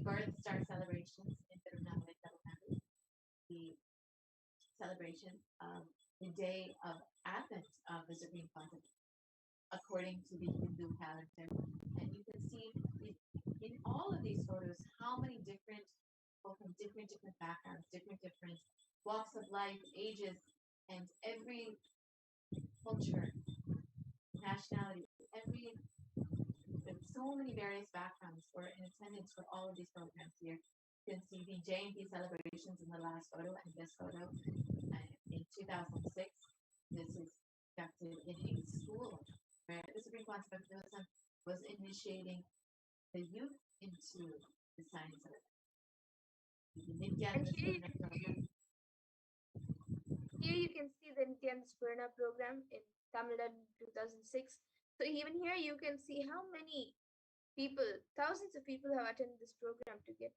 birth star celebrations in Tirunelveli, Tamil Nadu, the celebration of the day of Advent of the Supreme Pontiff, according to the Hindu calendar. And you can see in all of these photos how many different people from different backgrounds, different walks of life, ages, and every culture, nationality, so many various backgrounds were in attendance for all of these programs here. You can see the J&P celebrations in the last photo and this photo. In 2006, this is conducted in a school where the Supreme Pontiff was initiating the youth into the science of it. And here you can see the Nithyananda program in Tamil Nadu 2006. So even here you can see how many people, thousands of people have attended this program to get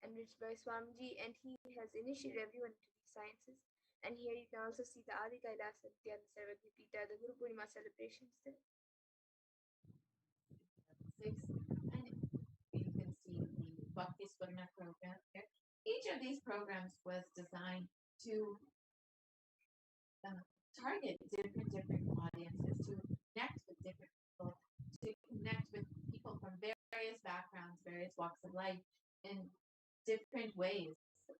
enriched by Swamiji, and he has initiated everyone to these sciences. And here you can also see the Adi Kailasa Nithyananda Sarvagya, the Guru Purnima celebrations there. And you can see the Bhakti Spurna program here. Each of these programs was designed to target different audiences, to connect with different people, to connect with people from various backgrounds, various walks of life in different ways.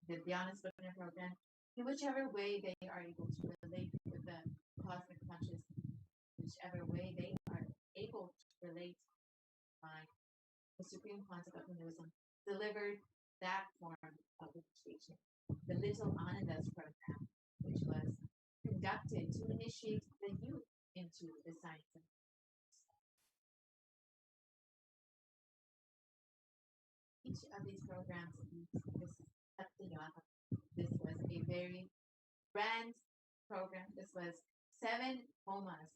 The Dhyana Spurna program, in whichever way they are able to relate with the cosmic consciousness, whichever way they are able to relate by the Supreme Concept of Hinduism, delivered that form of initiation. The Little Anandas program, which was conducted to initiate the youth into the science of each of these programs. This was a very grand program. This was 7 homas,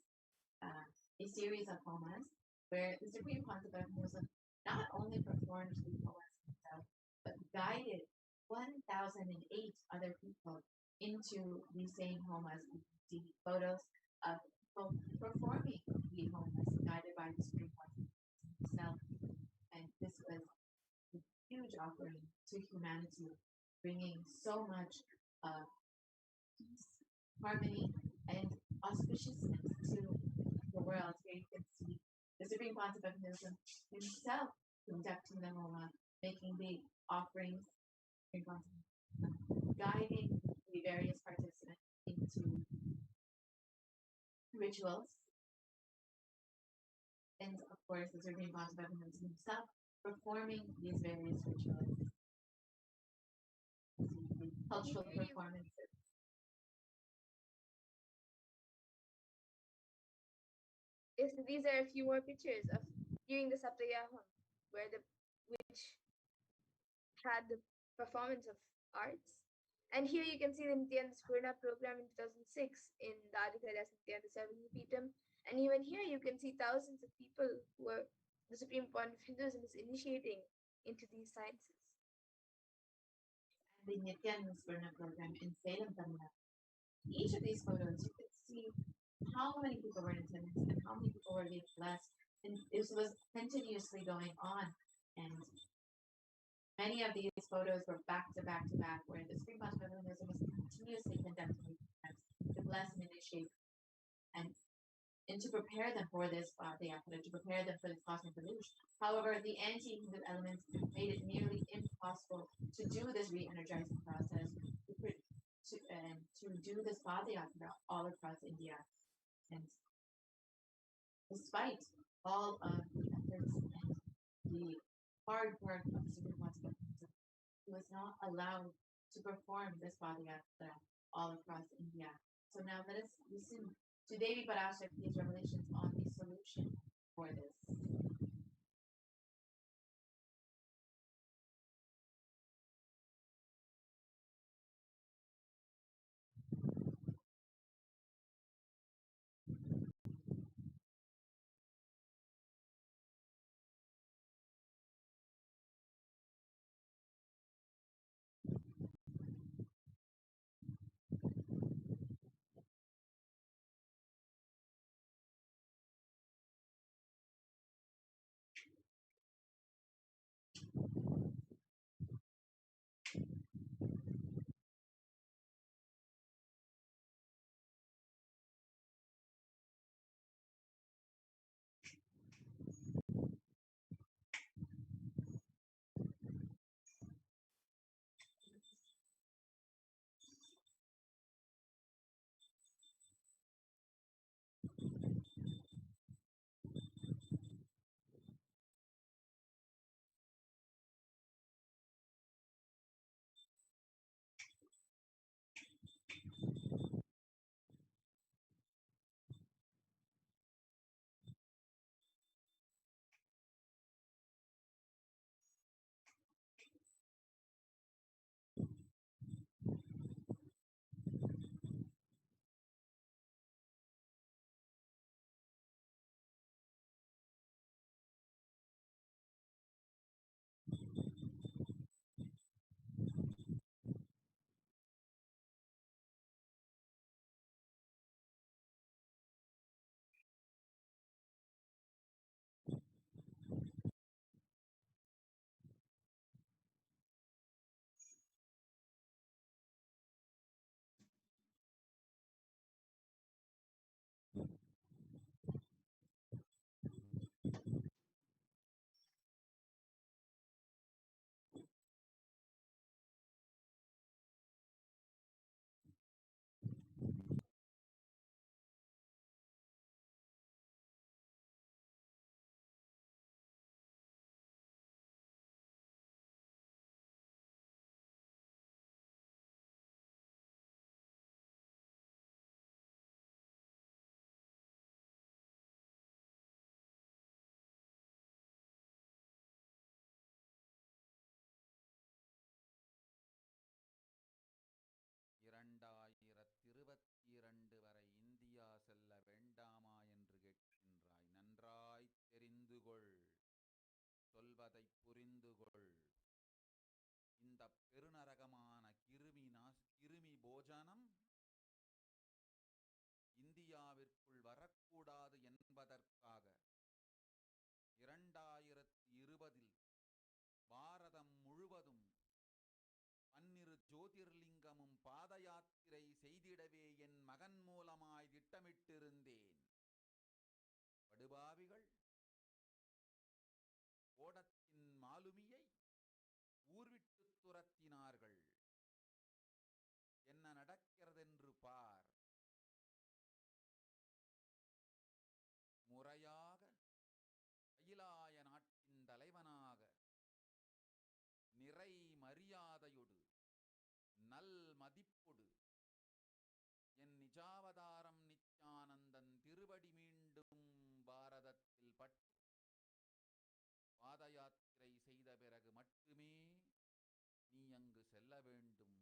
a series of homas, where the Supreme Concept of Hinduism not only performed the homas himself, but guided 1,008 other people into the same homas. The photos of people performing the homas guided by the Supreme Concept himself. And this was a huge offering to humanity, bringing so much peace, harmony, and auspiciousness to the world. Here you can see the Supreme Pontiff of Hinduism himself conducting the homa, making the offerings, guiding the various participants into rituals, and of course the Supreme Pontiff of Hinduism himself performing these various rituals, cultural performances. Yes, these are a few more pictures of during the Saptayaham, which had the performance of arts. And here you can see the Nithyananda Spurna program in 2006 in the Adi Kailasa Nithyananda Sarvagya. And even here you can see thousands of people who are the Supreme Pontiff of Hinduism is initiating into these sciences. And the Nithyananda Spurna program in Salem, Tamil Nadu. Each of these photos, you can see how many people were in attendance and how many people were being blessed. And this was continuously going on. And many of these photos were back to back to back, where the Supreme Pontiff of Hinduism was continuously conducting programs to bless and initiate and to prepare them for this to prepare them for this cosmic revolution. However, the anti-Hindu elements made it nearly impossible to do this re-energizing process, to do this Padayatra all across India. And despite all of the efforts and the hard work of the Supreme Pontiff, he was not allowed to perform this Padayatra all across India. So now let us listen to Devi Parashakti's revelations on the solution for this. புரிந்து கொள். இந்த பெருநரகமான கிருமி போஜனம் இந்தியாவிற்குள் வரக்கூடாது என்பதற்காக 2020 பாரதம் முழுவதும் 12 ஜோதிர்லிங்கமும் பாத யாத்திரை செய்திடவே என் மகன் மூலமாய் திட்டமிட்டிருந்தேன். படுபாவிகள் ஓடத்தின் மாலுமியை ஊர்விட்டு துரத்தினார்கள். என்ன நடக்கிறதென்று பார். முறையாக கைலாய நாட்டின் தலைவனாக நிறை மரியாதையொடு நல் மதிப்பொடு என் நிஜாவதாரம் நித்யானந்தன் திருவடி மீண்டும் பாரதத்தில் பட்டு பாத யாத்திரை செய்த பிறகு மட்டுமே நீ அங்கு செல்ல வேண்டும்.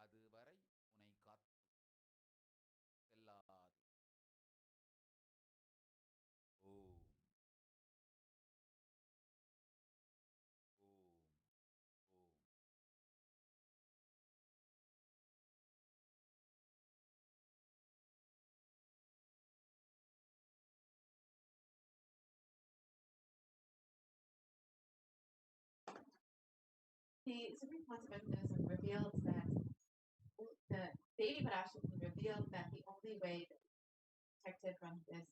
அதுவரை உன்னை காத்து செல்லாது. ஓம் ஓம் ஓம். The Supreme Concept of Buddhism reveals that the Devi Parashakti revealed that the only way that protected from this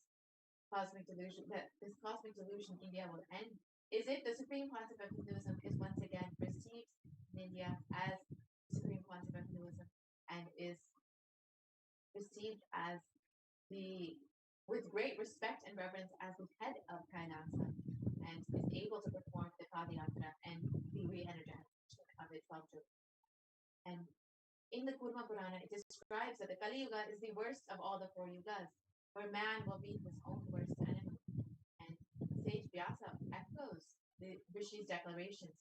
cosmic delusion, that this cosmic delusion in India will end, is if the Supreme Concept of Hinduism is once again received in India as the Supreme Concept of Hinduism and is received as with great respect and reverence as the head of Kailasa and is able to perform the Padayatra and the re-energization of its 12 jyotis. And in the Kurma Purana, it describes that the Kali Yuga is the worst of all the 4 yugas, where man will be his own worst enemy. And sage Vyasa echoes the Rishi's declarations.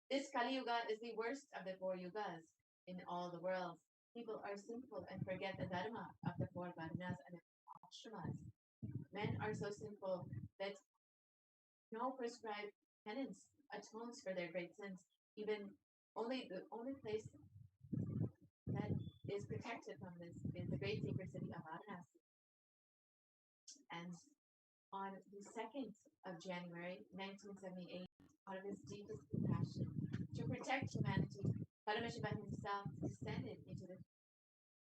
This Kali Yuga is the worst of the 4 yugas in all the worlds. People are sinful and forget the dharma of the 4 varnas and the ashramas. Men are so sinful that no prescribed penance atones for their great sins. Even the only place that is protected from this is the great sacred city of Varanasi. And on the 2nd of January 1978, out of his deepest compassion to protect humanity, Paramashivoham himself descended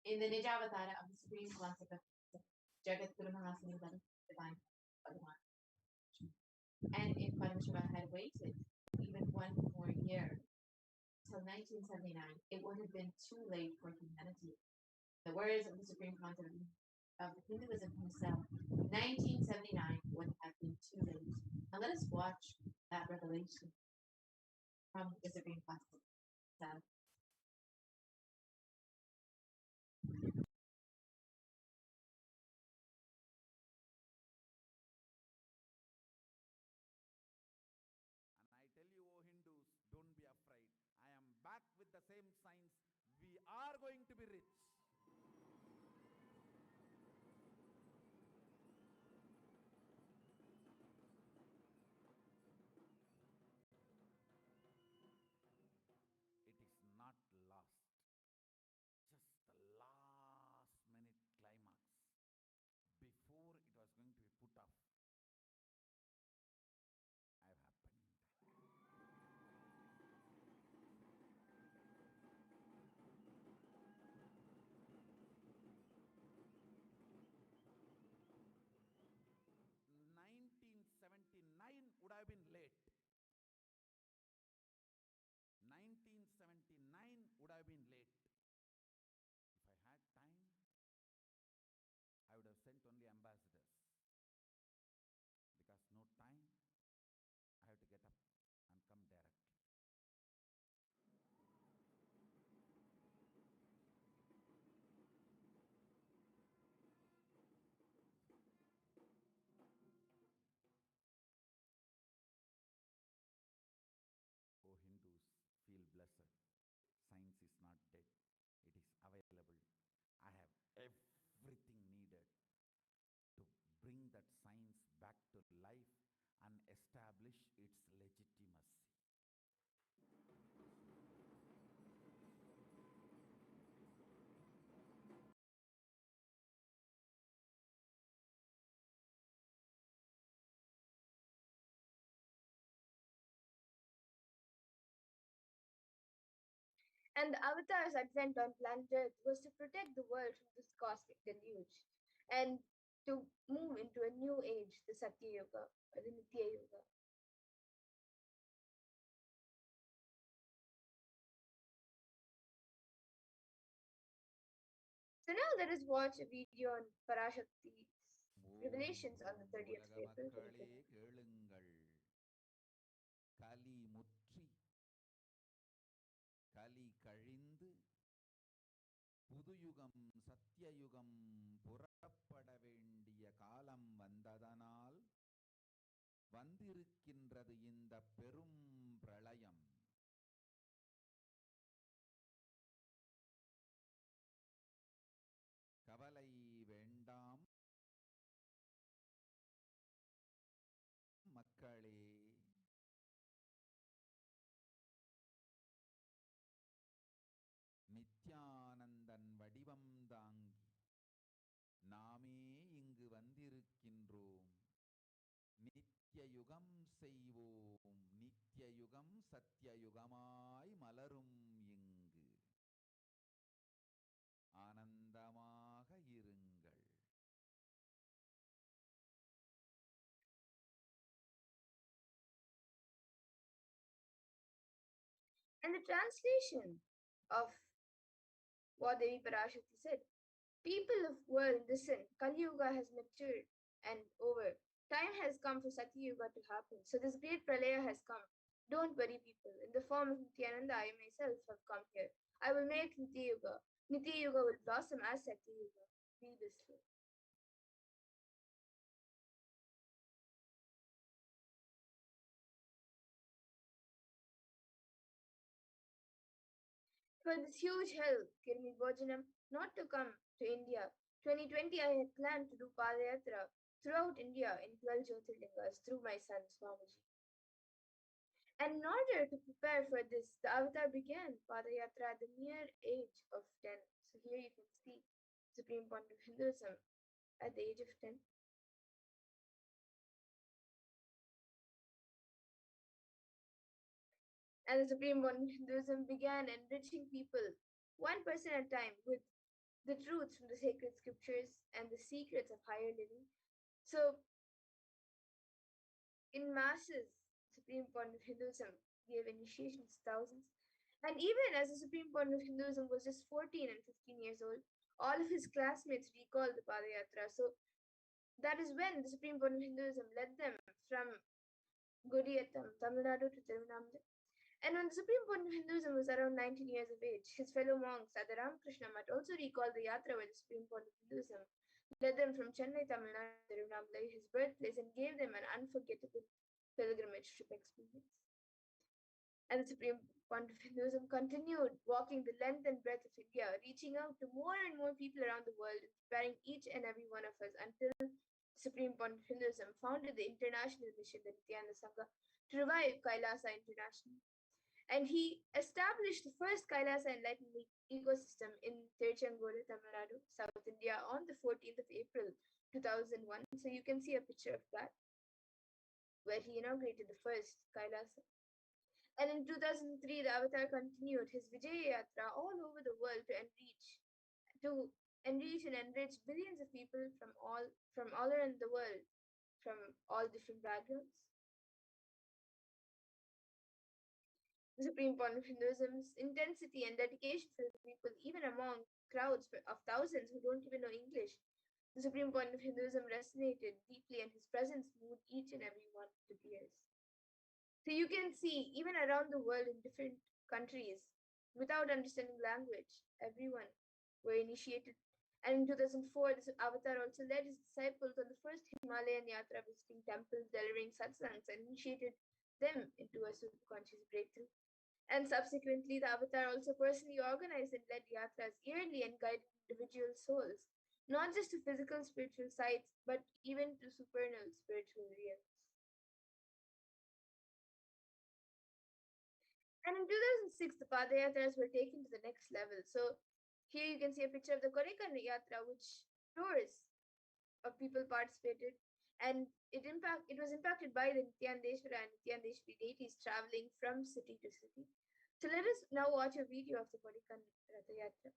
in the Nijavatara of the Supreme Philosopher, Jagat Guru Mahasani, Divine Bhagavan. And if Paramashivoham had waited even one more year till 1979, it would have been too late for humanity. The words of the Supreme Concept of Hinduism himself, 1979 would have been too late. Now let us watch that revelation from the Supreme Concept himself. And I tell you, O Hindus, don't be afraid. I am back with the same signs. We are going to be rich. It is not lost. Just the last minute climax before it was going to be put off have happened. "1979 would have been late. 1979 would have been late. If I had time, I would have sent only ambassadors. Because no time, I have to get up and come directly. O Hindus, feel blessed. Science is not dead. It is available. I have everything needed to bring that science back to life and establish its legitimacy. And the Avatar's advent on planet Earth was to protect the world from this cosmic deluge and to move into a new age, the Satya Yuga, or the Nitya Yuga. So now let us watch a video on Parashakti's revelations on the 30th of உலக April மக்களே 2020. கேளுங்கள், கலி முற்றி கலி கழிந்து புதுயுகம் சத்தியயுகம் புறப்பட வேண்டிய காலம் வந்ததனால் வந்திருக்கின்றது இந்த பெரும் பிரளயம். கவலை வேண்டாம் மக்களே, நித்யானந்தன் வடிவம் தாங்கி நாமே இங்கு வந்திருக்கின்றோம். நித்திய யுகம் செய்வோம், நித்திய யுகம் சத்தியயுகமாய் மலரும் இங்கு. ஆனந்தமாக இருங்கள். And the translation of what Devi Parashakti said, people of world, listen, Kali Yuga has matured and over. Time has come for Satya Yuga to happen. So this great pralaya has come. Don't worry, people. In the form of Nithyananda, I myself have come here. I will make Nitya Yuga. Nitya Yuga will blossom as Satya Yuga. Be blissful. For this huge help, Kirmi Bhojanam, not to come to India. 2020, I had planned to do Padayatra throughout India in 12 Jyotirlingas through my son Swamiji. And in order to prepare for this, the avatar began Padayatra at the mere age of 10. So here you can see Supreme Pontiff Hinduism at the age of 10. And the Supreme Pontiff Hinduism began enriching people, one person at a time, with the truths from the sacred scriptures and the secrets of higher living. So, in masses, Supreme Pontiff Hinduism gave initiations to thousands. And even as the Supreme Pontiff Hinduism was just 14 and 15 years old, all of his classmates recalled the Padayatra. So, that is when the Supreme Pontiff Hinduism led them from Godiyatam, Tamil Nadu to Tirunamala. And when the Supreme Pontiff Hinduism was around 19 years of age, his fellow monks at the Ramakrishna Mutt also recalled the Yatra where the Supreme Pontiff Hinduism led them from Chennai, Tamil Nadu to Tirunamala, his birthplace, and gave them an unforgettable pilgrimage trip experience. And the Supreme Pontiff Hinduism continued walking the length and breadth of India, reaching out to more and more people around the world, inspiring each and every one of us until Supreme Pontiff Hinduism founded the international mission, the Nithyananda Sangha, to revive Kailasa International. And he established the first Kailasa enlightenment ecosystem in Tiruchengodu, Tamil Nadu, South India on the 14th of April 2001. So you can see a picture of that, where he inaugurated the first Kailasa. And in 2003, the Avatar continued his Vijaya Yatra all over the world to enrich and enrich billions of people from all around the world, from all different backgrounds. The Supreme Pontiff Hinduism's intensity and dedication for the people, even among crowds of thousands who don't even know English. The Supreme Pontiff Hinduism resonated deeply, and his presence moved each and every one to tears. So you can see, even around the world in different countries, without understanding language, everyone were initiated. And in 2004, this avatar also led his disciples on the first Himalayan yatra, visiting temples, delivering satsangs, and initiated them into a subconscious breakthrough. And subsequently, the avatar also personally organized and led yatras yearly and guided individual souls, not just to physical spiritual sites, but even to supernal spiritual realms. And in 2006, the Padayatras were taken to the next level. So here you can see a picture of the Korekan Yatra, which tours of people participated. And it was impacted by the Nityanandeshwara and Nityanandeshwari deities traveling from city to city. So let us now watch a video of the Kodikan Ratha Yatra.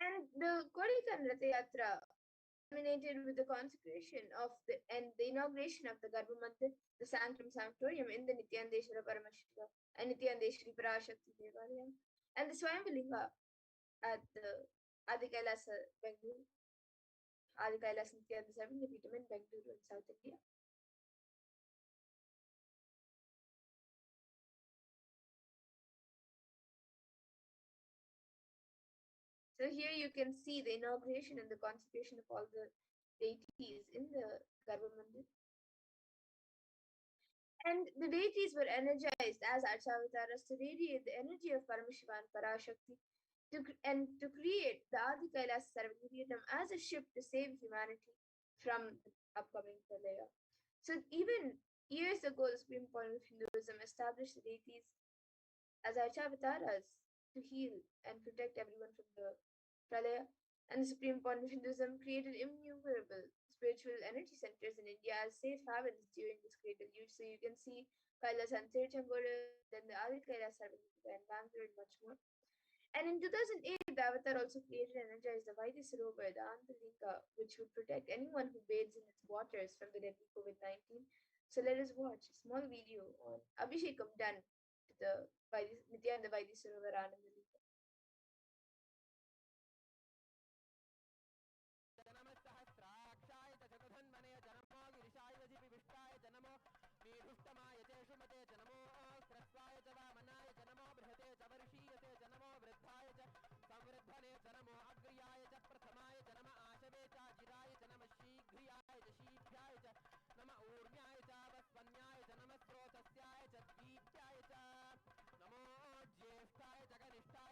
And the Kodikan Ratha Yatra culminated with the consecration of the inauguration of the Garbha Mandir, the Sanctum Sanctorium in the Nithyananda Paramashivam and Nithyananda Parashakti Devalayam, and the Swayambhalinga at the Adi Kailasa, Bengaluru, Adi Kailasa Nithyananda Savinyapeetham in Bengaluru in South India. So here you can see the inauguration and the consecration of all the deities in the Garbha Mandir. And the deities were energized as Archavataras to radiate the energy of Paramashiva and Parashakti to create the Adi Kailasa Sarvagiriyatam as a ship to save humanity from the upcoming Pralaya. So even years ago, the Supreme Point of Hinduism established the deities as Archavataras to heal and protect everyone from the Pralaya. And the Supreme Point of Hinduism created innumerable spiritual energy centers in India as safe havens during this great deluge. So you can see Kailasa and Tiruchengodu, then the Adi Kailasa and Bangalore and much more. And in 2008, the Avatar also created and energized the Vaidya Sarovar, the Antalinga, which would protect anyone who bathes in its waters from the deadly COVID-19. So let us watch a small video on Abhishekam done to the Nithyananda Vaidya Sarovar Anandalinga. NaMo ज्येष्ठाय जगनिष्ठाय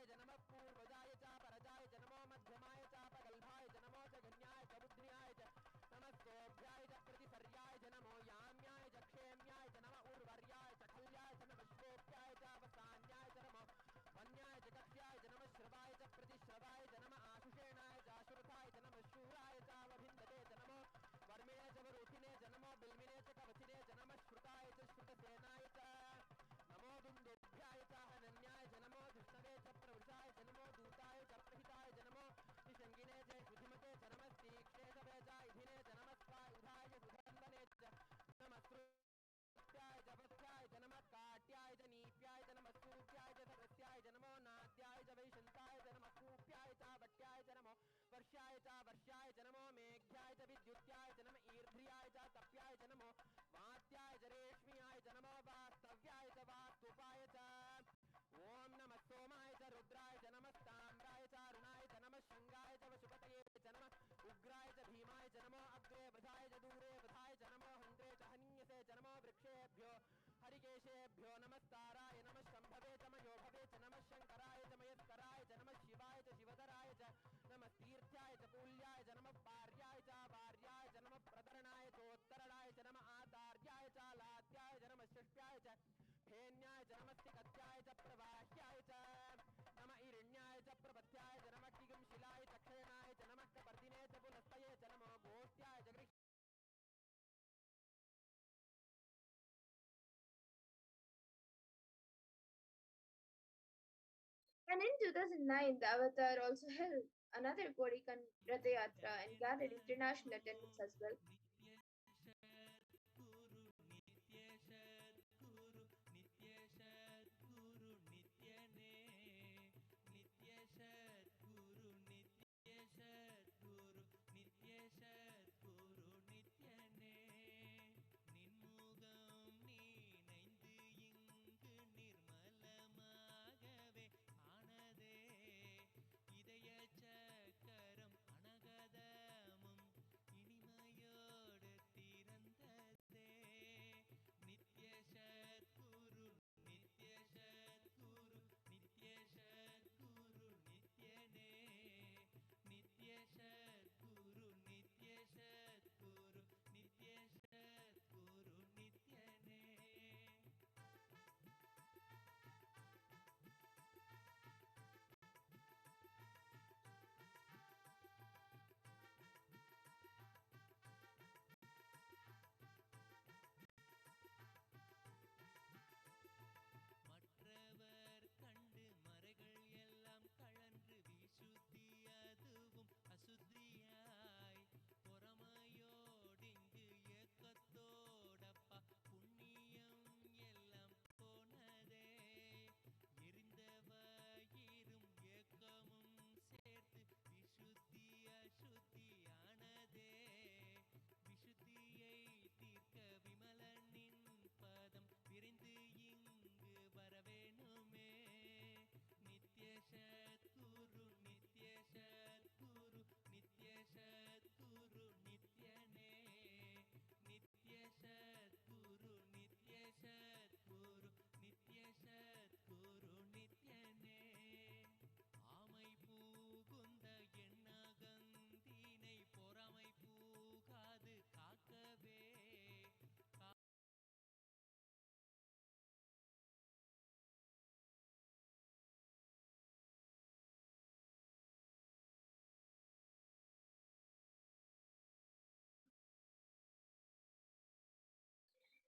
And in 2009, the Avatar also held another Kodikan Ratha Yatra and gathered international attendance as well.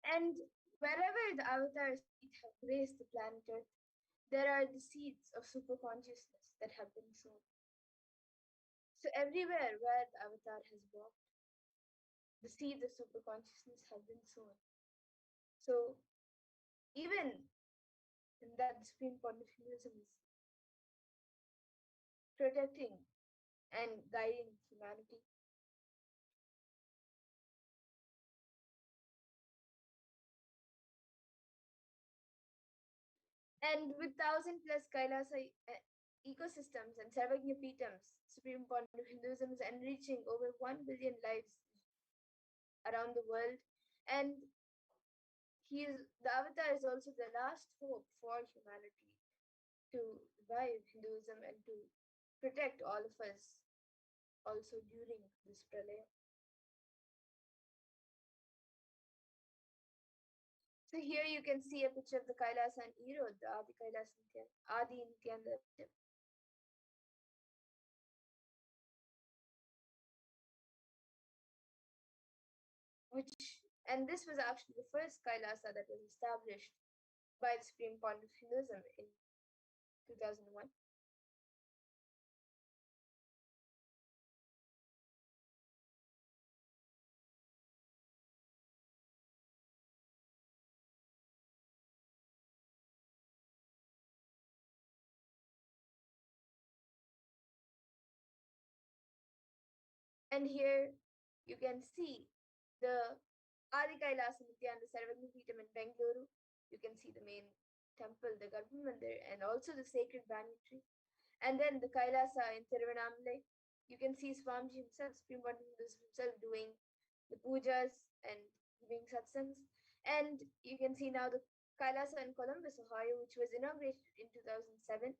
And wherever the Avatar's feet have graced the planet Earth, there are the seeds of superconsciousness that have been sown. So everywhere where the Avatar has walked, the seeds of superconsciousness have been sown. So even in that the Supreme Pontificalism is protecting and guiding humanity. And with 1,000+ Kailasa ecosystems and Sarvagnyapitams, Supreme Point of Hinduism is enriching over 1 billion lives around the world. And the Avatar is also the last hope for humanity to revive Hinduism and to protect all of us also during this pralaya. So here you can see a picture of the Kailasa and Erode, the Adi Nithyananda. And this was actually the first Kailasa that was established by the Supreme Point of Hinduism in 2001. And here you can see the Adi Kailasa Nithyananda Sarvagnipeetam in Bengaluru. You can see the main temple, the Garbha Mandir, and also the sacred banyan tree. And then the Kailasa in Tiruvannamalai. You can see Swamiji himself, Supreme Lord himself, doing the pujas and giving satsangs. And you can see now the Kailasa in Columbus, Ohio, which was inaugurated in 2007.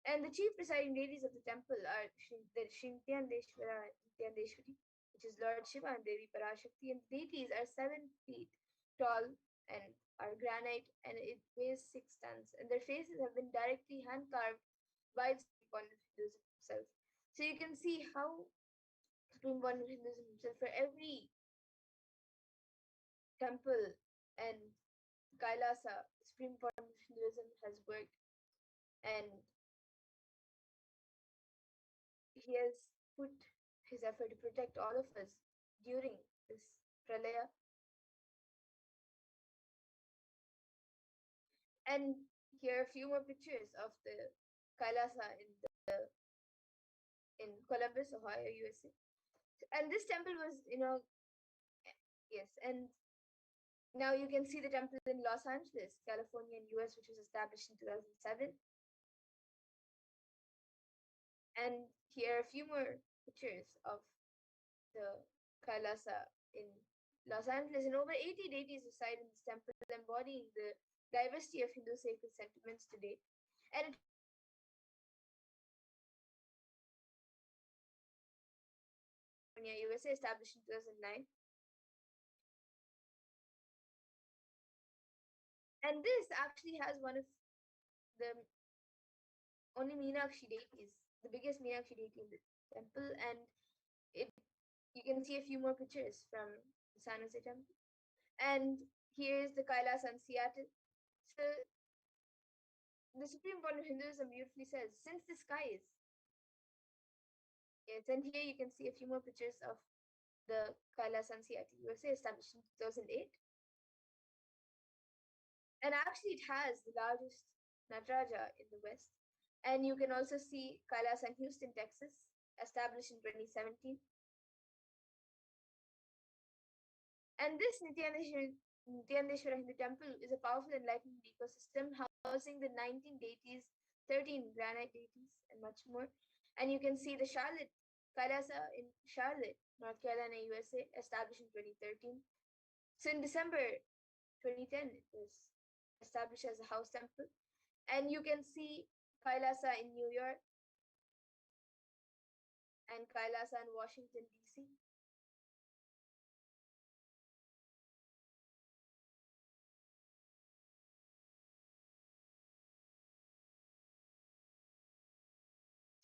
And the chief presiding deities of the temple are the Nithyaneshwara and Nithyaneshwari, which is Lord Shiva and Devi Parashakti. And the deities are 7 feet tall and are granite, and it weighs 6 tons. And their faces have been directly hand carved by the Supreme Point of Hinduism himself. So you can see how Supreme Point of Hinduism himself, for every temple and Kailasa, Supreme Point of Hinduism has worked, and he has put his effort to protect all of us during this pralaya. And here are a few more pictures of the Kailasa in Columbus, Ohio, USA. And this temple was, yes, and now you can see the temple in Los Angeles, California, in US, which was established in 2007. And here are a few more pictures of the Kailasa in Los Angeles. And over 80 deities reside in this temple, embodying the diversity of Hindu sacred sentiments to date. And USA, established in 2009. And this actually has one of the only Meenakshi deities, the biggest Meenakshi deity in the temple. And you can see a few more pictures from the San Jose temple. And here's the Kailasa in Seattle. So the Supreme Point of Hinduism beautifully says, since the skies. Yes, and here you can see a few more pictures of the Kailasa in Seattle, USA, established in 2008. And actually, it has the largest Nataraja in the West. And you can also see Kailasa in Houston, Texas, established in 2017. And this Nithyaneshwara Hindu temple is a powerful enlightenment ecosystem housing the 19 deities, 13 granite deities, and much more. And you can see the Kailasa in Charlotte, North Carolina, USA, established in 2013. So in December 2010, it was established as a house temple. And you can see Kailasa in New York and Kailasa in Washington, D.C.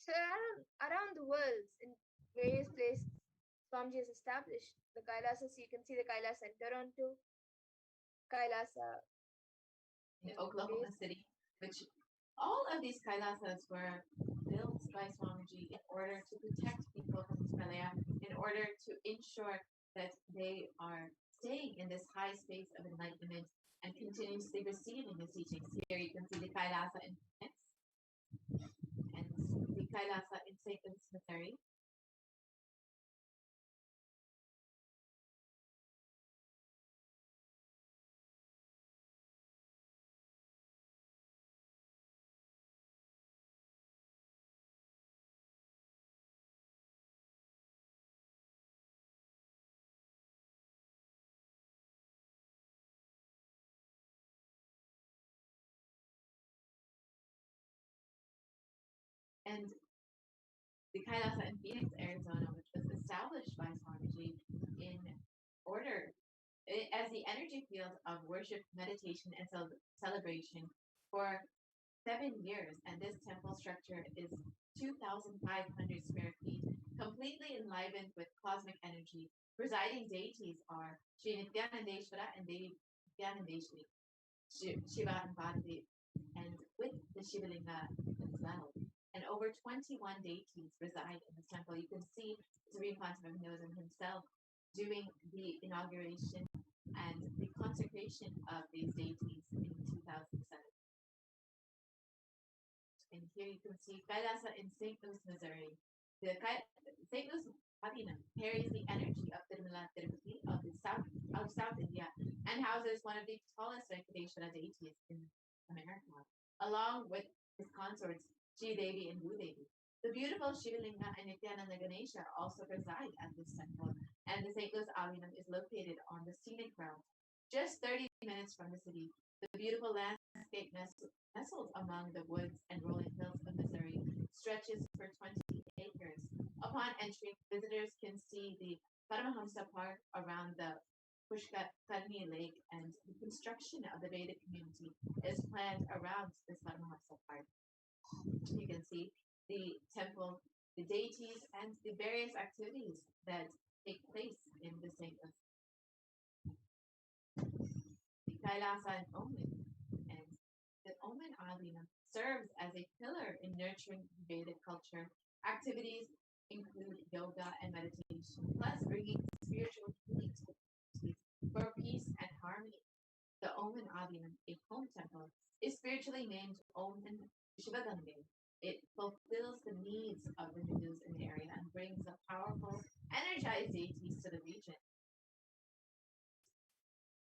So around the world, in various places, Swamiji has established the Kailasa. So you can see the Kailasa in Toronto, Kailasa in Oklahoma City, which all of these Kailasas were built by Swamiji in order to protect people from this pralaya, in order to ensure that they are staying in this high space of enlightenment and continuously receiving the teachings. Here you can see the Kailasa in Phoenix and the Kailasa in St. Louis, Missouri. And the Kailasa in Phoenix, Arizona, which was established by Swamiji in order as the energy field of worship, meditation, and celebration for 7 years. And this temple structure is 2,500 square feet, completely enlivened with cosmic energy. Presiding deities are Sri Nithyanandeshwara and Devi Nithyanandeshwari, Shiva and Bhadavi, and with the Shivalinga as well. And over 21 deities reside in this temple. You can see Supreme Concept of Hinduism himself doing the inauguration and the consecration of these deities in 2007. And here you can see Kailasa in St. Louis, Missouri. The St. Louis Patina carries the energy of Tirumala Tirupati of South India and houses one of the tallest Venkateshwara deities in America, along with his consorts Sri Devi and Bhudevi. The beautiful Shivalinga and Nithyananda Ganesha also reside at this temple, and the St. Louis Alinam is located on the scenic route, just 30 minutes from the city. The beautiful landscape nestled among the woods and rolling hills of Missouri stretches for 20 acres. Upon entering, visitors can see the Paramahamsa Park around the Pushkarni Lake, and the construction of the Vedic community is planned around this Paramahamsa park. You can see the temple, the deities, and the various activities that take place in the sainthood. The Kailasa and Omen, and the Omen Adina serves as a pillar in nurturing Vedic culture. Activities include yoga and meditation, plus bringing spiritual healing to the community for peace and harmony. The Omen Adina, a home temple, is spiritually named Omen Shivagange. It fulfills the needs of the Hindus in the area and brings the powerful, energized deities to the region.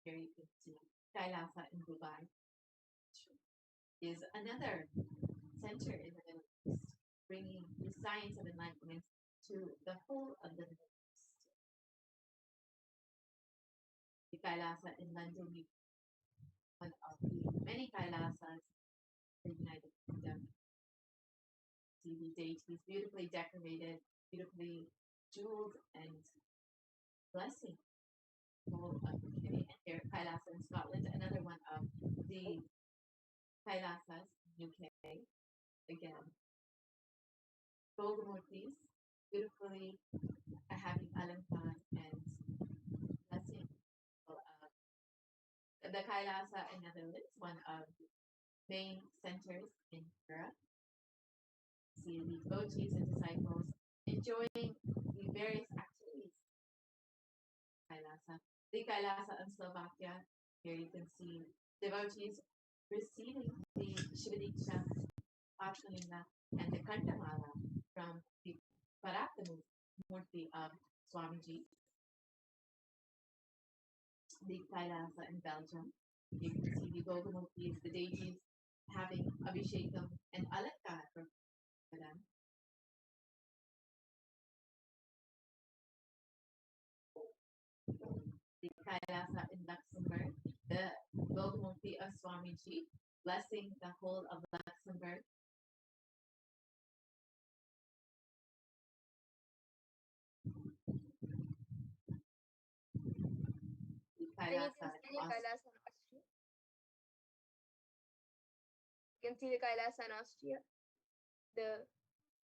Here you can see Kailasa in Dubai is another center in the Middle East, bringing the science of enlightenment to the whole of the Middle East. The Kailasa in London, one of the many Kailasas in the United Kingdom. See the deities beautifully decorated, beautifully jeweled, and blessing. And here, Kailasa in Scotland, another one of the Kailasas in UK. Again, Bhogamurtis, beautifully having Alamkan and blessing. The Kailasa in Netherlands, one of the main centers in Europe. See the devotees and disciples enjoying the various activities. Kailasa. The Kailasa in Slovakia, here you can see devotees receiving the Shivadiksha, Pachalinga, and the Kantamala from the Parakamurti of Swamiji. The Kailasa in Belgium, you can see the Bhogamurtis, the deities having Abhishekam and Alankar for them. The Kailasa in Luxembourg, the Bhogamurti of Swamiji, blessing the whole of Luxembourg. The Kailasa in Kailasa in Austria. You can see the Kailasa in Austria, the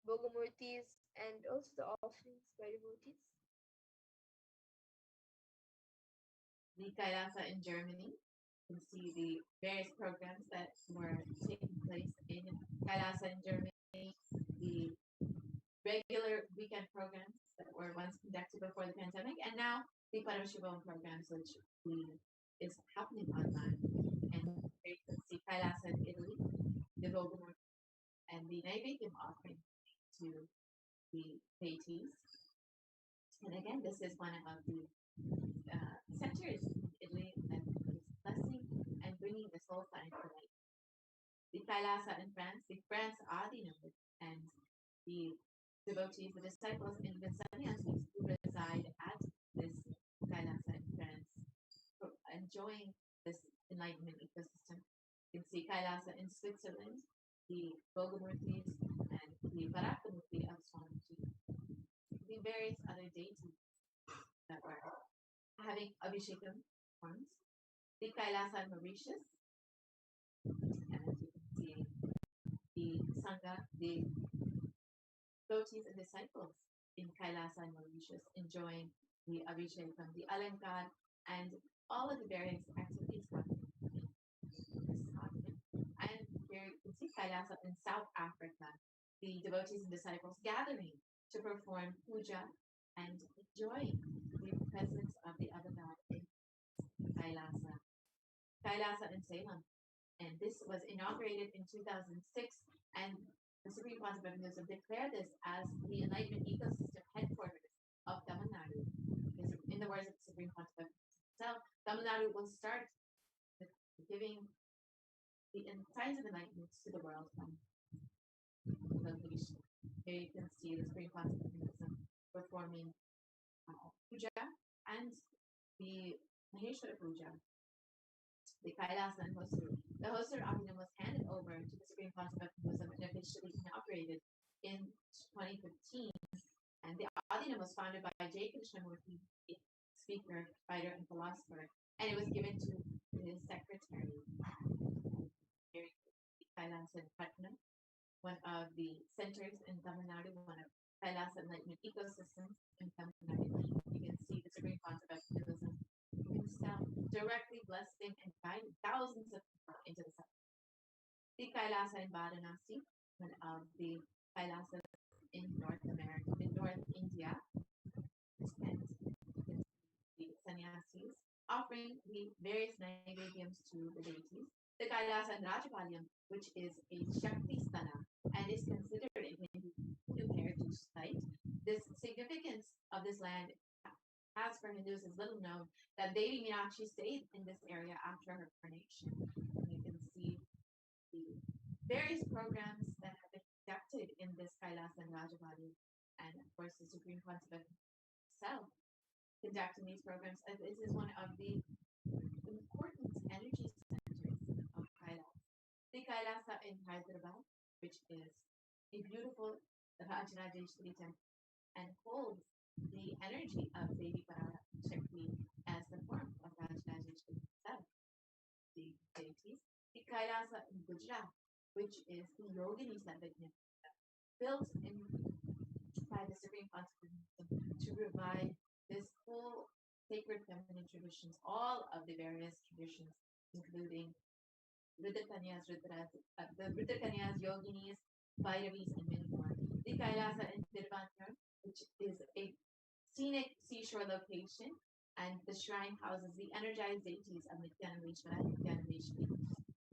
Bhogamurtis, and also the offerings by devotees. The Kailasa in Germany. You can see the various programs that were taking place in Kailasa in Germany, the regular weekend programs that were once conducted before the pandemic, and now the Paramashivoham programs, which is happening online. And here you can see Kailasa in Italy, the Voldemort, and the Naivedyam offering to the deities. And again, this is one of the centers in Italy that is blessing and bringing the soul science to light. The Kailasa in France, the France Adina, and the devotees, the disciples, and the sannyasis who reside at this Kailasa in France, enjoying this enlightenment ecosystem. You can see Kailasa in Switzerland, the Bhogamurtis, and the Parakamurti of Swamiji, the various other deities that were having Abhishekam forms. The Kailasa in Mauritius, and as you can see, the Sangha, the devotees and disciples in Kailasa and Mauritius enjoying the Abhishekam, the Alankar, and all of the various activities happening in this continent. And here you can see Kailasa in South Africa, the devotees and disciples gathering to perform puja and enjoying the presence of the other god in Kailasa. Kailasa in Salem, and this was inaugurated in 2006, and the Supreme Pontiff of Hinduism declared this as the enlightenment ecosystem headquarters of Tamil Nadu. In the words of the Supreme Pontiff himself, Tamil Nadu will start with giving the signs of enlightenment to the world from location. Here you can see the Supreme Pontiff of Hinduism performing puja and the Maheshwara puja. The Kailasa and Hosur. The Hosur Abhinam was handed over to the Supreme Pontiff of Hinduism and officially inaugurated in 2015. And the Adinam was founded by J. Krishnamurti speaker, writer, and philosopher, and it was given to his secretary, Kailasa Patna, one of the centers in Tamil Nadu, one of Kailasa enlightenment ecosystems in Tamil Nadu. You can see the supreme concept of Buddhism himself directly blessing and guiding thousands of people into the sun. The Kailasa in Varanasi, one of the Kailasas in North America, in North India, and the sannyasis offering the various naivedyams to the deities. The Kailasa in Rajapalayam, which is a Shakti Sthana and is considered a Hindu heritage site. This significance of this land, as for Hindus, is little known that Devi Meenakshi stayed in this area after her coronation. You can see the various programs that have been conducted in this Kailasa and Rajapalayam, and of course the Supreme Concept itself conducting these programs. And this is one of the important energy centers of Kailasa. The Kailasa in Hyderabad, which is a beautiful Rajarajeshwari temple and holds the energy of Devi Parashakti as the form of Rajarajeshwari itself, the deities. The Kailasa in Gujarat, which is the Yogini Sabhajna, built in by the Supreme Concept to provide this whole sacred feminine traditions, all of the various traditions, including Rudrakanyas, the Rudrakanyas, Yoginis, Bhairavis, and many more. The Kailasa in Tiruvannamalai, which is a scenic seashore location, and the shrine houses the energized deities of Nithyananda, Nithyanandeshwari.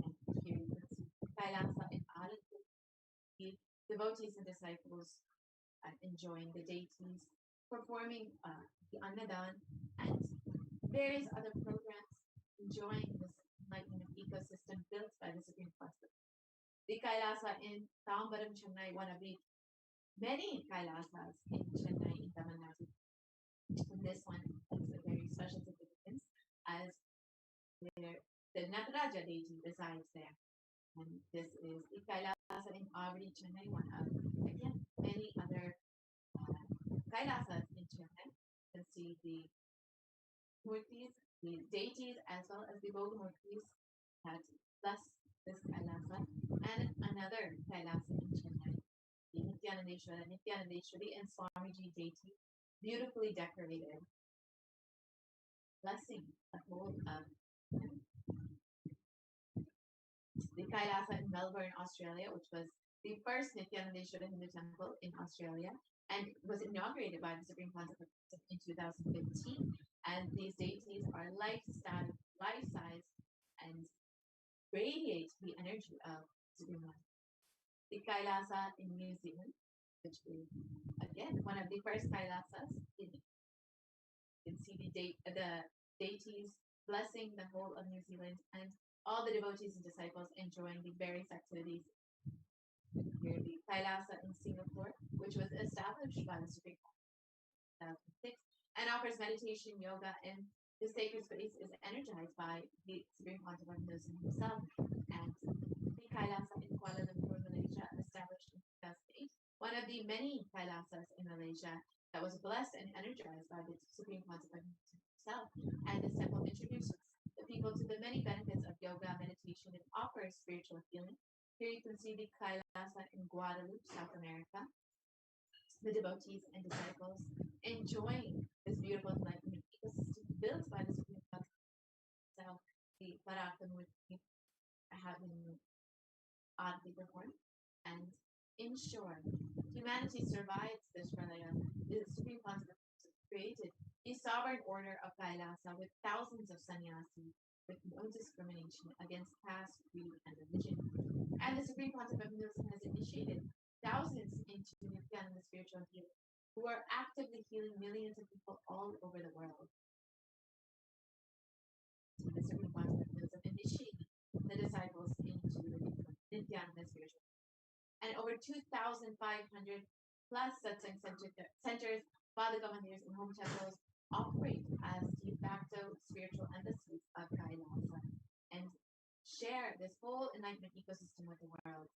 And here you can see Kailasa in Alapur, the devotees and disciples enjoying the deities, performing the Annadan, and various other programs, enjoying this enlightenment ecosystem built by the Supreme Concept. The Kailasa in Tambaram, Chennai, one of the many Kailasas in Chennai, in Tamil Nadu. And this one has a very special significance as the Nataraja deity resides there. And this is the Kailasa in Avadi, Chennai, one of, again, many other Kailasas in Chennai. You can see the murtis, the deities, as well as the Bhogamurtis that bless this Kailasa. And another Kailasa in Chennai, the Nithyanandeshwari and Swamiji deity, beautifully decorated, blessing the whole of the Kailasa in Melbourne, Australia, which was the first Nithyanandeshwari Hindu temple in Australia and was inaugurated by the Supreme Concept in 2015. And these deities are life-size, and radiate the energy of Supreme One. The Kailasa in New Zealand, which is again one of the first Kailasas. You can see the deities blessing the whole of New Zealand and all the devotees and disciples enjoying the various activities. Here, the Kailasa in Singapore, which was established by the Supreme Court in 2006 and offers meditation, yoga, and the sacred space is energized by the Supreme Concept himself. And the Kailasa in Kuala Lumpur, Malaysia, established in 2008, one of the many Kailasas in Malaysia that was blessed and energized by the Supreme Concept himself. And this temple introduces the people to the many benefits of yoga, meditation, and offers spiritual healing. Here you can see the Kailasa in Guadalupe, South America. The devotees and disciples enjoying this beautiful enlightenment ecosystem built by the Supreme Concept itself. The Parakamurti having oddly performed and ensure humanity survives this pralaya. The Supreme Concept created a sovereign order of Kailasa with thousands of sannyasis with no discrimination against caste, creed, and religion. And the Supreme Concept of Hinduism has initiated thousands into Nithyananda spiritual healing, who are actively healing millions of people all over the world. So the Supreme Concept of Hinduism initiated the disciples into Nithyananda spiritual healing. And over 2,500 plus satsang centers, Padaka mandirs, and home temples operate as de facto spiritual embassies of Kailasa and share this whole enlightenment ecosystem with the world.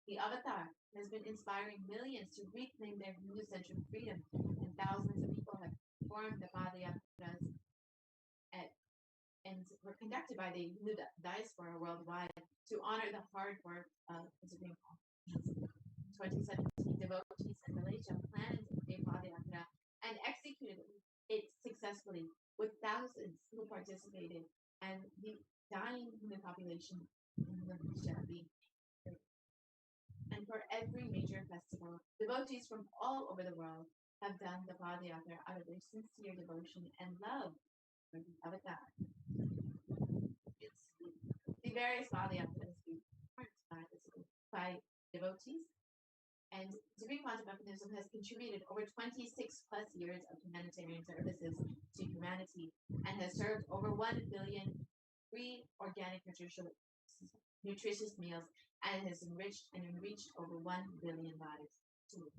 The Avatar has been inspiring millions to reclaim their Hindu-centric freedom, and thousands of people have formed the Padayatras were conducted by the Hindu diaspora worldwide to honor the hard work of the Supreme Court. 2017, devotees in Malaysia planned a Padayatra and executed it successfully, with thousands who participated and the dying human population in Malaysia being saved. And for every major festival, devotees from all over the world have done the Padayatra out of their sincere devotion and love for the avatar. The various Padayatras by devotees, and Supreme Pontificalism has contributed over 26 plus years of humanitarian services to humanity and has served over 1 billion free organic nutritious meals and has enriched over 1 billion lives too.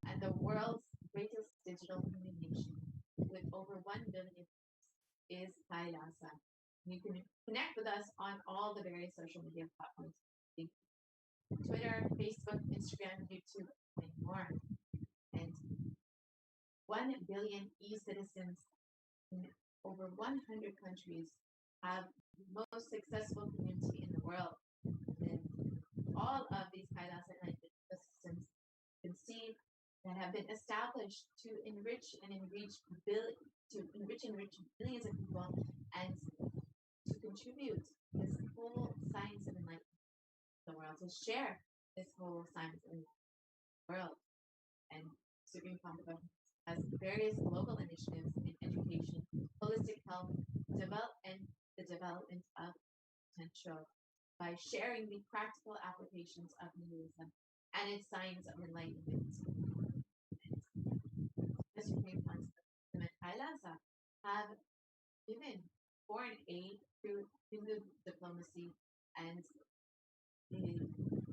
And the world's greatest digital human nation with over 1 billion is Kailasa. You can connect with us on all the various social media platforms. Twitter, Facebook, Instagram, YouTube, and more. And 1 billion e-citizens in over 100 countries have the most successful community in the world. And all of these Kailasa enlightenment systems conceived that have been established to enrich billions of people and to contribute this whole science of enlightenment the world, to share this whole science in the world. And Supreme Pontificate has various global initiatives in education, holistic health, and the development of potential by sharing the practical applications of Hinduism and its science of enlightenment. The Supreme Pontificate and Kailasa have given foreign aid through Hindu diplomacy and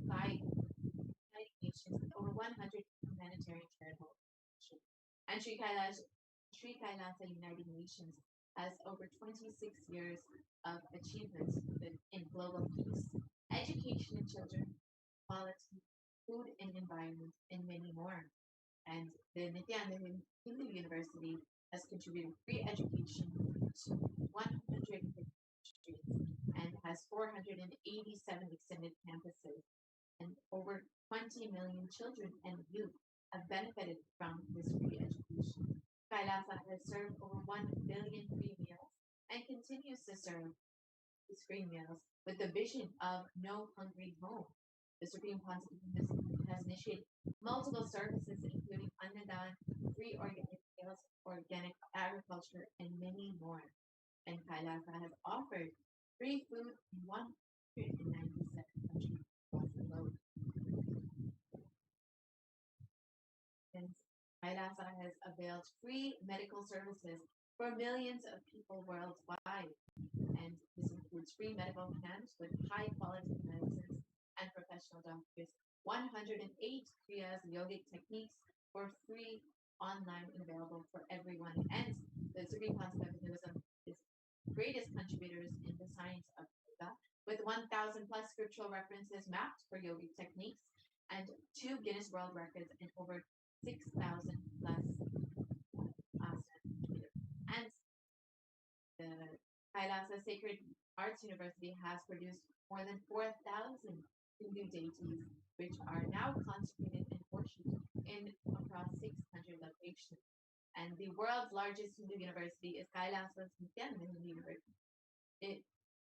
by United Nations with over 100 humanitarian charitable organizations. And Sri Kailasa United Nations has over 26 years of achievements in global peace, education in children, quality, food and environment, and many more. And the Nithyananda Hindu University has contributed free education to 150 countries and has 487 extended campuses, and over 20 million children and youth have benefited from this free education. Kailasa has served over 1 billion free meals and continues to serve these free meals with the vision of no hungry home. The Supreme Pontificate has initiated multiple services, including Annadan, free organic meals, organic agriculture, and many more. And Kailasa has offered free food in 197 countries across the globe. And Kailasa has availed free medical services for millions of people worldwide. And this includes free medical camps with high quality medicines and professional doctors, 108 Kriyas yogic techniques for free online and available for everyone. And the Supreme Pontificate is greatest contributors in the science of yoga, with 1,000 plus scriptural references mapped for yogic techniques, and 2 Guinness World Records and over 6,000 plus asanas. And the Kailasa Sacred Arts University has produced more than 4,000 Hindu deities, which are now consecrated and worshipped in across 600 locations. And the world's largest Hindu university is Kailasa's Nithyananda Hindu University.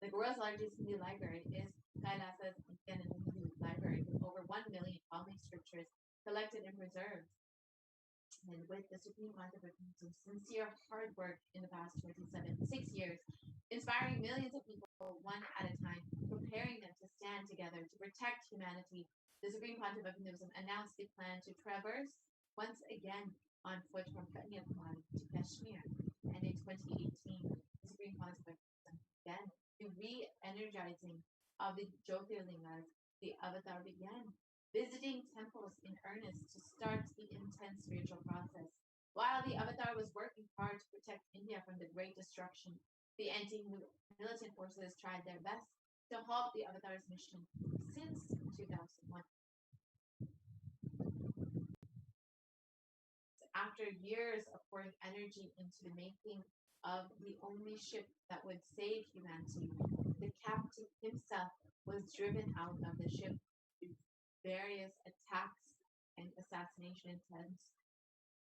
The world's largest Hindu library is Kailasa's Nithyananda Hindu Library, with over 1 million Palmic scriptures collected and preserved. And with the Supreme Pontificate's sincere hard work in the past 6 years, inspiring millions of people one at a time, preparing them to stand together to protect humanity, the Supreme Pontificate announced the plan to traverse once again on foot from Kanyakumari to Kashmir. And in 2018, the Supreme Pontificate began the re-energizing of the Jyotirlingas. The Avatar began visiting temples in earnest to start the intense spiritual process. While the Avatar was working hard to protect India from the great destruction, the anti-militant forces tried their best to halt the Avatar's mission since 2001. After years of pouring energy into the making of the only ship that would save humanity, the captain himself was driven out of the ship through various attacks and assassination attempts,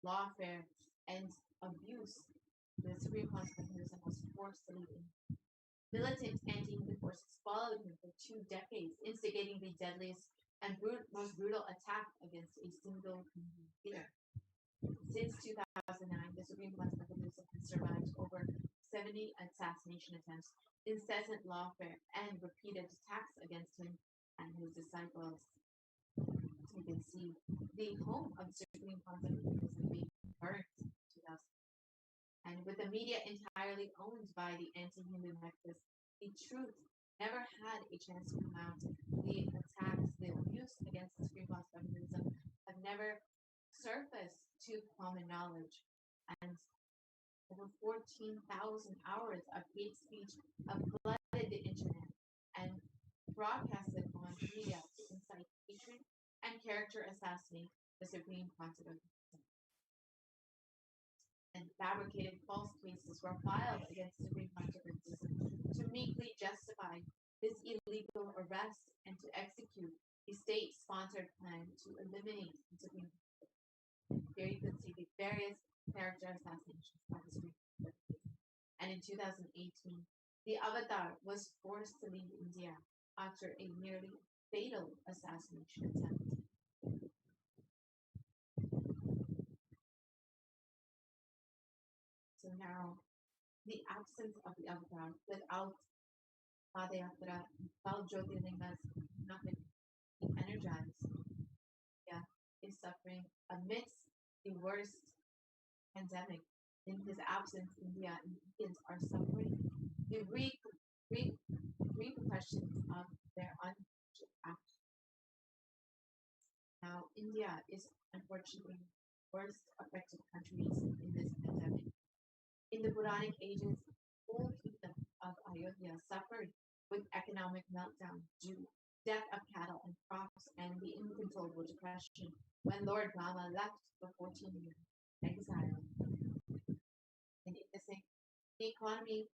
lawfare, and abuse. The Supreme Constable was forced to leave. Militant anti-human forces followed him for 2 decades, instigating the deadliest and most brutal attack against a single leader. Since 2009, the Supreme Constable has survived over 70 assassination attempts, incessant lawfare, and repeated attacks against him and his disciples. So you can see the home of the Supreme Constable was being burned in 2000. And with the media entirely owned by the anti-human nexus, the truth never had a chance to come out. The attacks, the abuse against the Supreme Constable have never surfaced to common knowledge. And over 14,000 hours of hate speech have flooded the internet and broadcasted on media to incite hatred and character assassinate the Supreme Constable. And fabricated false cases were filed against the Supreme Constable to meekly justify this illegal arrest and to execute a state-sponsored plan to eliminate the Supreme Constable. Here you can see the various character assassinations by the Supreme Constable. And in 2018, the Avatar was forced to leave India after a nearly fatal assassination attempt. So now, the absence of the Avatar without Padayatra, without Jyotirlingas, nothing energized. Yeah, is suffering amidst the worst pandemic. In his absence, India and Indians are suffering the repercussions of their unfortunate actions. Now, India is unfortunately the worst affected countries in this pandemic. In the Puranic ages, the whole kingdom of Ayodhya suffered with economic meltdown due to death of cattle and crops and the uncontrollable depression when Lord Rama left for 14 years exile. And the economy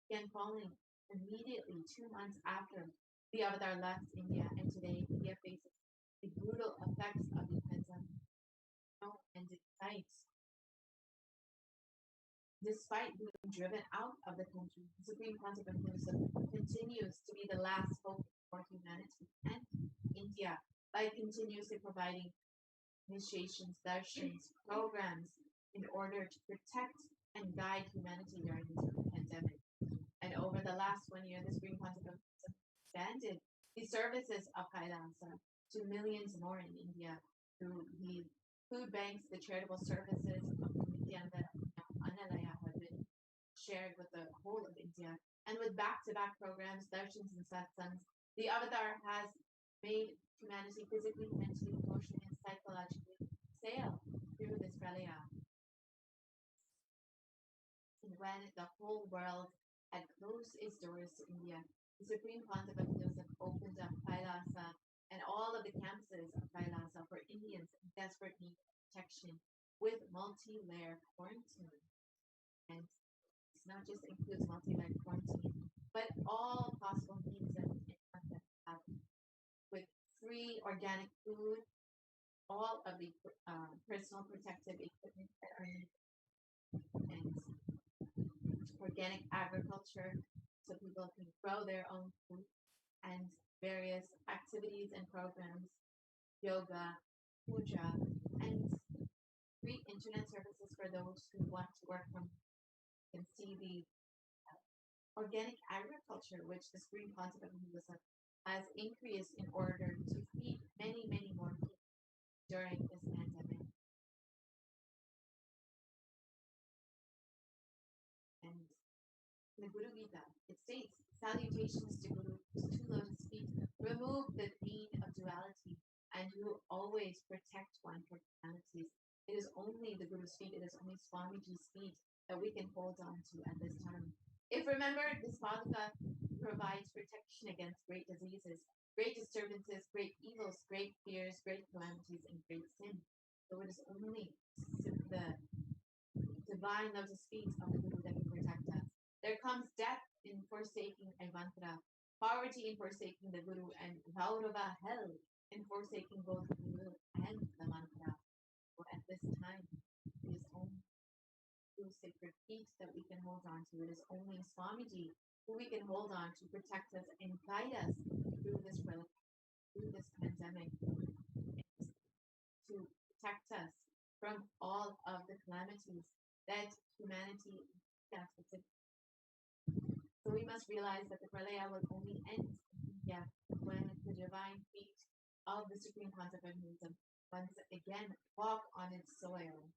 began falling immediately 2 months after the Avatar left India, and today India faces the brutal effects of the pandemic. No end in sight. Despite being driven out of the country, the Supreme Constable continues to be the last hope for humanity and India by continuously providing initiations, darshans, programs in order to protect and guide humanity during this pandemic. And over the last 1 year, the Supreme Constable expanded the services of Kailasa to millions more in India through the food banks, the charitable services of Nithyananda have been shared with the whole of India. And with back-to-back programs, darshans and satsangs, the Avatar has made humanity physically, mentally, emotionally, and psychologically sail through this pralaya. And when the whole world had closed its doors to India, the Supreme Constable opened up Kailasa and all of the campuses of Kailasa for Indians in desperate need of protection with multi-layer quarantine. And it's not just includes multi-layer quarantine, but all possible needs that have with free organic food, all of the personal protective equipment that are needed, and organic agriculture so people can grow their own food, and various activities and programs, yoga, puja, and free internet services for those who want to work from can see the organic agriculture, which the Supreme Constable has increased in order to feed many, many more people during this pandemic. And in the Guru Gita, it states, salutations to Guru, whose 2 lotus feet remove the pain of duality and who always protect one from calamities. It is only the Guru's feet, it is only Swamiji's feet that we can hold on to at this time. If remembered, this Padaka provides protection against great diseases, great disturbances, great evils, great fears, great calamities, and great sin. So it is only the divine lotus feet of the Guru that can There comes death in forsaking Ayvantra, poverty in forsaking the Guru, and Vaurava hell in forsaking both the Guru and the mantra. So at this time, it is only through sacred feet that we can hold on to. It is only Swamiji who we can hold on to protect us and guide us through this pandemic, to protect us from all of the calamities that humanity faces. So we must realize that the Pralaya will only end when the divine feet of the Supreme Concept of Hinduism once again walk on its soil.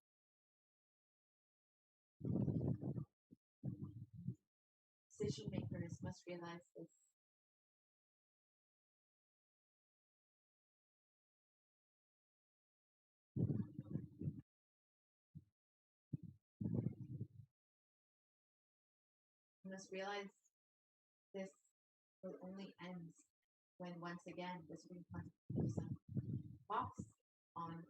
Decision makers must realize this. We must realize this will only end when once again the Supreme Concept of Hinduism walks on.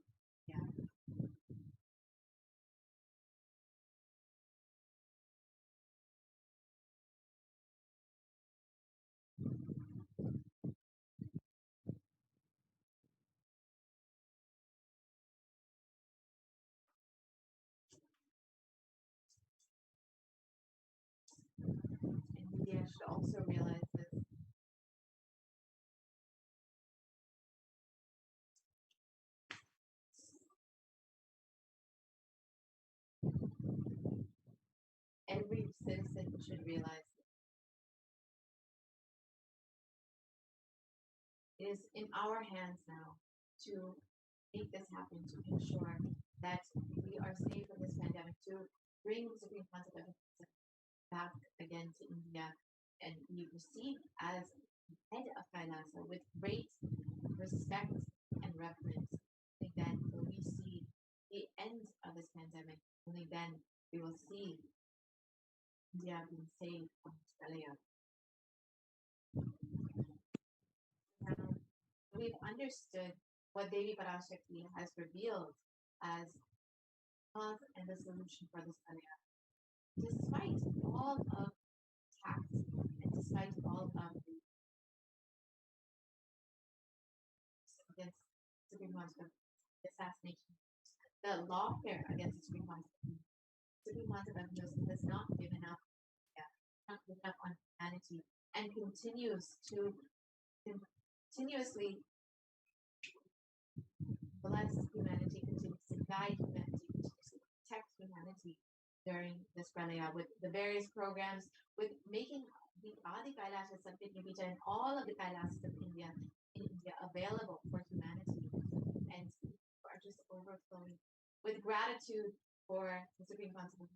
And media should also realize this. Every citizen should realize it is in our hands now to make this happen, to ensure that we are safe from this pandemic, to bring the Supreme Concept of Hinduism back again to India and be received as head of Kailasa with great respect and reverence. Only then will we see the end of this pandemic. Only then we will see India being saved from Australia. Now, we've understood what Devi Parashakti has revealed as cause and the solution for this Australia. Despite all of attacks and despite all of the against Supreme Concept, assassination, the lawfare against the Supreme Concept has not given up, not given up on humanity, and continuously bless humanity, continues to guide humanity, continues to protect humanity during this Pralaya with the various programs, with making the Adi Kailasa Sampit and all of the Kailasas of India available for humanity, and are just overflowing with gratitude for the Supreme Concept,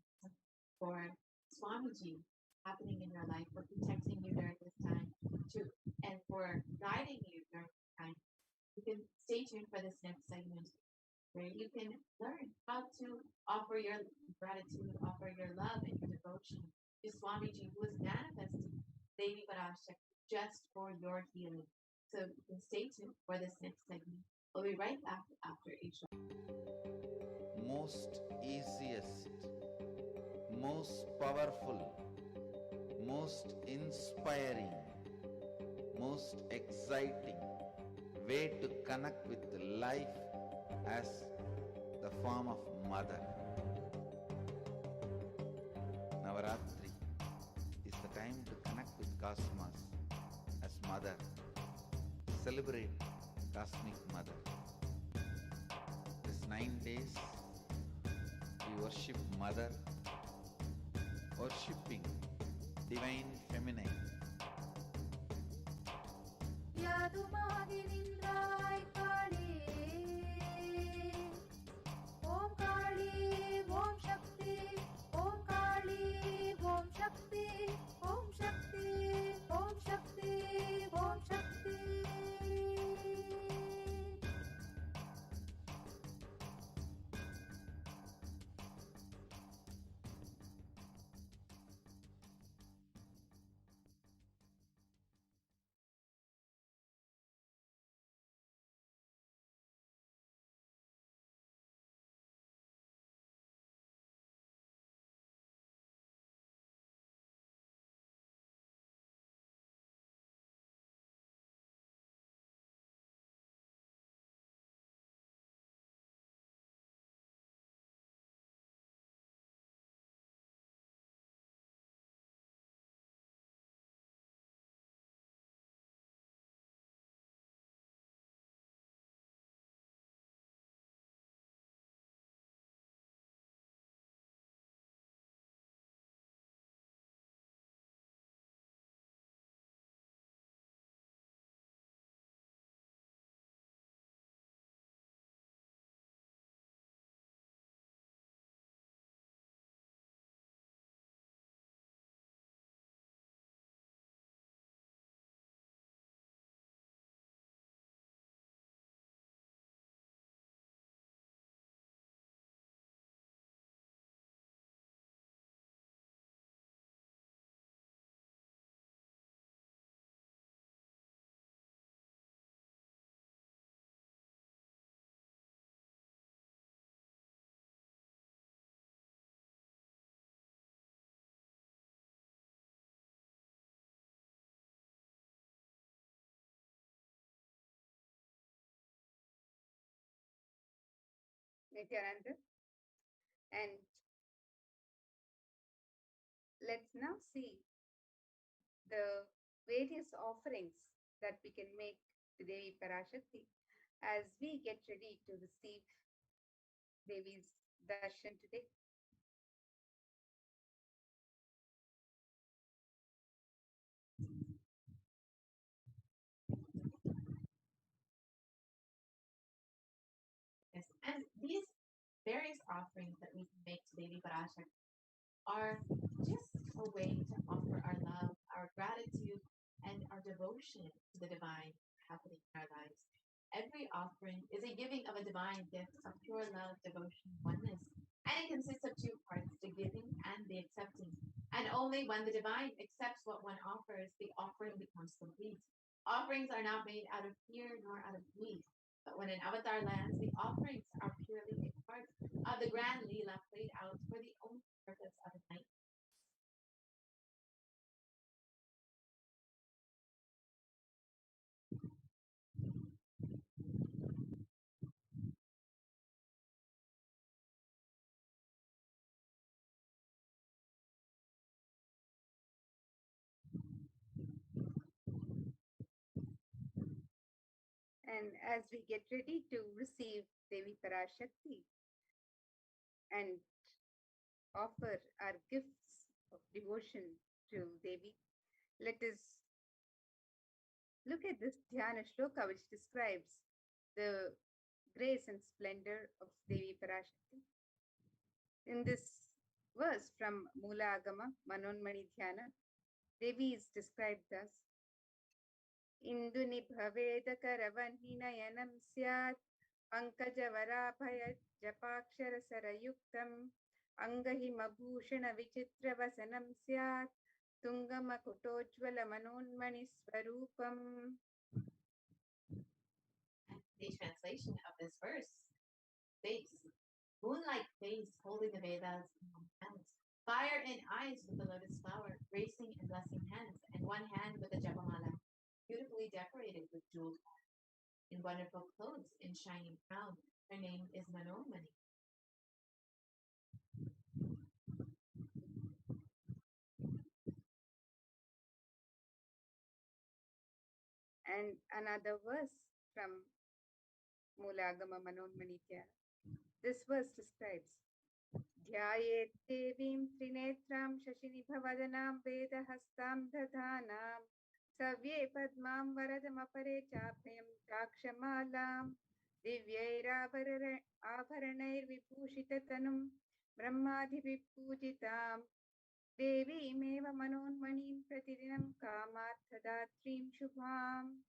for Swamiji happening in your life, for protecting you during this time, and for guiding you during this time. You can stay tuned for this next segment where you can learn how to offer your gratitude, offer your love and your devotion to Swamiji, who is manifesting Devi Parashakti just for your healing. So you can stay tuned for this next segment. We'll be right back after a short. Most easiest, most powerful, most inspiring, most exciting way to connect with life as the form of mother. Navaratri is the time to connect with Cosmos as mother. Celebrate Cosmic Mother. This 9 days we worship Mother, worshipping Divine Feminine. Nithyananda. And let's now see the various offerings that we can make to Devi Parashakti as we get ready to receive Devi's darshan today. Yes. And these various offerings that we can make to Devi Parashakti are just a way to offer our love, our gratitude, and our devotion to the divine happening in our lives. Every offering is a giving of a divine gift of pure love, devotion, oneness, and it consists of two parts, the giving and the accepting. And only when the divine accepts what one offers, the offering becomes complete. Offerings are not made out of fear nor out of need. But when an avatar lands, the offerings are purely a part of the grand Leela played out for the only purpose of enlightenment. And as we get ready to receive Devi Parashakti and offer our gifts of devotion to Devi, let us look at this Dhyana Shloka which describes the grace and splendor of Devi Parashakti. In this verse from Mula Agama Manonmani Dhyana, Devi is described as Induni Bhaveda Karavanhinayanam Syat Pankajavaraphaya Japakshara Sarayuktam Angahimabhushana Vichitravasanam Syat Tungamakutojvala Manonmani Swarupam. The translation of this verse states, moonlight face holding the Vedas in one hand, fire in eyes with the lotus flower, gracing and blessing hands, and one hand with the Japamala, beautifully decorated with jeweled horn. In wonderful clothes, in shining crown, her name is Manomani. And another verse from Mulagama Manonmani Dhyana. This verse describes Dhyayet Devim Trinetram Shashinibhavadanam Vedahastam Dadhanam Savye Padmam Varadamapare Chapnayam Dakshamalam Divyairabharanair Vibhushitatanum Brahmadhivippujitam Devimeva Manonmanim Pratidinam Kamarthadatriim Shubham.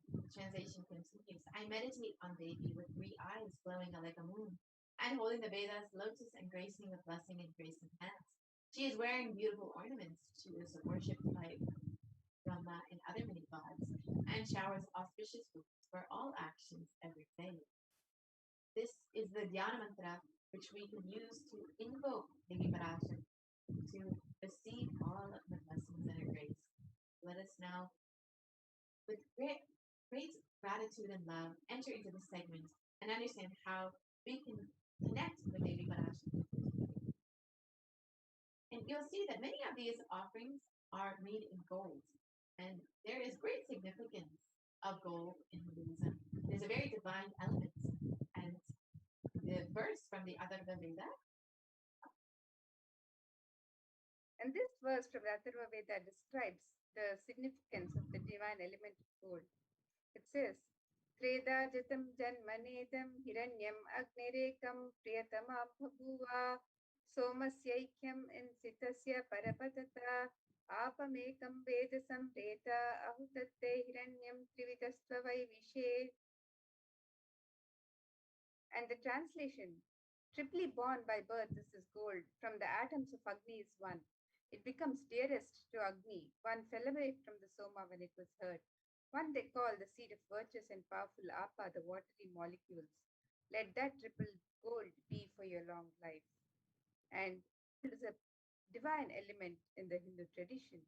And the translation continues, I meditate on Devi with three eyes glowing like a moon, and holding the Vedas, lotus, and gracing with blessing and grace in hands. She is wearing beautiful ornaments. She is worshipped by Brahma and other many gods, and showers auspicious fruits for all actions every day. This is the Dhyana mantra which we can use to invoke Devi Parashakti to receive all of the blessings and her grace. Let us now, with great gratitude and love, enter into this segment and understand how we can connect with Devi Parashakti. And you'll see that many of these offerings are made in gold. And there is great significance of gold in Hinduism. There's a very divine element. And the verse from the Atharva Veda. And this verse from the Atharva Veda describes the significance of the divine element of gold. It says, Treda Jatam Janmanedam Hiranyam Agnirekam Priyatama Bhabuva Somasyaikyam Insitasya Parapatata Apamekam Vedasam Reta Ahutatte Hiranyam Trividastva Vishe. And the translation, triply born by birth is this gold, from the atoms of Agni is one. It becomes dearest to Agni. One fell away from the Soma when it was hurt. One they call the seed of virtuous and powerful Apa, the watery molecules. Let that triple gold be for your long life. And it is a divine element in the Hindu tradition.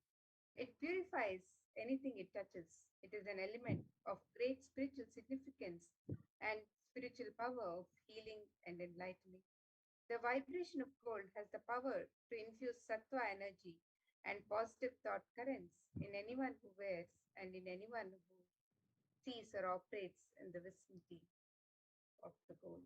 It purifies anything it touches. It is an element of great spiritual significance and spiritual power of healing and enlightening. The vibration of gold has the power to infuse sattva energy and positive thought currents in anyone who wears and in anyone who sees or operates in the vicinity of the gold.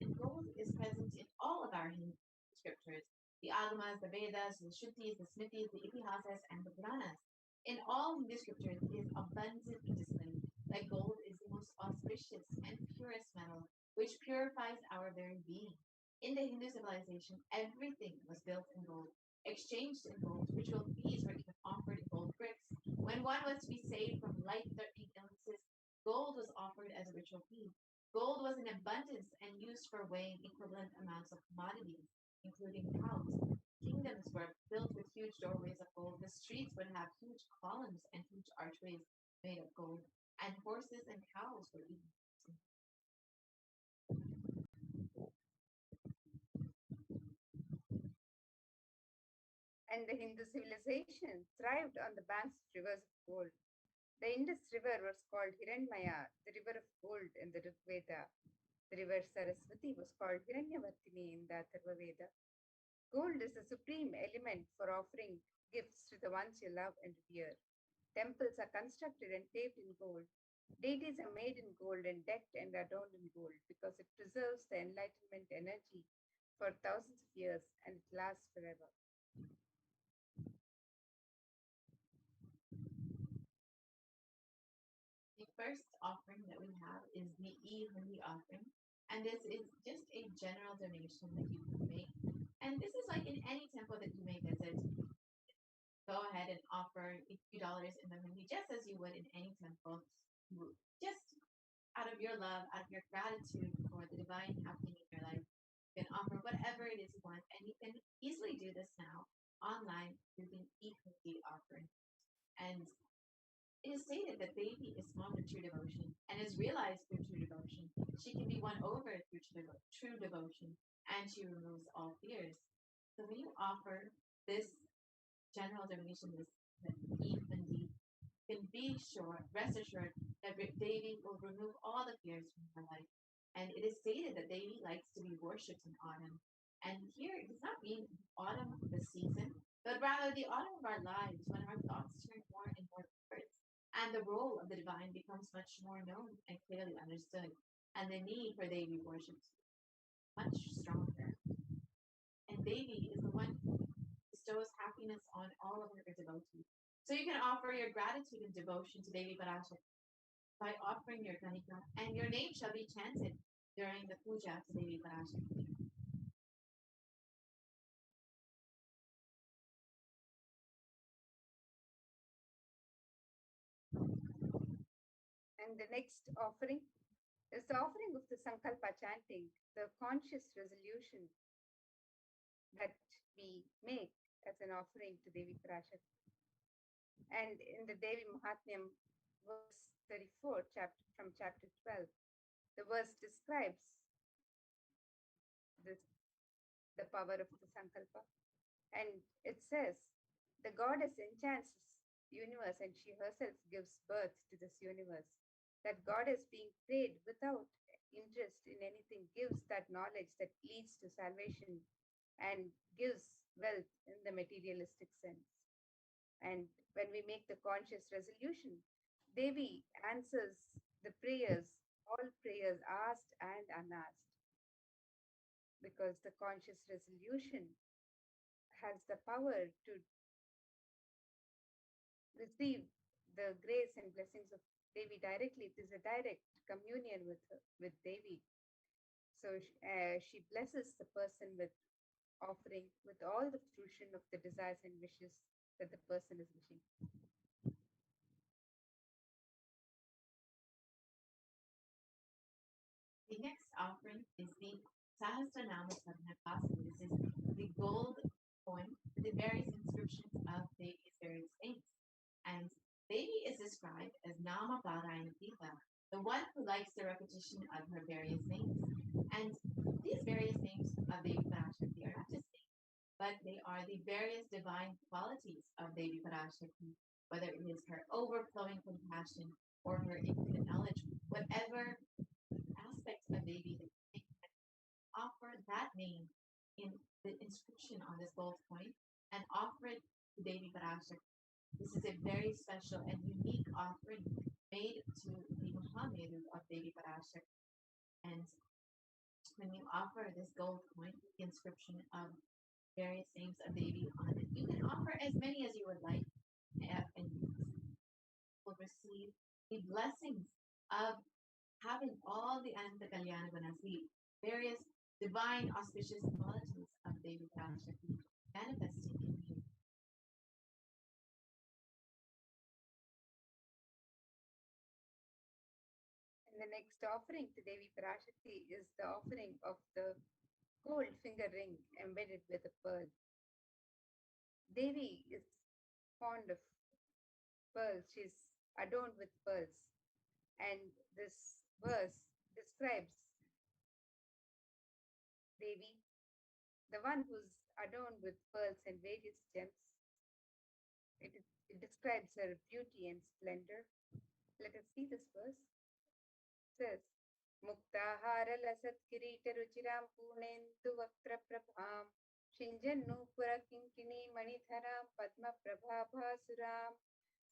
And gold is present in all of our Hindu scriptures, the Agamas, the Vedas, the Shrutis, the Smritis, the Itihasas, and the Puranas. In all Hindu scriptures, it is abundantly displayed that gold is the most auspicious and purest metal, which purifies our very being. In the Hindu civilization, everything was built in gold, exchanged in gold. Ritual feasts were even offered in gold bricks. When one was to be saved from life-threatening illnesses, gold was offered as a ritual fee. Gold was in abundance and used for weighing equivalent amounts of commodities, including cows. Kingdoms were built with huge doorways of gold. The streets would have huge columns and huge archways made of gold, and horses and cows were even. And the Hindu civilization thrived on the banks of rivers of gold. The Indus River was called Hiranmaya, the river of gold in the Rig Veda. The river Saraswati was called Hiranyavartini in the Atharva Veda. Gold is the supreme element for offering gifts to the ones you love and revere. Temples are constructed and paved in gold. Deities are made in gold and decked and adorned in gold because it preserves the enlightenment energy for thousands of years and it lasts forever. The first offering that we have is the E-Hundi offering, and this is just a general donation that you can make. And this is like in any temple that you may visit. Go ahead and offer a few dollars in the hundi, just as you would in any temple. Just out of your love, out of your gratitude for the divine happening in your life, you can offer whatever it is you want, and you can easily do this now online using E-Hundi offering. And it is stated that Devi is formed with true devotion and is realized through true devotion. She can be won over through true devotion, and she removes all fears. So when you offer this general donation, this even deep, can be sure, rest assured that Devi will remove all the fears from her life. And it is stated that Devi likes to be worshipped in autumn. And here it does not mean autumn of the season, but rather the autumn of our lives when our thoughts turn more and more towards and the role of the divine becomes much more known and clearly understood, and the need for Devi worship much stronger. And Devi is the one who bestows happiness on all of her devotees. So you can offer your gratitude and devotion to Devi Parashakti by offering your Ganika, and your name shall be chanted during the puja to Devi Parashakti. And the next offering is the offering of the Sankalpa chanting, the conscious resolution that we make as an offering to Devi Parashakti. And in the Devi Mahatmyam, verse 34, from chapter 12, the verse describes this, the power of the Sankalpa. And it says, the goddess enchants this universe and she herself gives birth to this universe. That goddess being prayed without interest in anything gives that knowledge that leads to salvation and gives wealth in the materialistic sense. And when we make the conscious resolution, Devi answers the prayers, all prayers asked and unasked, because the conscious resolution has the power to receive the grace and blessings of Devi directly. It is a direct communion with her, with Devi. So she blesses the person with offering, with all the fruition of the desires and wishes that the person is wishing. The next offering is the Sahasranama Sadhanakasa. This is the gold coin with the various inscriptions of Devi's various saints. And Devi is described as Nama Parayana Deva, the one who likes the repetition of her various names. And these various names of Devi Parashakti are not just names, but they are the various divine qualities of Devi Parashakti, whether it is her overflowing compassion or her infinite knowledge, whatever aspect of Devi that you think, offer that name in the inscription on this gold coin and offer it to Devi Parashakti. This is a very special and unique offering made to the Mahameru of Devi Parashakti. And when you offer this gold coin with the inscription of various names of Devi on it, you can offer as many as you would like, and you will receive the blessings of having all the Ananta Kalyana Gunas, the various divine auspicious qualities of Devi Parashakti manifesting in you. And the next offering to Devi Parashakti is the offering of the gold finger ring embedded with a pearl. Devi is fond of pearls. She's adorned with pearls. And this verse describes Devi, the one who's adorned with pearls and various gems. It describes her beauty and splendor. Let us see this verse. It says, Muktahara lasat kirita ruchiram punendu vaktra prabham Shinjannupura kinkini manidharam padma prabhabhasuram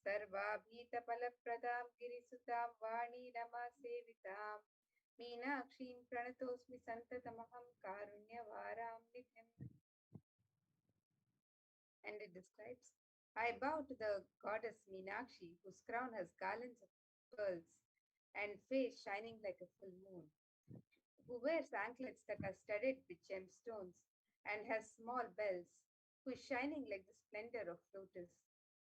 Sarvabhita palapradam girisutam vani rama sevitam Meenakshim pranatosmi santatamaham karunyavaram nithim. And it describes, I bow to the goddess Meenakshi, whose crown has garlands of pearls and face shining like a full moon, who wears anklets that are studded with gemstones and has small bells, who is shining like the splendor of lotus,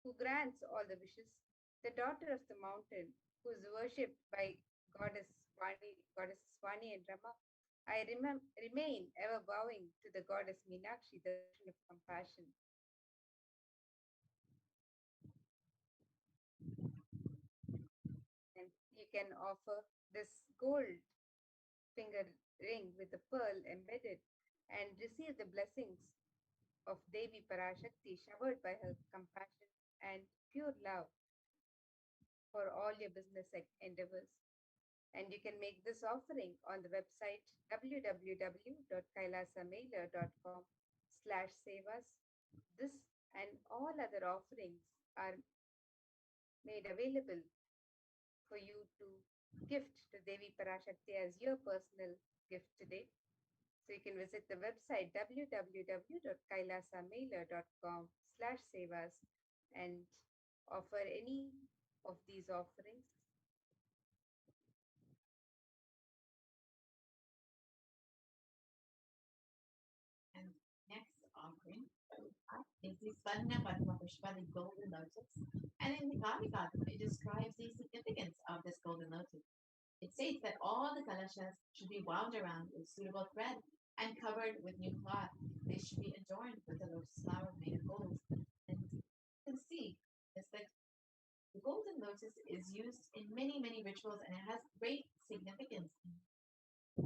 who grants all the wishes, the daughter of the mountain, who is worshipped by goddesses Vani and Rama. I remain ever bowing to the goddess Meenakshi, the ocean of compassion. And you can offer this gold finger ring with a pearl embedded and receive the blessings of Devi Parashakti showered by her compassion and pure love for all your business endeavors. And you can make this offering on the website www.kailasamailer.com/sevas. This and all other offerings are made available for you to gift to Devi Parashakti as your personal gift today. So you can visit the website www.kailasamailer.com/sevas and offer any of these offerings. And next offering is the Svarna Padma Pushpa, the golden lotus. And in the Kamika, it describes the significance of this golden lotus. It states that all the kalashas should be wound around with suitable thread and covered with new cloth. They should be adorned with a lotus flower made of gold. And you can see is that the golden lotus is used in many, many rituals and it has great significance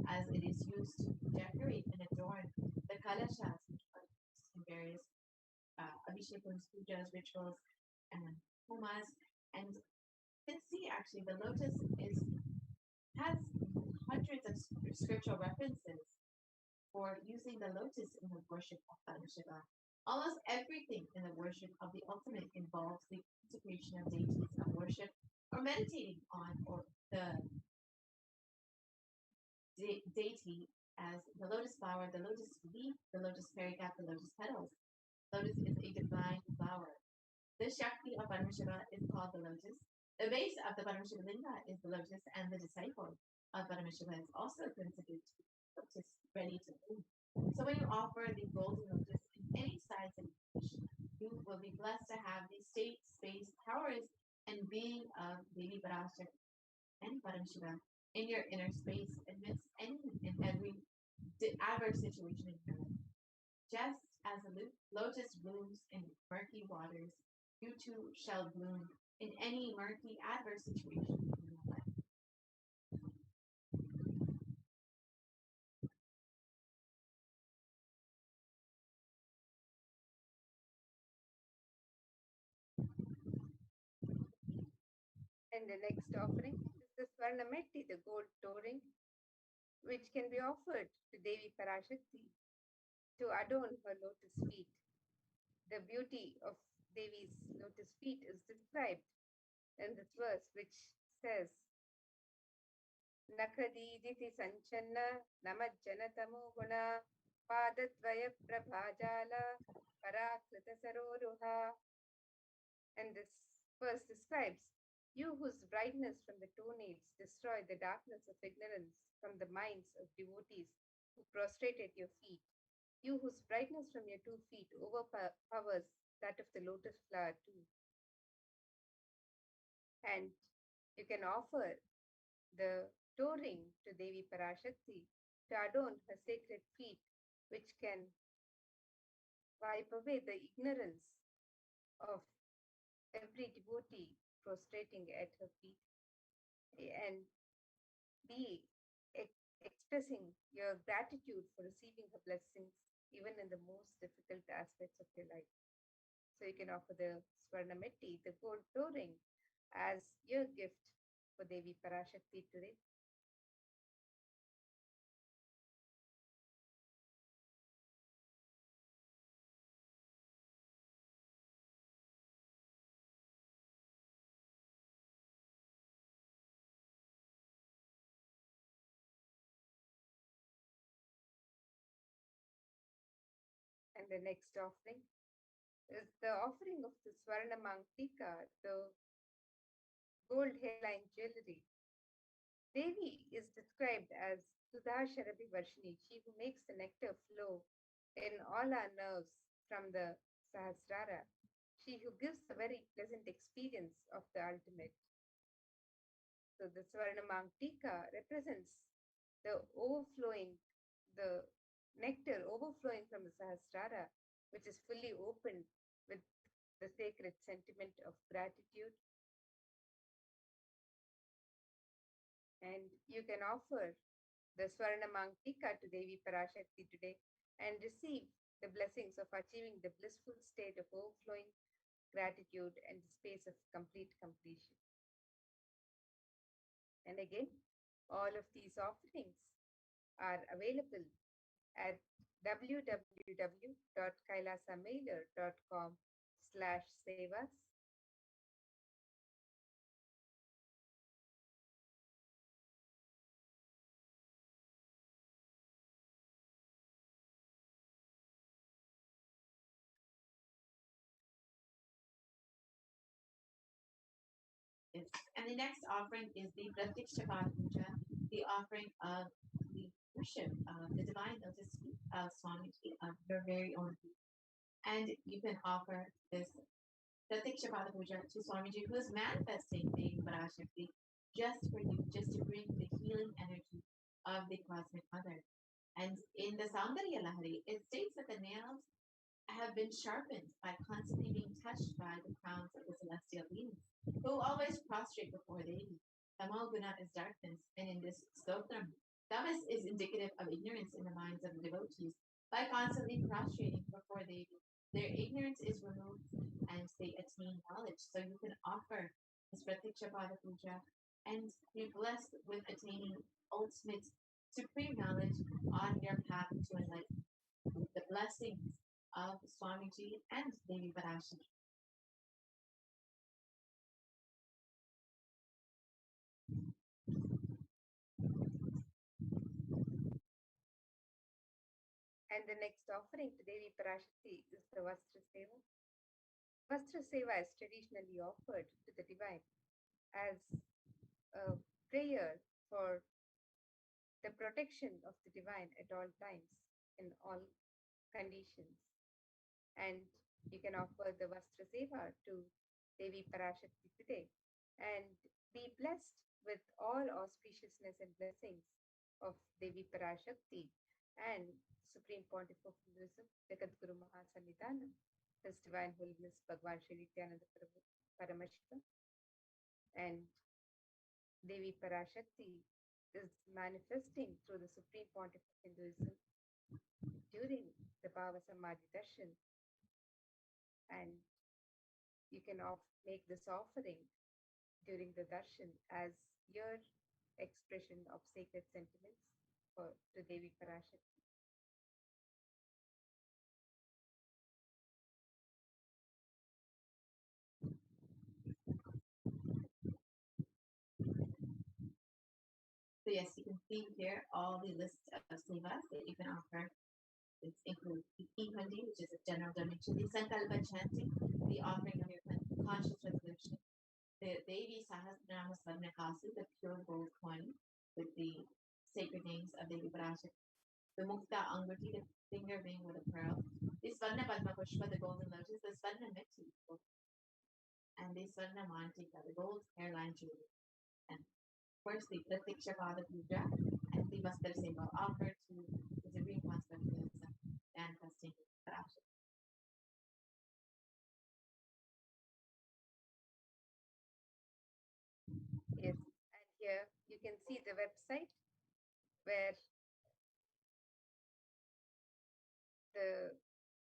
as it is used to decorate and adorn the kalashas, which are used in various abhishekams, pujas, rituals, and homas. And you can see actually the lotus has hundreds of scriptural references for using the lotus in the worship of Paramashiva. Almost everything in the worship of the ultimate involves the integration of deities of worship or meditating on or the deity as the lotus flower, the lotus leaf, the lotus pericarp, the lotus petals. Lotus is a divine flower. The Shakti of Paramashiva is called the lotus. The base of the Paramashiva Linga is the lotus, and the disciple of Paramashiva is also considered to be lotus, ready to bloom. So when you offer the golden lotus in any size and wish, you will be blessed to have the state, space, powers, and being of Devi Parashakti and Paramashiva in your inner space amidst any and every adverse situation in your life. Just as a lotus blooms in murky waters, you too shall bloom in any murky adverse situation in your life. And the next offering is the Swarnameti, the gold touring, which can be offered to Devi Parashakti to adorn her lotus feet. The beauty of Devi's lotus feet is described in this verse, which says, Nakadiditi Sanchanna Namajjanatamo Guna Padatvaya Prabhajala Parakrita Saroruha. And this verse describes you whose brightness from the toenails destroy the darkness of ignorance from the minds of devotees who prostrate at your feet. You whose brightness from your 2 feet overpowers that of the lotus flower too. And you can offer the toe ring to Devi Parashakti to adorn her sacred feet, which can wipe away the ignorance of every devotee prostrating at her feet and be expressing your gratitude for receiving her blessings even in the most difficult aspects of your life. So you can offer the Swarnameti, the gold toe ring, as your gift for Devi Parashakti today. And the next offering is the offering of the Swarna Mangtika, the gold hairline jewelry. Devi is described as Sudha Sharabi Varshini, she who makes the nectar flow in all our nerves from the Sahasrara, she who gives a very pleasant experience of the ultimate. So the Swarna Mangtika represents the overflowing, the nectar overflowing from the Sahasrara, which is fully opened with the sacred sentiment of gratitude. And you can offer the Swarna Mangtika to Devi Parashakti today and receive the blessings of achieving the blissful state of overflowing gratitude and the space of complete completion. And again, all of these offerings are available at www.kailasamailer.com/sevas. Yes. And the next offering is the Pratikshapat Puja, the offering of the worship of the divine lotus feet of Swamiji, of your very own feet. And you can offer this Pratikshapat Puja to Swamiji, who is manifesting the Parashakti just for you, just to bring the healing energy of the Cosmic Mother. And in the Saundarya Lahari, it states that the nails have been sharpened by constantly being touched by the crowns of the celestial beings, who always prostrate before Devi. Tamoguna is darkness, and in this stotram, tamas is indicative of ignorance in the minds of the devotees. By constantly prostrating before Devi, their ignorance is removed and they attain knowledge. So you can offer this Pratikshapada Puja and be blessed with attaining ultimate supreme knowledge on your path to enlightenment. The blessings of Swamiji and Devi Parashakti. And the next offering to Devi Parashakti is the Vastra Seva. Vastra Seva is traditionally offered to the divine as a prayer for the protection of the divine at all times, in all conditions. And you can offer the Vastra Seva to Devi Parashakti today and be blessed with all auspiciousness and blessings of Devi Parashakti and Supreme Pontiff of Hinduism, Jagadguru Mahasannidhanam, His Divine Holiness Bhagwan Sri Nithyananda Paramashivam. And Devi Parashakti is manifesting through the Supreme Pontiff of Hinduism during the Bhava Samadhi Darshan. And you can make this offering during the darshan as your expression of sacred sentiments to Devi Parashakti. So yes, you can see here all the lists of sevas that you can offer. It includes the Ihandi, which is a general donation, the Sankalpa chanting, the offering of your conscious resolution, the Devi Sahasranama Svarnakasu, the pure gold coin with the sacred names of Devi Parashakti, the Mukta Anguti, the finger ring with a pearl, the Svarna Padma Pushpa, the golden lotus, the Svarna Metu, and the Svarna Mantika, the gold hairline jewelry. And first, the Pratiksha Pada Puja and the Vastar symbol offered to the Supreme Constant manifesting Parashakti. Yes, and here you can see the website where the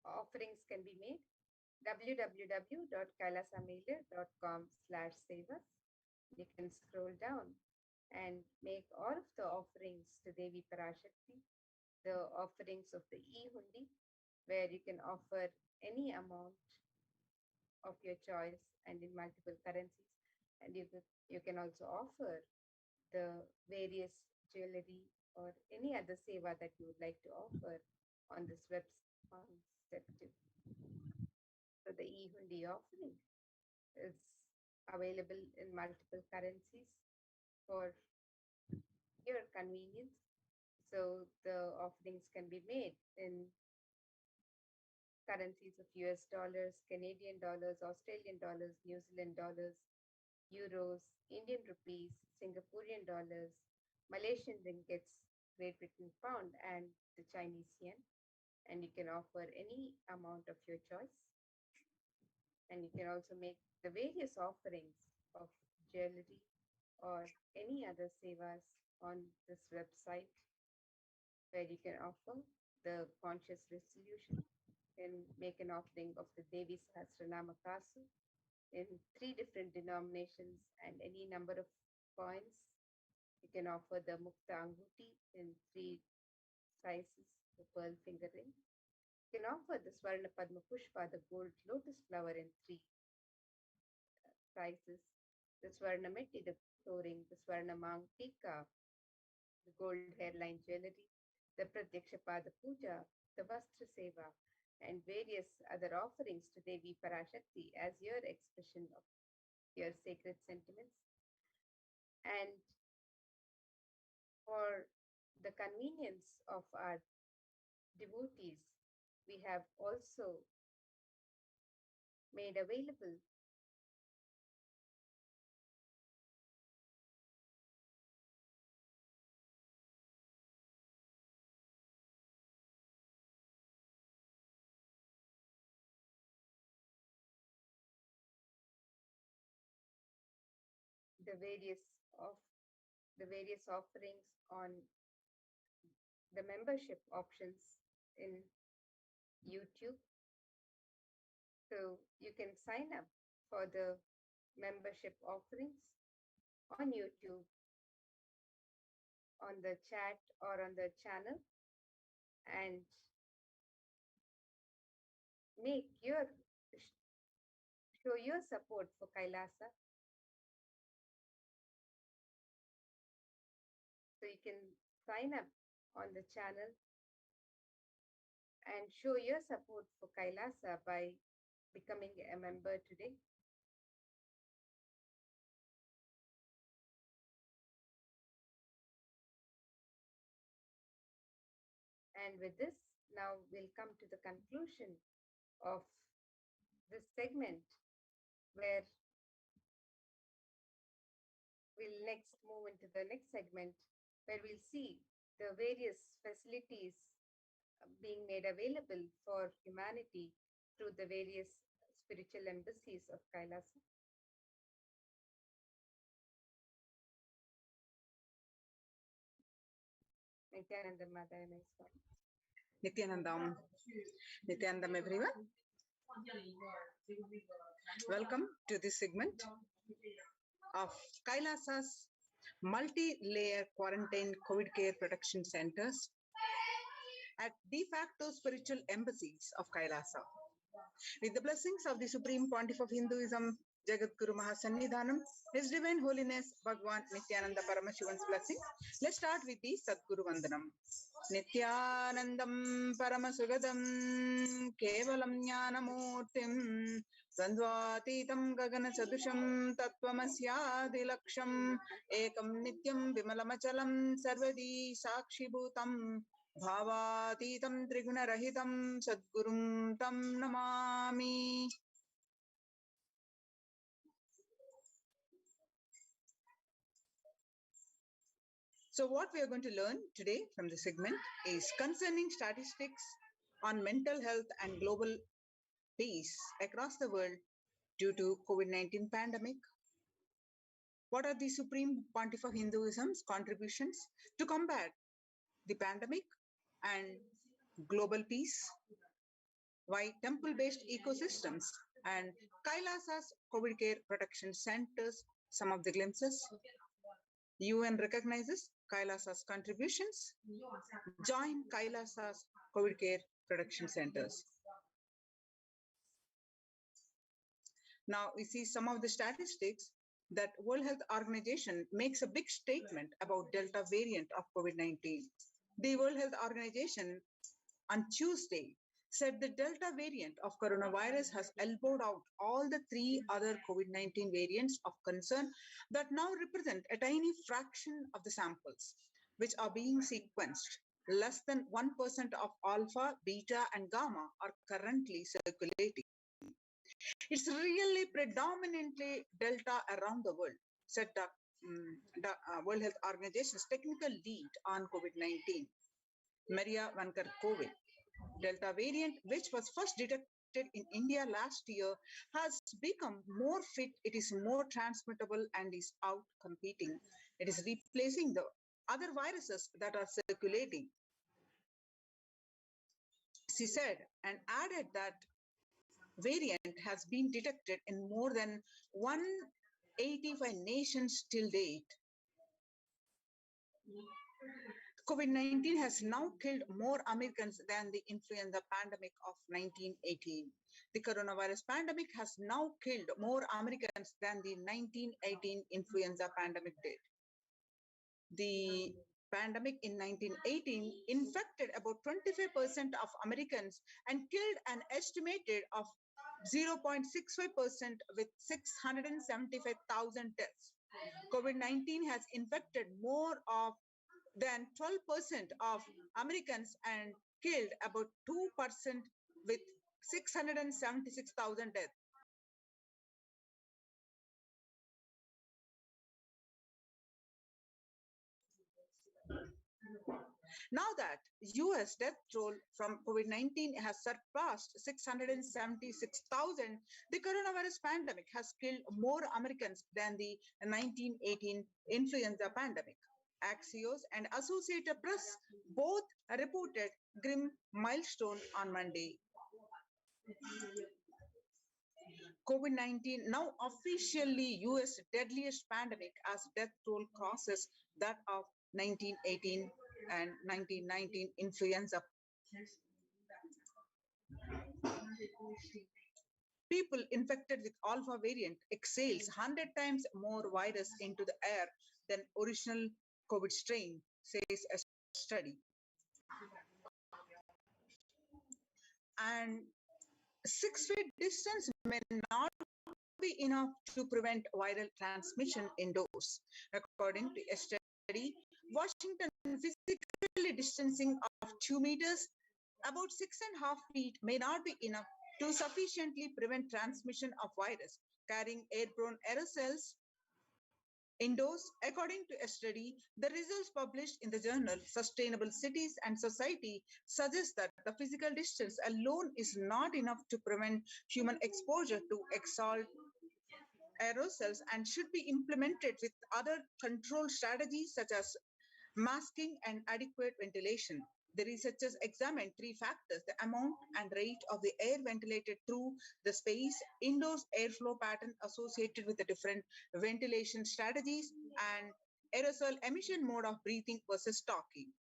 offerings can be made, www.kailasamailer.com/sevas. You can scroll down and make all of the offerings to Devi Parashakti, the offerings of the e-hundi, where you can offer any amount of your choice and in multiple currencies. And you can also offer the various jewelry or any other seva that you would like to offer on this website on Sept. So the e-hundi offering is available in multiple currencies for your convenience. So the offerings can be made in currencies of US dollars, Canadian dollars, Australian dollars, New Zealand dollars, euros, Indian rupees, Singaporean dollars, Malaysian ringgits, Great Britain pound, and the Chinese yen. And you can offer any amount of your choice. And you can also make the various offerings of jewelry or any other sevas on this website where you can offer the conscious resolution and make an offering of the Devi Sahasranama Kasu in 3 different denominations and any number of coins. You can offer the Mukta Anguti in 3 sizes, the pearl finger ring. You can offer the Swarna Padma Pushpa, the gold lotus flower in 3 sizes, the Swarna Meti, the flooring, the Swarna Mangtika, the gold hairline jewelry, the Pratyaksha Pada Puja, the Vastra Seva, and various other offerings to Devi Parashakti as your expression of your sacred sentiments. And for the convenience of our devotees, we have also made available the various offerings on the membership options in YouTube. So you can sign up for the membership offerings on YouTube, on the chat or on the channel, and make your show your support for Kailasa. So you can sign up on the channel and show your support for Kailasa by becoming a member today. And with this, now we'll come to the conclusion of this segment where we'll next move into the next segment where we'll see the various facilities being made available for humanity through the various spiritual embassies of Kailasa. Nithyananda Madayana is one. Nithyanandam. Nithyanandam, everyone. Welcome to this segment of Kailasa's multi-layer quarantine COVID care protection centers at de facto spiritual embassies of Kailasa. With the blessings of the Supreme Pontiff of Hinduism, Jagadguru Mahasannidhanam, His Divine Holiness Bhagwan Nithyananda Paramashivan's blessing, let's start with the Sadguru Vandanam. Nithyanandam Paramasugadam Kevalam Jnanamurtim Sandvatitam Gagana Sadusham Tattvamasyaadilaksham Ekam Nityam Vimalamachalam Sarvadi Sakshi Bhutam Bhavatitam Triguna Rahitam Sadgurum Tam Namami. So what we are going to learn today from the segment is concerning statistics on mental health and global peace across the world due to COVID-19 pandemic. What are the Supreme Pontiff of Hinduism's contributions to combat the pandemic and global peace? Why temple-based ecosystems and Kailasa's COVID care protection centers, some of the glimpses. UN recognizes Kailasa's contributions. Join Kailasa's COVID care protection centers. Now we see some of the statistics that World Health Organization makes a big statement about Delta variant of COVID-19. The World Health Organization on Tuesday said the Delta variant of coronavirus has elbowed out all the three other COVID-19 variants of concern that now represent a tiny fraction of the samples, which are being sequenced. Less than 1% of alpha, beta, and gamma are currently circulating. It's really predominantly Delta around the world, said the World Health Organization's technical lead on COVID-19, Maria Vanker-Kovic. Delta variant, which was first detected in India last year, has become more fit, it is more transmittable and is out competing. It is replacing the other viruses that are circulating. She said and added that variant has been detected in more than 185 nations till date. COVID-19 has now killed more Americans than the influenza pandemic of 1918. The coronavirus pandemic has now killed more Americans than the 1918 influenza pandemic did. The pandemic in 1918 infected about 25% of Americans and killed an estimated of 0.65% with 675,000 deaths. COVID-19 has infected more than 12% of Americans and killed about 2% with 676,000 deaths. Now that US death toll from COVID-19 has surpassed 676,000, the coronavirus pandemic has killed more Americans than the 1918 influenza pandemic. Axios and Associated Press both reported grim milestone on Monday. COVID-19 now officially US deadliest pandemic as death toll crosses that of 1918 and 1919 influenza. People infected with alpha variant exhales 100 times more virus into the air than original COVID strain, says a study. And 6 feet distance may not be enough to prevent viral transmission indoors. According to a study, Washington physically distancing of 2 meters, about 6.5 feet may not be enough to sufficiently prevent transmission of virus carrying airborne aerosols indoors. According to a study, the results published in the journal Sustainable Cities and Society suggest that the physical distance alone is not enough to prevent human exposure to exhaled aerosols and should be implemented with other control strategies such as masking and adequate ventilation. The researchers examined three factors: the amount and rate of the air ventilated through the space, indoors airflow pattern associated with the different ventilation strategies, and aerosol emission mode of breathing versus talking.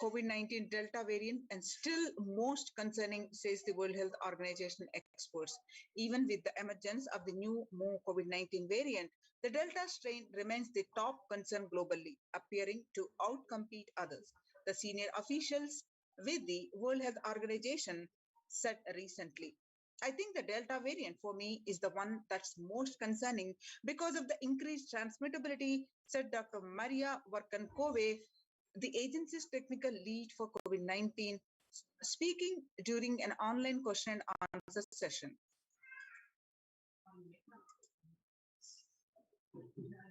COVID-19 Delta variant and still most concerning, says the World Health Organization experts. Even with the emergence of the new more COVID-19 variant, the Delta strain remains the top concern globally, appearing to outcompete others. The senior officials with the World Health Organization said recently. I think the Delta variant for me is the one that's most concerning because of the increased transmittability, said Dr. Maria Varkankove, the agency's technical lead for COVID-19, speaking during an online question and answer session.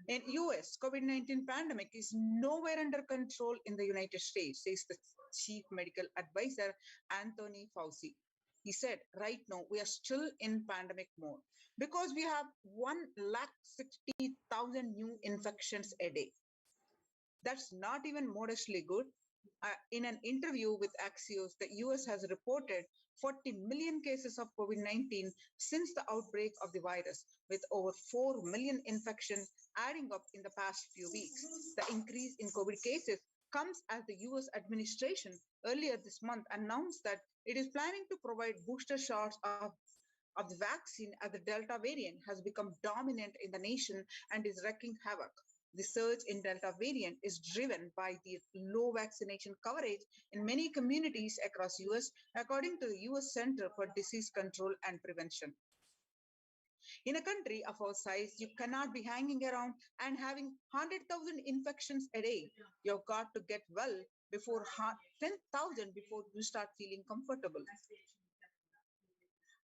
In US, COVID-19 pandemic is nowhere under control in the United States, says the chief medical advisor, Anthony Fauci. He said, right now, we are still in pandemic mode because we have 160,000 new infections a day. That's not even modestly good. In an interview with Axios, the US has reported 40 million cases of COVID-19 since the outbreak of the virus, with over 4 million infections adding up in the past few weeks. The increase in COVID cases comes as the US administration earlier this month announced that it is planning to provide booster shots of the vaccine as the Delta variant has become dominant in the nation and is wreaking havoc. The surge in Delta variant is driven by the low vaccination coverage in many communities across US, according to the US Center for Disease Control and Prevention. In a country of our size, you cannot be hanging around and having 100,000 infections a day. You've got to get well before 10,000 before you start feeling comfortable.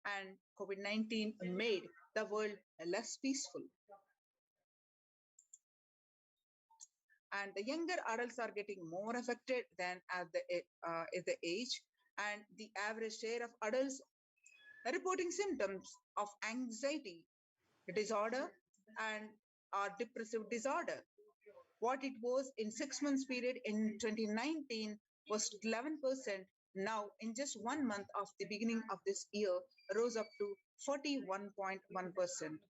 And COVID-19 made the world less peaceful. And the younger adults are getting more affected than at the age, and the average share of adults reporting symptoms of anxiety disorder and depressive disorder. What it was in 6 months period in 2019 was 11%. Now, in just 1 month of the beginning of this year, rose up to 41.1%.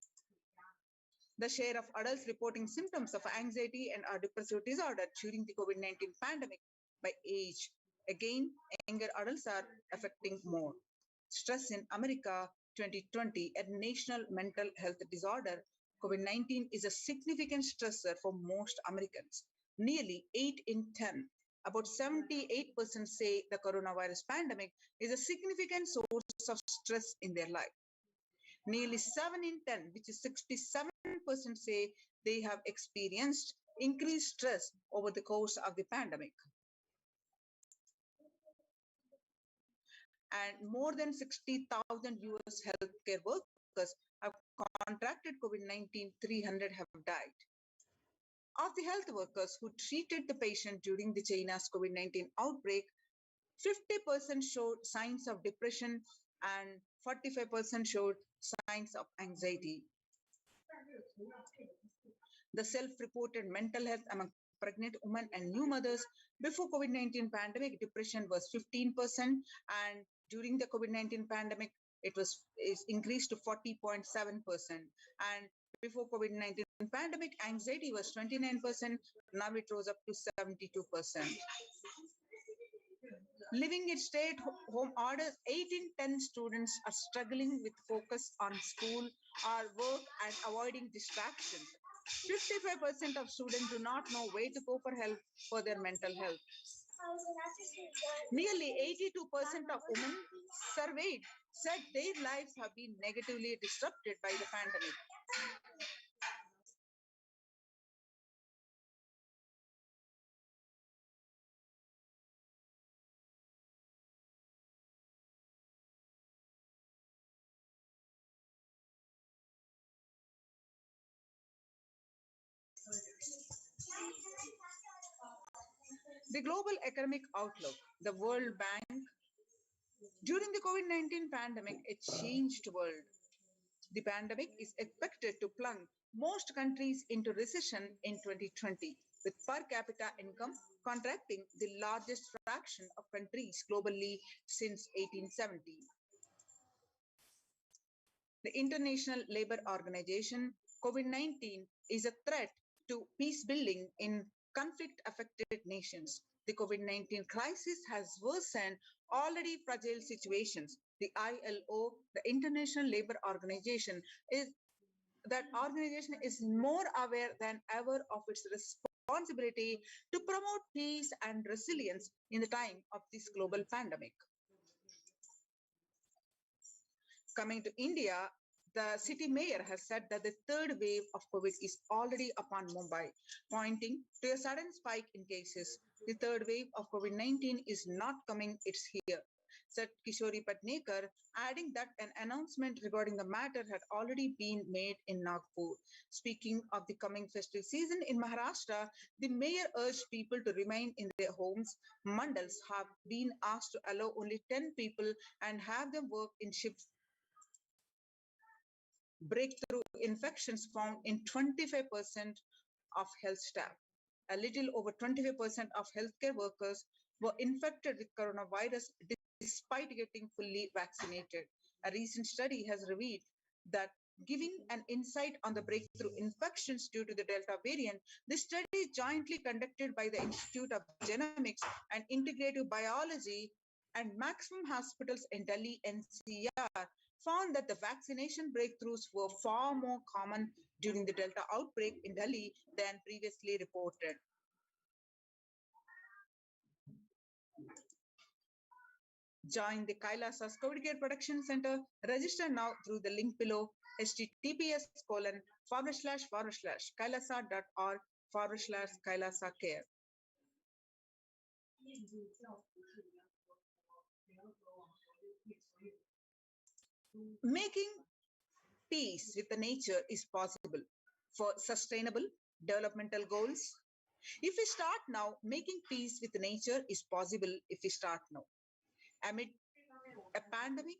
The share of adults reporting symptoms of anxiety and depressive disorder during the COVID-19 pandemic by age. Again, younger adults are affecting more. Stress in America 2020, a national mental health disorder. COVID-19 is a significant stressor for most Americans. Nearly 8 in 10, about 78% say the coronavirus pandemic is a significant source of stress in their life. Nearly 7 in 10, which is 67%, say they have experienced increased stress over the course of the pandemic. And more than 60,000 US healthcare workers have contracted COVID-19, 300 have died. Of the health workers who treated the patient during the China's COVID-19 outbreak, 50% showed signs of depression and 45% showed signs of anxiety. The self-reported mental health among pregnant women and new mothers before COVID-19 pandemic, depression was 15%, and during the COVID-19 pandemic, is increased to 40.7%. And before COVID-19 pandemic, anxiety was 29%. Now it rose up to 72%. Living in stay-at-home orders, 8 in 10 students are struggling with focus on school or work and avoiding distractions. 55% of students do not know where to go for help for their mental health. Nearly 82% of women surveyed said their lives have been negatively disrupted by the pandemic. The global economic outlook, the World Bank, during the COVID-19 pandemic, it changed the world. The pandemic is expected to plunge most countries into recession in 2020, with per capita income contracting the largest fraction of countries globally since 1870. The International Labour Organization, COVID-19 is a threat to peace building in conflict affected nations. The COVID-19 crisis has worsened already fragile situations. The ILO, the International Labour Organization, is more aware than ever of its responsibility to promote peace and resilience in the time of this global pandemic. Coming to India, the city mayor has said that the third wave of COVID is already upon Mumbai, pointing to a sudden spike in cases. The third wave of COVID-19 is not coming, it's here, said Kishori Patnekar, adding that an announcement regarding the matter had already been made in Nagpur. Speaking of the coming festive season in Maharashtra, the mayor urged people to remain in their homes. Mandals have been asked to allow only 10 people and have them work in shifts. Breakthrough infections found in 25% of health staff. A little over 25% of healthcare workers were infected with coronavirus despite getting fully vaccinated. A recent study has revealed that, giving an insight on the breakthrough infections due to the Delta variant, the study is jointly conducted by the Institute of Genomics and Integrative Biology and Maximum Hospitals in Delhi NCR found that the vaccination breakthroughs were far more common during the Delta outbreak in Delhi than previously reported. Join the Kailasa's COVID Care Protection Center. Register now through the link below, https://kailasa.org/Kailasa Care. Making peace with the nature is possible for sustainable developmental goals. If we start now, making peace with nature is possible if we start now. Amid a pandemic,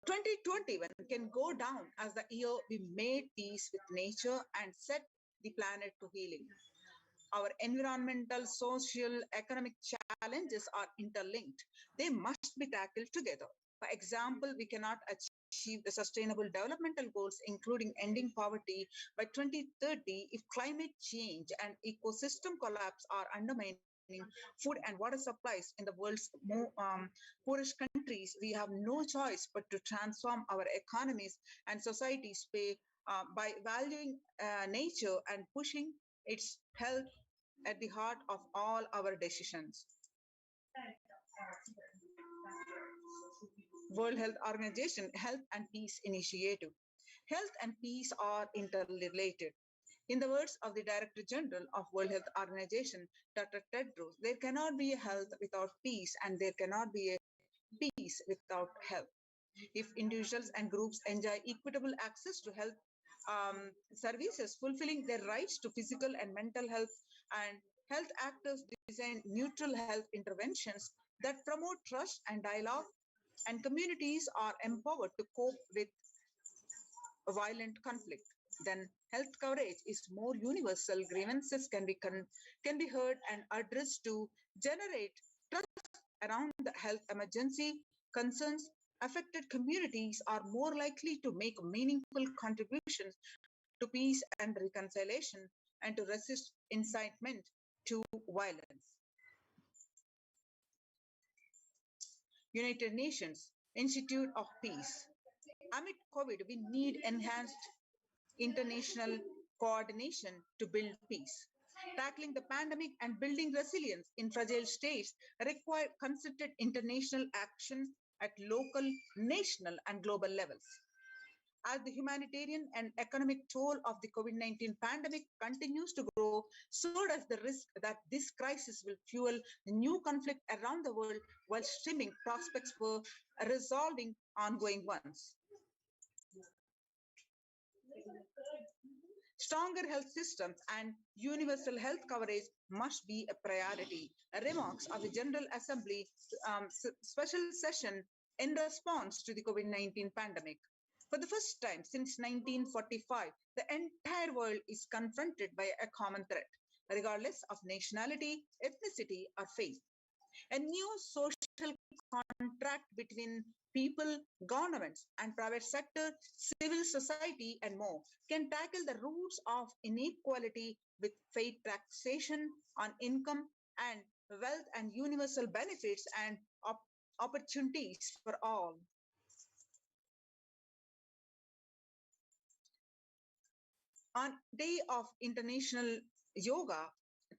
2021 can go down as the year we made peace with nature and set the planet to healing. Our environmental, social, economic challenges are interlinked. They must be tackled together. For example, we cannot achieve the sustainable developmental goals, including ending poverty, by 2030 if climate change and ecosystem collapse are undermining food and water supplies in the world's poorest countries. We have no choice but to transform our economies and societies by valuing nature and pushing its health at the heart of all our decisions. World Health Organization Health and Peace Initiative. Health and peace are interrelated. In the words of the Director General of World Health Organization, Dr. Tedros, there cannot be a health without peace, and there cannot be a peace without health. If individuals and groups enjoy equitable access to health services, fulfilling their rights to physical and mental health, and health actors design neutral health interventions that promote trust and dialogue, and communities are empowered to cope with violent conflict, then health coverage is more universal. Grievances can be heard and addressed to generate trust around the health emergency. Concerns affected communities are more likely to make meaningful contributions to peace and reconciliation and to resist incitement to violence. United Nations Institute of Peace. Amid COVID, we need enhanced international coordination to build peace. Tackling the pandemic and building resilience in fragile states require concerted international action at local, national, and global levels. As the humanitarian and economic toll of the COVID-19 pandemic continues to grow, so does the risk that this crisis will fuel new conflict around the world while stripping prospects for resolving ongoing ones. Stronger health systems and universal health coverage must be a priority. Remarks of the General Assembly special session in response to the COVID-19 pandemic. For the first time since 1945, the entire world is confronted by a common threat, regardless of nationality, ethnicity, or faith. A new social contract between people, governments, and private sector, civil society, and more can tackle the roots of inequality with fair taxation on income and wealth and universal benefits and opportunities for all. On Day of International Yoga,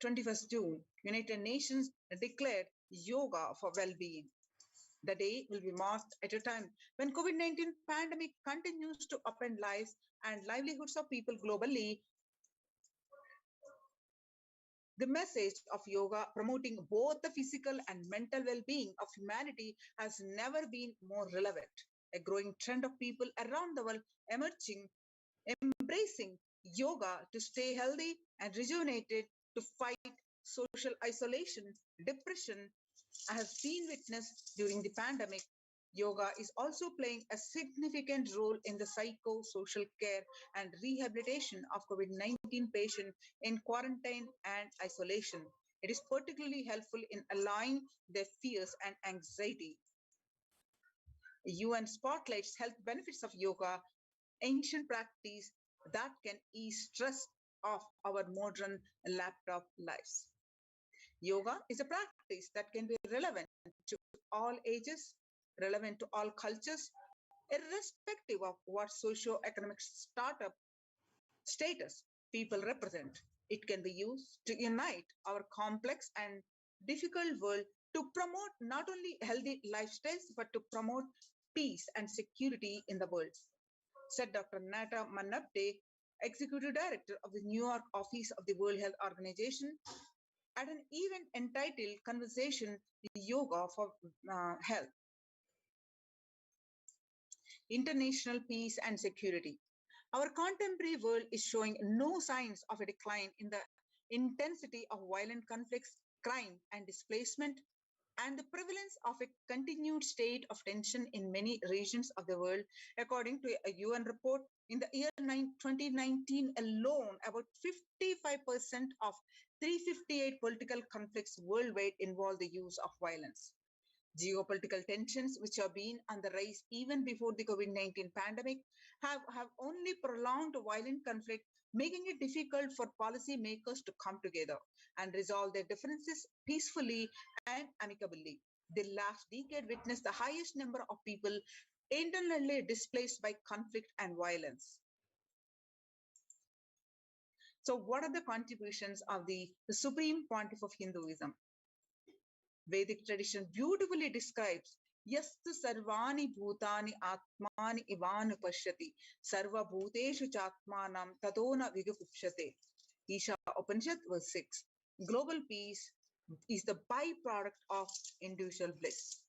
21st June, United Nations declared Yoga for Well-being. The day will be marked at a time when COVID-19 pandemic continues to upend lives and livelihoods of people globally. The message of yoga promoting both the physical and mental well-being of humanity has never been more relevant. A growing trend of people around the world embracing yoga to stay healthy and rejuvenated, to fight social isolation, depression, has been witnessed during the pandemic. Yoga is also playing a significant role in the psychosocial care and rehabilitation of COVID-19 patients in quarantine and isolation. It is particularly helpful in allaying their fears and anxiety. UN spotlights health benefits of yoga, ancient practice that can ease stress of our modern laptop lives. Yoga is a practice that can be relevant to all ages, relevant to all cultures, irrespective of what socio-economic startup status people represent. It can be used to unite our complex and difficult world, to promote not only healthy lifestyles but to promote peace and security in the world, said Dr. Nata Manapte, Executive Director of the New York office of the World Health Organization, at an event entitled Conversation Yoga for Health, International Peace and Security. Our contemporary world is showing no signs of a decline in the intensity of violent conflicts, crime, and displacement, and the prevalence of a continued state of tension in many regions of the world. According to a UN report, in the year 2019 alone, about 55% of 358 political conflicts worldwide involve the use of violence. Geopolitical tensions, which have been on the rise even before the COVID-19 pandemic, have only prolonged violent conflict, making it difficult for policymakers to come together and resolve their differences peacefully and amicably. The last decade witnessed the highest number of people internally displaced by conflict and violence. So what are the contributions of the Supreme Pontiff of Hinduism? Vedic tradition beautifully describes Yastu sarvani bhutani atmani ivanu pashyati sarva bhuteshu chatmanam tadona vigupshate. Isha Upanishad verse 6. Global peace is the byproduct of individual bliss.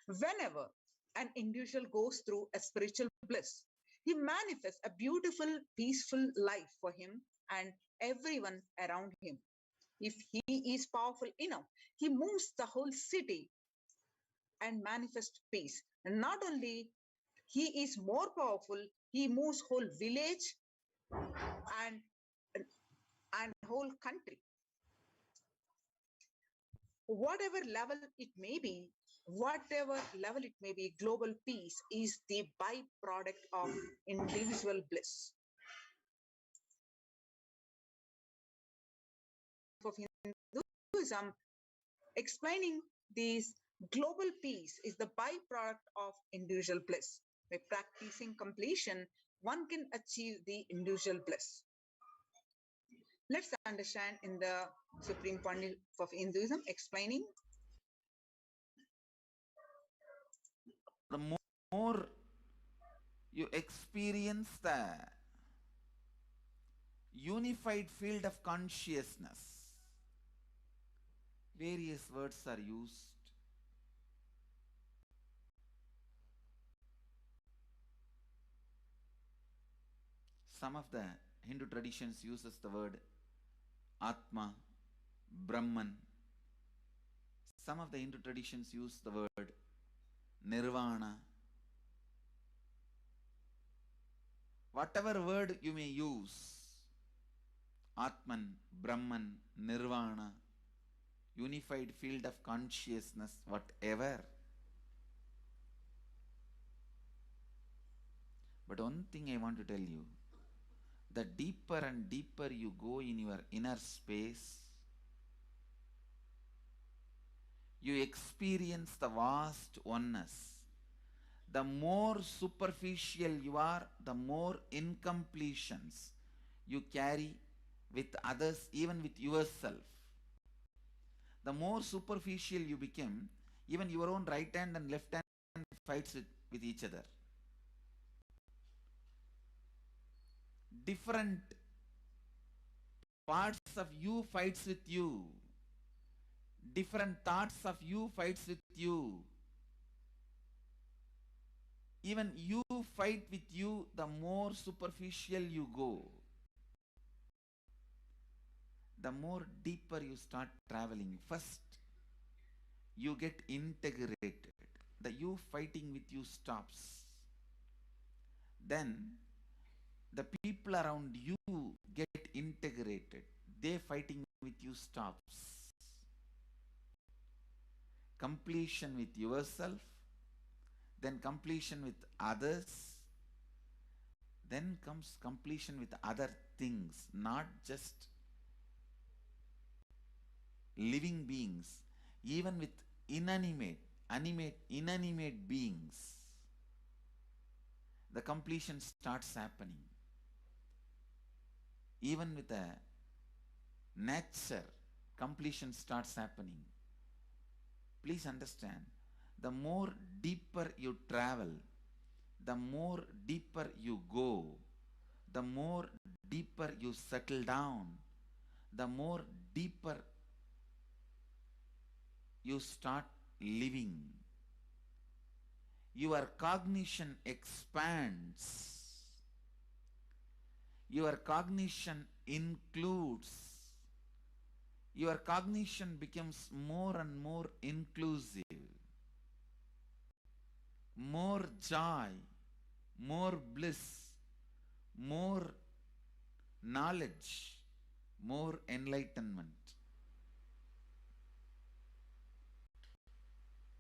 Whenever an individual goes through a spiritual bliss, he manifests a beautiful, peaceful life for him and everyone around him. If he is powerful enough, he moves the whole city and manifests peace. And not only he is more powerful, he moves whole village and whole country. Whatever level it may be, global peace is the byproduct of individual bliss. Of Hinduism, explaining this global peace is the byproduct of individual bliss. By practicing completion, one can achieve the individual bliss. Let's understand in the Supreme Pontiff of Hinduism explaining. The more you experience the unified field of consciousness, various words are used. Some of the Hindu traditions uses the word Atma, Brahman. Some of the Hindu traditions use the word nirvana. Whatever word you may use, Atman, Brahman, Nirvana, unified field of consciousness, whatever. But one thing I want to tell you, the deeper and deeper you go in your inner space, you experience the vast oneness. The more superficial you are, the more incompletions you carry with others, even with yourself. The more superficial you become, even your own right hand and left hand fights with each other. Different parts of you fights with you. Different thoughts of you fights with you. Even you fight with you, the more superficial you go. The more deeper you start traveling. First, you get integrated. The you fighting with you stops. Then, the people around you get integrated. They fighting with you stops. Completion with yourself, then completion with others, then comes completion with other things, not just living beings, even with inanimate beings. The completion starts happening. Even with a nature, completion starts happening. Please understand, the more deeper you travel, the more deeper you go, the more deeper you settle down, the more deeper you start living. Your cognition expands. Your cognition includes. Your cognition becomes more and more inclusive. More joy, more bliss, more knowledge, more enlightenment.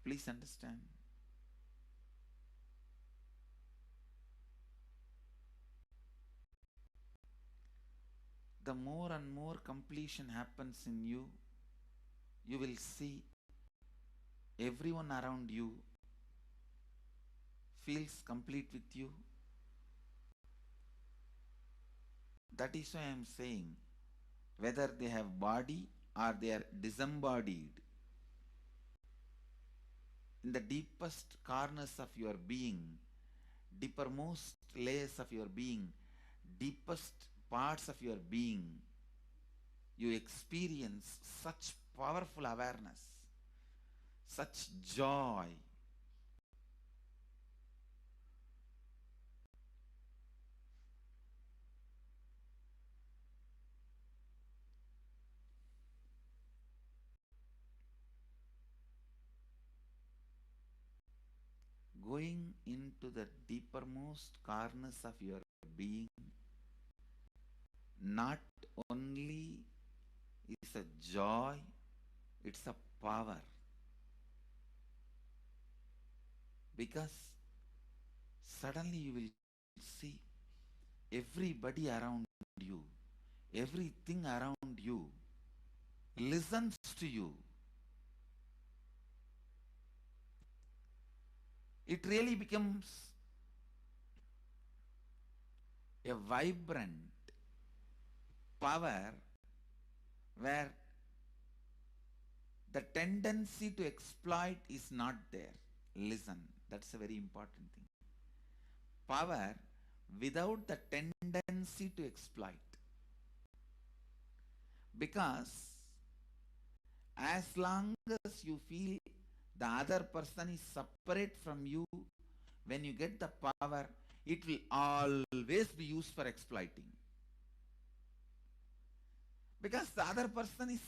Please understand. The more and more completion happens in you, you will see everyone around you feels complete with you. That is why I am saying, whether they have body or they are disembodied, in the deepest corners of your being, deepermost layers of your being, deepest parts of your being, you experience such powerful awareness, such joy. Going into the deepermost corners of your being not only is a joy, it's a power. Because suddenly you will see everybody around you, everything around you listens to you. It really becomes a vibrant power where the tendency to exploit is not there. Listen, that's a very important thing. Power without the tendency to exploit. Because as long as you feel the other person is separate from you, when you get the power, it will always be used for exploiting. Because the other person is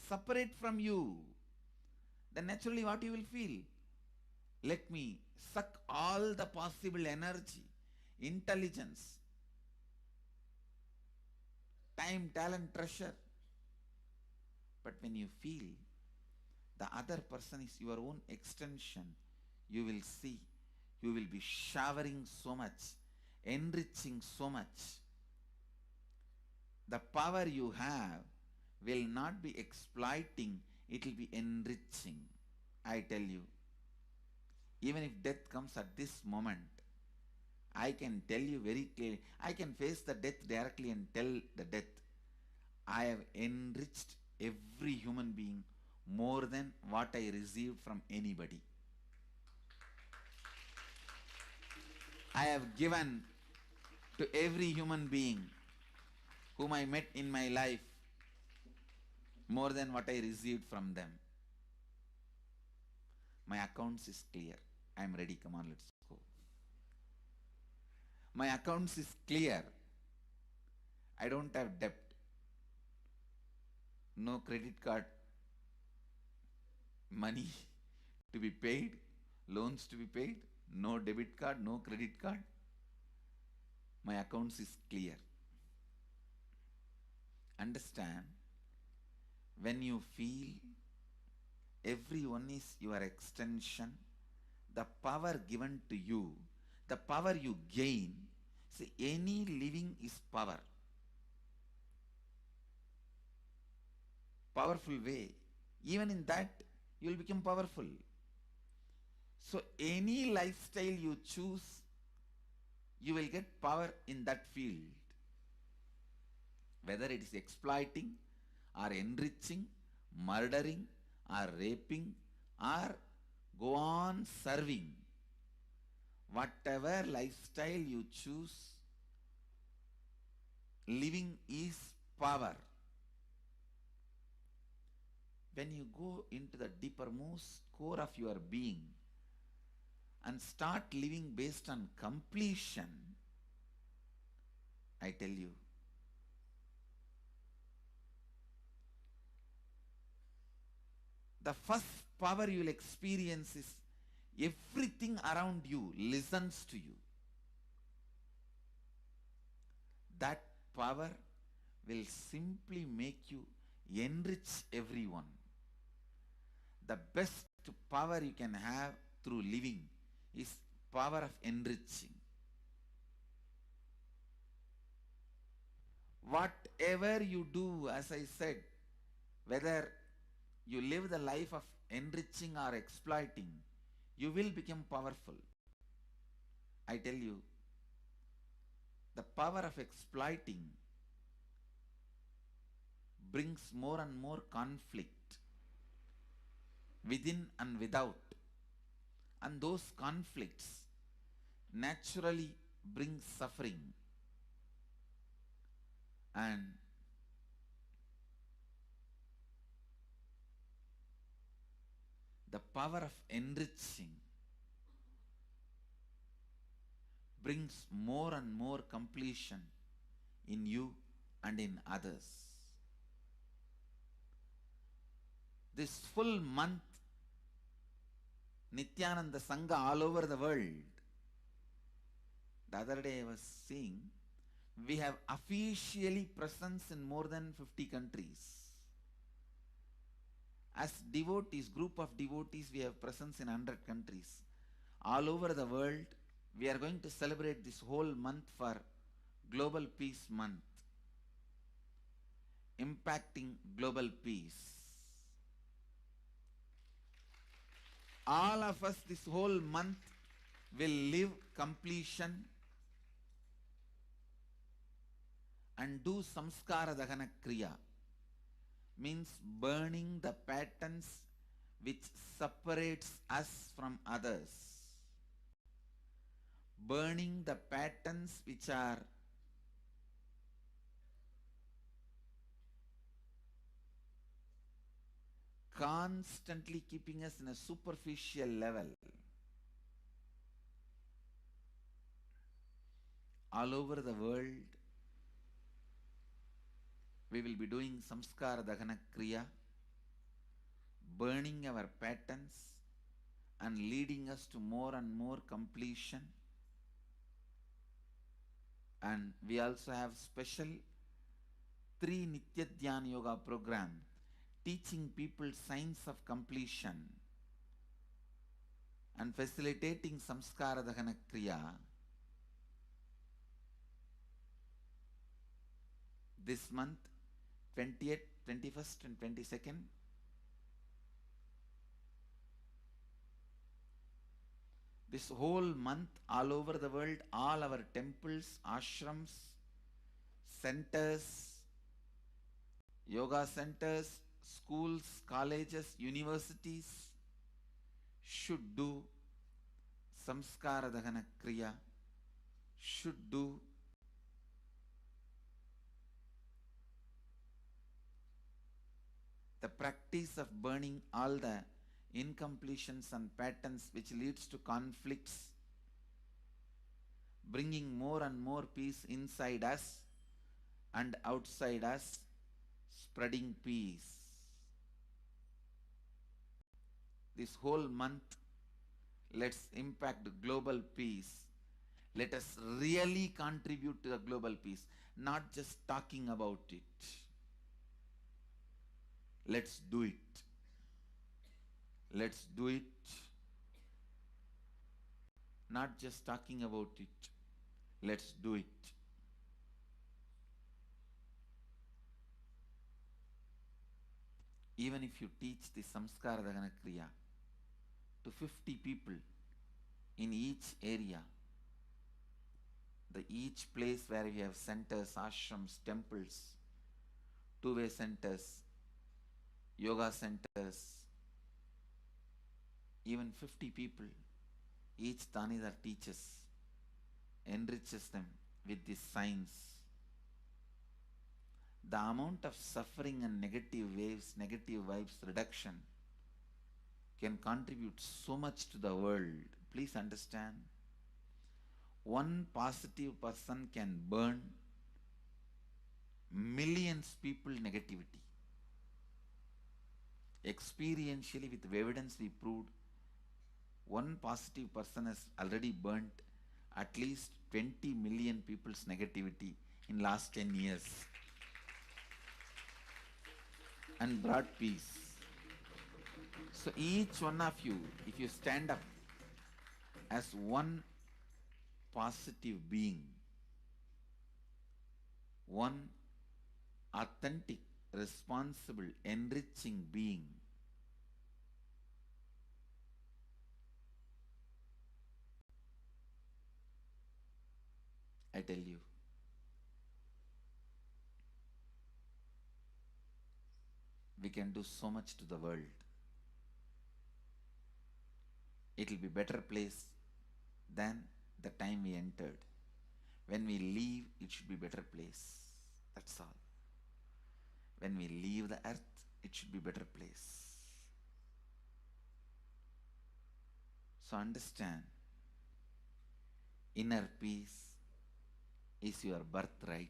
separate from you. then naturally what you will feel? Let me suck all the possible energy, intelligence, time, talent, treasure. But when you feel the other person is your own extension, you will see, you will be showering so much, enriching so much. The power you have will not be exploiting, it will be enriching. I tell you, even if death comes at this moment, I can tell you very clearly, I can face the death directly and tell the death, I have enriched every human being more than what I received from anybody. I have given to every human being whom I met in my life more than what I received from them. My accounts is clear. I am ready. Come on, let's go. My accounts is clear. I don't have debt. No credit card money to be paid, loans to be paid, no debit card, no credit card. My accounts is clear. Understand, when you feel everyone is your extension, the power given to you, the power you gain, see, any living is power. Powerful way. Even in that, you will become powerful. So any lifestyle you choose, you will get power in that field. Whether it is exploiting or enriching, murdering or raping or go on serving. Whatever lifestyle you choose, living is power. When you go into the deepermost core of your being and start living based on completion, I tell you, the first power you will experience is everything around you listens to you. That power will simply make you enrich everyone. The best power you can have through living is power of enriching. Whatever you do, as I said, whether you live the life of enriching or exploiting, you will become powerful. I tell you, the power of exploiting brings more and more conflict within and without. And those conflicts naturally bring suffering. And the power of enriching brings more and more completion in you and in others. This full month, Nithyananda Sangha all over the world. The other day I was seeing, we have officially presence in more than 50 countries. As devotees, group of devotees, we have presence in 100 countries. All over the world, we are going to celebrate this whole month for Global Peace Month. Impacting global peace. All of us this whole month will live completion and do samskara dahana kriya. Means burning the patterns which separates us from others. Burning the patterns which are constantly keeping us in a superficial level. All over the world, we will be doing samskara dahana kriya, burning our patterns and leading us to more and more completion. And we also have special 3 Nitya Dhyana Yoga program teaching people science of completion and facilitating Samskara Dahana Kriya. This month, 20th, 21st and 22nd, this whole month, all over the world, all our temples, ashrams, centers, yoga centers, schools, colleges, universities should do Samskara Dahana Kriya, should do the practice of burning all the incompletions and patterns which leads to conflicts, bringing more and more peace inside us and outside us, spreading peace. This whole month, let's impact global peace. Let us really contribute to the global peace, not just talking about it. Let's do it. Let's do it. Not just talking about it. Let's do it. Even if you teach the Samskara Dahana Kriya to 50 people in each area, each place where we have centers, ashrams, temples, two-way centers, yoga centers, even 50 people, each Tanidar teaches, enriches them with this science. The amount of suffering and negative waves, negative vibes reduction can contribute so much to the world. Please understand. One positive person can burn millions people negativity. Experientially, with evidence we proved, one positive person has already burnt at least 20 million people's negativity in last 10 years and brought peace. So each one of you, if you stand up as one positive being, one authentic, responsible, enriching being, I tell you, we can do so much to the world. It will be better place than the time we entered. When we leave, it should be better place. That's all. When we leave the earth, it should be better place. So understand, inner peace is your birthright.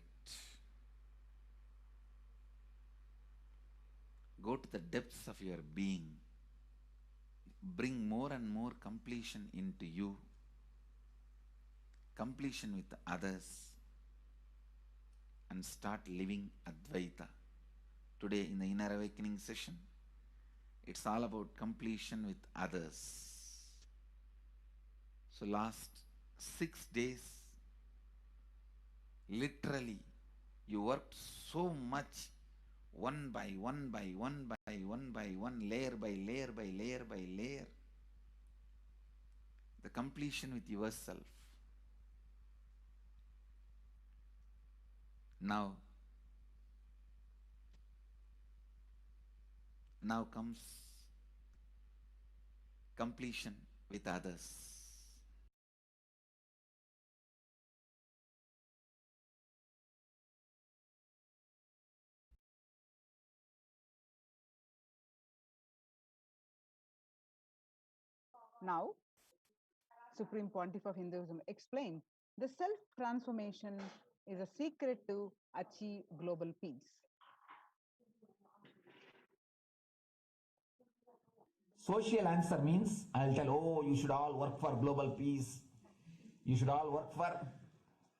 Go to the depths of your being. Bring more and more completion into you. Completion with others. And start living Advaita. Today in the Inner Awakening session, it's all about completion with others. So last 6 days, literally, you worked so much, one by one by one by one by one, layer by layer by layer by layer. The completion with yourself. Now comes completion with others. Now, Supreme Pontiff of Hinduism explained the self-transformation is a secret to achieve global peace. Social answer means I'll tell, oh, you should all work for global peace. You should all work for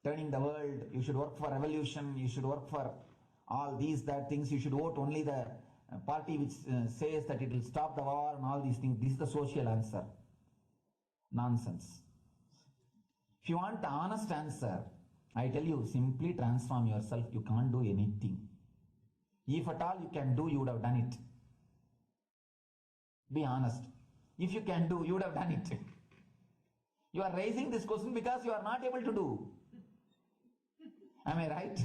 turning the world. You should work for revolution. You should work for all these, that things. You should vote only the party which says that it will stop the war and all these things. This is the social answer. Nonsense. If you want the honest answer, I tell you, simply transform yourself. You can't do anything. If at all you can do, you would have done it. Be honest. If you can do, you would have done it. You are raising this question because you are not able to do. Am I right?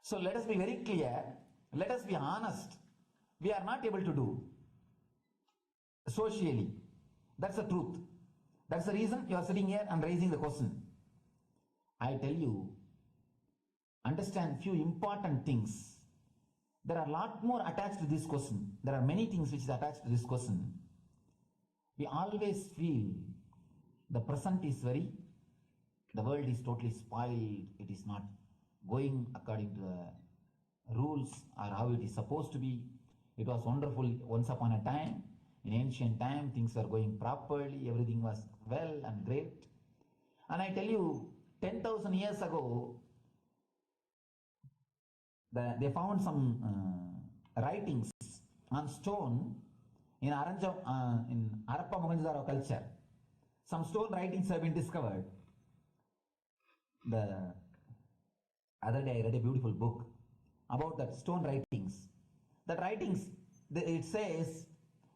So let us be very clear. Let us be honest. We are not able to do socially. That's the truth. That's the reason you are sitting here and raising the question. I tell you, understand few important things. There are a lot more attached to this question. There are many things which is attached to this question. We always feel the present is the world is totally spoiled. It is not going according to the rules or how it is supposed to be. It was wonderful once upon a time. In ancient time, things were going properly. Everything was well and great. And I tell you, 10,000 years ago, they found some writings on stone in Harappa Mohenjo-daro culture. Some stone writings have been discovered. The other day I read a beautiful book about that stone writings. That writings, it says,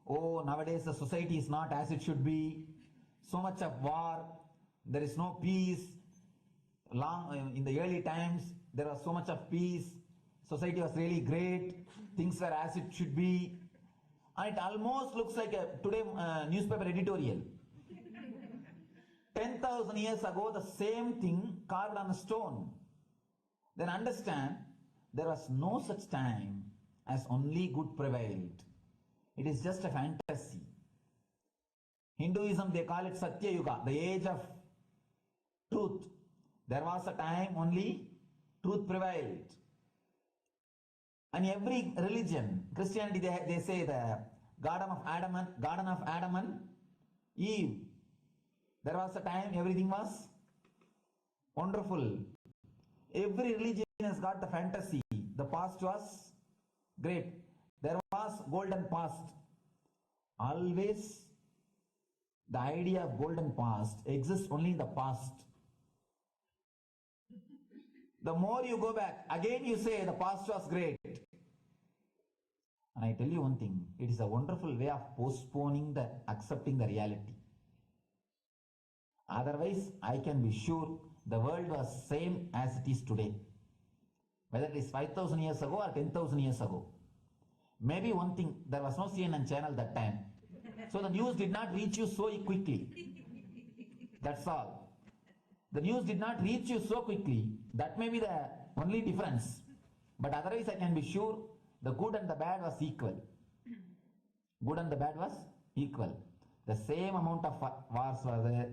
oh, nowadays the society is not as it should be. So much of war, there is no peace. In the early times, there was so much of peace. Society was really great. Things were as it should be. And it almost looks like a today newspaper editorial. 10,000 years ago, the same thing carved on a stone. Then understand, there was no such time as only good prevailed. It is just a fantasy. Hinduism, they call it Satya Yuga, the age of truth. There was a time only truth prevailed. And every religion, Christianity, they say the Garden of Adam and Eve. There was a time everything was wonderful. Every religion has got the fantasy. The past was great. There was golden past. Always the idea of golden past exists only in the past. The more you go back, again you say the past was great. And I tell you one thing, it is a wonderful way of postponing accepting the reality. Otherwise, I can be sure the world was same as it is today. Whether it is 5,000 years ago or 10,000 years ago. Maybe one thing, there was no CNN channel that time. So the news did not reach you so quickly. That's all. The news did not reach you so quickly. That may be the only difference. But otherwise, I can be sure the good and the bad was equal. Good and the bad was equal. The same amount of wars were there.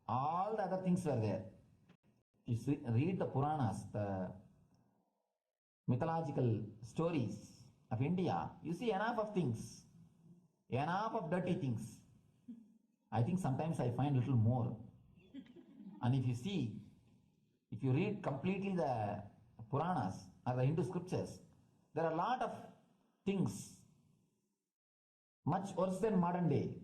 All the other things were there. You read the Puranas, the mythological stories of India, you see enough of things. Enough of dirty things. I think sometimes I find a little more. And if you read completely the Puranas or the Hindu scriptures, there are a lot of things much worse than modern day.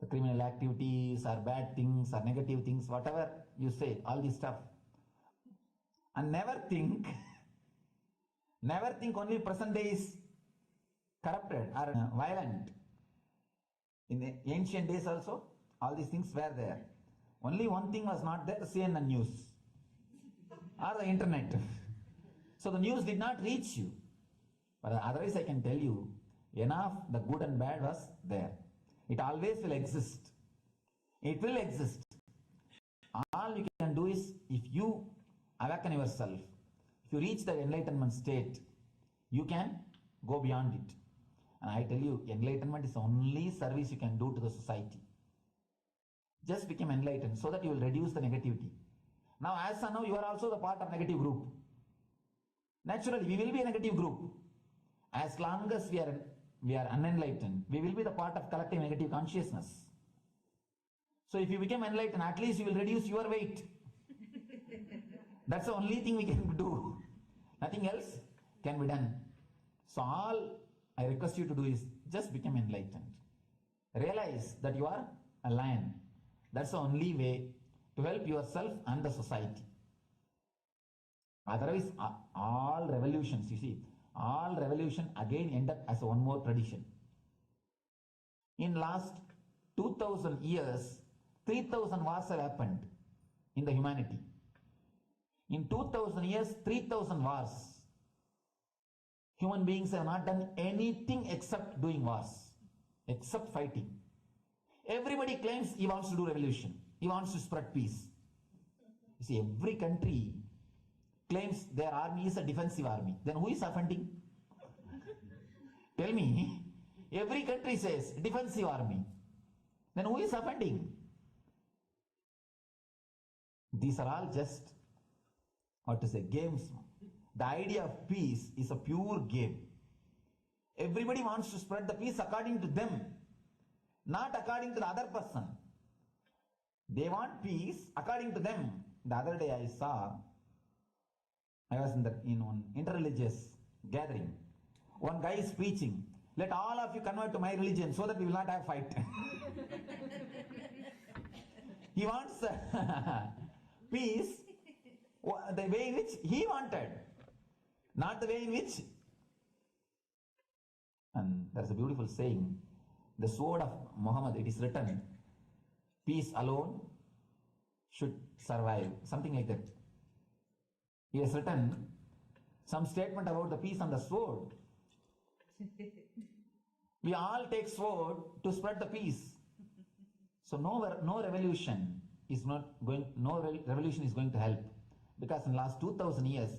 The criminal activities or bad things or negative things, whatever you say, all this stuff. And never think only present day is corrupted or violent. In the ancient days also, all these things were there. Only one thing was not there, the CNN news or the internet. So the news did not reach you. But otherwise I can tell you, enough the good and bad was there. It always will exist. It will exist. All you can do is, if you awaken yourself, if you reach the enlightenment state, you can go beyond it. And I tell you, enlightenment is the only service you can do to the society. Just become enlightened so that you will reduce the negativity. Now, as of now, you are also the part of negative group. Naturally, we will be a negative group. As long as we are we are unenlightened, we will be the part of collective negative consciousness. So if you become enlightened, at least you will reduce your weight. That's the only thing we can do. Nothing else can be done. So all I request you to do is just become enlightened. Realize that you are a lion. That's the only way to help yourself and the society. Otherwise, all revolutions, you see, all revolution again end up as one more tradition. In last 2000 years, 3000 wars have happened in the humanity. In 2000 years, 3000 wars. Human beings have not done anything except doing wars, except fighting. Everybody claims he wants to do revolution. He wants to spread peace. You see, every country claims their army is a defensive army. Then who is offending? Tell me. Every country says defensive army. Then who is offending? These are all just, what to say, games. The idea of peace is a pure game. Everybody wants to spread the peace according to them, not according to the other person. They want peace according to them. The other day I was in one interreligious gathering. One guy is preaching, let all of you convert to my religion so that we will not have fight. He wants peace the way in which he wanted, not the way in which. And there's a beautiful saying, the sword of Muhammad, it is written, peace alone should survive, something like that. He has written some statement about the peace on the sword. We all take sword to spread the peace. So no revolution is going to help, because in the last 2000 years,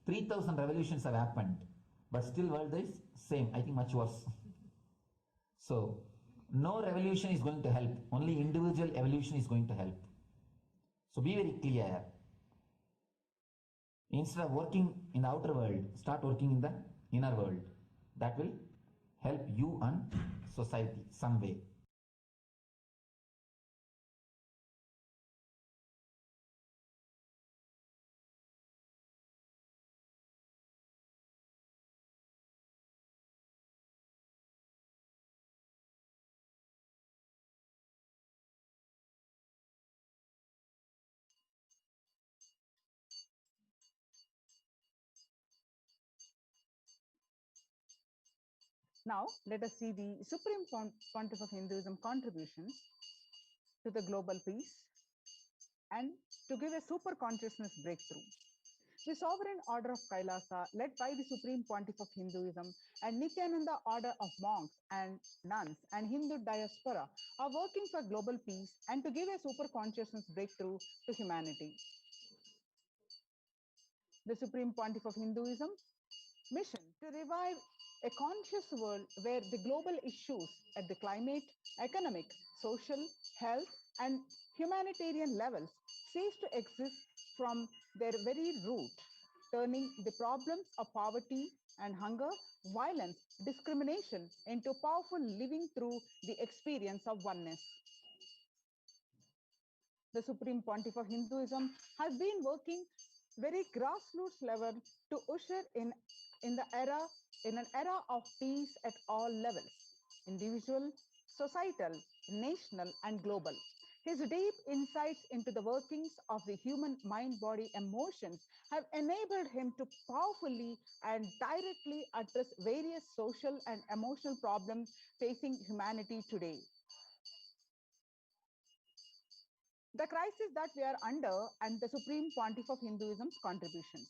3000 revolutions have happened, but still world is same, I think much worse. So no revolution is going to help, only individual evolution is going to help. So be very clear. Instead of working in the outer world, start working in the inner world. That will help you and society some way. Now, let us see the Supreme Pontiff of Hinduism contributions to the global peace and to give a super consciousness breakthrough. The Sovereign Order of Kailasa, led by the Supreme Pontiff of Hinduism and Nithyananda Order of Monks and Nuns and Hindu Diaspora, are working for global peace and to give a super consciousness breakthrough to humanity. The Supreme Pontiff of Hinduism mission to revive a conscious world where the global issues at the climate, economic, social, health, and humanitarian levels cease to exist from their very root, turning the problems of poverty and hunger, violence, discrimination into powerful living through the experience of oneness. The Supreme Pontiff of Hinduism has been working very grassroots level to usher in an era of peace at all levels, individual, societal, national, and global. His deep insights into the workings of the human mind, body, emotions have enabled him to powerfully and directly address various social and emotional problems facing humanity today. The crisis that we are under and the Supreme Pontiff of Hinduism's contributions.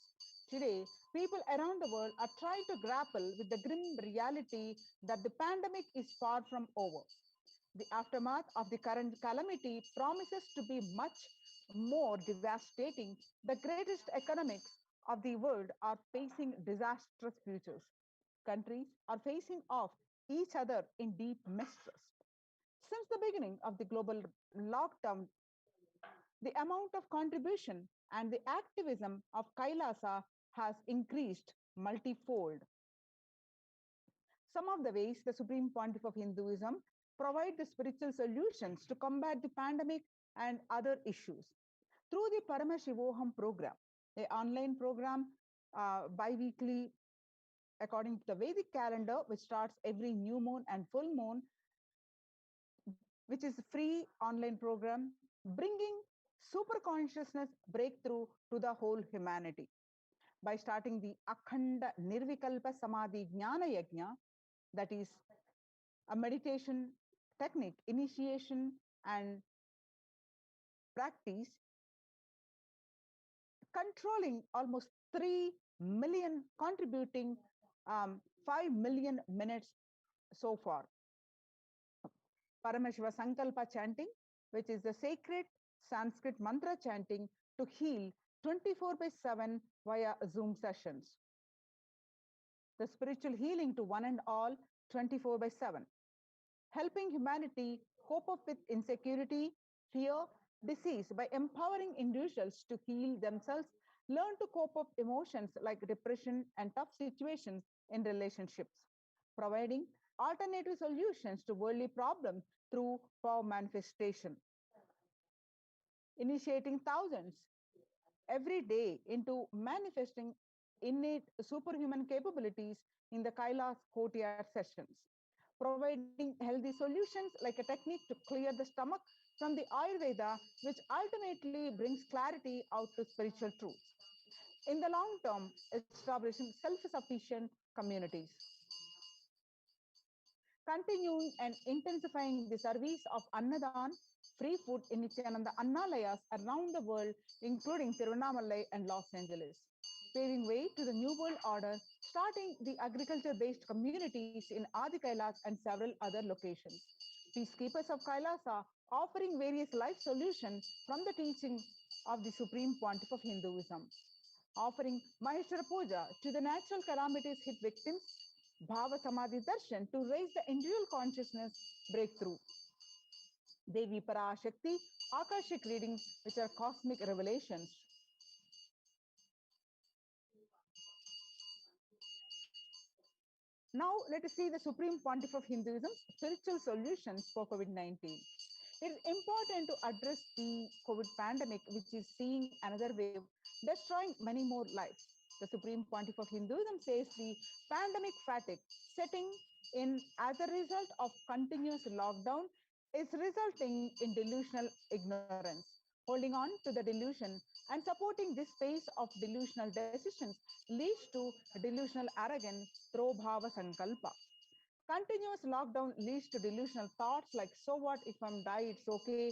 Today, people around the world are trying to grapple with the grim reality that the pandemic is far from over. The aftermath of the current calamity promises to be much more devastating. The greatest economics of the world are facing disastrous futures. Countries are facing off each other in deep mistrust. Since the beginning of the global lockdown, the amount of contribution and the activism of Kailasa has increased multifold. Some of the ways the Supreme Pontiff of Hinduism provide the spiritual solutions to combat the pandemic and other issues. Through the Paramashivoham program, an online program bi-weekly according to the Vedic calendar, which starts every new moon and full moon, which is a free online program, bringing super consciousness breakthrough to the whole humanity. By starting the Akhanda Nirvikalpa Samadhi Jnana Yajna, that is a meditation technique, initiation and practice, controlling almost 3 million, contributing 5 million minutes so far. Paramashiva Sankalpa chanting, which is the sacred Sanskrit mantra chanting to heal 24/7 via Zoom sessions. The spiritual healing to one and all 24/7. Helping humanity cope up with insecurity, fear, disease by empowering individuals to heal themselves, learn to cope up emotions like depression and tough situations in relationships, providing alternative solutions to worldly problems through power manifestation, initiating thousands every day into manifesting innate superhuman capabilities in the Kailasa courtyard sessions, providing healthy solutions like a technique to clear the stomach from the Ayurveda, which ultimately brings clarity out to spiritual truths. In the long term, establishing self-sufficient communities. Continuing and intensifying the service of Annadan, free food in Nithyananda Annalayas around the world, including Tiruvannamalai and Los Angeles, paving way to the New World Order, starting the agriculture-based communities in Adi Kailas and several other locations. Peacekeepers of Kailasa offering various life solutions from the teaching of the Supreme Pontiff of Hinduism, offering Maheshwara Puja to the natural calamities hit victims, Bhava Samadhi Darshan to raise the individual consciousness breakthrough. Devi Parashakti, Akashic readings, which are cosmic revelations. Now, let us see the Supreme Pontiff of Hinduism, spiritual solutions for COVID-19. It is important to address the COVID pandemic, which is seeing another wave, destroying many more lives. The Supreme Pontiff of Hinduism says the pandemic fatigue setting in as a result of continuous lockdown is resulting in delusional ignorance. Holding on to the delusion and supporting this phase of delusional decisions leads to delusional arrogance through bhava sankalpa. Continuous lockdown leads to delusional thoughts like, so what if I'm die, it's okay.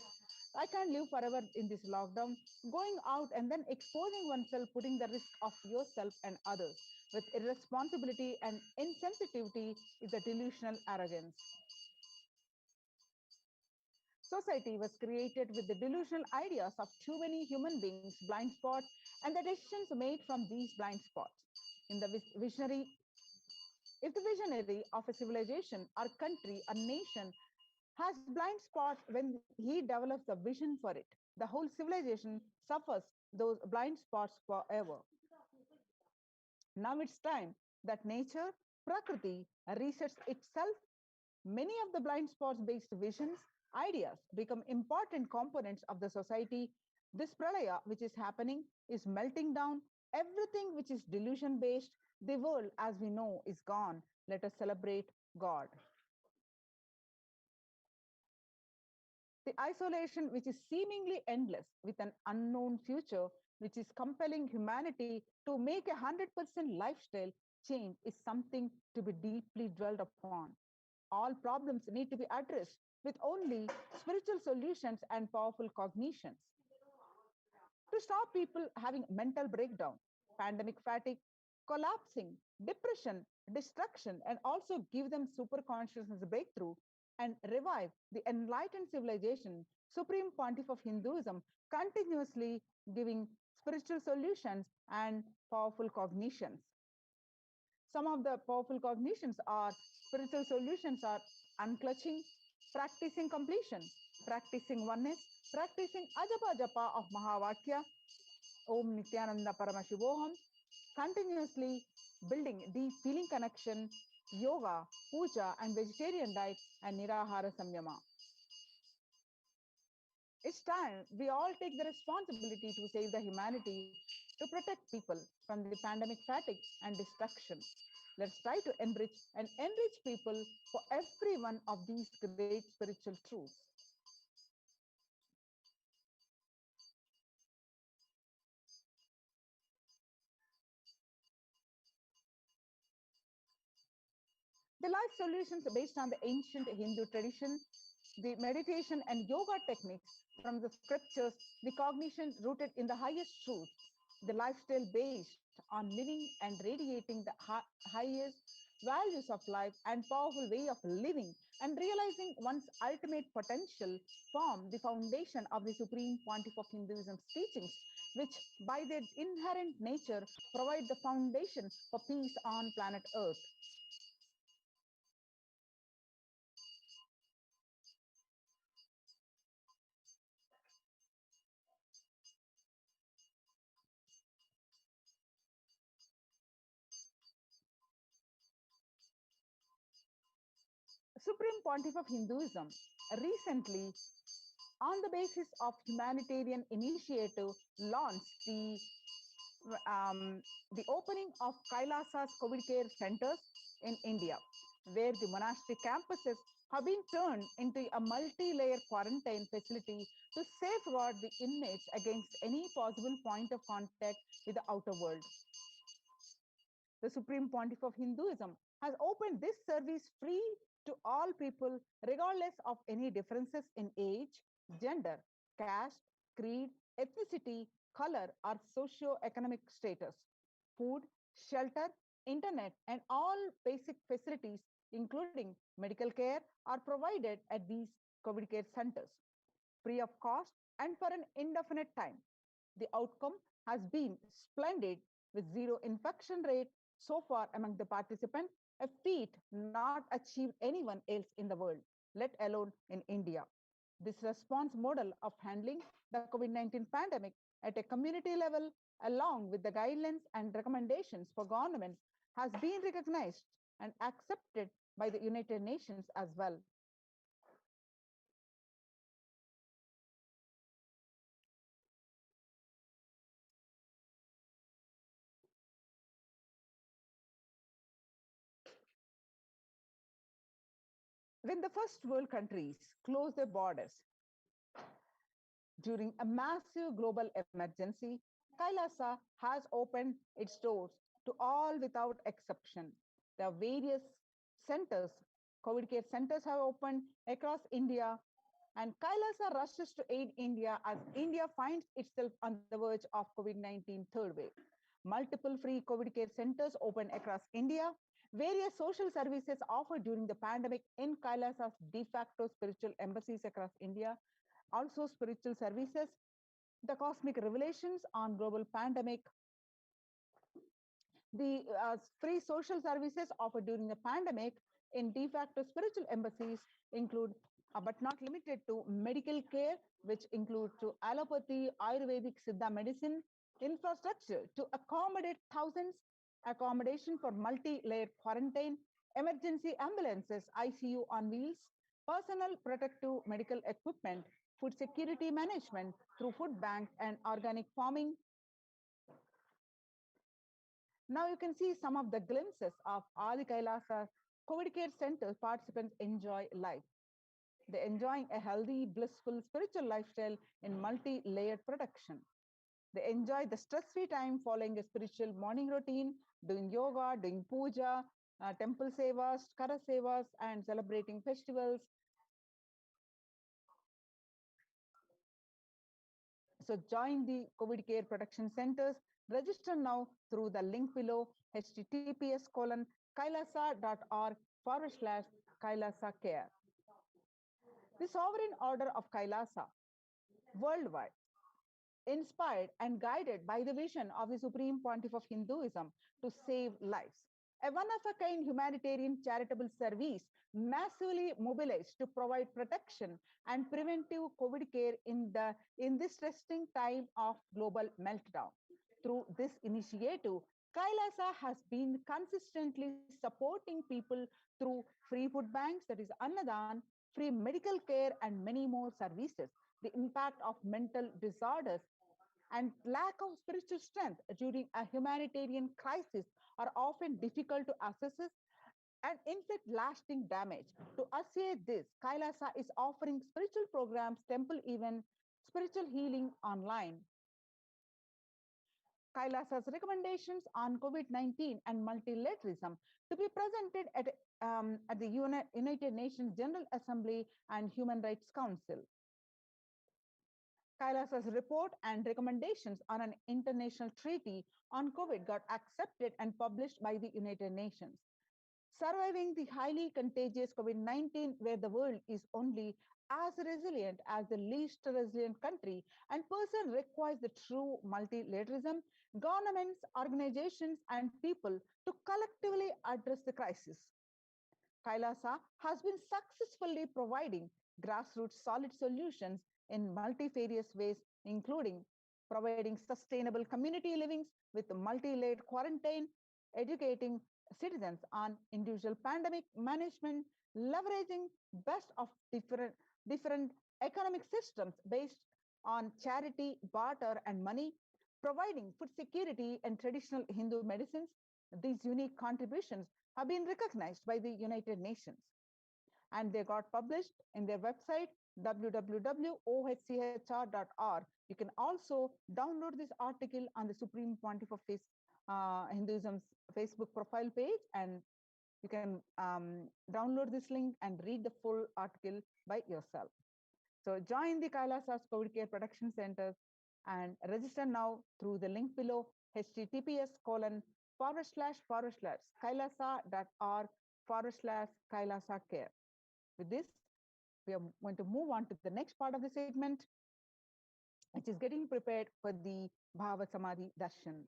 I can't live forever in this lockdown. Going out and then exposing oneself, putting the risk of yourself and others with irresponsibility and insensitivity is a delusional arrogance. Society was created with the delusional ideas of too many human beings, blind spots, and the decisions made from these blind spots. In the visionary, if the visionary of a civilization or country or nation has blind spots when he develops a vision for it, the whole civilization suffers those blind spots forever. Now it's time that nature, Prakriti, resets itself. Many of the blind spots based visions, ideas become important components of the society. This pralaya, which is happening, is melting down. Everything which is delusion based, the world as we know is gone. Let us celebrate God. The isolation, which is seemingly endless, with an unknown future, which is compelling humanity to make 100% lifestyle change, is something to be deeply dwelled upon. All problems need to be addressed with only spiritual solutions and powerful cognitions. To stop people having mental breakdown, pandemic fatigue, collapsing, depression, destruction, and also give them super consciousness breakthrough and revive the enlightened civilization, Supreme Pontiff of Hinduism continuously giving spiritual solutions and powerful cognitions. Some of the powerful cognitions are spiritual solutions are unclutching, practicing completion, practicing oneness, practicing ajapa japa of Mahavakya, Om Nithyananda Paramashivoham, continuously building deep feeling connection yoga, puja, and vegetarian diet, and nirahara samyama. It's time we all take the responsibility to save the humanity, to protect people from the pandemic fatigue and destruction. Let's try to enrich people for every one of these great spiritual truths. The life solutions based on the ancient Hindu tradition, the meditation and yoga techniques from the scriptures, the cognition rooted in the highest truth, the lifestyle based on living and radiating the highest values of life and powerful way of living and realizing one's ultimate potential form the foundation of the supreme pontiff of Hinduism's teachings, which by their inherent nature provide the foundation for peace on planet Earth. Supreme Pontiff of Hinduism recently, on the basis of humanitarian initiative, launched the opening of Kailasa's COVID care centers in India, where the monastery campuses have been turned into a multi-layer quarantine facility to safeguard the inmates against any possible point of contact with the outer world. The Supreme Pontiff of Hinduism has opened this service free to all people, regardless of any differences in age, gender, caste, creed, ethnicity, color, or socio-economic status. Food, shelter, internet, and all basic facilities, including medical care, are provided at these COVID care centers, free of cost and for an indefinite time. The outcome has been splendid with zero infection rate so far among the participants, a feat not achieved anyone else in the world, let alone in India. This response model of handling the COVID-19 pandemic at a community level, along with the guidelines and recommendations for governments, has been recognized and accepted by the United Nations as well. When the first world countries closed their borders during a massive global emergency, Kailasa has opened its doors to all without exception. There are various centers, COVID care centers have opened across India, and Kailasa rushes to aid India as India finds itself on the verge of COVID-19 third wave. Multiple free COVID care centers opened across India. Various social services offered during the pandemic in Kailasa's de facto spiritual embassies across India. Also, spiritual services, the cosmic revelations on global pandemic, the free social services offered during the pandemic in de facto spiritual embassies include, but not limited to, medical care, which include to allopathy, Ayurvedic, Siddha medicine, infrastructure to accommodate thousands, accommodation for multi-layered quarantine, emergency ambulances, ICU on wheels, personal protective medical equipment, food security management through food banks and organic farming. Now you can see some of the glimpses of Adi Kailasa COVID care center participants enjoy life. They're enjoying a healthy, blissful spiritual lifestyle in multi-layered production. They enjoy the stress-free time following a spiritual morning routine, doing yoga, doing puja, temple sevas, kara sevas, and celebrating festivals. So join the COVID care production centers. Register now through the link below, https:/kailasa.org/Kailasa care. The Sovereign Order of Kailasa, worldwide, inspired and guided by the vision of the Supreme Pontiff of Hinduism to save lives. A one-of-a-kind humanitarian charitable service massively mobilized to provide protection and preventive COVID care in this testing time of global meltdown. Through this initiative, Kailasa has been consistently supporting people through free food banks, that is Annadan, free medical care, and many more services. The impact of mental disorders and lack of spiritual strength during a humanitarian crisis are often difficult to assess and inflict lasting damage. To assay this, Kailasa is offering spiritual programs, temple events, spiritual healing online. Kailasa's recommendations on COVID-19 and multilateralism to be presented at the United Nations General Assembly and Human Rights Council. Kailasa's report and recommendations on an international treaty on COVID got accepted and published by the United Nations. Surviving the highly contagious COVID-19, where the world is only as resilient as the least resilient country, and person requires the true multilateralism, governments, organizations, and people to collectively address the crisis. Kailasa has been successfully providing grassroots solid solutions in multifarious ways, including providing sustainable community livings with multi-layered quarantine, educating citizens on individual pandemic management, leveraging best of different economic systems based on charity, barter, and money, providing food security and traditional Hindu medicines. These unique contributions have been recognized by the United Nations, and they got published in their website www.ohchr.org. You can also download this article on the Supreme Pontiff of Hinduism's Facebook profile page, and you can download this link and read the full article by yourself. So join the Kailasa's COVID Care Protection Centers and register now through the link below, https://kailasa.org/Kailasa care. With this, we are going to move on to the next part of the segment, which is getting prepared for the Bhava Samadhi Darshan.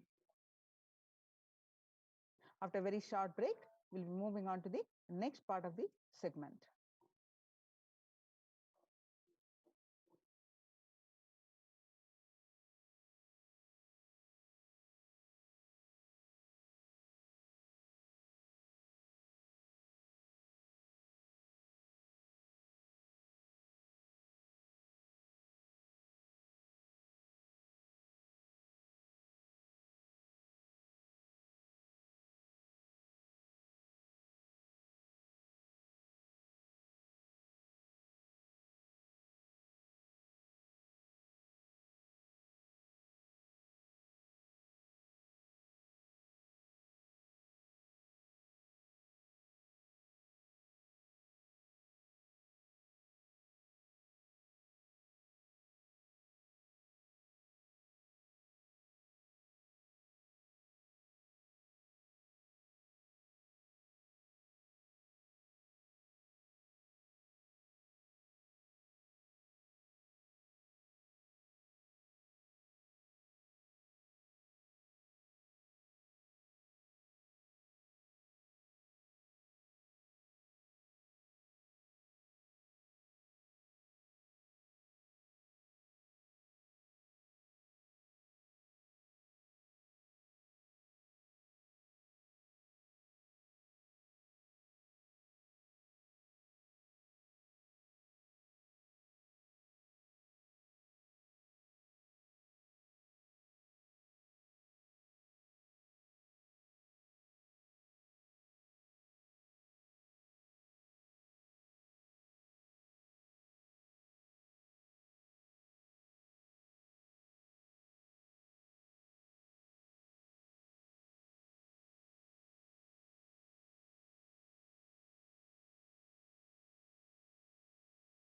After a very short break, we'll be moving on to the next part of the segment.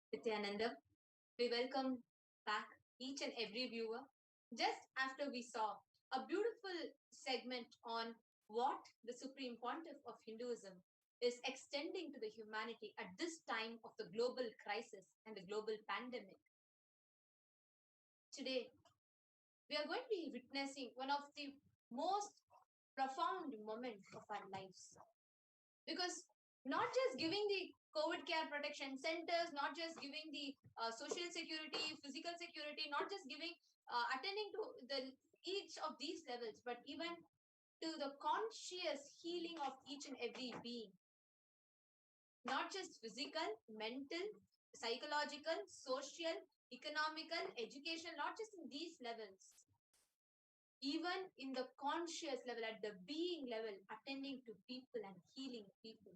Nithyananda, we welcome back each and every viewer. Just after we saw a beautiful segment on what the Supreme Pontiff of Hinduism is extending to the humanity at this time of the global crisis and the global pandemic. Today, we are going to be witnessing one of the most profound moments of our lives. Because not just giving the COVID care protection centers, not just giving the social security, physical security, not just giving, attending to each of these levels, but even to the conscious healing of each and every being. Not just physical, mental, psychological, social, economical, educational, not just in these levels. Even in the conscious level, at the being level, attending to people and healing people.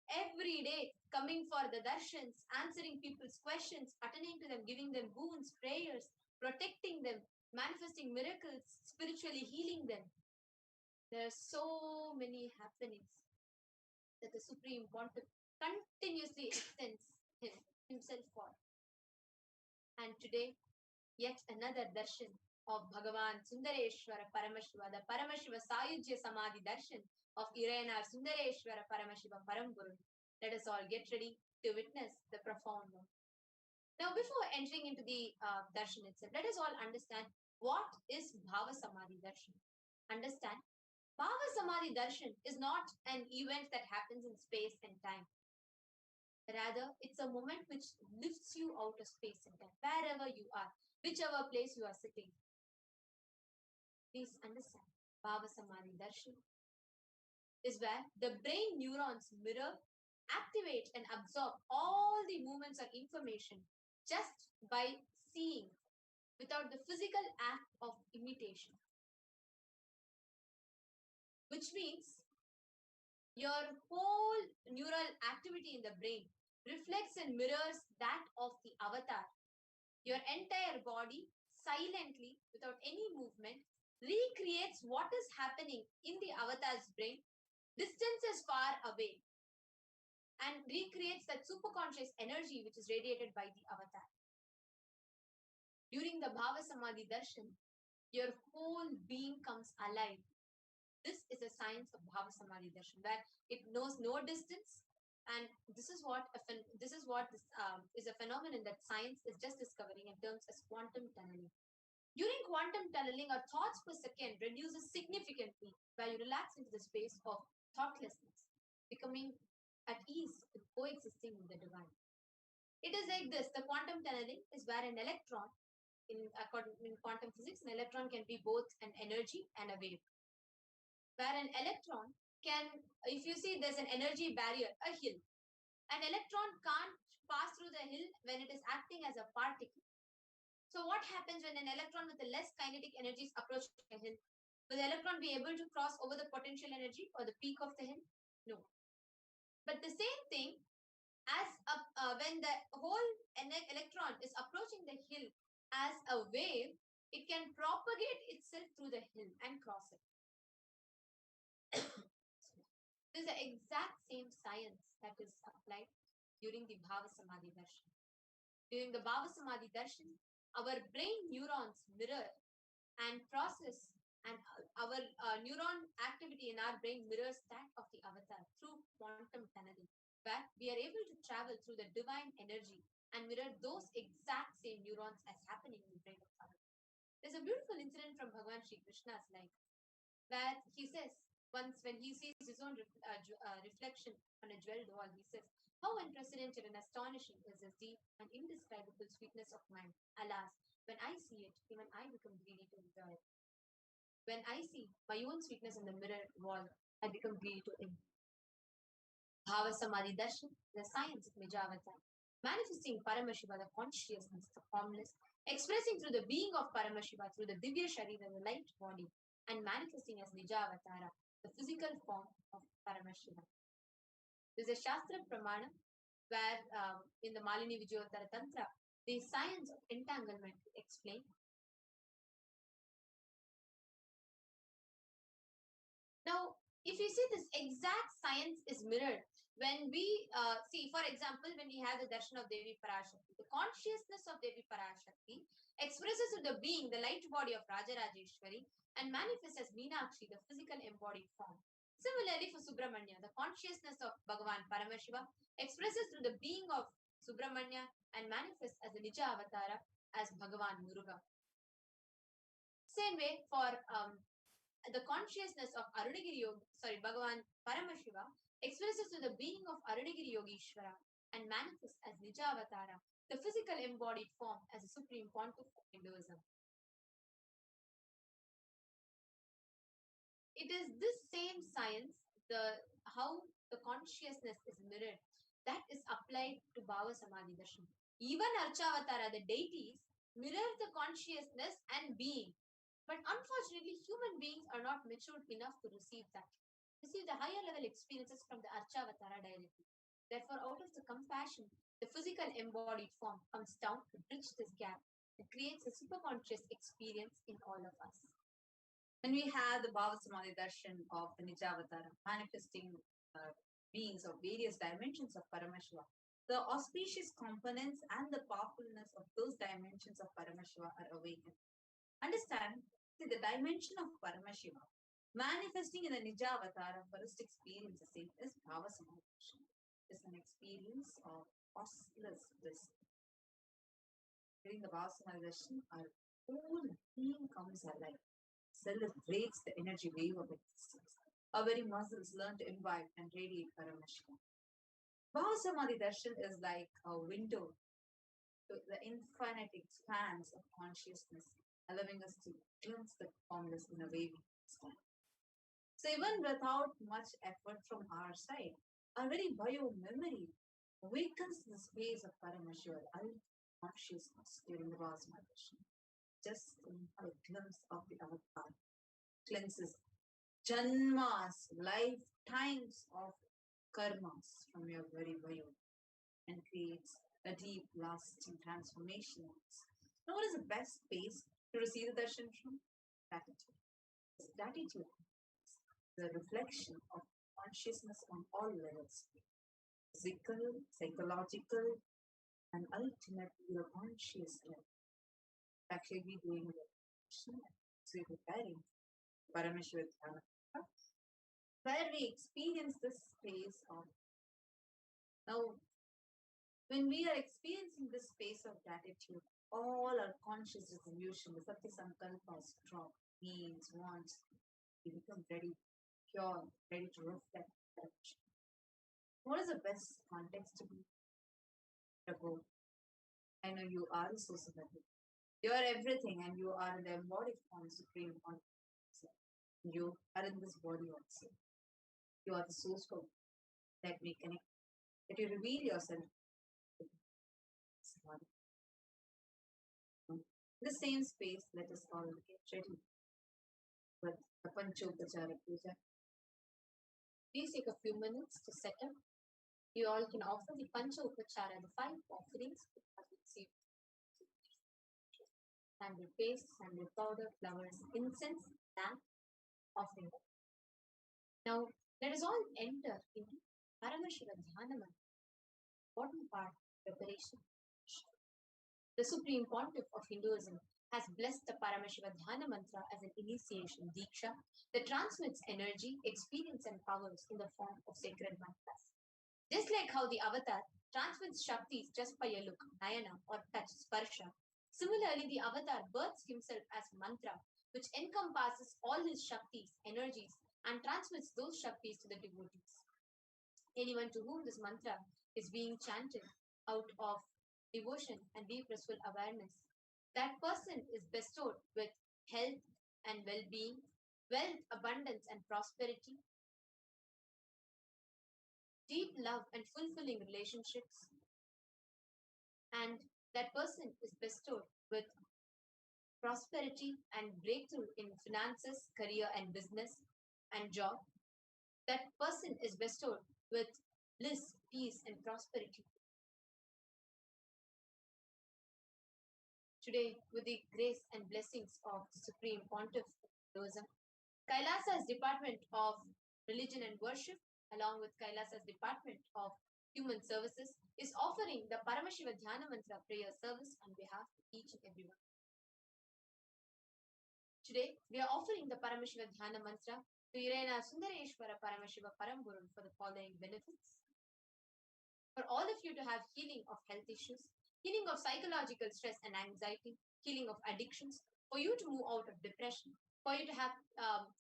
Every day, coming for the darshans, answering people's questions, attending to them, giving them boons, prayers, protecting them, manifesting miracles, spiritually healing them. There are so many happenings that the Supreme Pontiff continuously extends himself for. And today, yet another darshan of Bhagavan Sundareshwara Paramashiva, the Paramashiva Sayujya Samadhi darshan of Irayanar Sundareshwara Paramashiva Paramburu. Let us all get ready to witness the profound one. Now, before entering into the darshan itself, let us all understand what is Bhava Samadhi darshan. Understand, Bhava Samadhi darshan is not an event that happens in space and time. Rather, it's a moment which lifts you out of space and time, wherever you are, whichever place you are sitting. Please understand, Bhava Samadhi darshan is where the brain neurons mirror, activate and absorb all the movements or information just by seeing without the physical act of imitation. Which means your whole neural activity in the brain reflects and mirrors that of the avatar. Your entire body, silently, without any movement, recreates what is happening in the avatar's brain, distances far away, and recreates that superconscious energy which is radiated by the avatar. During the Bhava Samadhi darshan, your whole being comes alive. This is a science of Bhava Samadhi darshan, where it knows no distance, and this is what is a phenomenon that science is just discovering in terms as quantum tunneling. During quantum tunneling, our thoughts per second reduces significantly, where you relax into the space of thoughtlessness, becoming at ease with coexisting with the divine. It is like this: the quantum tunneling is where an electron, in quantum physics, an electron can be both an energy and a wave. Where an electron can, if you see there's an energy barrier, a hill, an electron can't pass through the hill when it is acting as a particle. So what happens when an electron with a less kinetic energy is approaching a hill? Will the electron be able to cross over the potential energy or the peak of the hill? No. But the same thing as when the whole electron is approaching the hill as a wave, it can propagate itself through the hill and cross it. This is the exact same science that is applied during the Bhava Samadhi darshan. During the Bhava Samadhi darshan, our brain neurons mirror and process, and our neuron activity in our brain mirrors that of the avatar through quantum tunneling, where we are able to travel through the divine energy and mirror those exact same neurons as happening in the brain of others. There's a beautiful incident from Bhagavan Sri Krishna's life, where he says, once when he sees his own reflection on a jeweled wall, he says, "How unprecedented and astonishing is this deep and indescribable sweetness of mind. Alas, when I see it, even I become greedy to enjoy it. When I see my own sweetness in the mirror wall, I become greedy to enjoy it." Bhava Samadhi darshan, the science of Nijavatar, manifesting Paramashiva, the consciousness, the formless, expressing through the being of Paramashiva, through the Divya Sharira, the light body, and manifesting as Nijavatara, the physical form of Paramashiva. There's a Shastra Pramana where in the Malini Vijayotara Tantra, the science of entanglement is explained. Now, if you see, this exact science is mirrored when we see, for example, when we have the darshan of Devi Parashakti, the consciousness of Devi Parashakti expresses to the being, the light body of Rajarajeshwari, and manifests as Meenakshi, the physical embodied form. Similarly, for Subramanya, the consciousness of Bhagavan Paramashiva expresses through the being of Subramanya and manifests as the Nija Avatara as Bhagavan Muruga. Same way for the consciousness of Bhagavan Paramashiva expresses to the being of Arunagiri Yogeshwara and manifests as Nija Avatara, the physical embodied form, as a supreme pontiff of Hinduism. it is this same science, how the consciousness is mirrored, that is applied to Bhava Samadhi Darshan. Even Archavatara, the deities, mirror the consciousness and being. But unfortunately, human beings are not matured enough to receive the higher level experiences from the Archavatara directly. Therefore, out of the compassion, the physical embodied form comes down to bridge this gap. It creates a superconscious experience in all of us. When we have the Bhava Samadhi Darshan of the Nijavatara, manifesting beings of various dimensions of Paramashiva, the auspicious components and the powerfulness of those dimensions of Paramashiva are awakened. Understand that the dimension of Paramashiva manifesting in the Nijavatara first experience the same is Bhava Samadhi Darshan. It's an experience of costless bliss. During the Bhava Samadhi Darshan, our whole being comes alive, celebrates the energy wave of existence. Our very muscles learn to imbibe and radiate Paramashiva. Bhava Samadhi Darshan is like a window to the infinite expanse of consciousness, allowing us to glimpse the formless in a way we understand. So even without much effort from our side, our very bio-memory awakens the space of Paramashiva, consciousness during the Bhava Samadhi Darshan. Just a glimpse of the avatar cleanses janmas, lifetimes of karmas from your very bio and creates a deep, lasting transformation. Now, what is the best space to receive the darshan from? Gratitude. Gratitude is the reflection of consciousness on all levels: physical, psychological, and ultimately your conscious level. Actually, we doing the darshan, so we're preparing Paramashivoham, where we experience this space of. Now, when we are experiencing this space of gratitude, all our conscious resolution, the Satya Sankalpas drop, needs, wants, we become very pure, ready to reflect. What is the best context to be about? I know you are the source of everything. You are everything, and you are the embodied form, supreme consciousness. You are in this body also. You are the source of that we connect, that you reveal yourself. In the same space, let us all get ready with the Panchopachara Puja. Please take a few minutes to set up. You all can offer the Panchopachara, the 5 offerings that have received. Sandal paste, sandal powder, flowers, incense, lamp, offering. Now, let us all enter into Paramashiva Dhyanam. Important part, preparation. The Supreme Pontiff of Hinduism has blessed the Paramashiva Dhyana Mantra as an initiation, Diksha, that transmits energy, experience, and powers in the form of sacred mantras. Just like how the avatar transmits Shaktis just by a look, Nayana, or touch, Sparsha, similarly, the avatar births himself as mantra, which encompasses all his Shaktis, energies, and transmits those Shaktis to the devotees. Anyone to whom this mantra is being chanted out of devotion and deep blissful awareness, that person is bestowed with health and well-being, wealth, abundance, and prosperity, deep love and fulfilling relationships, and that person is bestowed with prosperity and breakthrough in finances, career and business, and job. That person is bestowed with bliss, peace, and prosperity. Today, with the grace and blessings of the Supreme Pontiff of Hinduism, Kailasa's Department of Religion and Worship, along with Kailasa's Department of Human Services, is offering the Paramashiva Dhyana Mantra prayer service on behalf of each and everyone. Today, we are offering the Paramashiva Dhyana Mantra to Irena Sundareshwara Paramashiva Paramguru for the following benefits. For all of you to have healing of health issues, healing of psychological stress and anxiety, healing of addictions, for you to move out of depression, for you to have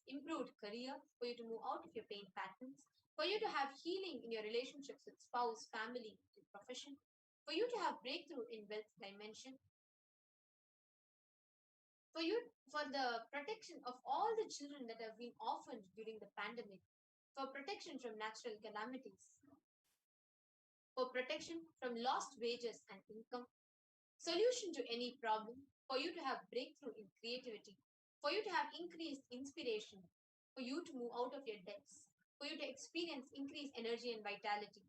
improved career, for you to move out of your pain patterns, for you to have healing in your relationships with spouse, family, and profession, for you to have breakthrough in wealth dimension, for the protection of all the children that have been orphaned during the pandemic, for protection from natural calamities, for protection from lost wages and income, solution to any problem, for you to have breakthrough in creativity, for you to have increased inspiration, for you to move out of your debts, for you to experience increased energy and vitality,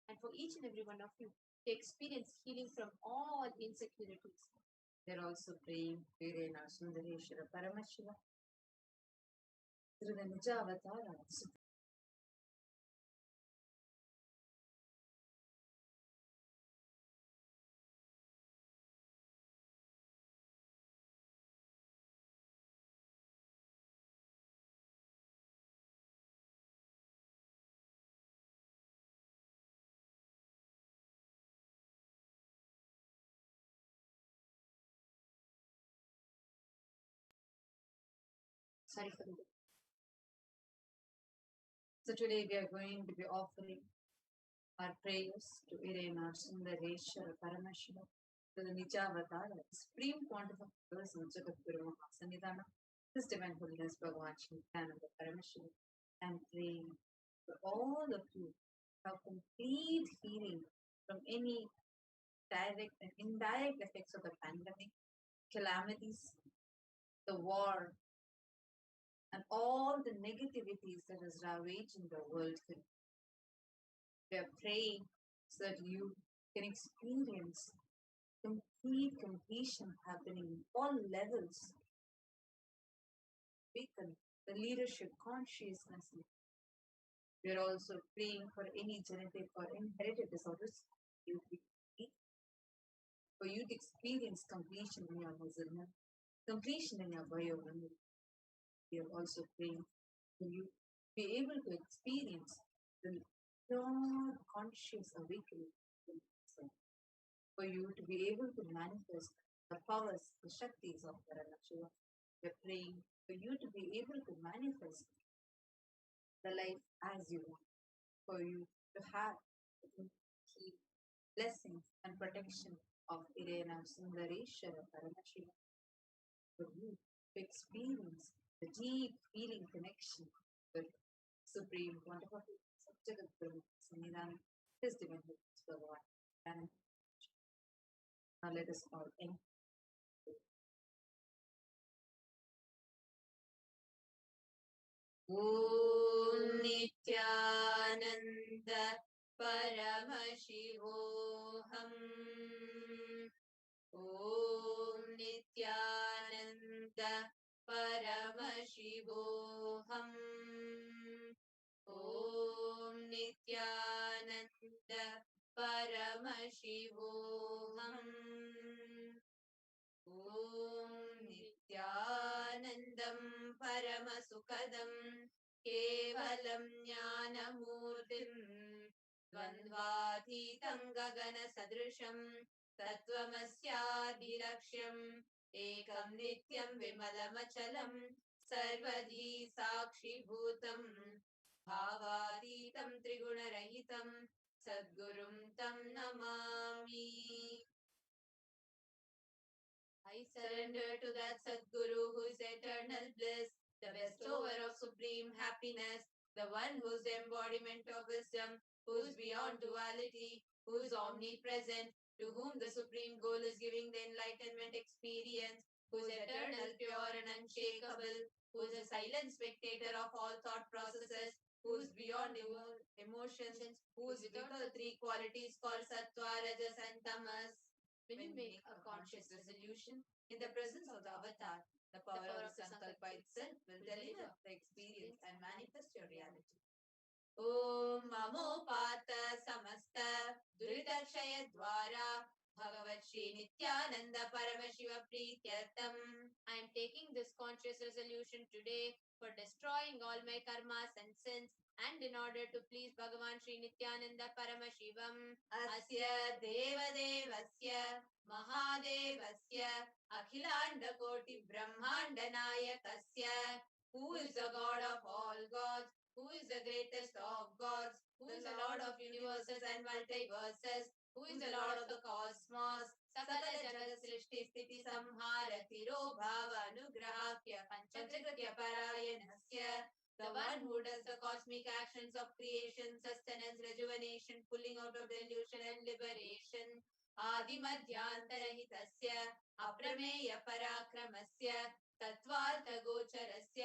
and for each and every one of you to experience healing from all insecurities. They're also praying Virena Sundareshwara Paramashiva through the Nijavatara. Sorry for the So today we are going to be offering our prayers to Irena Sundareshwara Paramashivam to the Nijavatara, Supreme Quantum of Person Jagadguru Mahasanidhana, His Divine Holiness Bhagavan Shri Nithyananda Paramashivam, and praying for all of you to have complete healing from any direct and indirect effects of the pandemic, calamities, the war, and all the negativities that is ravaging the world. We are praying so that you can experience complete completion happening in all levels. Awaken the leadership consciousness. We are also praying for any genetic or inherited disorders. For you to experience completion in your muscle, completion in your biomemory. We are also praying for you to be able to experience the pure conscious awakening in yourself. For you to be able to manifest the powers, the Shaktis of Paramashivoham. We are praying for you to be able to manifest the life as you want. For you to have the complete blessings and protection of Irena Sundareshwara Paramashivam. For you to experience the deep feeling connection with Supreme Wonderful Jagadguru Sanidhana, His Divine Holiness Bhagavan. And now let us all end. Om Nithyananda Paramashivoham. Om Nithyananda Paramashivoham. Om Nithyananda Paramashivoham. Om Nithyanandam Paramasukadam Kevalam Jnanamurtim Dvandvatitam Gagana Sadrisham Tattvamasyadhiraksham Ekam Nityam Vimalamachalam Sarvadhi Sakshi Bhutam Bhavatitam Trigunarahitam Sadgurum Tam Namami. I surrender to that Sadguru who is eternal bliss, the bestower of supreme happiness, the one who is the embodiment of wisdom, who is beyond duality, who is omnipresent, to whom the supreme goal is giving the enlightenment experience, who is eternal, pure and unshakable, who is a silent spectator of all thought processes, who is beyond emotions, who is without the three qualities called Sattva, Rajas and Tamas. When you make a conscious resolution in the presence of the avatar, the power of the Sankalpa itself will deliver the experience and manifest your reality. Om Mamopata Samasta Duridakshaya Dwara Bhagavat Shri Nithyananda Paramashiva Prityartam. I am taking this conscious resolution today for destroying all my karmas and sins, and in order to please Bhagavan Shri Nithyananda Paramashivam. Asya Deva Devasya Mahadevasya Akhilanda Koti Brahmanda Nayakasya, who is the God of all gods, who is the greatest of gods, who is the Lord of universes and multiverses, who is the Lord of the cosmos, सकल जगत सृष्टि स्थिति संहार तिरोभाव अनुग्रहाख्य पंचकृत्य परायणस्य. The one who does the cosmic actions of creation, sustenance, rejuvenation, pulling out of delusion and liberation. आदिमध्यान्तरहितस्य अप्रमेय पराक्रमस्य तत्त्वार्थगोचरस्य.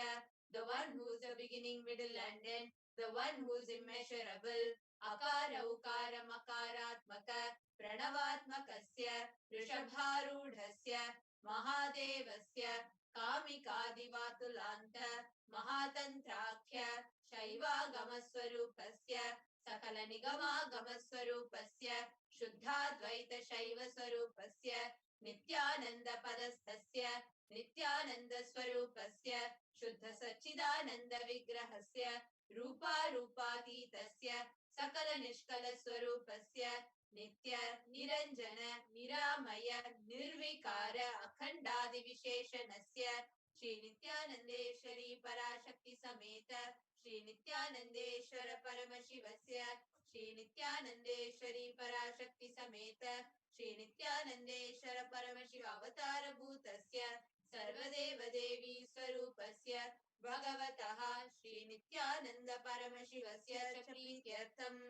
The one who is the beginning, middle and end. The one who is immeasurable. Akara ukara makaratmaka प्रणवात्मकस्य वृषभारूढस्य महादेवस्य कामिकादिवातुलान्त महातन्त्राख्य शैवागमस्वरूपस्य सकलनिगमागमस्वरूपस्य शुद्धाद्वैतशैवस्वरूपस्य नित्यानन्दपदस्थस्य नित्यानन्दस्वरूपस्य शुद्धसच्चिदानन्दविग्रहस्य रूपारूपातीतस्य सकलनिष्कलस्वरूपस्य नित्य निरंजन निरामय निर्विकार अखंडादि विशेषणस्य श्री नित्यानंदेश्वरी पराशक्ति समेत श्री नित्यानंदेश्वर परमशिवस्य श्री नित्यानंदेश्वरी पराशक्ति समेत श्री नित्यानंदेश्वर परमशिव अवतार भूतस्य सर्वदेव देवी स्वरूपस्य भगवतः श्री नित्यानंद परमशिवस्य च प्रीत्यर्थम्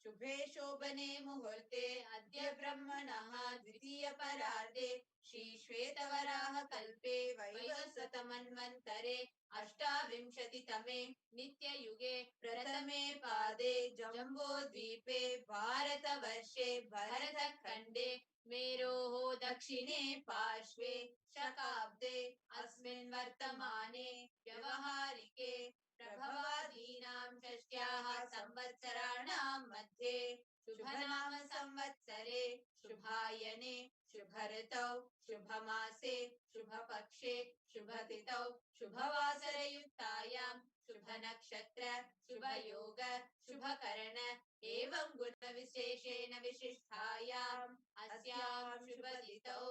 शुभे शोभने मुहूर्ते अद्य ब्रह्मणः द्वितीय परार्धे श्री श्वेतवराह कल्पे वैवस्वतमन्वन्तरे अष्टाविंशतितमे नित्ययुगे प्रथमे पादे जम्बोद्वीपे भारतवर्षे भरतखण्डे मेरोः दक्षिणे पार्श्वे शकाब्दे अस्मिन् वर्तमाने व्यवहारिके प्रभवादीनां षष्ट्याः संवत्सराणां मध्ये शुभनाम संवत्सरे शुभायने शुभऋतौ शुभमासे शुभपक्षे शुभतिथौ शुभवासरयुक्तायां शुभनक्षत्र शुभयोग शुभकरण एवं गुणविशेषेण विशिष्टायाम् अस्यां शुभतिथौ.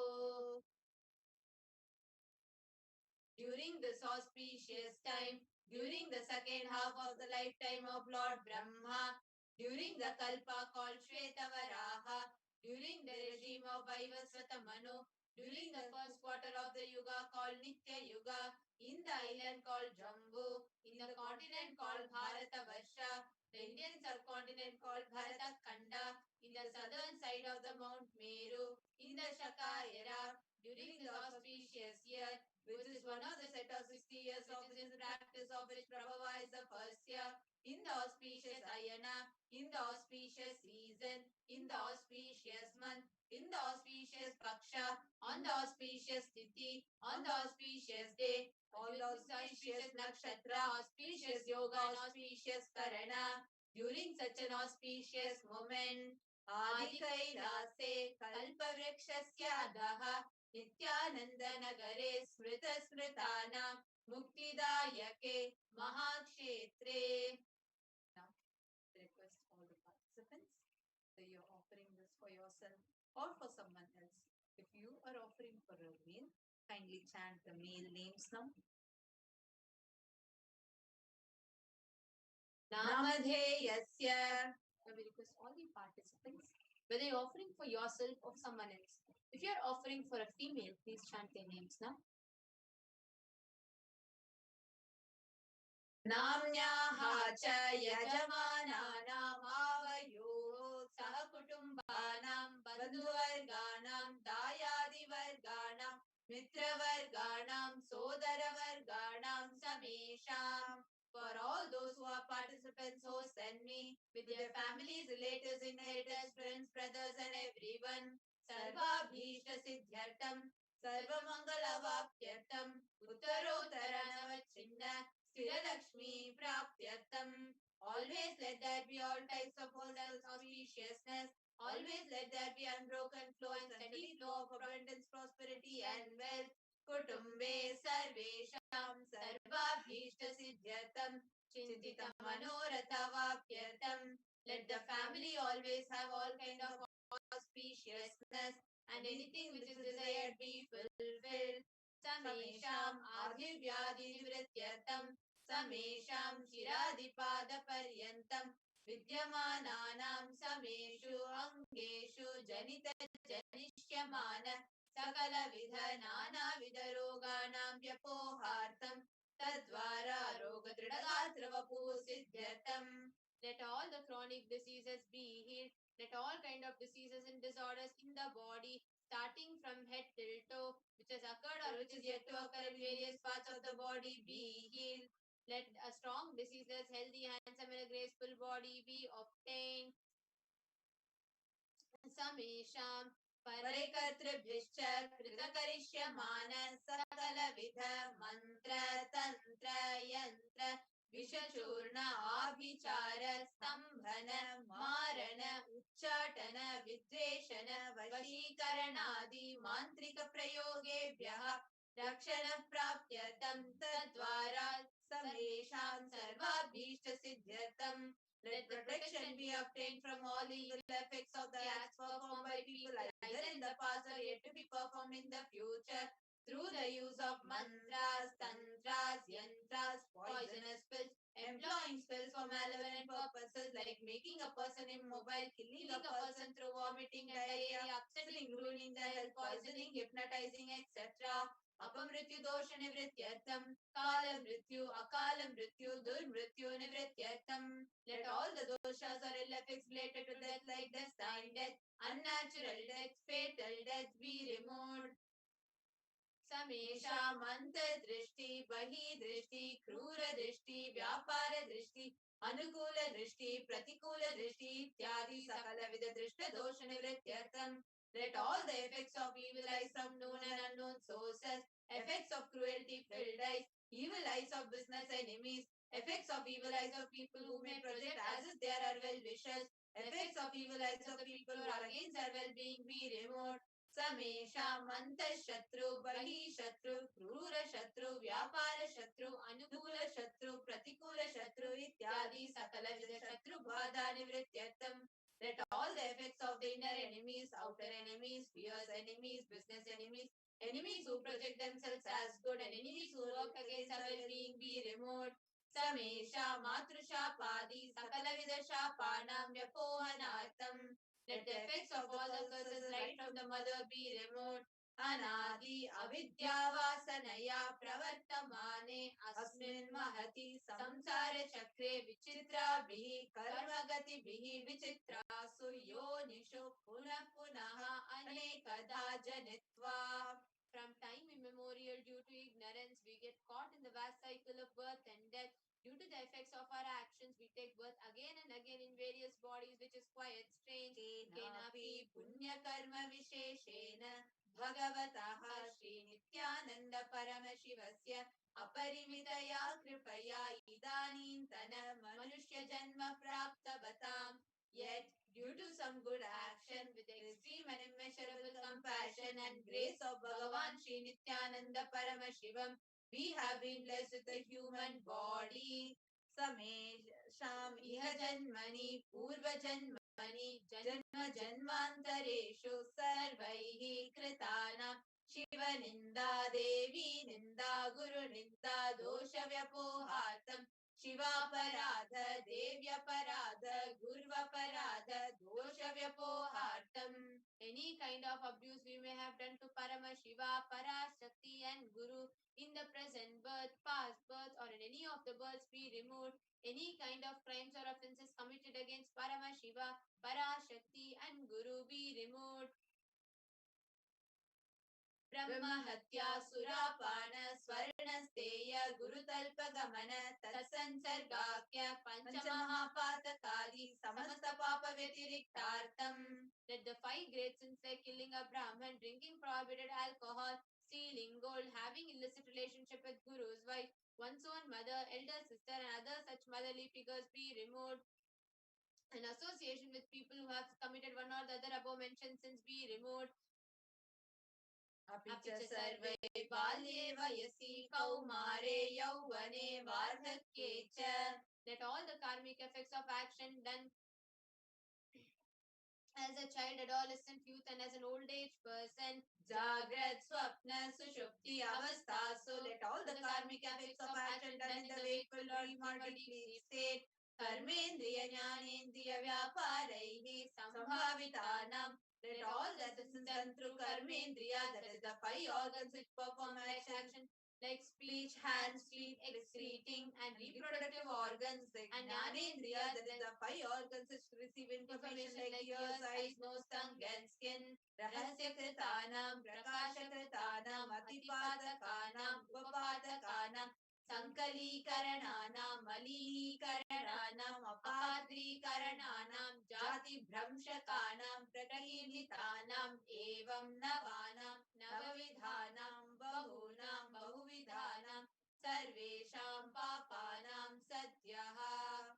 During this auspicious time, during the second half of the lifetime of Lord Brahma, during the Kalpa called Shvetavaraha, during the regime of Vaivasvata Manu, during the first quarter of the Yuga called Nitya Yuga, in the island called Jambu, in the continent called Bharatavarsha, the Indian subcontinent called Bharatakanda, in the southern side of the Mount Meru, in the Shaka era, during this auspicious year, which is one of the set of 60 years of business practice of which Prabhava is the first year, in the auspicious Ayana, in the auspicious season, in the auspicious month, in the auspicious Paksha, on the auspicious Tithi, on the auspicious day, on the auspicious Nakshatra, auspicious Yoga, auspicious Karana, during such an auspicious moment, Adi Kailase, Kalpavrakshasya Adaha, Nityanand नगरे स्मृत स्मृतानां मुक्तिदायके महाक्षेत्रे. Now, request all the participants that you're offering this for yourself or for someone else. If you are offering for a male, kindly chant the male names now. Namadheyasya. I will request all the participants, whether you're offering for yourself or someone else. If you're offering for a female, please chant their names now. Namnyaha cha yajamananam avayoho saha kutumbanam bandhuvarganam dayadivarganam mitravarganam sodaravarganam samesham. For all those who are participants, hosts and me, with their families, relatives, inheritors, friends, brothers and everyone, सर्वाभीष्ट सिद्ध्यर्थम सर्वमंगलवाप्त्यर्थम उत्तरोत्तरनवच्छिन्न स्थिरलक्ष्मी प्राप्त्यर्थम. Always let there be all types of auspiciousness. Always let there be unbroken flow and steady flow of abundance, prosperity and wealth. कुटुम्बे सर्वेषां सर्वाभीष्ट सिद्ध्यर्थम चिन्तितं मनोरथवाप्यर्थम. Let the family always have all kind of auspiciousness and anything which is desired be fulfilled. Samesham adhivyadivrityartam samesham shiradipada vidyamananam sameshu angeshu janita janishyati दृश्यमान सकलविध नानाविध रोगाणां व्यपोहार्थं तद्वारा रोगदृढगात्रवपुः सिद्ध्यर्थम्. Let all the chronic diseases be healed. Let all kind of diseases and disorders in the body, starting from head till toe, which has occurred or which is yet to occur in various parts of the body, be healed. Let a strong, diseaseless, healthy, handsome, and a graceful body be obtained. Samesham Parekatrbhishch Kritakarisyman Sakalavidha Mantra Tantra Yantra Vishachurna Abhichara Stambhana Marana Uchchatana Vidveshana Vashikaranadi Mantrika Prayogebhyaha Rakshana Prapyatam Tadvara Samesham Sarvabhishta Siddhyatam. Let protection be obtained from all the evil effects of the acts performed by people either in the past or yet to be performed in the future through the use of mantras, tantras, yantras, poisonous spells, employing spells for malevolent purposes like making a person immobile, killing a person through vomiting, diarrhea, upsetting, ruining the health, poisoning, hypnotizing, etc. अपमृत्यु दोष निवृत्त्यर्थम काल मृत्यु अकाल मृत्यु दुर्मृत्यु निवृत्त्यर्थम. Let all the doshas or ill effects related to death like destined death, unnatural death, fatal death be removed. समेषा मंत्र दृष्टि बहि दृष्टि क्रूर दृष्टि व्यापार दृष्टि अनुकूल दृष्टि प्रतिकूल दृष्टि इत्यादि सकल विध दृष्ट दोष निवृत्त्यर्थम. Let all the effects of evil eyes from known and unknown sources, effects of cruelty filled eyes, evil eyes of business enemies, effects of evil eyes of people who may project as if there are well wishers, effects of evil eyes of people who are against their well-being be removed. समेषा मंत्र शत्रु बहि शत्रु क्रूर शत्रु व्यापार शत्रु अनुकूल शत्रु प्रतिकूल शत्रु इत्यादि सकल विध शत्रु बाधा निवृत्त्यर्थम. Let all the effects of the inner enemies, outer enemies, fierce enemies, business enemies, enemies who project themselves as good and enemies who work against our well-being be removed. समेषा मातृशापादि सकल विध शापानां व्यपोहनार्थम. Let the effects of all the curses right from the mother be removed. Anadi avidyavasanaya pravartamane asmin mahati samsara chakre vichitrabhihi karmagatibihi vichitrasu yonishu punah punaha anekada janitva. From time immemorial, due to ignorance, we get caught in the vast cycle of birth and death. Due to the effects of our actions, we take birth again and again in various bodies, which is quite strange. Kenapi punya karma visheshena bhagavatah Shri Nithyananda Paramashivasya aparimitaya kripaya idanintana manushya janma praptavatam. Yet, due to some good action, with extreme and immeasurable compassion and grace of Bhagavan Shri Nithyananda Paramashivam, we have been blessed with a human body. Samesham iha janmani purva janmani janma janmantareshu sarvaihi kritana shiva ninda devi ninda guru ninda dosha vyapohartam शिवापराध देव्यपराध गुर्वपराध दोषव्यपोहार्थम. Any kind of abuse we may have done to Paramashiva, Parashakti and Guru in the present birth, past birth or in any of the births be removed. Any kind of crimes or offences committed against Paramashiva, Parashakti and Guru be removed. ब्रह्महत्या सुरापान स्वर्णस्तेय गुरुतल्पगमन तत्संसर्गाख्य पंचमहापातकादि समस्त पाप व्यतिरिक्तार्थम. Let the 5 great sins like killing a Brahman, drinking prohibited alcohol, stealing gold, having illicit relationship with Guru's wife, one's own mother, elder sister and other such motherly figures be removed. An association with people who have committed one or the other above mentioned sins be removed. अपि च सर्वे बाल्ये वयसि कौमारे यौवने वार्धक्ये च. Let all the karmic effects of action done as a child, adolescent, youth and as an old age person, Jagrat, Swapna, Sushupti, Avastha. So let all the karmic effects of action done in the wakeful dream or deep sleep state, Karmendriya Jnanendriya Vyaparaihi Sambhavitanam Let all the essence done through karmendriya, that is the five organs which perform action, like speech, hands, feet, excreting, and reproductive organs, like jnanendriya, that is the five organs which receive information like ears, eyes, nose, tongue, and skin. Rahasyakratanam, Prakashakratanam, Atipatakanam, Upapatakanam, Sankalikarananam, Malilikarananam, Apadrikarananam, Jati Bhramshakanam, Prakahinitanam, Evam Navanam, Navavidhanam, Bahunam, Bahuvidhanam, Sarvesham Papanam Satyaha.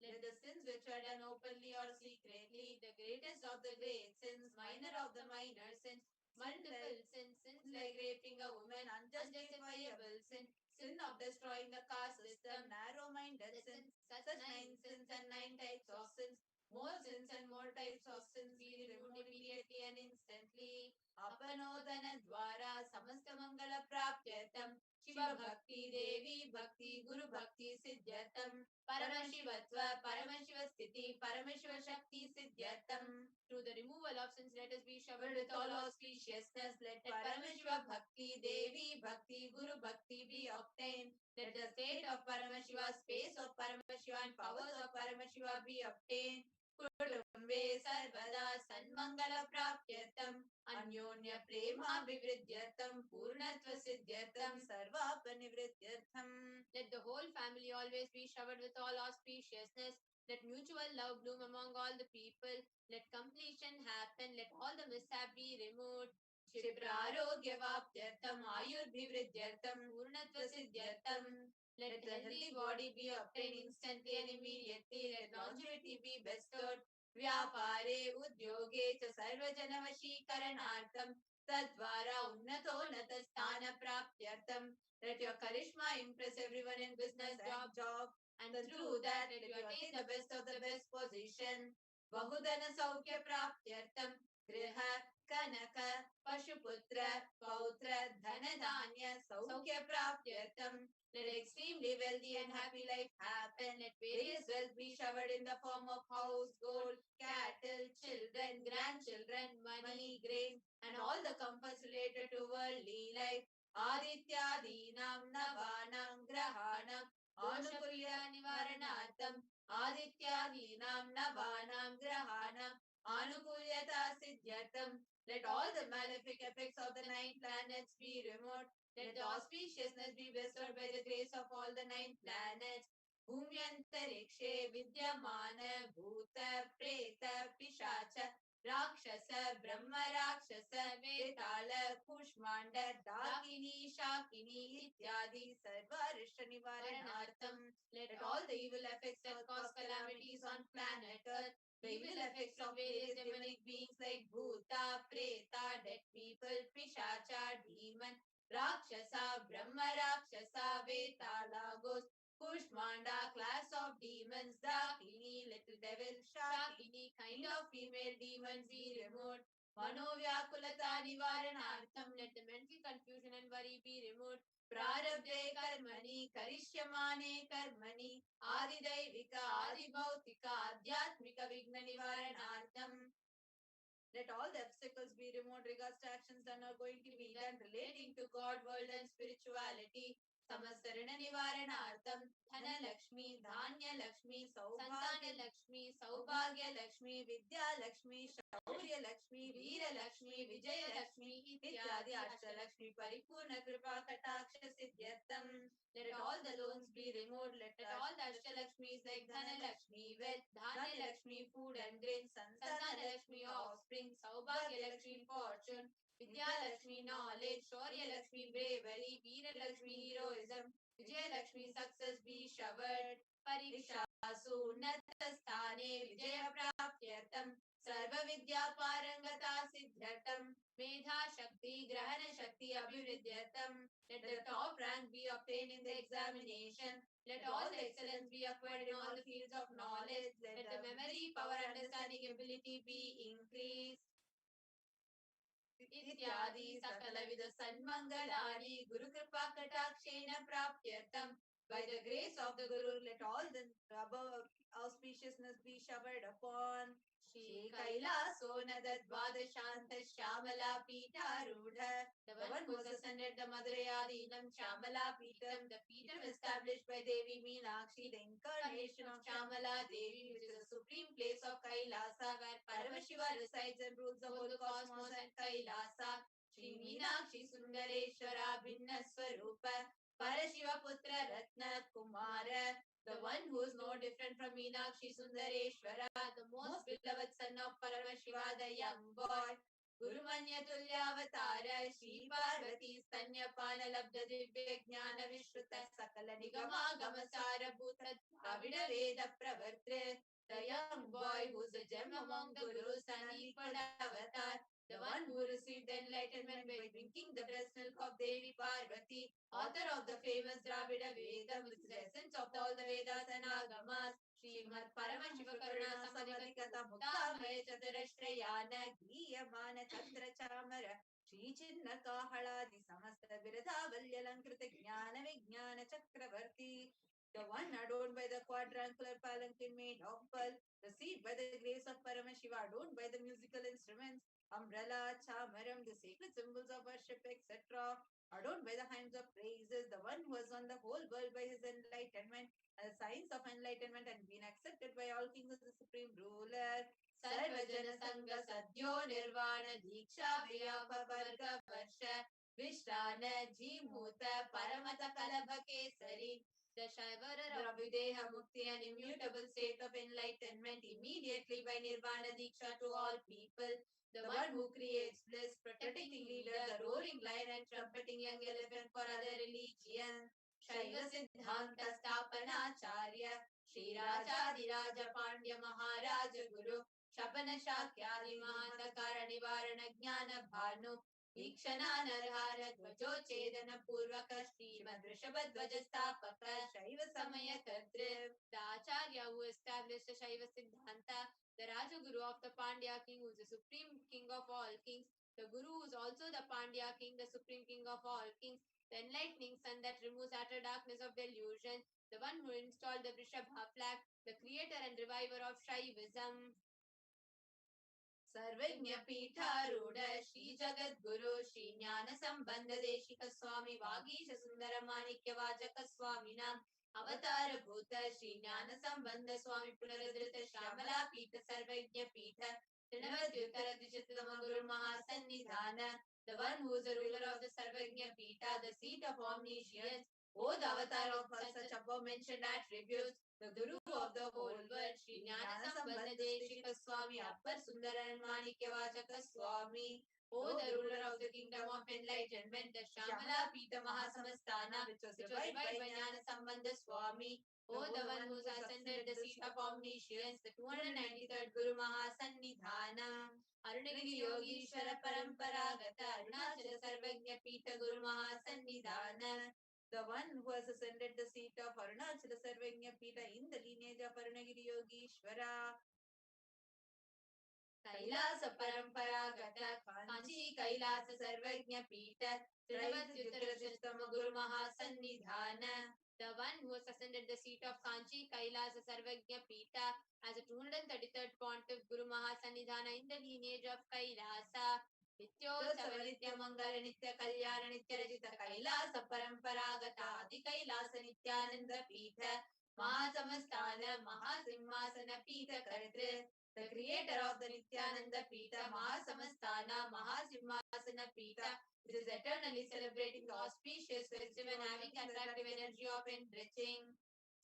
Let the sins which are done openly or secretly, the greatest of the great sins, minor of the minor sins, multiple sins, sins like raping a woman, unjustifiable sin, sin of destroying the caste system, narrow-minded sins, such 9 sins and 9 types of sins, more sins and more types of sins be removed immediately and instantly. Apanodana dwara samasta mangala prapyatam, Shiva Bhakti, Devi Bhakti, Guru Bhakti Siddhyatam, Paramashivatva, Paramashivasthiti, Paramashiva Shakti Siddhyatam. Through the removal of sins, let us be showered with all auspiciousness. Let Paramashiva Bhakti, Devi Bhakti, Guru Bhakti be obtained. Let the state of Paramashiva, space of Paramashiva, and powers of Paramashiva be obtained. Kutumbe Sarvada Sanmangala Prapyatam, Anyonya Prema Vivridyatam, Purnatva Siddhyatam, Sarvapanivridyartham. Let the whole family always be showered with all auspiciousness. Let mutual love bloom among all the people. Let completion happen. Let all the mishap be removed. Shiprarogya-vaptyartham, Ayur-bhivridyartham, Purnatva Siddhyartham. Let the healthy body be obtained instantly and immediately. Let longevity be bestowed. Vyapare udyoge cha sarvajanavashikaranartham, tadvara unnatonnata sthana praptyartham. Let your charisma impress everyone in business, job, and through that let you attain the best of the best position. Bahudana saukya praptyartham, griha, kanaka, pashuputra, pautra, dhanadanya, saukya praptyartham. Let extremely wealthy and happy life happen. Let various wealth be showered in the form of house, gold, cattle, children, grandchildren, money, grain, and all the comforts related to worldly life. Adityadinam navanam grahanam anukulya nivaranartham. Adityadinam navanam grahanam anukulyata siddhyatam. Let all the malefic effects of the 9 planets be removed. Let the auspiciousness be bestowed by the grace of all the 9 planets. Bhumyantarikshe vidyamana bhuta preta pishacha Rakshasa, Brahma Rakshasa, Vetala, Kushmanda, Dakini, Shakini, Ityadi, Sarva Rishta Nivaranartham. Let all the evil effects that cause calamities on planet Earth, the evil effects of various demonic beings like Bhuta, Preta, dead people, Pishacha, demon, Rakshasa, Brahma Rakshasa, Vetala, ghost, Kushmanda, class of demons, Dakini, little devil, Shakini, kind of female demons be removed. Manovyakulata nivaranartham, let the mental confusion and worry be removed. Prarabdhe karmani, karishyamane karmani, adidaivika, adibhautika, adhyatmika vigna nivaranartham. Let all the obstacles be removed regards to actions that are going to be done relating to God, world and spirituality. Samastarana Nivaranartham, Dhana Lakshmi, Dhanya Lakshmi, Saubhagya Lakshmi, Saubhagya Lakshmi, Vidya Lakshmi, Shaurya Lakshmi, Veera Lakshmi, Vijaya Lakshmi, Ityadi Ashta Lakshmi, Paripurna Kripa Kataksha Siddhyatam. Let all the loans be removed. Let all the Ashta Lakshmis like Dhana Lakshmi, wealth, Dhanya Lakshmi, food and grain, Santana Lakshmi, offspring, Saubhagya Lakshmi, fortune, Vidya Lakshmi, knowledge, Shaurya Lakshmi, bravery, Veera Lakshmi, heroism, Vijaya Lakshmi, success be showered. Parikshasu Natasthane Vijaya Praptyartham Sarva Vidya Parangata Siddhyatam Medha Shakti Grahana Shakti Abhividyatam. Let the top rank be obtained in the examination. Let all the excellence be acquired in all the fields of knowledge. Let the memory, power, understanding, ability be increased. Ityadi Sakala Vida Sanmangalani Guru Kripa Katakshena Praptyartham. By the grace of the Guru, let all the above auspiciousness be showered upon. Shri Kailaso Nadadvadashanta Shyamala Pitarudha. The one who has ascended the Madarayadinam Shyamala Pitam, the Pitam established by Devi Meenakshi, the incarnation of Shyamala Devi, which is the supreme place of Kailasa, where Paramashiva resides and rules the whole cosmos and Kailasa. Shri Meenakshi Sundareshwara Bhinna Swarupa Parashiva Putra Ratna Kumara, the one who is no different from Meenakshi Sundareshwara, the most beloved son of Paramashiva, the young boy. Guru Manya Tulya Avatara Shri Parvati Stanya Pana Labda Divya Jnana Vishruta Sakala Nigama Gamasara Bhuta Davida Veda Pravartre, the young boy who's a gem among the Gurus and equal avatar, the one who received enlightenment by drinking the breast milk of Devi Parvati, author of the famous Dravida Vedam, which is the essence of all the Vedas and Agamas. Srimad Paramashiva Karuna Samadikata Muktamaya Chaturashrayana Griyamana Chandra Chamara Shri Chinna Kahaladi Samasta Viradha Valyalankrita Jnana Vijnana Chakravarti, the one adorned by the quadrangular palanquin made of pearl, received by the grace of Paramashiva, adorned by the musical instruments, umbrella, chamaram, the sacred symbols of worship, etc., adorned by the hymns of praises, the one who has won the whole world by his enlightenment and the science of enlightenment and been accepted by all kings as the supreme ruler. Sarvajana Sangha Sadhyo Nirvana Diksha Vyapa Varga Varsha Vishrana Jimuta Paramata Kalabha Kesari, the Shaivara Ravideha Mukti, an immutable state of enlightenment immediately by Nirvana Diksha to all people, the one who creates bliss, protecting leader, the roaring lion and trumpeting young elephant for other religions. Shaiva Siddhanta Stapana Acharya, Shri Rajadiraja Pandya Maharaja Guru, Shapana Shakyadi Mahandakara Nivarana Jnana Bhanu, Ikshana Narhara Dvajo Chedana Purvaka Srimad Rishabhadvaja Stapaka, Shaiva Samaya Kartri, the Acharya who established the Shaiva Siddhanta, the Rajaguru of the Pandya king, who is the supreme king of all kings, the Guru is also the Pandya king, the supreme king of all kings, the enlightening sun that removes utter darkness of delusion, the one who installed the Vrishabha flag, the creator and reviver of Shaivism. Sarvajna Pitharuda Shri Jagat Guru Shri Jnana Sambandha Deshika Swami Vagisha Sundara Manikya Vajaka Swaminam Avatara Bhuta Shri Jnana Sambandha Swami Punaradrita Shamala Pita Sarvajna Pitha Trinavadyuttara Dishitama Guru Mahasannidhana, the one who is the ruler of the Sarvajna Pita, the seat of omniscience, O the avatar of such above mentioned attributes, the Guru of the whole world, Shri Jnana Sambandha Deshika Swami Appar Sundaran Manikya Vajaka Swami, O the ruler of the kingdom of enlightenment, the Shamala Pita Mahasamastana, which was revived by Jnana Sambandha Swami, O the one who has ascended the seat of omniscience, the 293rd Guru Mahasannidhana, Arunagiri Yogishwara Paramparagata Arunachala Sarvajna Pita Guru Mahasannidhana, the one who has ascended the seat of Arunachala Sarvajna Pita in the lineage of Arunagiri Yogishwara. Kailasa Paramparagata Kanchi Kailasa Sarvajna Pita Trinavadyuttara Guru Mahasannidhana, the one who has ascended the seat of Kanchi Kailasa Sarvajna Pita as a 233rd pontiff Guru Mahasannidhana in the lineage of Kailasa. Nityosava Nitya Mangala Nitya Kalyana Nitya Rajita Kailasa Paramparagata Adi Kailasa Nithyananda Pita Mahasamastana Mahasimhasana Pita Kartre, the creator of the Nithyananda Pita Mahasamastana Mahasimhasana Pita, which is eternally celebrating the auspicious festival and having attractive energy of enriching.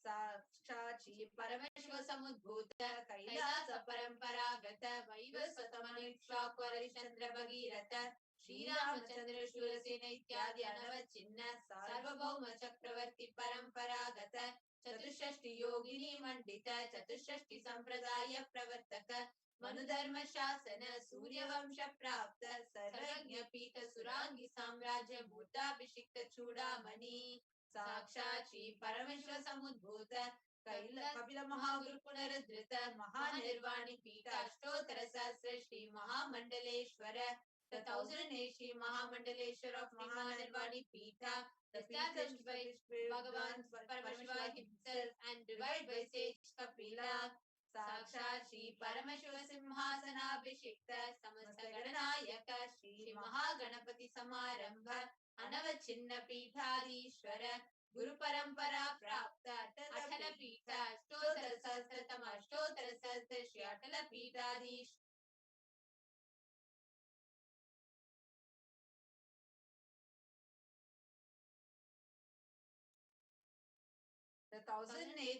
Sakshachi Paramashiva Samudbhuta Kailasa Paramparagata Vaivasvatamanikshakwara Chandra Bhagirata Shri Ramachandra Shurasena Ityadi Anavachinna Sarvabhauma Chakravarti Paramparagata Chatushashti Yogini Mandita Chatushashti Sampradaya Pravartaka Manudharma Shasana Surya Vamsha Prapta Sarvajna Pita Surangi Samrajya Bhuta Abhishikta Chudamani Sakshat Shri Parameshwara Samudbhuta Kapila Mahaguru Punaradrita Mahanirvani Pita Ashtotara Sasra Shri Mahamandaleshwara, the 1008 Shri Mahamandaleshwara of Mahanirvani Pita, established by Bhagavan Paramashiva himself and revived by sage Kapila. साक्षात् श्री परमशिव सिंहासनाभिषिक्त समस्त गणनायक श्री महागणपति समारंभ अनवच्छिन्न पीठाधीश्वर गुरु परंपरा प्राप्त अटल पीठ अष्टोत्तर सहस्त्रतम अष्टोत्तर सहस्त्र Shri Atal पीठाधीश The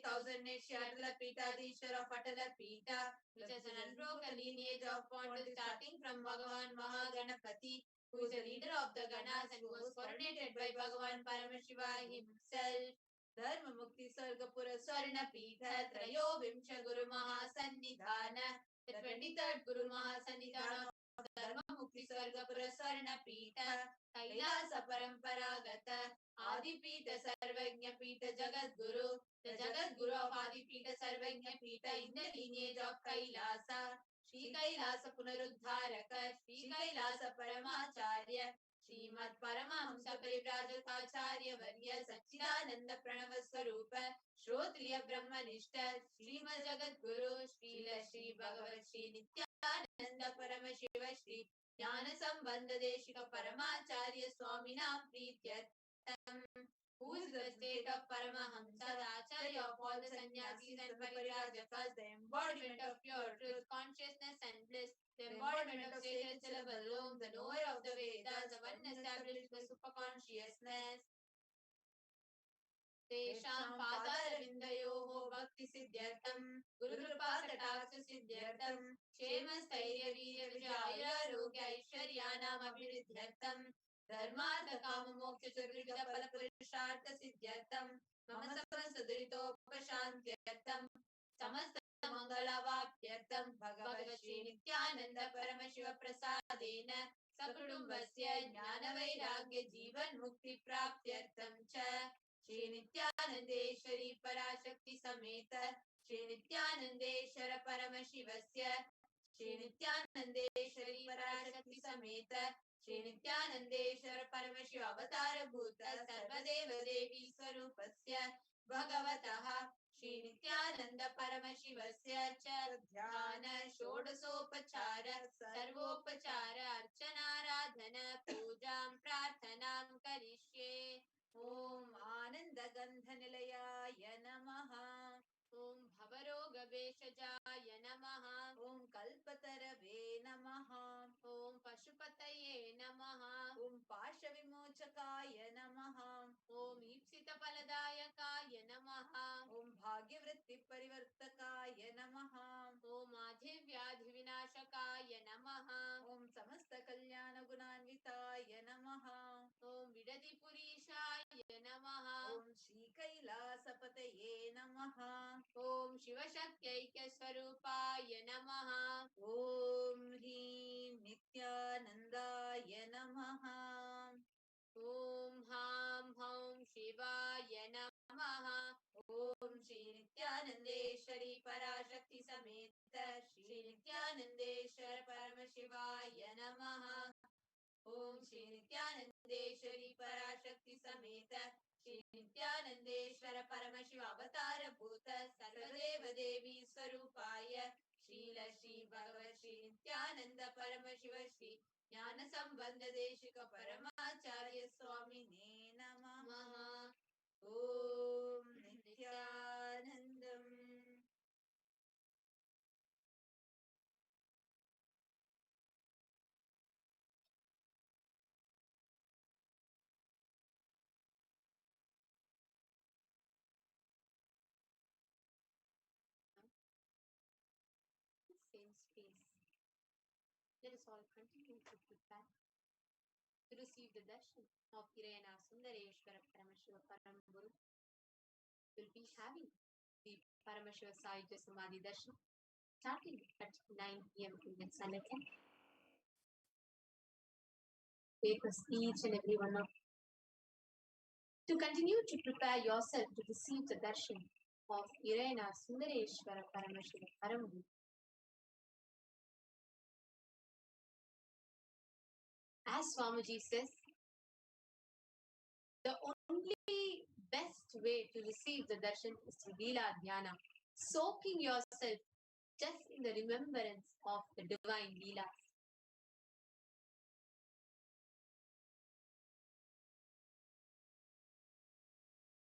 thousand Shri Atala Peethadhishwar of Atala Peetha, which has an unbroken lineage of pontiffs starting from Bhagavan Mahaganapati, who is the leader of the Ganas and who was coronated by Bhagavan Paramashiva himself. Dharma Mukti Sargapura Swarna Peetha Trayo Vimsha Guru Mahasannidhana, the 23rd Guru Mahasannidhana of Dharma Mukti Sargapura Swarna Peetha, Kailasa Paramparagata, Adipita Sarvagnya Pita Jagadguru, the Jagadguru of Adipita Sarvagnya Pita in the lineage of Kailasa, Shri Kailasa Punaruddharaka, Shri Kailasa Paramacharya, Srimad Paramahamsa Parivrajatacharya Varya Satchidananda Pranava Swarupa, Shrotriya Brahmanishta, Srimad Jagadguru, Srila Shri Bhagavat Shri Nithyananda Paramashiva Shri Jnana Sambandha Deshika Paramacharya Swaminam Prityat, who is the state of Paramahamsa, the Acharya of all the sannyasis and parirajakas, the embodiment of pure truth, consciousness and bliss, the embodiment of sacred syllable Om, the knower of the Vedas, the one established by superconsciousness. तेषां पादारविन्दयोः भक्तिसिद्ध्यर्थं गुरुकृपाकटाक्षसिद्ध्यर्थं क्षेमस्थैर्यवीर्यविजयारोग्य ऐश्वर्याणामभिवृद्ध्यर्थं धर्मार्थकाममोक्षचतुर्विधफलपुरुषार्थसिद्ध्यर्थं मम समस्तदुरितोपशान्त्यर्थं समस्तमङ्गलावाप्त्यर्थं भगवत् श्रीनित्यानन्द परमशिव प्रसादेन सकुटुम्बस्य ज्ञानवैराग्य जीवन्मुक्तिप्राप्त्यर्थं च श्री नित्यानंदेश्वरी पराशक्ति समेत श्री नित्यानंदेश्वर परमशिवस्य श्री नित्यानंदेश्वरी पराशक्ति समेत श्री नित्यानंदेश्वर परमशिव अवतार भूत सर्वदेव देवी स्वरूपस्य भगवतः श्री नित्यानंद परमशिवस्य च ध्यान षोडशोपचार सर्वोपचार अर्चनाराधन पूजां प्रार्थनां करिष्ये। ओम आनंदगंधनिलयाय नमः। ओम भवरोगभेषजाय नमः। ओम कल्पतरवे नमः। ओम पशुपतये नमः। ओम पाशविमोचकाय नमः। ओम ईप्सितफलदायकाय नमः। ओम भाग्यवृत्तिपरिवर्तकाय नमः। ओम आधिव्याधिविनाशकाय नमः। ओम समस्तकल्याणगुणान्विताय नमः। ओम विडदिपुरीशाय नमः। ओम श्रीकैलासपतये नमः। ओम शिवशक्त्यैक्यस्वरूपाय नमः। ओम ह्रीं नित्यानन्दाय नमः। ओम हां हौं शिवाय नमः। ओम श्री नित्यानंदेश्वरी पराशक्ति समेत श्री नित्यानंदेश्वर परमशिवाय नमः। ओम श्री नित्यानंदेश्वरी पराशक्ति समेत श्री नित्यानंदेश्वर परमशिव अवतार भूत सर्वदेव देवी स्वरूपाय श्रील श्री भगवत श्री नित्यानंद परमशिव श्री ज्ञान संबंध देशिक परमाचार्य स्वामिने नमः। ओम Nityanandam. Same space. Let us all continue to prepare to receive the darshan of Irena Sundareshwara Paramashiva Param Guru. Will be having the Paramashiva Sahitya Samadhi darshan starting at 9 p.m. Indian Standard Time. Request each and every one of to continue to prepare yourself to receive the darshan of Irena Sundareshwara Paramashiva Param Guru. As Swamiji says, the only best way to receive the darshan is through Leela Dhyana, soaking yourself just in the remembrance of the divine Leelas.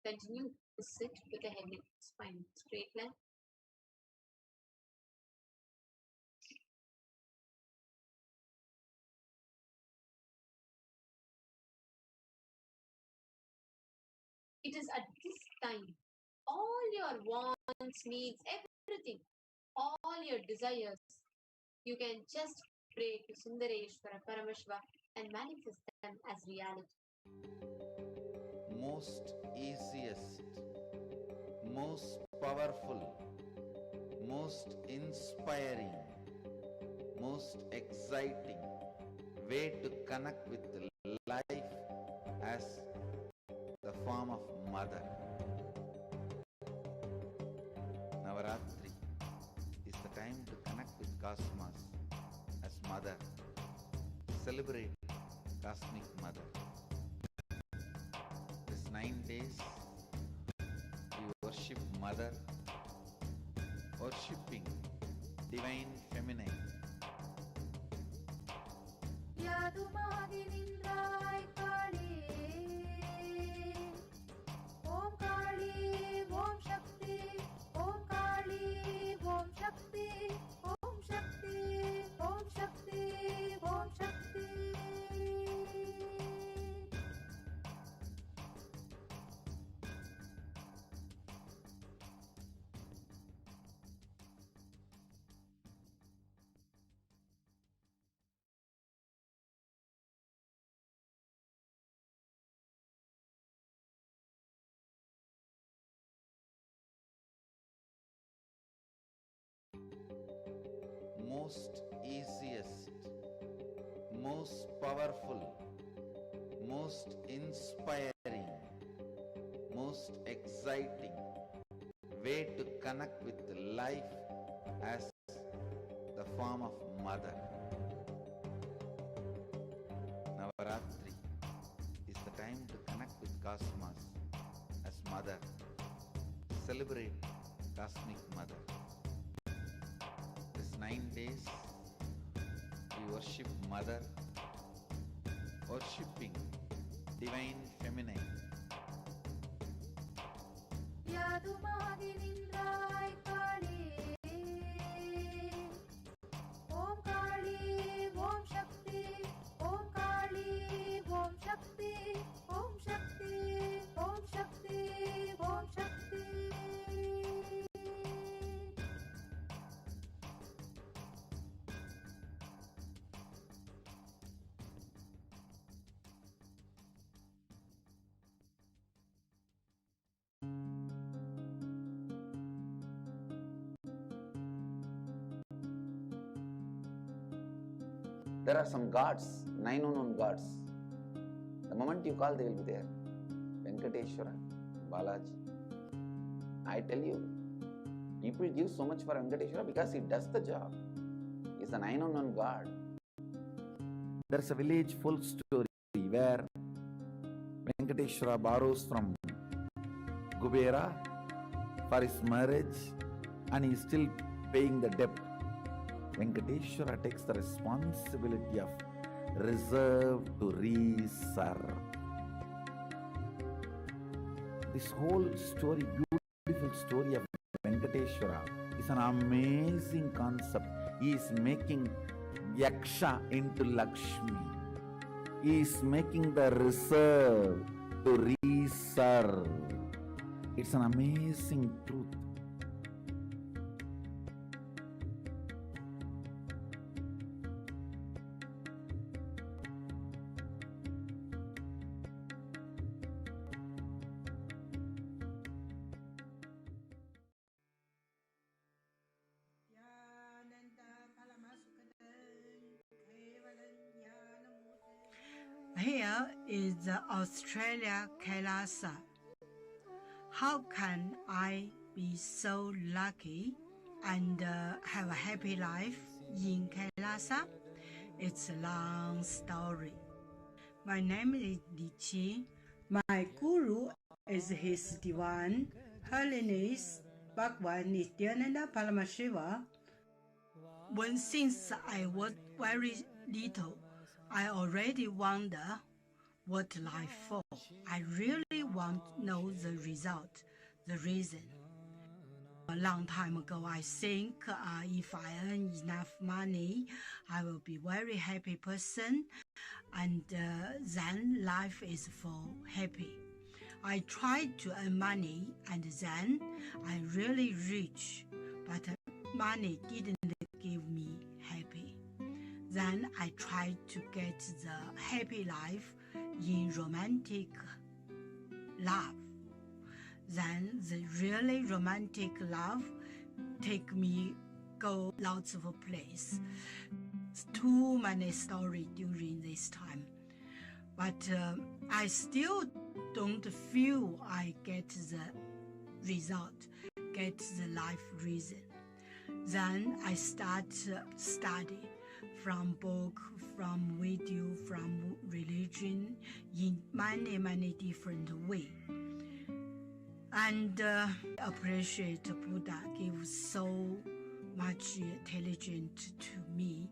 Continue to sit with a heavy spine, straight line. It is at this time, all your wants, needs, everything, all your desires, you can just pray to Sundareshwara Paramashiva and manifest them as reality. Most easiest, most powerful, most inspiring, most exciting way to connect with life as the form of mother. Navaratri is the time to connect with cosmos as mother. Celebrate cosmic mother. This 9 days we worship mother, worshipping divine feminine. Om Kali, Om Shakti, Om Kali, Om Shakti, Om Shakti, Om Shakti, Om Shakti. Most easiest, most powerful, most inspiring, most exciting way to connect with life as the form of mother. Navaratri is the time to connect with cosmos as mother. Celebrate cosmic mother. This 9 days we worship mother, worshipping divine feminine. Yadumagirindrai Kali, Om Kali, Om Shakti, Om Kali, Om Shakti, Om Shakti, Om Shakti, Om Shakti. There are some gods, 9 unknown gods. The moment you call, they will be there. Venkateshwara, Balaji. I tell you, people give so much for Venkateshwara because he does the job. He's a 9 unknown god. There's a village full story where Venkateshwara borrows from Kubera for his marriage and he's still paying the debt. Venkateshwara takes the responsibility of reserve to reserve. This whole story, beautiful story of Venkateshwara is an amazing concept. He is making Yaksha into Lakshmi. He is making the reserve to reserve. It's an amazing truth. Here is the Australia Kailasa. How can I be so lucky and have a happy life in Kailasa? It's a long story. My name is Li Qi. My guru is His Divine Holiness Bhagwan Nithyananda Paramashivam, when since I was very little, I already wonder what life for. I really want to know the result, the reason. A long time ago, I think if I earn enough money, I will be very happy person, and then life is for happy. I tried to earn money, and then I really rich, but money didn't give me happy. Then I tried to get the happy life in romantic love. Then the really romantic love take me go lots of place. Too many stories during this time, but I still don't feel I get the result, get the life reason. Then I start study from book, from video, from religion in many different way. And appreciate Buddha gives so much intelligence to me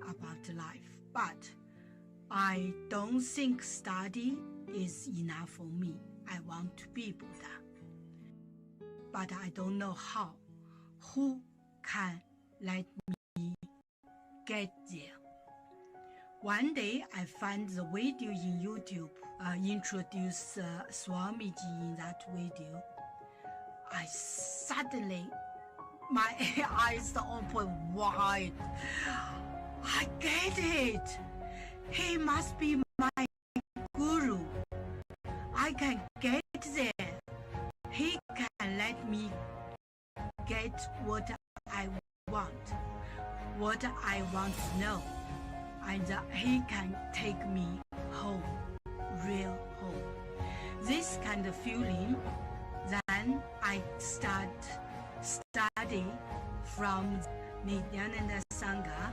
about life. But I don't think study is enough for me. I want to be Buddha. But I don't know how. Who can let me get there? One day I find the video in YouTube, introduce Swamiji in that video. I suddenly, my eyes open wide. I get it. He must be my guru. I can get there. He can let me get what I want to know. And he can take me home, real home. This kind of feeling, then I start study from Nithyananda Sangha.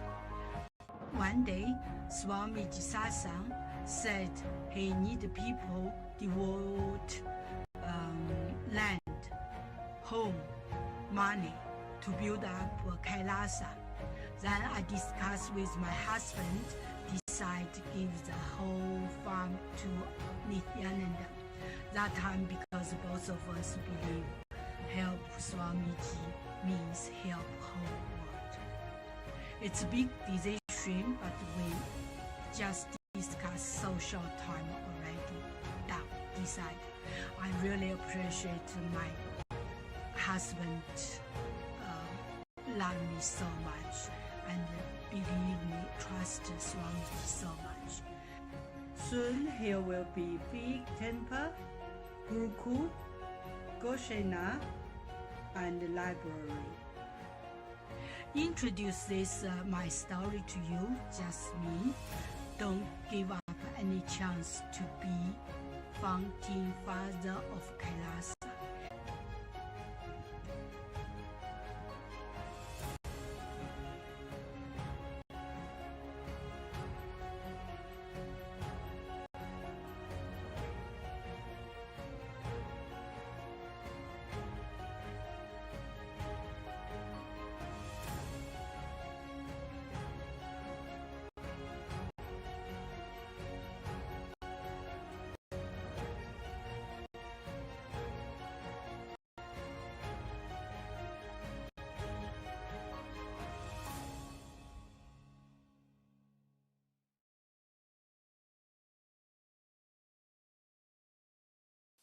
One day, Swamiji Satsang said he need people devote land, home, money to build up Kailasa. Then I discussed with my husband, decide to give the whole farm to Nithyananda. That time, because both of us believe help Swamiji means help whole world. It's a big decision, but we just discussed so short time already. Decide. I really appreciate my husband love me so much and believe me, trust Swamiji so much. Soon here will be big temple, Gurukul, Goshena, and library. Introduce this my story to you, just me. Don't give up any chance to be founding father of Kailasa.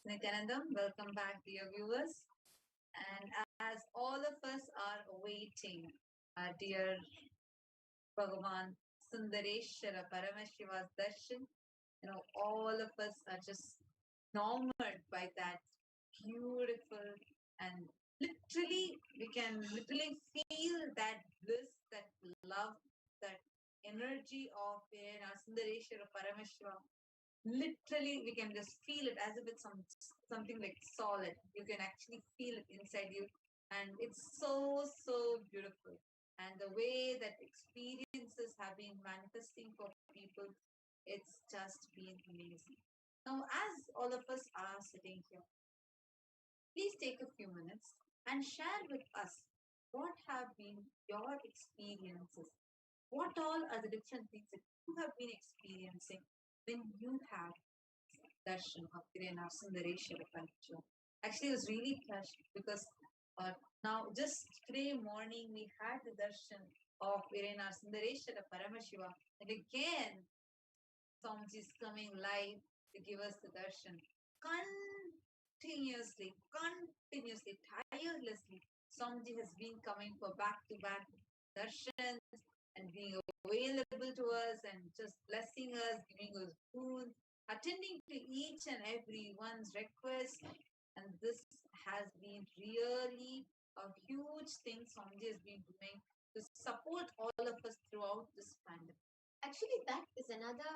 Nithyanandam, welcome back, dear viewers. And as all of us are awaiting our dear Bhagavan Sundareshwara Paramashiva's darshan, all of us are just enamored by that beautiful, and literally, we can literally feel that bliss, that love, that energy of our Sundareshwara Paramashivam. Literally, we can just feel it as if it's something like solid. You can actually feel it inside you, and it's so beautiful. And the way that experiences have been manifesting for people, it's just been amazing. Now, as all of us are sitting here, please take a few minutes and share with us what have been your experiences? What all are the different things that you have been experiencing when you have darshan of Kirena Sundareshwara Paramashivam? Actually, I was really touched because now just today morning we had the darshan of Kirena Sundareshwara Paramashivam, and again Swamiji is coming live to give us the darshan continuously, tirelessly. Swamiji has been coming for back-to-back darshans and being available to us and just blessing us, giving us food, attending to each and every one's request. And this has been really a huge thing Swamiji has been doing to support all of us throughout this pandemic. Actually, that is another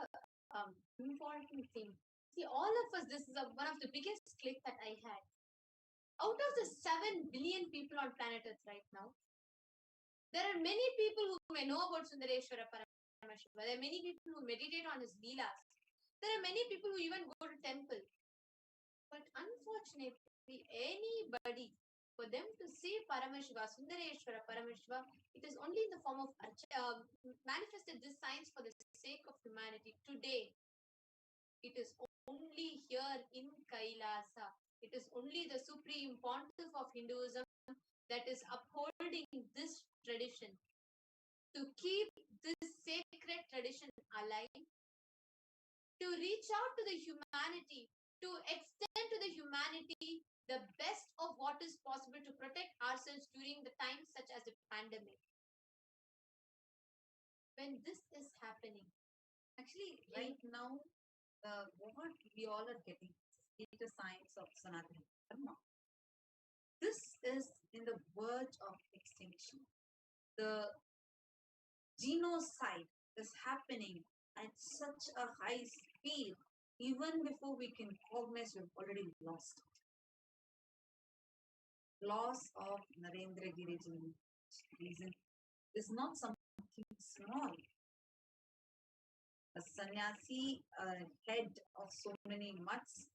important thing. See, all of us, this is one of the biggest click that I had. Out of the 7 billion people on planet Earth right now, there are many people who may know about Sundareshwara Paramashiva. There are many people who meditate on his leelas. There are many people who even go to temple. But unfortunately, anybody, for them to see Paramashiva, Sundareshwara Paramashiva, it is only in the form of manifested this science for the sake of humanity. Today, it is only here in Kailasa. It is only the Supreme Pontiff of Hinduism that is upholding this tradition to keep this sacred tradition alive, to reach out to the humanity, to extend to the humanity the best of what is possible to protect ourselves during the times such as the pandemic. When this is happening, actually, right now, what we all are getting is the science of Sanatana Dharma. This is in the verge of extinction. The genocide is happening at such a high speed, even before we can cognize, we've already lost it. Loss of Narendra Giriji reason is not something small. A sannyasi, head of so many mutts.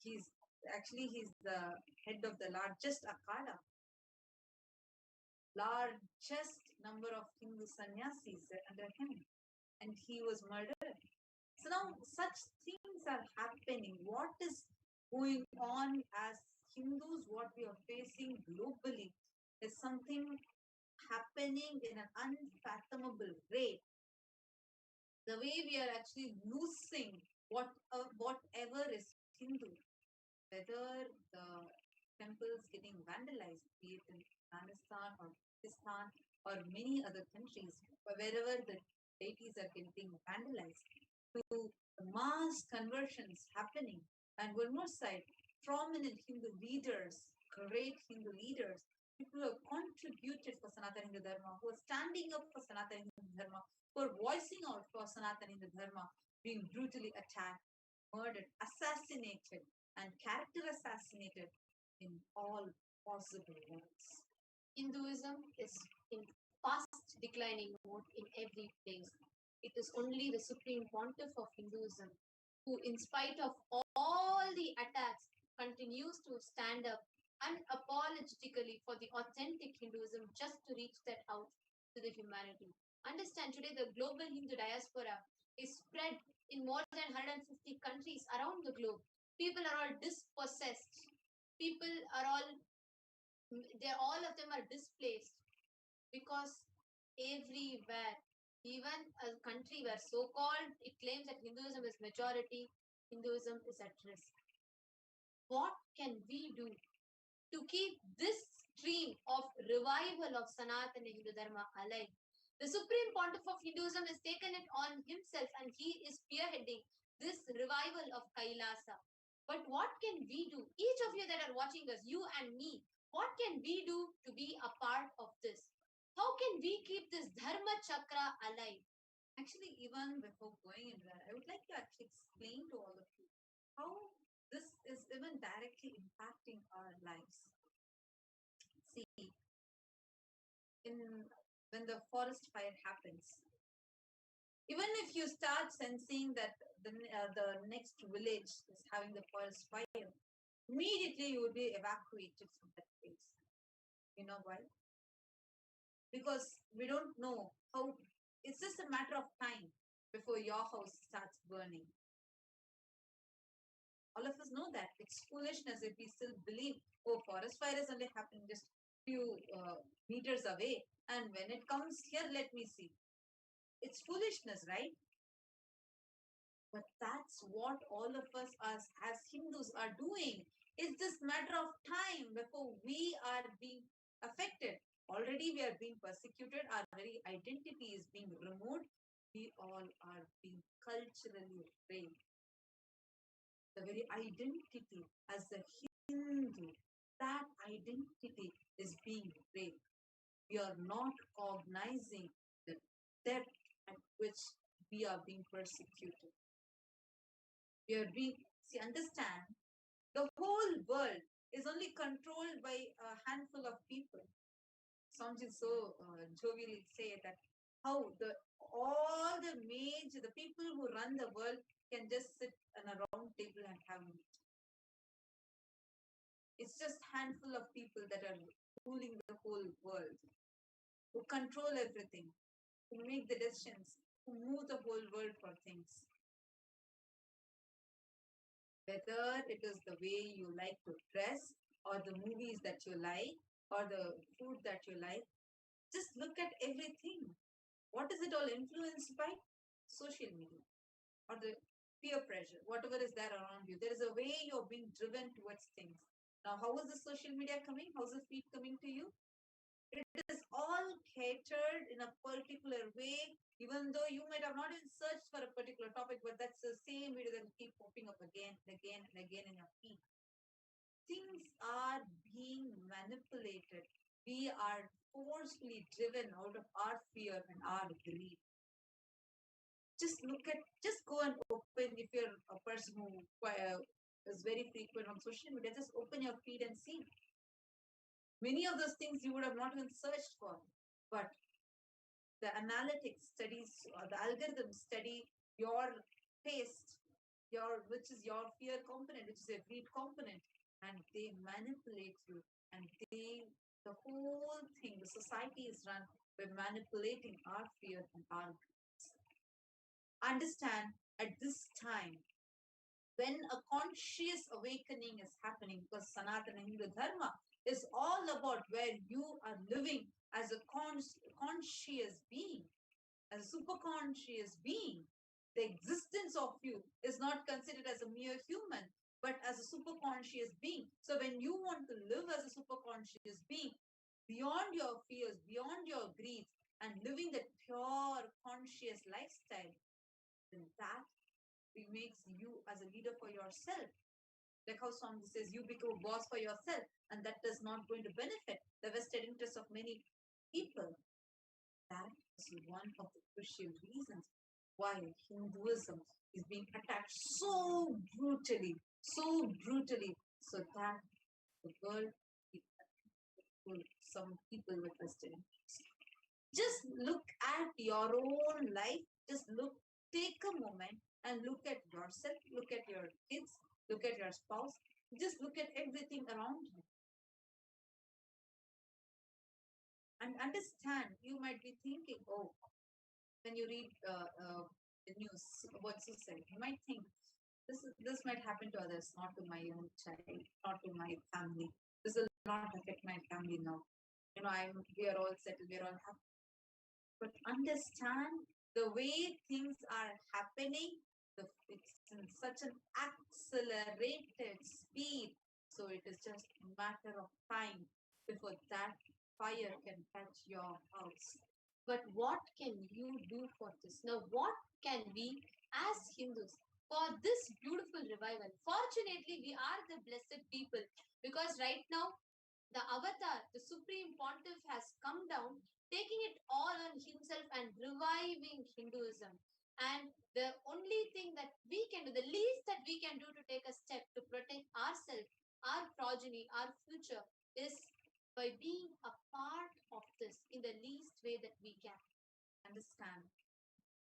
He's the head of the largest akhada. Largest number of Hindu sannyasis under him, and he was murdered. So now such things are happening. What is going on as Hindus, what we are facing globally is something happening in an unfathomable rate. The way we are actually losing whatever is Hindu, whether the temples getting vandalized, be it in Afghanistan or Pakistan or many other countries, wherever the deities are getting vandalized, to mass conversions happening. And one more side, prominent Hindu leaders, great Hindu leaders, people who have contributed for Sanatana Hindu Dharma, who are standing up for Sanatana Hindu Dharma, who are voicing out for Sanatana Hindu Dharma, being brutally attacked, murdered, assassinated, and character assassinated in all possible ways. Hinduism is in fast declining mode in every place. It is only the Supreme Pontiff of Hinduism who, in spite of all the attacks, continues to stand up unapologetically for the authentic Hinduism just to reach that out to the humanity. Understand, today the global Hindu diaspora is spread in more than 150 countries around the globe. People are all dispossessed. People are all of them are displaced because everywhere, even a country where so-called it claims that Hinduism is majority, Hinduism is at risk. What can we do to keep this stream of revival of Sanatana Hindu Dharma alive? The Supreme Pontiff of Hinduism has taken it on himself and he is spearheading this revival of Kailasa. But what can we do? Each of you that are watching us, you and me, what can we do to be a part of this? How can we keep this Dharma Chakra alive? Actually, even before going into that, I would like to actually explain to all of you how this is even directly impacting our lives. See, when the forest fire happens, even if you start sensing that the next village is having the forest fire, immediately you will be evacuated from that place. You know why? Because we don't know how, it's just a matter of time before your house starts burning. All of us know that. It's foolishness if we still believe, oh, forest fire is only happening just few meters away. And when it comes here, let me see. It's foolishness, right? But that's what all of us as Hindus are doing. It's just matter of time before we are being affected. Already we are being persecuted. Our very identity is being removed. We all are being culturally raped. The very identity as a Hindu, that identity is being raped. We are not cognizing the depth at which we are being persecuted. We are being, see, understand, the whole world is only controlled by a handful of people. Somji so jovially say that how all the people who run the world can just sit on a round table and have meat. It's just handful of people that are ruling the whole world, who control everything, who make the decisions, who move the whole world for things. Whether it is the way you like to dress, or the movies that you like, or the food that you like, just look at everything. What is it all influenced by? Social media or the peer pressure, whatever is there around you. There is a way you're being driven towards things. Now, how is the social media coming? How's the feed coming to you? It is all catered in a particular way, even though you might have not even searched for a particular topic, but that's the same video that will keep popping up again and again and again in your feed. Things are being manipulated. We are forcefully driven out of our fear and our greed. Just go and open, if you're a person who is very frequent on social media, just open your feed and see. Many of those things you would have not even searched for, but the analytics studies, or the algorithms study your taste, which is your fear component, which is a greed component, and they manipulate you. And the whole thing, the society is run by manipulating our fear and our greed. Understand, at this time, when a conscious awakening is happening, because Sanatana Hindu Dharma is all about where you are living as a conscious being, as a superconscious being. The existence of you is not considered as a mere human, but as a superconscious being. So when you want to live as a superconscious being, beyond your fears, beyond your greed, and living that pure conscious lifestyle, then that makes you as a leader for yourself. Like how Swami says, you become a boss for yourself, and that is not going to benefit the vested interests of many people. That is one of the crucial reasons why Hinduism is being attacked so brutally, so that the world will some people with vested interests. Just look at your own life. Take a moment and look at yourself, look at your kids, look at your spouse, just look at everything around you. And understand, you might be thinking, oh, when you read the news about suicide, you might think, this might happen to others, not to my own child, not to my family. This will not affect my family now. We are all settled, we are all happy. But understand, the way things are happening, it's in such an accelerated speed. So it is just a matter of time before that fire can touch your house. But what can you do for this? Now, what can we as Hindus for this beautiful revival? Fortunately, we are the blessed people, because right now the avatar, the supreme pontiff, has come down, taking it all on himself and reviving Hinduism. And the only thing that we can do, the least that we can do to take a step to protect ourselves, our progeny, our future, is by being a part of this in the least way that we can. Understand,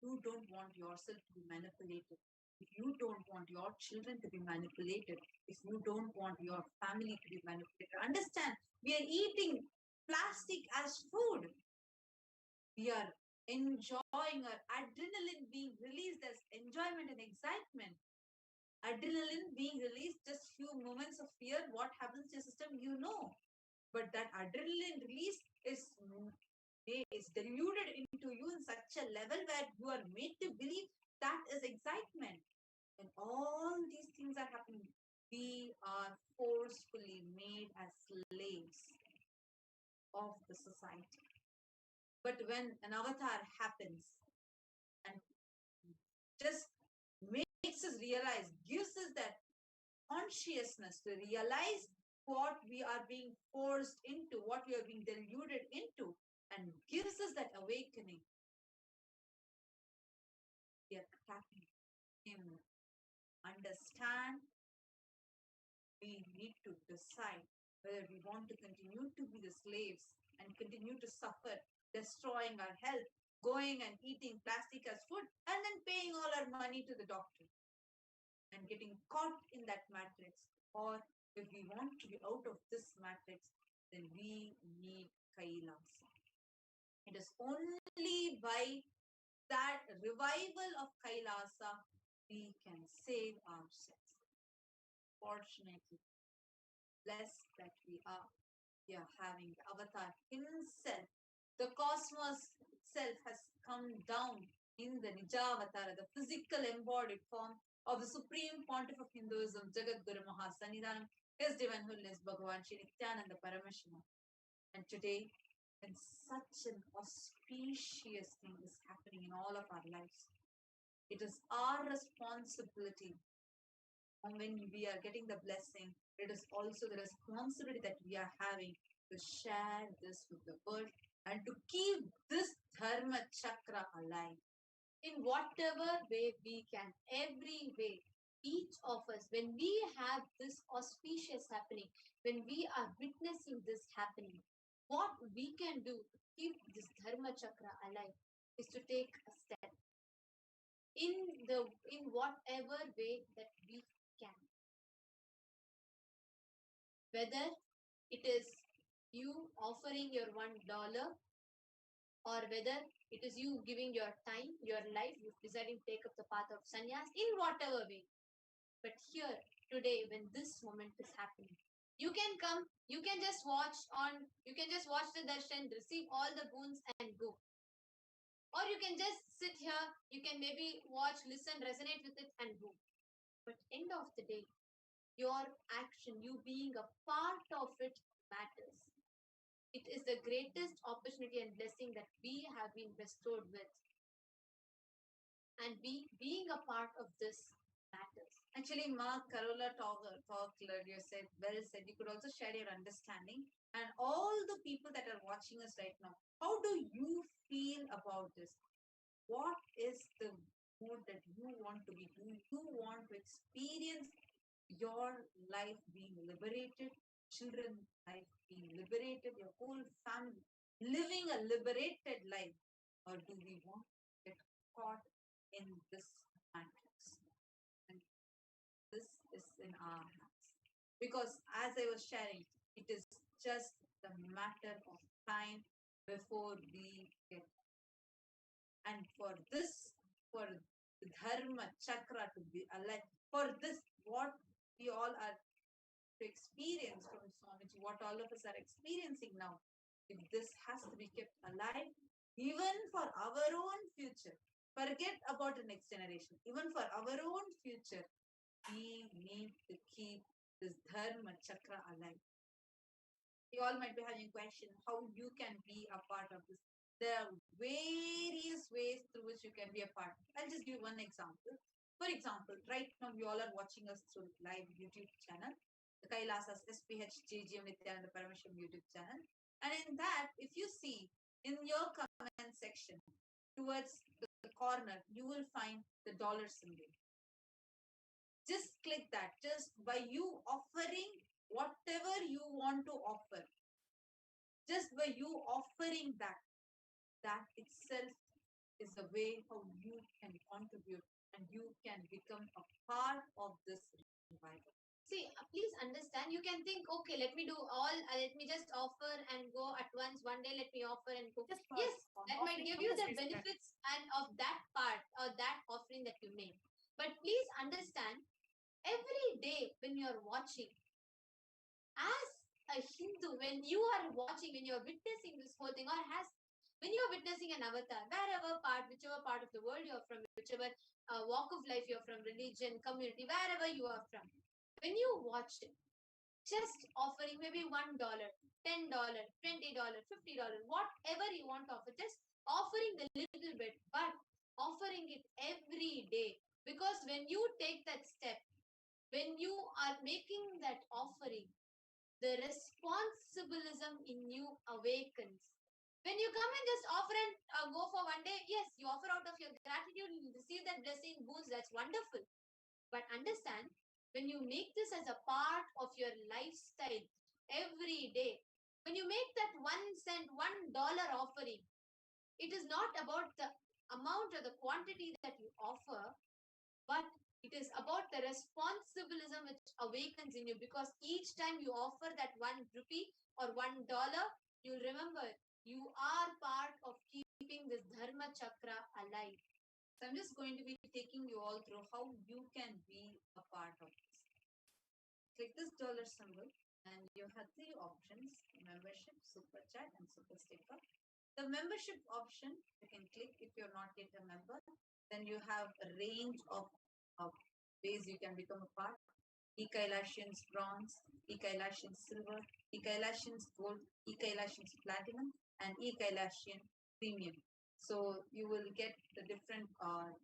you don't want yourself to be manipulated. If you don't want your children to be manipulated, if you don't want your family to be manipulated, understand, we are eating plastic as food. We are enjoying our adrenaline being released as enjoyment and excitement. Adrenaline being released, just few moments of fear, what happens to your system, you know. But that adrenaline release is diluted into you in such a level where you are made to believe that is excitement. And all these things are happening. We are forcefully made as slaves of the society. But when an avatar happens and just makes us realize, gives us that consciousness to realize what we are being forced into, what we are being deluded into, and gives us that awakening, we are tapping him. Understand, we need to decide whether we want to continue to be the slaves and continue to suffer, destroying our health, going and eating plastic as food, and then paying all our money to the doctor and getting caught in that matrix. Or if we want to be out of this matrix, then we need Kailasa. It is only by that revival of Kailasa we can save ourselves. Fortunately, blessed that we are having the avatar himself. The cosmos itself has come down in the Nijavatara, the physical embodied form of the Supreme Pontiff of Hinduism, Jagat Guru Mahasannidhanam, His Divine Holiness Bhagavan Shri Nithyananda Paramashivam. And today, when such an auspicious thing is happening in all of our lives, it is our responsibility. And when we are getting the blessing, it is also the responsibility that we are having to share this with the world and to keep this Dharma Chakra alive. In whatever way we can, every way, each of us, when we have this auspicious happening, when we are witnessing this happening, what we can do to keep this Dharma Chakra alive is to take a step in whatever way that we can. Whether it is you offering your $1 or whether it is you giving your time, your life, you deciding to take up the path of sannyas in whatever way. But here, today, when this moment is happening, you can come, you can just watch the darshan, receive all the boons and go. Or you can just sit here, you can maybe watch, listen, resonate with it and go. But end of the day, your action, you being a part of it matters. It is the greatest opportunity and blessing that we have been bestowed with. And being a part of this matters. Actually, Mark Carola talked earlier, well said. You could also share your understanding. And all the people that are watching us right now, how do you feel about this? What is the mood that you want to be? Do you want to experience your life being liberated, children's life being liberated, your whole family living a liberated life? Or do we want to get caught in this matrix? And this is in our hands. Because as I was sharing, it is just a matter of time before we get. And for the Dharma Chakra to be alive, for this, what we all are to experience from Swamiji, what all of us are experiencing now, if this has to be kept alive, even for our own future, forget about the next generation, even for our own future, we need to keep this Dharma Chakra alive. You all might be having a question, how you can be a part of this. There are various ways through which you can be a part. I'll just give one example. For example, right now you all are watching us through live YouTube channel, the Kailasa's HDH Nithyananda Paramashivam YouTube channel. And in that, if you see in your comment section towards the corner, you will find the dollar symbol. Just click that. Just by you offering whatever you want to offer, just by you offering that itself is the way how you can contribute and you can become a part of this revival. See, please understand, you can think, okay, let me do all, let me just offer and go at once. One day, let me offer and go. Just Yes, pause. that might give you the benefits and of that part or that offering that you made. But please understand, every day when you're watching, as a Hindu, when you are watching, when you're witnessing this whole thing, or when you're witnessing an avatar, whichever part of the world you're from, whichever walk of life you're from, religion, community, wherever you are from, when you watch it, just offering maybe $1, $10, $20, $50, whatever you want to offer, just offering the little bit, but offering it every day. Because when you take that step, when you are making that offering, the responsibilism in you awakens. When you come and just offer and go for one day, yes, you offer out of your gratitude, you receive that blessing, boons, that's wonderful. But understand, when you make this as a part of your lifestyle every day, when you make that 1 cent, $1 offering, it is not about the amount or the quantity that you offer, but it is about the responsibilism which awakens in you, because each time you offer that 1 rupee or $1, you'll remember you are part of keeping this dharma chakra alive. So I'm just going to be taking you all through how you can be a part of this. Click this dollar symbol and you have 3 options: membership, super chat and super sticker. The membership option you can click if you're not yet a member. Then you have a range of ways you can become a part. E-Kailashians bronze, E-Kailashian silver, E-Kailashians gold, E-Kailashians platinum and E-Kailashian premium. So you will get the different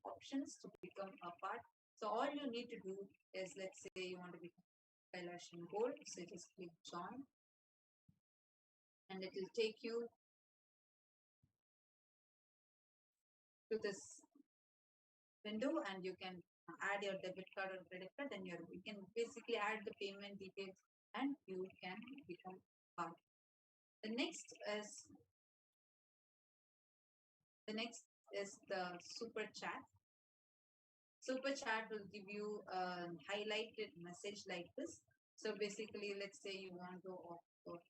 options to become a part. So all you need to do is, let's say you want to become Kailashian gold, so just click join and it will take you to this window and you can add your debit card or credit card, and you can basically add the payment details and you can become part. The next is the super chat. Super chat will give you a highlighted message like this. So basically, let's say you want to offer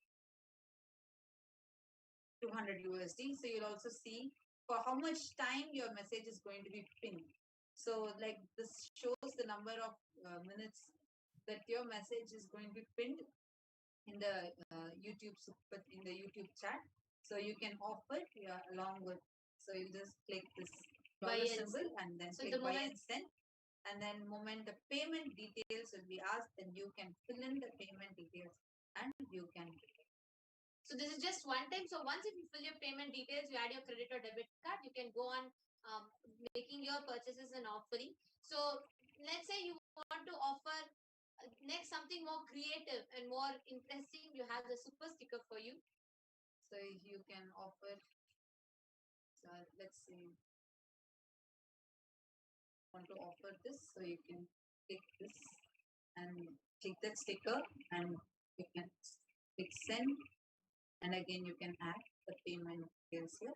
200 USD. So you'll also see for how much time your message is going to be pinned. So like this shows the number of minutes that your message is going to be pinned in the YouTube chat. So you can offer along with. So you just click this dollar symbol and then click buy and send. And then moment the payment details will be asked, then you can fill in the payment details and you can. So this is just one time. So once if you fill your payment details, you add your credit or debit card, you can go on making your purchases and offering. So let's say you want to offer next something more creative and more interesting. You have the super sticker for you. So you can offer. So let's see. Want to offer this, so you can click this and click that sticker and you can click send, and again you can add the payment details here.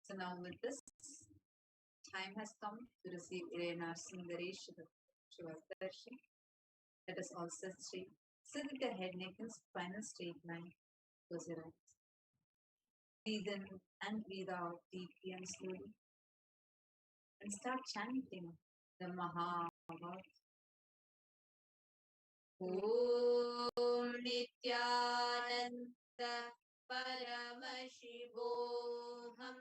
So now with this, time has come to receive Irena Sundaresh Shivadarshi. Let us all sit straight. Sit with your head, neck in spinal straight line. Close your eyes. Breathe in and breathe out deeply and slowly. And start chanting the Mahabharata. Om Nithyananda Paramashivoham.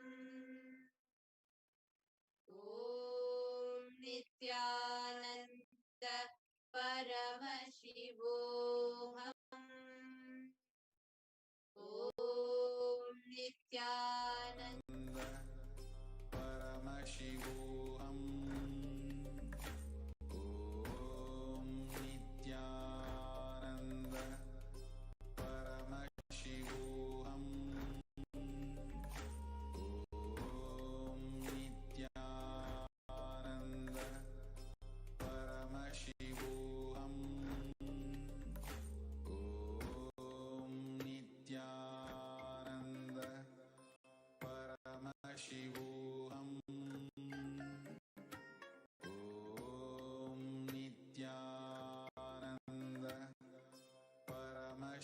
Om Nithyananda Paramashivoham. Om Nithyananda Paramashivoham. Om Nithyananda Paramashivoham. Om Nithyananda Paramashivoham. Om Nithyananda Paramashivoham.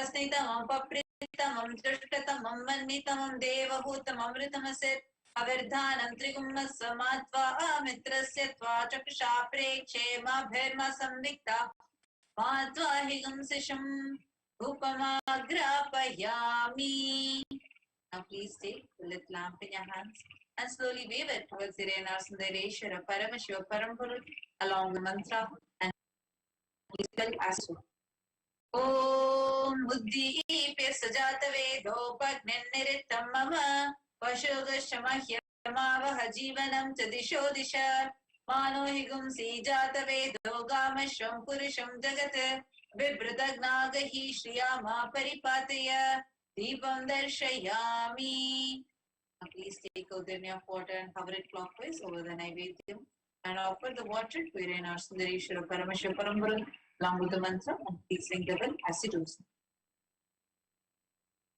स्वस्तितमं पप्रीतमं दृष्टतमं मन्मितमं देवहूतममृतमसित् अविर्धानं त्रिगुम्मस्वमात्वा मित्रस्य त्वा चक्षुषा प्रेक्षे माभिर्मा संविक्ता मात्वा हिगुंसिषम् उपमाग्रापयामि. Now please take the lit lamp in your hands and slowly wave it towards the Sundareshwara Paramashiva Parampuru along the mantra and please spell as so. Om Buddhipya Sajata Vedopagnirittam Mama Vashogashamahyamadavaha Jivanam Chadisho Disha Mano Higumsi Jata Vedogam Purisham Jagat Vibradagnaga Shriyama Paripataya Deepam Darshayami. Now please take out the near water and cover it clockwise over the Naivedyam and offer the water to our Sundareshwara Paramashiva Parampuru along with the mantra and please ring the bell as you do so.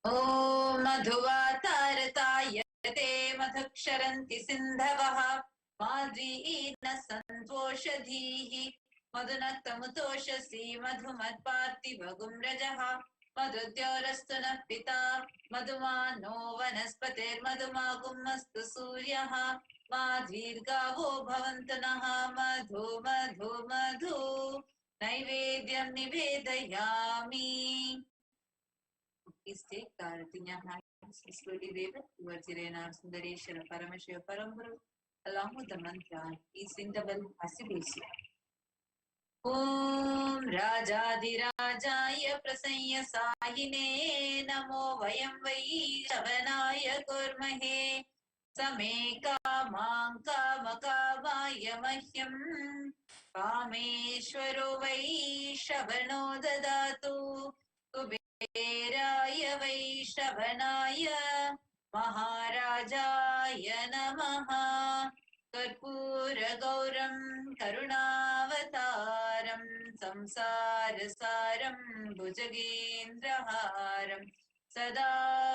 Om Madhuvatartaya Te Madhuksharanti Sindhavaha Madriina Santoshadhihi Madhunaktamutoshasi Madhumatpartibhagum Rajaha Madhudyorastuna Pita Madhumano Vanaspatir Madhumagummastu Suryaha Madhirgavo Bhavantanaha Madhu Madhu Madhu Naivedyam Nivedayami. Please take the arati in your hands and slowly wave it towards Irena Sundareshwara Paramashiva Parampuru along with the mantra. Please ring the bell as you do so. Om Rajadirajaya Prasanya Sahine Namo Vayam Vai Shavanaya Kurmahe Same Kamang Kamakavaya Mahyam Kameshwaro Vai Shavano Dadatu Kuberaya Vai Shavanaya Maharajaya Namaha Karpura Gauram Karunavataram Samsarasaram Bhujagendraharam Sada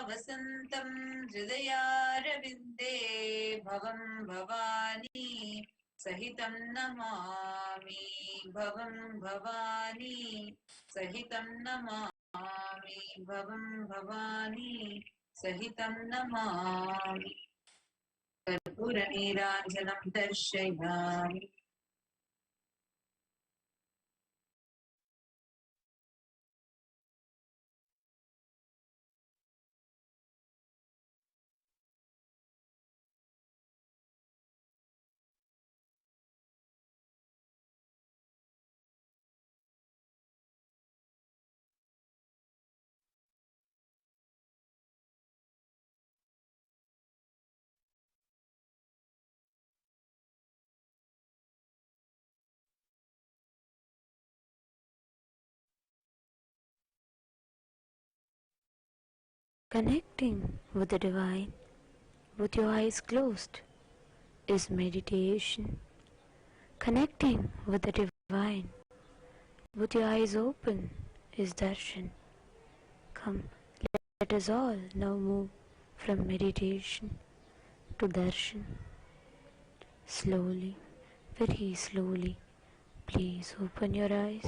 Vasantam Hridayarvinde Bhavam Bhavani Sahitam Namami Bhavam Bhavani Sahitam Namami Bhavam Bhavani Sahitam Namami Karpuraniranjanam darshayami. Connecting with the divine with your eyes closed is meditation. Connecting with the divine with your eyes open is darshan. Come, let us all now move from meditation to darshan. Slowly, very slowly, please open your eyes.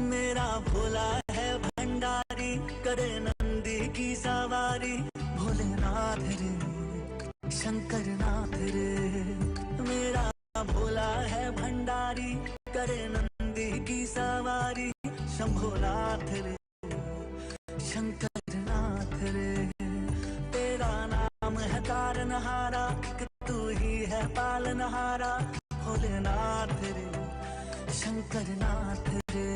मेरा भोला है भंडारी करे नंदी की सवारी भोलेनाथ रे शंकर नाथ रे मेरा भोला है भंडारी करे नंदी की सवारी शंभोनाथ रे शंकर नाथ रे तेरा नाम है तारनहारा कि तू ही है पालनहारा भोलेनाथ रे शंकर नाथ रे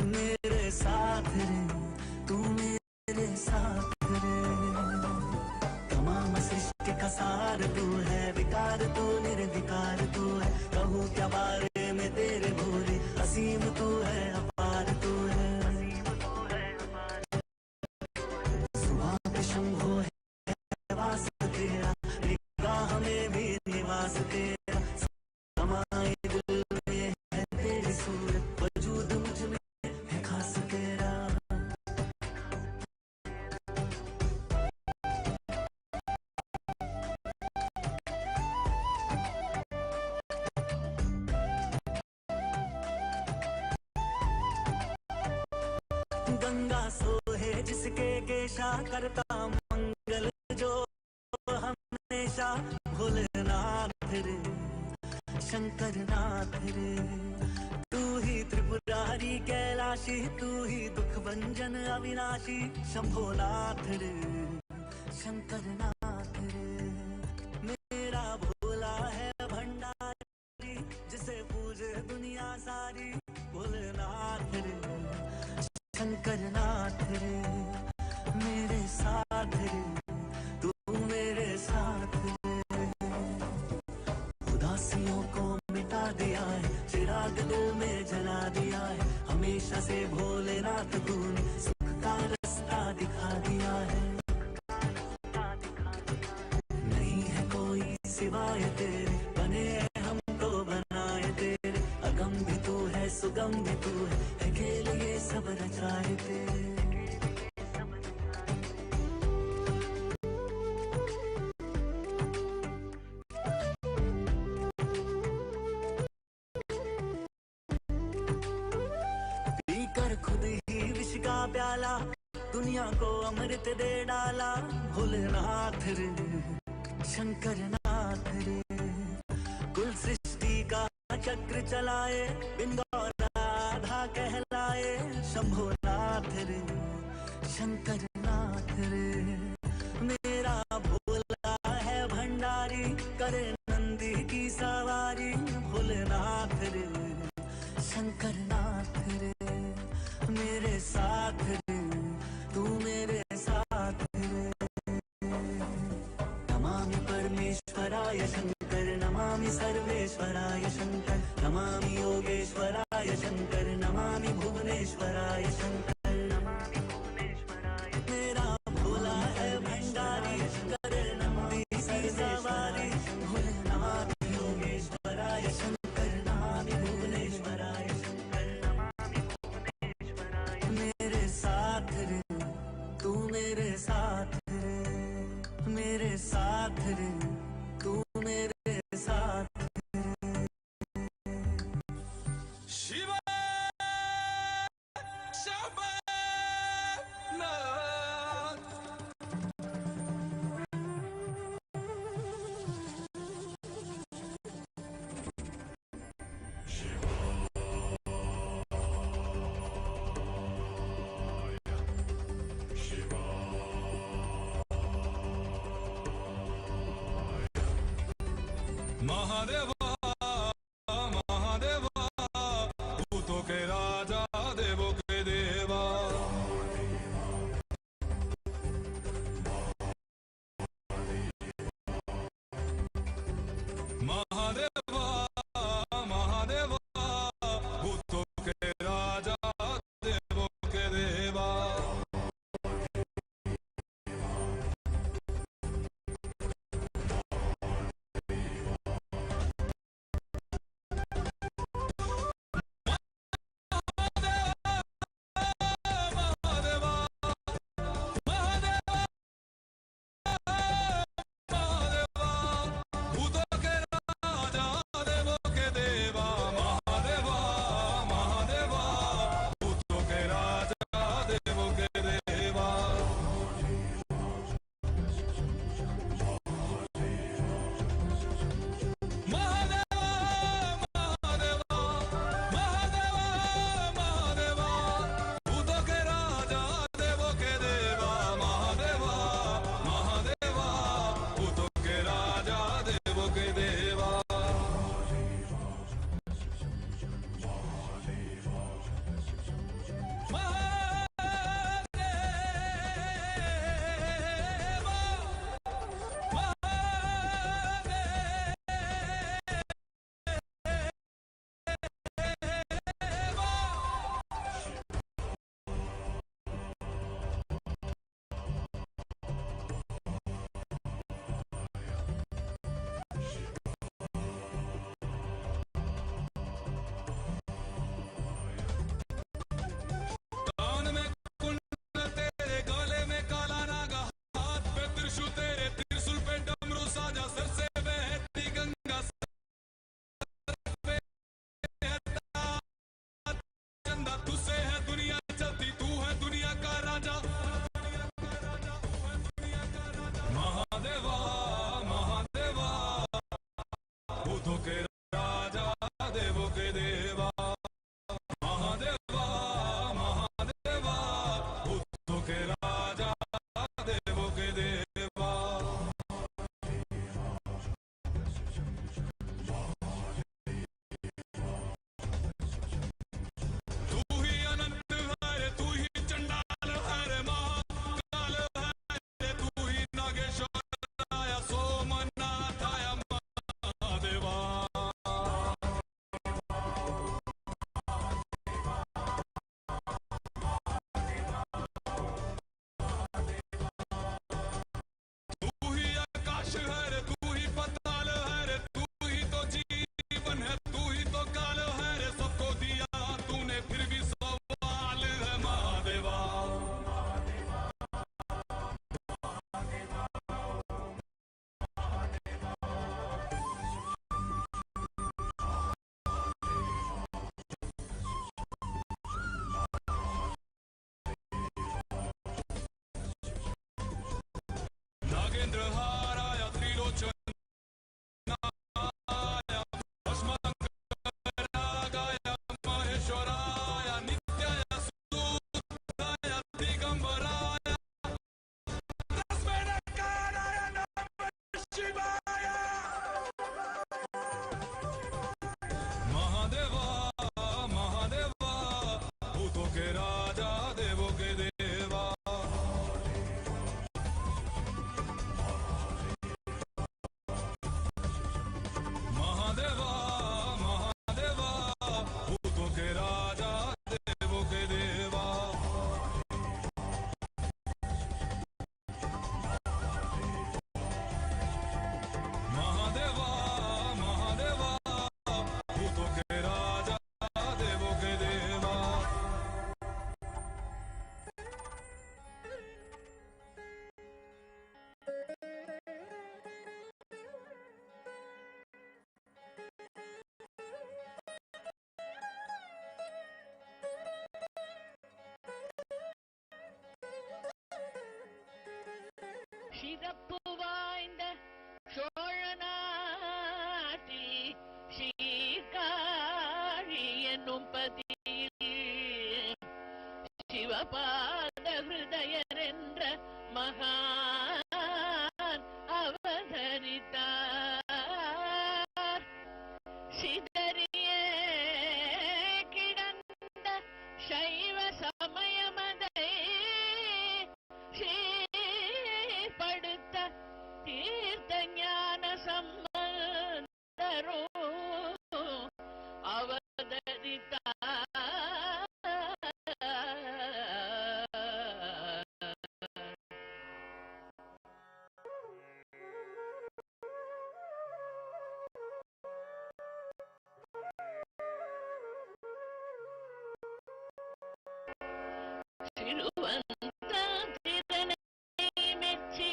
मेरे साथ रे तू मेरे साथ रे तमाम सृष्टि का सार तू है विकार तू निर्विकार तू है कहूँ क्या बारे में तेरे भोले असीम तू है अपार तू है सुबह पे शंभो है वास तेरा निगाह में भी निवास तेरा समाए दिल में है तेरी सूरत वजूद मुझ में है खास तेरा गंगा सोहे जिसके केशा करता मंगल जो हमेशा भोलेनाथ रे शंकर नाथ रे तू ही त्रिपुरारी कैलाशी तू ही दुख भंजन अविनाशी शंभोनाथ रे शंकर नाथ रे मेरा भोला है भंडारी जिसे पूजे दुनिया सारी भोलेनाथ रे शंकर नाथ रे मेरे साथ रे तू मेरे साथ रे उदासियों को मिटा दिया है चिराग दिल में जला दिया है हमेशा से भोलेनाथ तूने सुख का रास्ता दिखा दिया है नहीं है कोई सिवाय तेरे बने हैं हमको बनाए तेरे अगम भी तू है सुगम भी तू है खेल ये सब रचाए तेरे पीकर खुद ही विष का प्याला दुनिया को अमृत दे डाला भोलेनाथ रे शंकर नाथ रे कुल सृष्टि का चक्र चलाए बिन गौर राधा कहलाए शंभोनाथ रे शंकर नाथ रे मेरा भोला है भंडारी करे नंदी की सवारी भोलेनाथ रे शंकर नाथ रे मेरे साथ रे तू मेरे साथ रे नमामि परमेश्वराय शंकर नमामि सर्वेश्वराय शंकर नमामि योगेश्वराय शंकर नमामि भुवनेश्वराय शंकर नमामि भुवनेश्वराय मेरा भोला है भंडारी करे नंदी की सवारी भोले नमामि योगेश्वराय शंकर नमामि भुवनेश्वराय शंकर नमामि भुवनेश्वराय मेरे साथ रे तू मेरे साथ रे मेरे साथ रे तू मेरे साथ शिवा महादेव भूतों के राजा देवों के देवा महादेवा महादेवा भूतों के राजा देवों के देवा तू ही अनंत है रे तू ही चंडाल है रे महाकाल है रे तू ही नागेश्वराय सोमनाथाय महादेवा तू ही आकाश है रे तू ही पाताल है रे तू ही तो जीवन है तू ही तो काल है रे सबको दिया तूने फिर भी सवाल है महादेवा नागेंद्र हाराय त्रिलोचनाय भस्मांकरागाय महेश्वराय नित्याय सूताय दिगंबराय तस्मै नकाराय नमः शिवाय महादेवा महादेवा भूतों के राजा देवों के देवा महादेवा महादेवा भूतों के राजा देवों के देवा महादेवा महादेवा भूतों के राजा देवों के देवा சிறப்பு வாய்ந்த சோழநாட்டில் ஸ்ரீகாழி என்னும் பதியில் சிவபாத ஹிருதயர் என்ற மகான் அவதரித்தார் சிதறிய கிடந்த சைவ சமயமதை படுத்த தீர்த்த ஞான சம்பந்தரோ சிறுவந்திரனை மெச்சி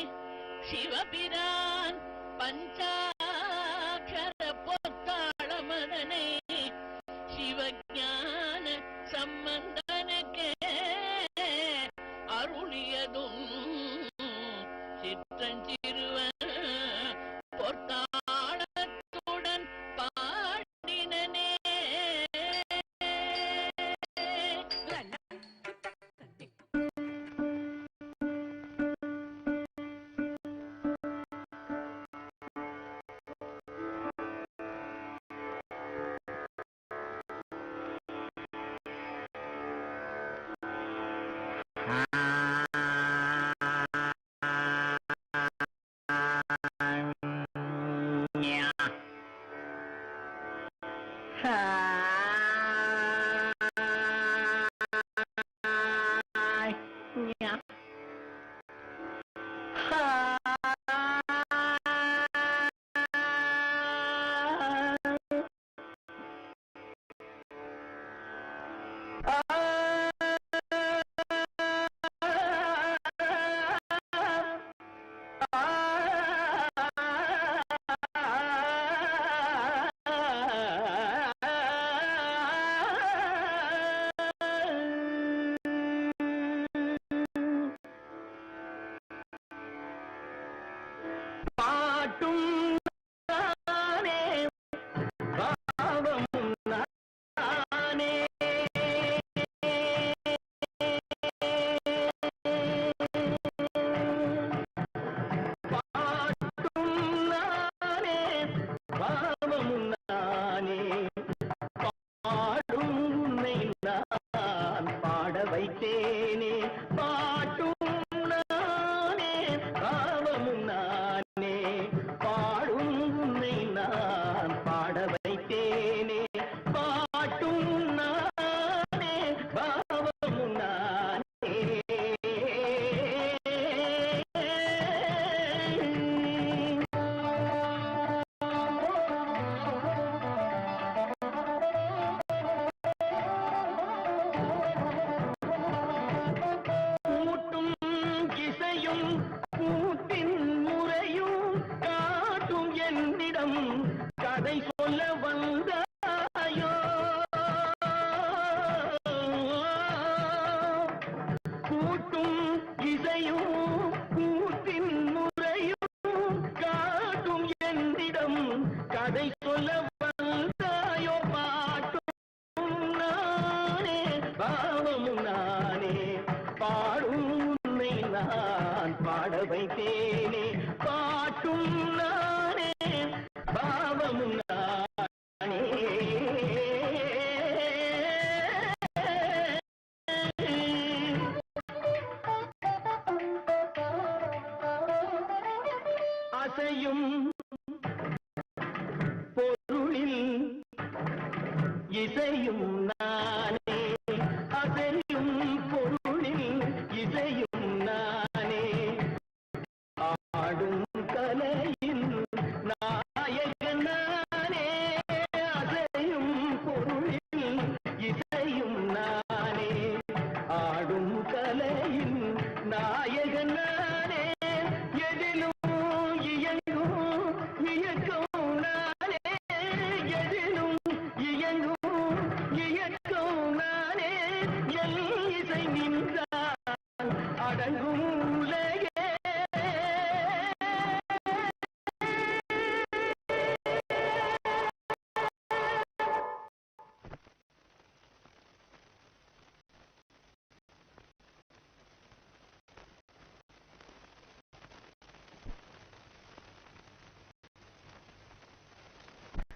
சிவபிரான் பஞ்சாட்சர பொத்தாளமதனை சிவஞான சம்பந்தனுக்கே அருளியதும் சிற்றஞ்சிறுவன் பொற்காலத்துடன் பாடினனே வைத்தேனே பாட்டும் நானே பாவமும் நானே அசையும் பொருளில் இசையும் நானே அசையும் பொருளில் இசையும் நானே ஆடும் கலையின் நாயகன் நானே அசையும் பொருளில் இசையும் நானே ஆடும் கலையின் நாயகன் நானே எதிலும் இயங்கும் இயக்கம் நானே எதிலும் இயங்கும் இயக்கம் நானே எல் இசை நின்றால் அடங்கும் உலகே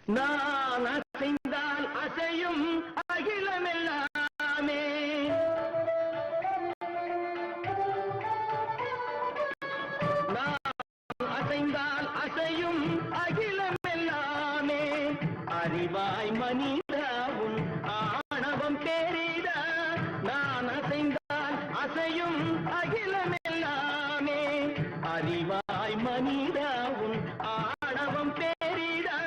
நான் அசைந்தால் அசையும் அகிலமெல்லாமே நான் அசைந்தால் அசையும் அகிலமெல்லாமே அறிவாய் மனிதாவும் ஆணவம் பெரிதா நான் அசைந்தால் அசையும் அகிலமெல்லாமே அறிவாய் மனிதாவும் ஆணவம் பெரிதா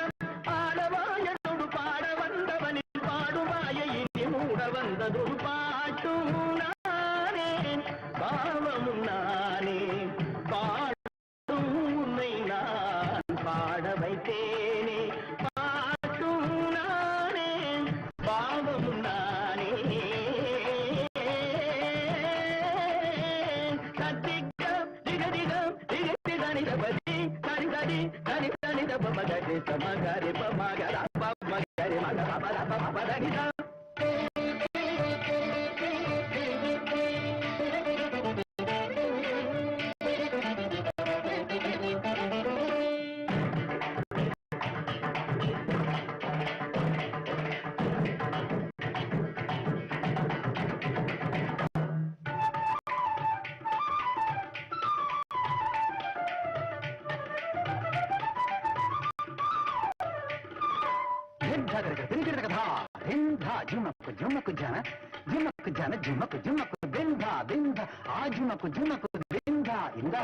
ஆடவாயனோடு பாட வந்தவனின் பாடுவாயை இனி மூட வந்ததொரு பாட்டும் நானே பாவமும் நானே பாடும் உன்னை நான் பாட வைத்தேனே பாட்டும் நானே பாவமும் நானே சத்திகம் திகதிகம் திகதிதனிதபதி சரிதடி தனிதனித பமகரி சமகரி பமகர பமகரி மகர பமர பமபதனித జుమకు జుమకు జన జుమకు జన జుమకు జుమకు బింద బింద ఆ జుమకు జుమకు బింద ఇంద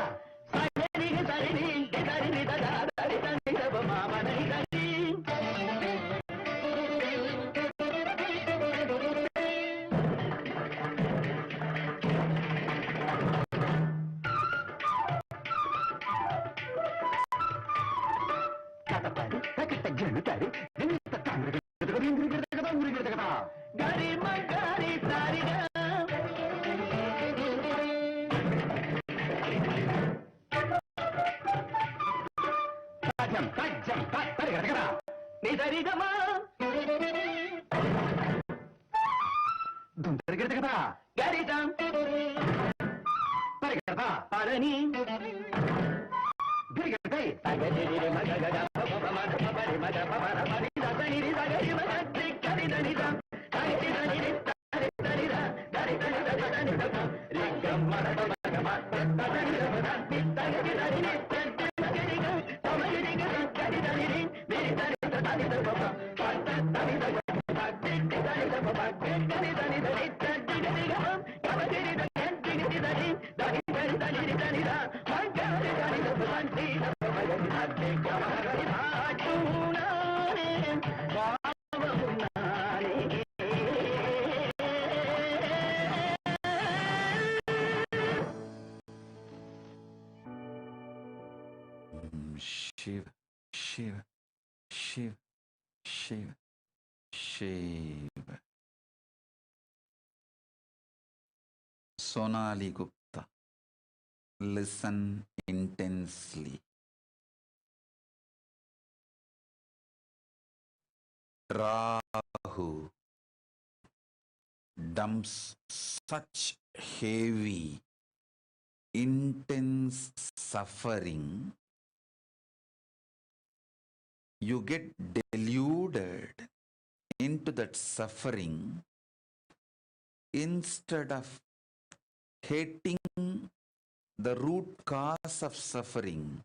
సరిని సరిని సరిని దరి తండి దబ మామని దరి కటపడి కట జనుతరి దింత తండ్రి గరి మగరి సారిగా కజం కజం పరిగెడగడా నిదరిగమా దుందరిగెడగడా గరిజం పరిగెడదా పలని దిరిగడై సగరి మగగగ పపమగ పపరి మగ పపర పరి దసని సగరి మగ త్రికరి దనిద కరి దనిది తరి తరిద గరి దనిద దని దక రిగం మరద మగ మత దని దన నితని దని నితని దని సమయని గరి దని మిరి దని దని దప పత దని దక పతి దని దప పతి దని దని దని తడి దని గం కవరి దని దని దని దని దని దని దని ద మంగరి దని దప దంతి దప మగని అద్దే కమగరి భాటునానే బావమునానే Shiv, Shiv, Shiv, Shiv, Shiv. Sonali Gupta, listen intensely. Rahu dumps such heavy intense suffering, you get deluded into that suffering. Instead of hating the root cause of suffering,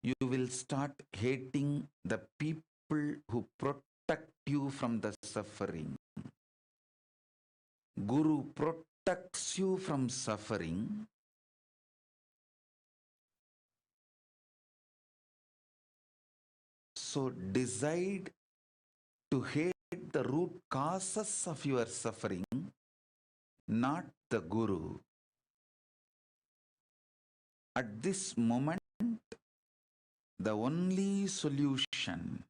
you will start hating the people who protect you from the suffering. Guru protects you from suffering. So decide to hate the root causes of your suffering, not the Guru. At this moment, the only solution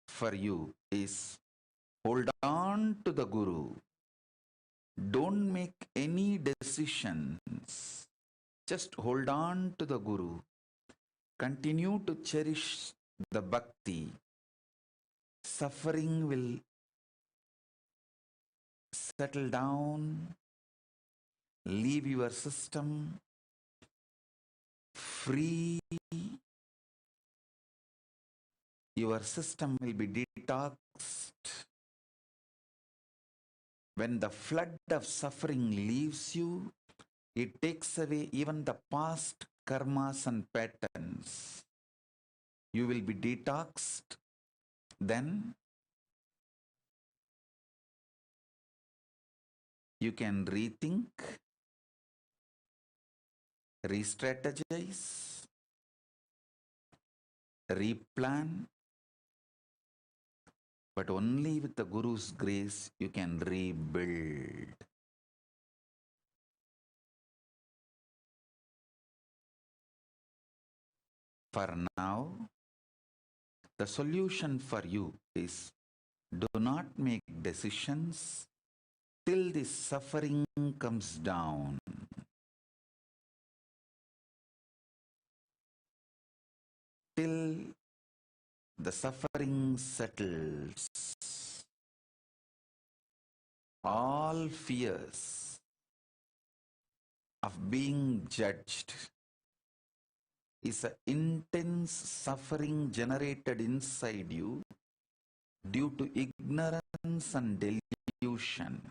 for you is hold on to the Guru. Don't make any decisions. Just hold on to the Guru. Continue to cherish the bhakti. Suffering will settle down, leave your system free. Your system will be detoxed. When the flood of suffering leaves you, it takes away even the past karmas and patterns. You will be detoxed. Then you can rethink, re-strategize, replan, but only with the Guru's grace you can rebuild. For now, the solution for you is do not make decisions till the suffering comes down. Till the suffering settles. All fears of being judged is an intense suffering generated inside you due to ignorance and delusion.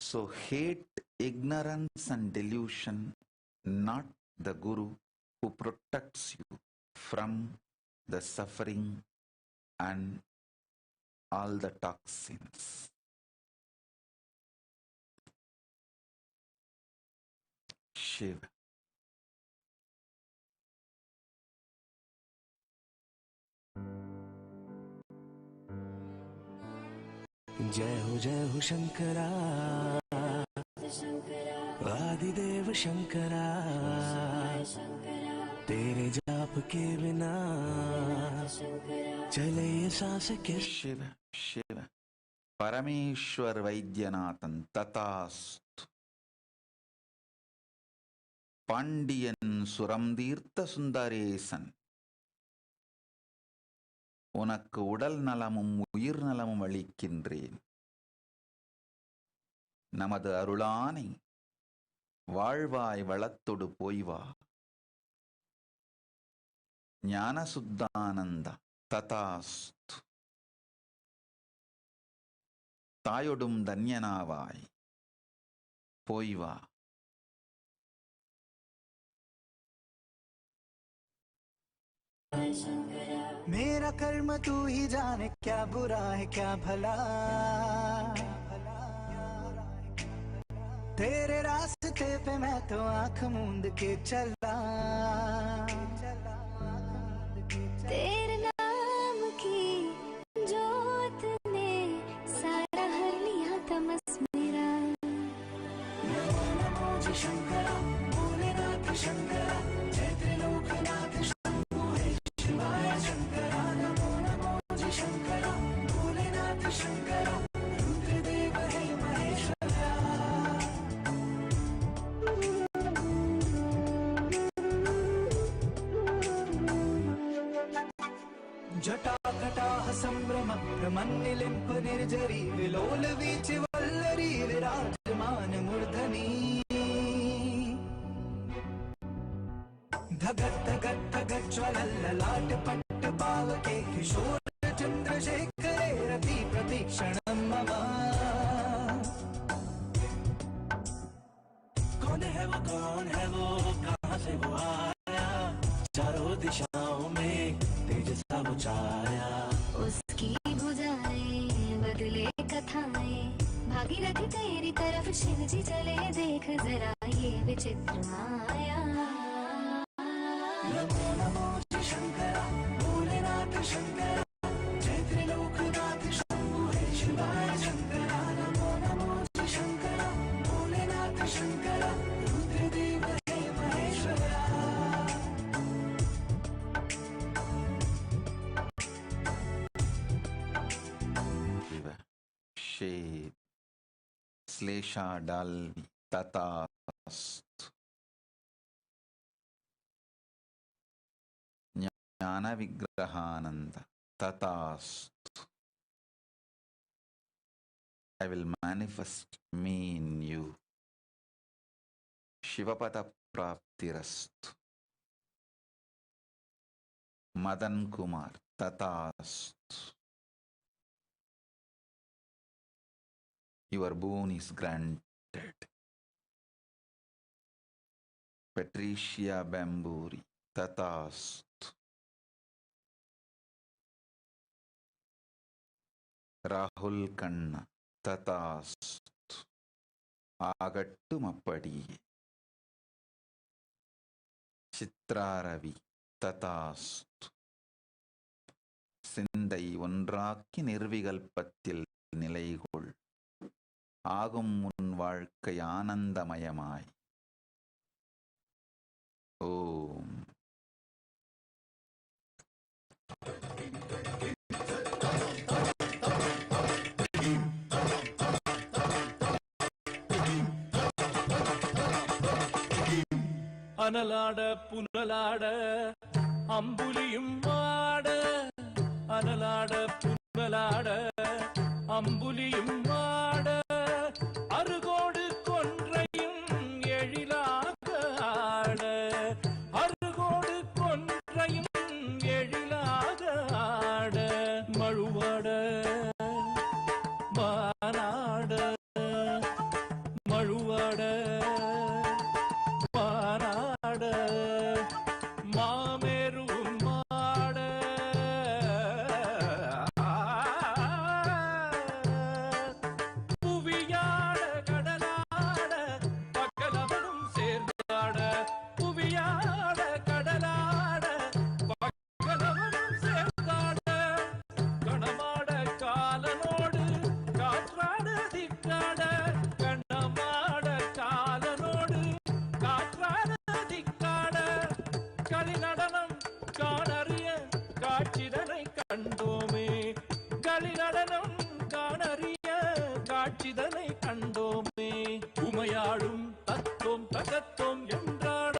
So hate ignorance and delusion, not the Guru who protects you from the suffering and all the toxins. Shiva. जय हो शंकरा आदिदेव शंकरा तेरे जाप के बिना चले ये सांस के शिव शिव परमेश्वर वैद्यनाथन तथास्तु पांडियन सुरमदीर्थ सुंदरेसन உனக்கு உடல் நலமும் உயிர் நலமும் அளிக்கின்றேன். நமது அருளானை வாழ்வாய் வளத்தொடு போய்வா. ஞான சுத்தானந்த ததாஸ்து. தாயொடும் தன்யனாவாய் போய்வா. मेरा कर्म तू ही जाने क्या बुरा है क्या भला तेरे रास्ते पे मैं तो आंख मूंद के चला तेरे नाम की जोत ने सारा हर लिया तमस मेरा. नमो नमो जी शंकरा भोलेनाथ शंकरा जय त्रिलोकनाथ शंभो हे शिवाय शंकरा. नमो नमो जी शंकरा भोलेनाथ शंकरा रुद्रदेव हे महेश्वरा. जटाकटाह संभ्रम प्रमन्निलिम्प निर्जरी विलोल वीचि वल्लरी विराजमान मूर्धनि धगत धगत धगत ज्वलल्ललाट पट्ट पावके किशोर चंद्रशेखरे रति प्रतीक्षणं मम कौन है वो कहाँ से वो आया चारों दिशाओं में तेज सा वो छाया उसकी भुजाएं बदले कथाएं भागीरथी तेरी तरफ शिव जी चले देख जरा ये विचित्र माया नमो नमो शंकरा भोलेनाथ शंकरा जय त्रिलोकनाथ शंभु हे शिवाय शंकरा नमो नमो शंकरा भोलेनाथ शंकरा रुद्रदेव हे Maheshwara Shade Slesha Dalvi Tatast Jnana Vigrahananda Tatast I will manifest me in you Shivapata Praptirastu Madan Kumar Tatast Your boon is granted. Patricia Bamburi, Tatast. Rahul Kanna, Tatast. Agattu Mappadi. Chitra Ravi, Tatast. Sindai ஒன்றாக்கி நிர்விகல்பத்தில் நிலைகொள் ஆகும் உன் வாழ்க்கை ஆனந்தமயமாய் ஓம் அனலாட புனலாட அம்புலியும் ஆட அனலாட புனலாட அம்புலியும் ஆட அருகோடு கொன்றையும் எழிலாக ஆட அருகோடு கொன்றையும் எழிலாக ஆட மழுவாட மானாட மழுவாட மானாட மாமேரும் மாட புவியாட கடலாட பகலவனும் சேர்ந்தாட புவியாட கடலாட பகலவனும் சேர்ந்தாட கணமாட காலனோடு காற்றாட திக்காட கணமாட காலனோடு காற்றாட திக்காட களி நடனம் காணறிய காட்சிதனை கண்டோமே களி நடனம் காணறிய காட்சிதனை கண்டோமே உமையாளும் தத்தோம் தகத்தோம் என்றாட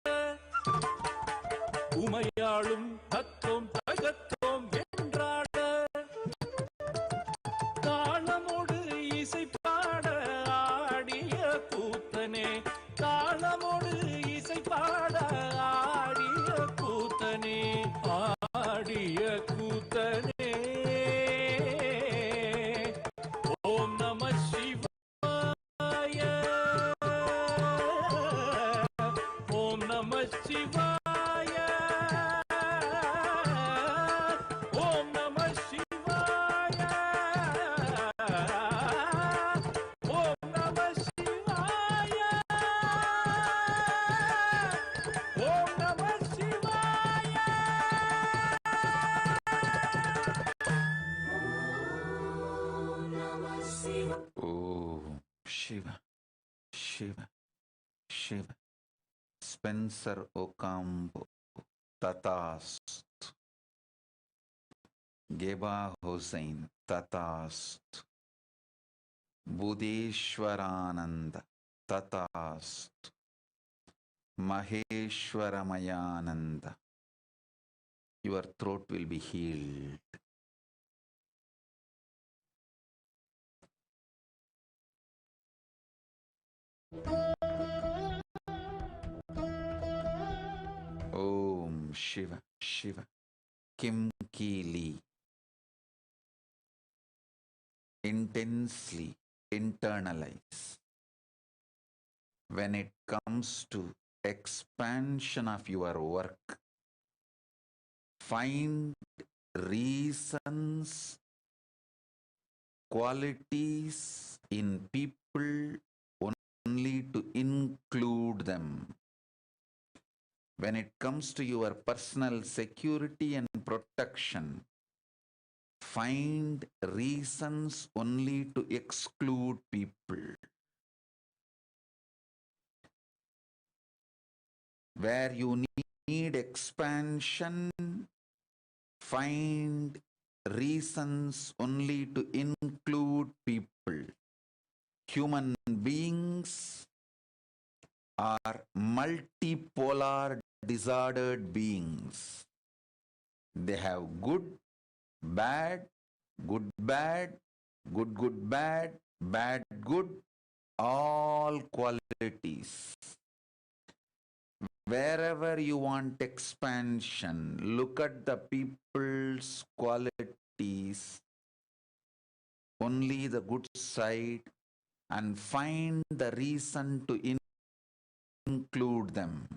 உமையாளும் தத்தோம் தகத்தோம் என்றாட தாளமோடு இசை பாட ஆடிய கூத்தனே தாளமோடு இசை பாட ஆடிய கூத்தனே ஆடிய கூத்தனே ஓம் நம சிவாய ஓம் நம சிவாய ஓம் நம சிவாய ஓம் நம சிவாய ஓம் நம சிவாய Om Shiva Shiva Shiva Spencer Ocampo Tatast Geba Hussain Tatast Budeshwarananda Tatast Maheshwaramayananda Your throat will be healed. Om Shiva Shiva. Kim Kili. Intensely internalize. When it comes to expansion of your work, find reasons, qualities in people only to include them. When it comes to your personal security and protection, find reasons only to exclude people. Where you need expansion, find reasons only to include people. Human beings are multipolar, disordered beings. They have good, bad, good, bad, good, good, bad, bad, good, all qualities. Wherever you want expansion, look at the people's qualities, only the good side, and find the reason to include them.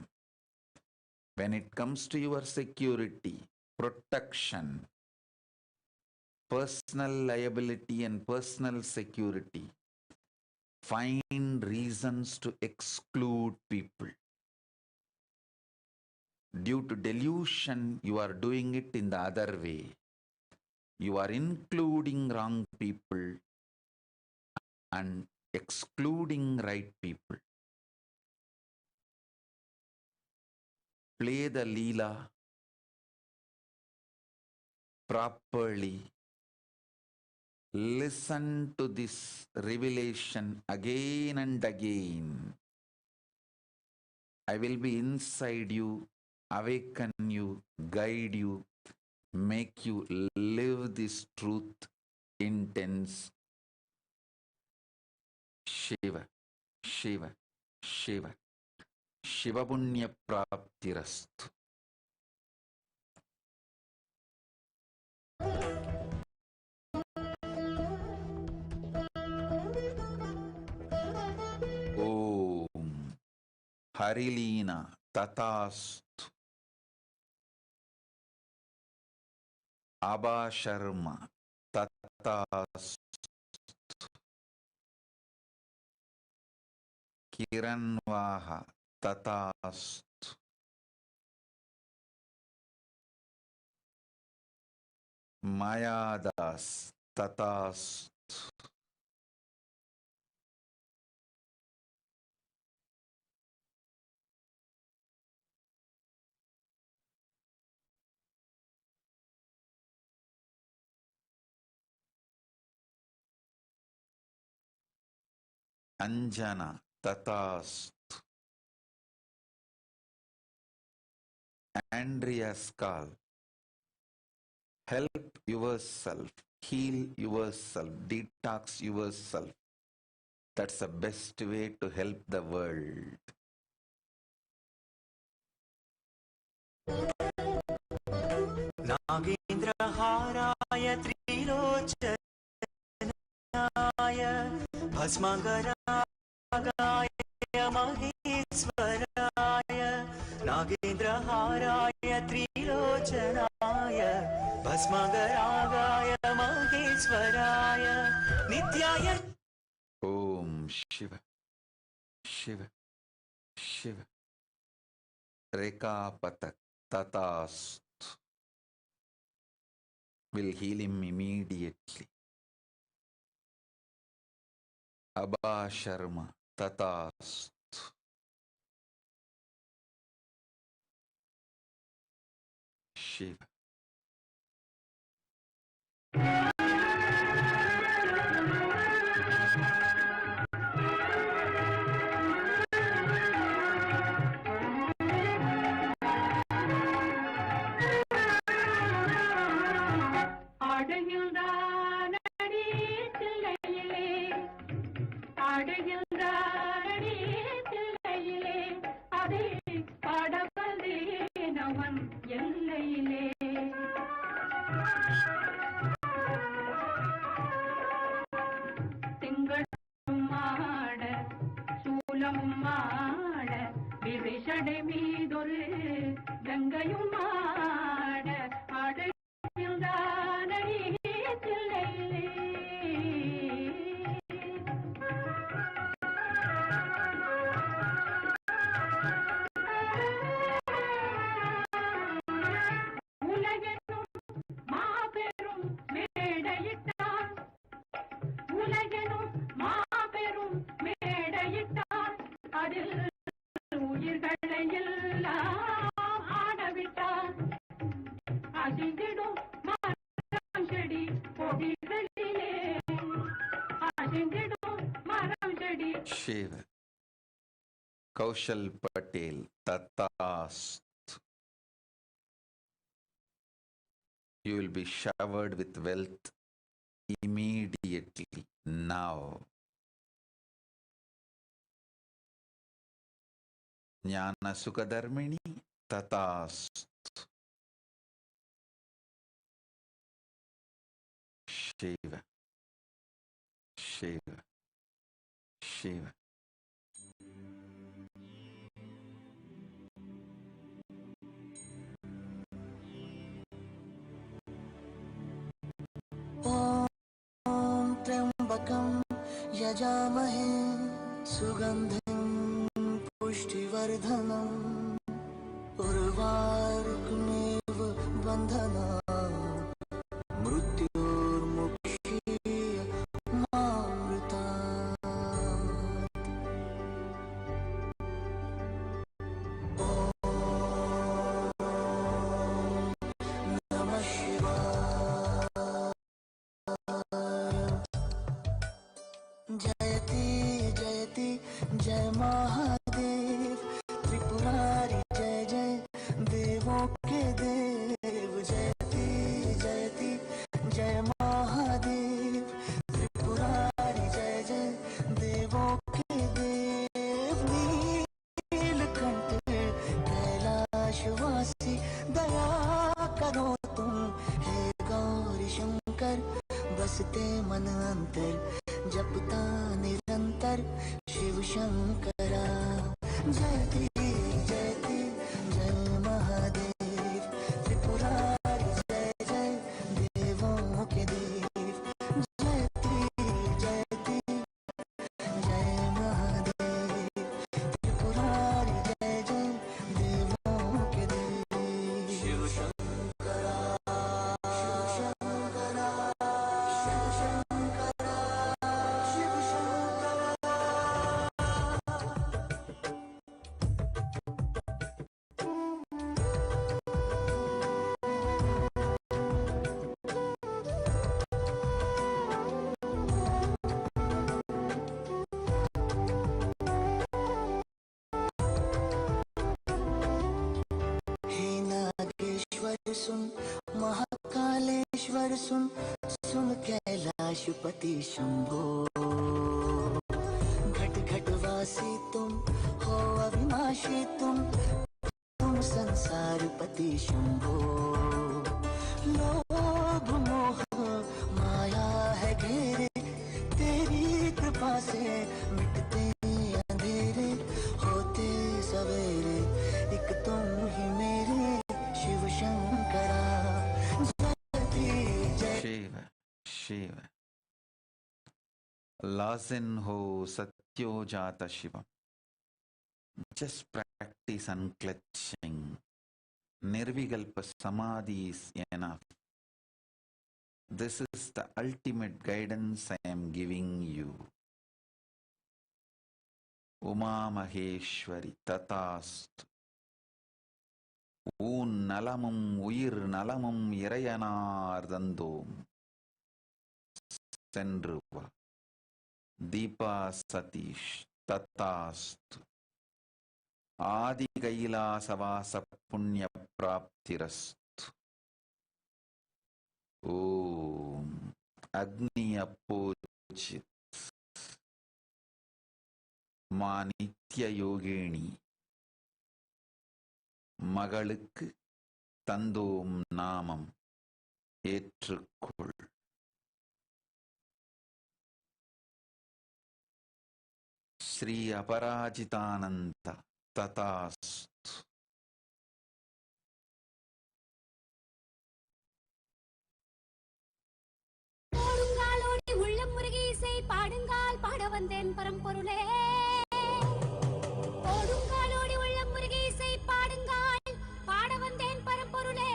When it comes to your security, protection, personal liability and personal security, find reasons to exclude people. Due to delusion, you are doing it in the other way. You are including wrong people and excluding right people. Play the Leela properly. Listen to this revelation again and again. I will be inside you, awaken you, guide you, make you live this truth intense. Shiva, Shiva, Shiva. Shiva Punya Praptirastu. Om Harilina Tatastu. Abha Sharma Tatastu. Kiranvaha Tatastu. Mayadas Tatastu. Anjana Tatastu. Andrea's call. Help yourself, heal yourself, detox yourself. That's the best way to help the world. Nagendra Haraya Trilochanaaya Bhasmangaragaya Maheswaraya Nagendra Haraya Trilochanaaya Bhasmangaragaya Maheswaraya Nityaya. Om Shiva, Shiva, Shiva. Reka Patak Tatastu. Will heal him immediately. Abha Sharma Tatastu. Shiva. ஆடுகின்றானடி ஆசிந்திடும் மரம் செடி கொடிகளிலே ஆசிந்திடும் மரம் செடி. Shiva. Kaushal Patel, Tatast. You will be showered with wealth immediately now. Jnana Sukadharmini, Tatast. Shiva, Shiva, Shiva. ॐ त्र्यम्बकं यजामहे सुगन्धिं पुष्टिवर्धनम् उर्वारुकमेव बन्धनात् मृत्योर्मुक्षीय मामृतात्। ॐ नमः शिवाय। जयति जयति जय महादेव त्रिपुरारी जय जय देवों के देव। जयति जयति जय महादेव त्रिपुरारी जय जय देवों के देव। नीलकंठ कैलाशवासी दया करो तुम हे गौरी शंकर। बसते मन अंतर जपता निरंतर शिव शंकरा। जयति जयति जय महादेव त्रिपुरारी जय जय देवों के देव। जयति जयति जय महादेव त्रिपुरारी जय जय देवों के देव। शिव शंकरा शिव शंकरा शिव शंकरा शिव शंकरा। हे नागेश्वर सुन महाकालेश्वर सुन सुन कैलाशपति शंभो। घट घट वासी तुम हो अविनाशी तुम संसारपति शंभो। लोभ मोह माया है घेरे तेरी कृपा से मिटते अंधेरे होते सवेरे एक तुम ही मेरे शिव शंकरा। जयति जय Shiva, Shiva. Lasin ho satyo jata Shivam. Just practice unclenching. Nirvikalpa samadhi is enough. This is the ultimate guidance I am giving you. Uma Maheshwari Tatast. ஊன் நலமும் உயிர் நலமும் இறையனார்தந்தோம் சென்று வா. தீபா சதீஷ் தத்தாஸ்து. ஆதி கைலாசவாச புண்ணிய பிராப்திரஸ்து. ஓம் அக்னி அப்போச்சித் மா நித்ய யோகினி மகளுக்கு தந்தோம் நாமம் ஏற்றுக்கொள். ஸ்ரீ அபராஜிதானந்த ததாஸ்து. போடுங்காலோடி உள்ளம் முருகி இசை பாடுங்கால் பாட வந்தேன் பரம்பொருளே. போடுங்காலோடி உள்ளம் முருகி இசை பாடுங்கால் பாட வந்தேன் பரம்பொருளே.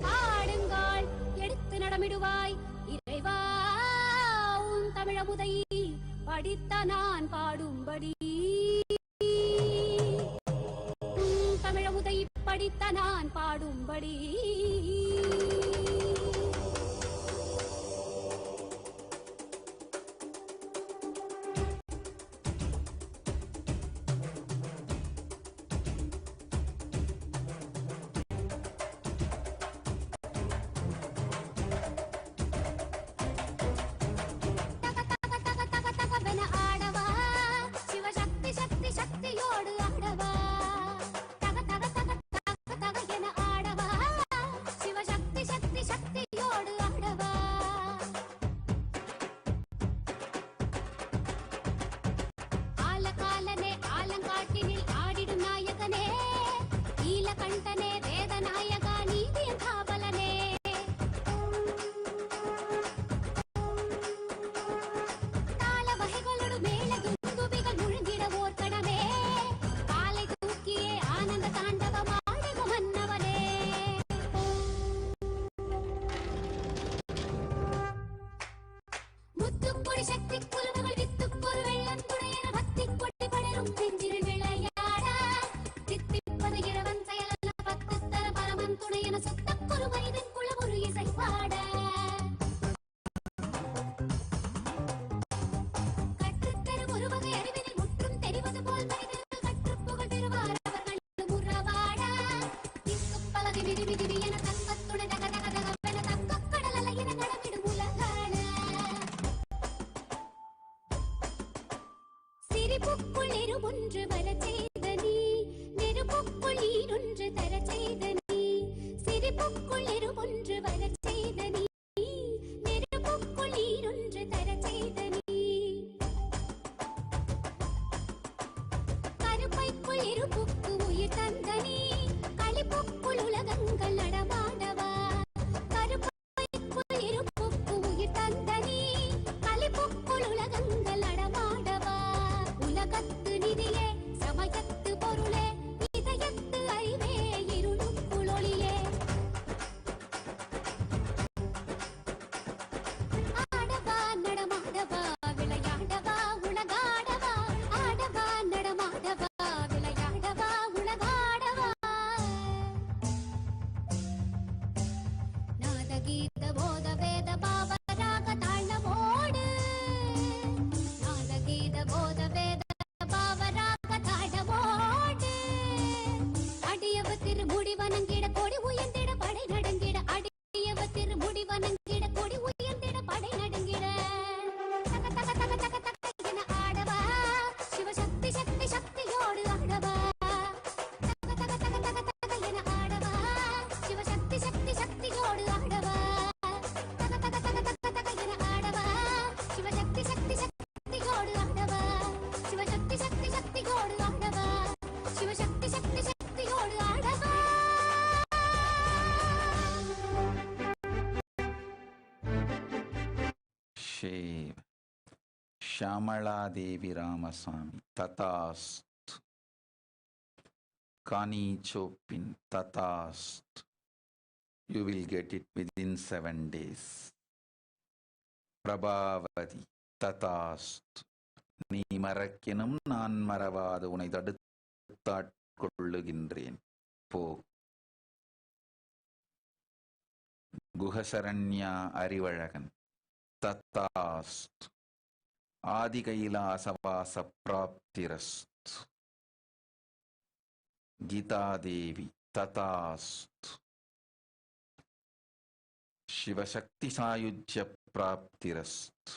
பாடுங்கால் எடுத்து நடமிடுவாய் இறைவா உன் தமிழமுதை படித்த நான் பாடும்படி. தமிழமுதை படித்த நான் பாடும்படி சக்தியோடு ஆடவா தக தக தக தக தக என ஆடவா சிவசக்தி சக்தி சக்தியோடு ஆடவா ஆலகாலனே ஆலங்காட்டினில் ஆடிடும் நாயகனே நீலகண்டனே வேதநாயகா நீதியின் காவலனே தாள வகைகளோடு மேல துந்துபிகள் முழுங்கிட ஓர்க்கணமே காலை தூக்கியே ஆனந்த தாண்டவம் ஆடுக மன்னவனே முத்துக்கொடி சக்தி குருமகள் வித்துக்கொரு வெள்ளம் துணையென பக்தி கொடி படரும் நெஞ்சில் விளையாட தித்திப்பது இளவன் செயலல்ல பத்து தர பரமன் துணையென சுத்தக்கொரு மனிதன் குளமுரு இசை பாட கற்றுத்தரும் ஒரு வகை அறிவினில் முற்றும் தெரிவது போல் மனிதர்கள் கற்றுப் புகழ் பெறுவார் அவர்களும் உறவாட திக்குப் பலகை விதி விதி என தங்கத்துடன் தக தக தகவென தங்கக் கடல் அலை என நடமிடும் உலகாட சிரிப்புக்குள் இருமொன்று வரச் செய்த நீ நெருப்புக்குள் ஈரொன்று தரச் செய்த நீ சிரிப்புக்குள் இருமொன்று வரச் செய்த நீ நெருப்புக்குள் ஈரொன்று தரச் செய்த நீ கருப்பைக்குள் இருப்புக்கு உயிர் தந்த நீ களிப்புக்குள் உலகங்கள் நடமாடவா கருப்பைக்குள் இருப்புக்கு உயிர் தந்த நீ களிப்புக்குள் உலகங்கள் நடமாடவா உலகத்து நிதியே சமயத்து பொருளே இதயத்து அறிவே இருளுக்குள் ஒளியே ஆடவா நடமாடவா விளையாடவா உலகாடவா ஆடவா நடமாடவா விளையாடவா உலகாடவா நாதகீத போத வேத பாவராக தாளமோடு நாதகீத போத வேத பாவராக தாளமோடு அடியவ திருமுடி வணங்கிட கொடி உயர்ந்திட படை நடங்கிட அடியவ திருமுடி வணங்கிட கொடி உயர்ந்திட படை நடங்கிட தக தக தக தக தக என ஆடவா சிவசக்தி சக்தி சக்தியோடு ஆடவா தக தக தக தக தக என ஆடவா சிவசக்தி சக்தி சக்தியோடு ஆடவா தக தக தக தக தக என ஆடவா சிவசக்தி சக்தி சக்தியோடு ஆடவா சிவசக்தி சக்தி சக்தியோடு ஆடவா சிவசக்தி சக்தி சக்தியோடு ஆடவா Shiv Shamala Devi Ramaswami Tatast Kani Chopin Tatast. You will get it within 7 days. Prabhavati Tatast. நீ மறக்கினும் நான் மறவாது உனை தடுத்தாட்கொள்ளுகின்றேன் போ. குஹசரண்யா அறிவழகன் தத்தாஸ்த். ஆதி கைலாசவாச பிராப்திரஸ்த். கீதாதேவி தத்தாஸ்த். சிவசக்தி சாயுஜ்ய பிராப்திரஸ்த்.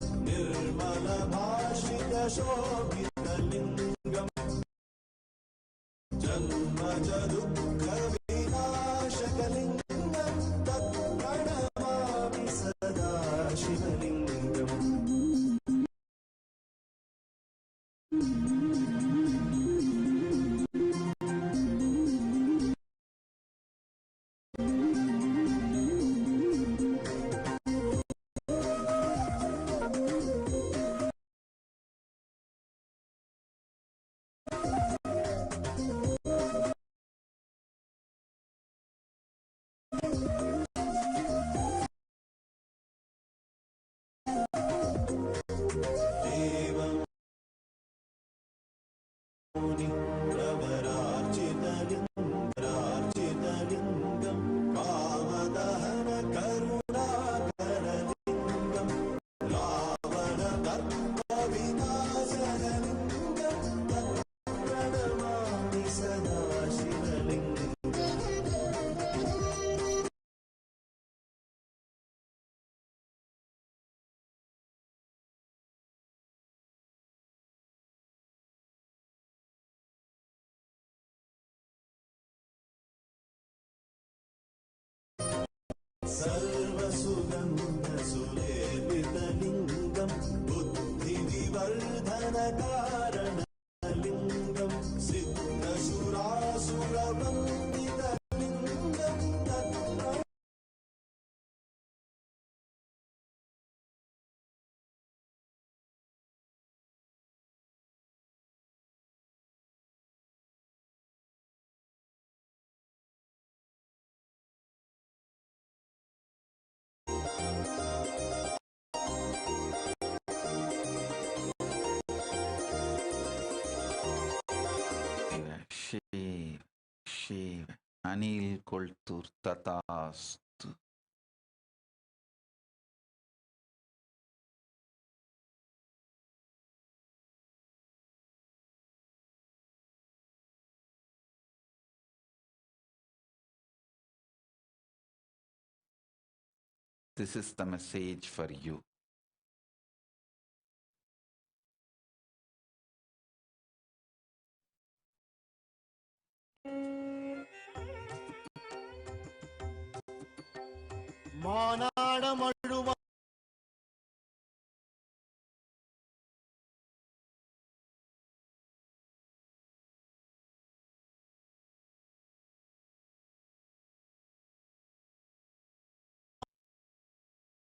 निर्मल भाषित शोभित शोभितलिङ्गम् जन्मज दुःखविनाशकलिङ्गम् तत्प्रणमामि सदा शिवलिङ्गम् प्रवरार्चितलिङ्गं कामदहन करुणाकरलिङ्गं रावणदर्पविनाशनलिङ्गं तत्प्रणमामि सदा शिवलिङ्गम् सर्वसुगन्धसुलेपितलिङ्गं बुद्धिविवर्धनकारणलिङ्गं सिद्धसुरासुरवन्दितलिङ्गं तत्प्रणमामि Shiv, Shiv, Anil Koltur Tatastu. This is the message for you. மானாடமழுவ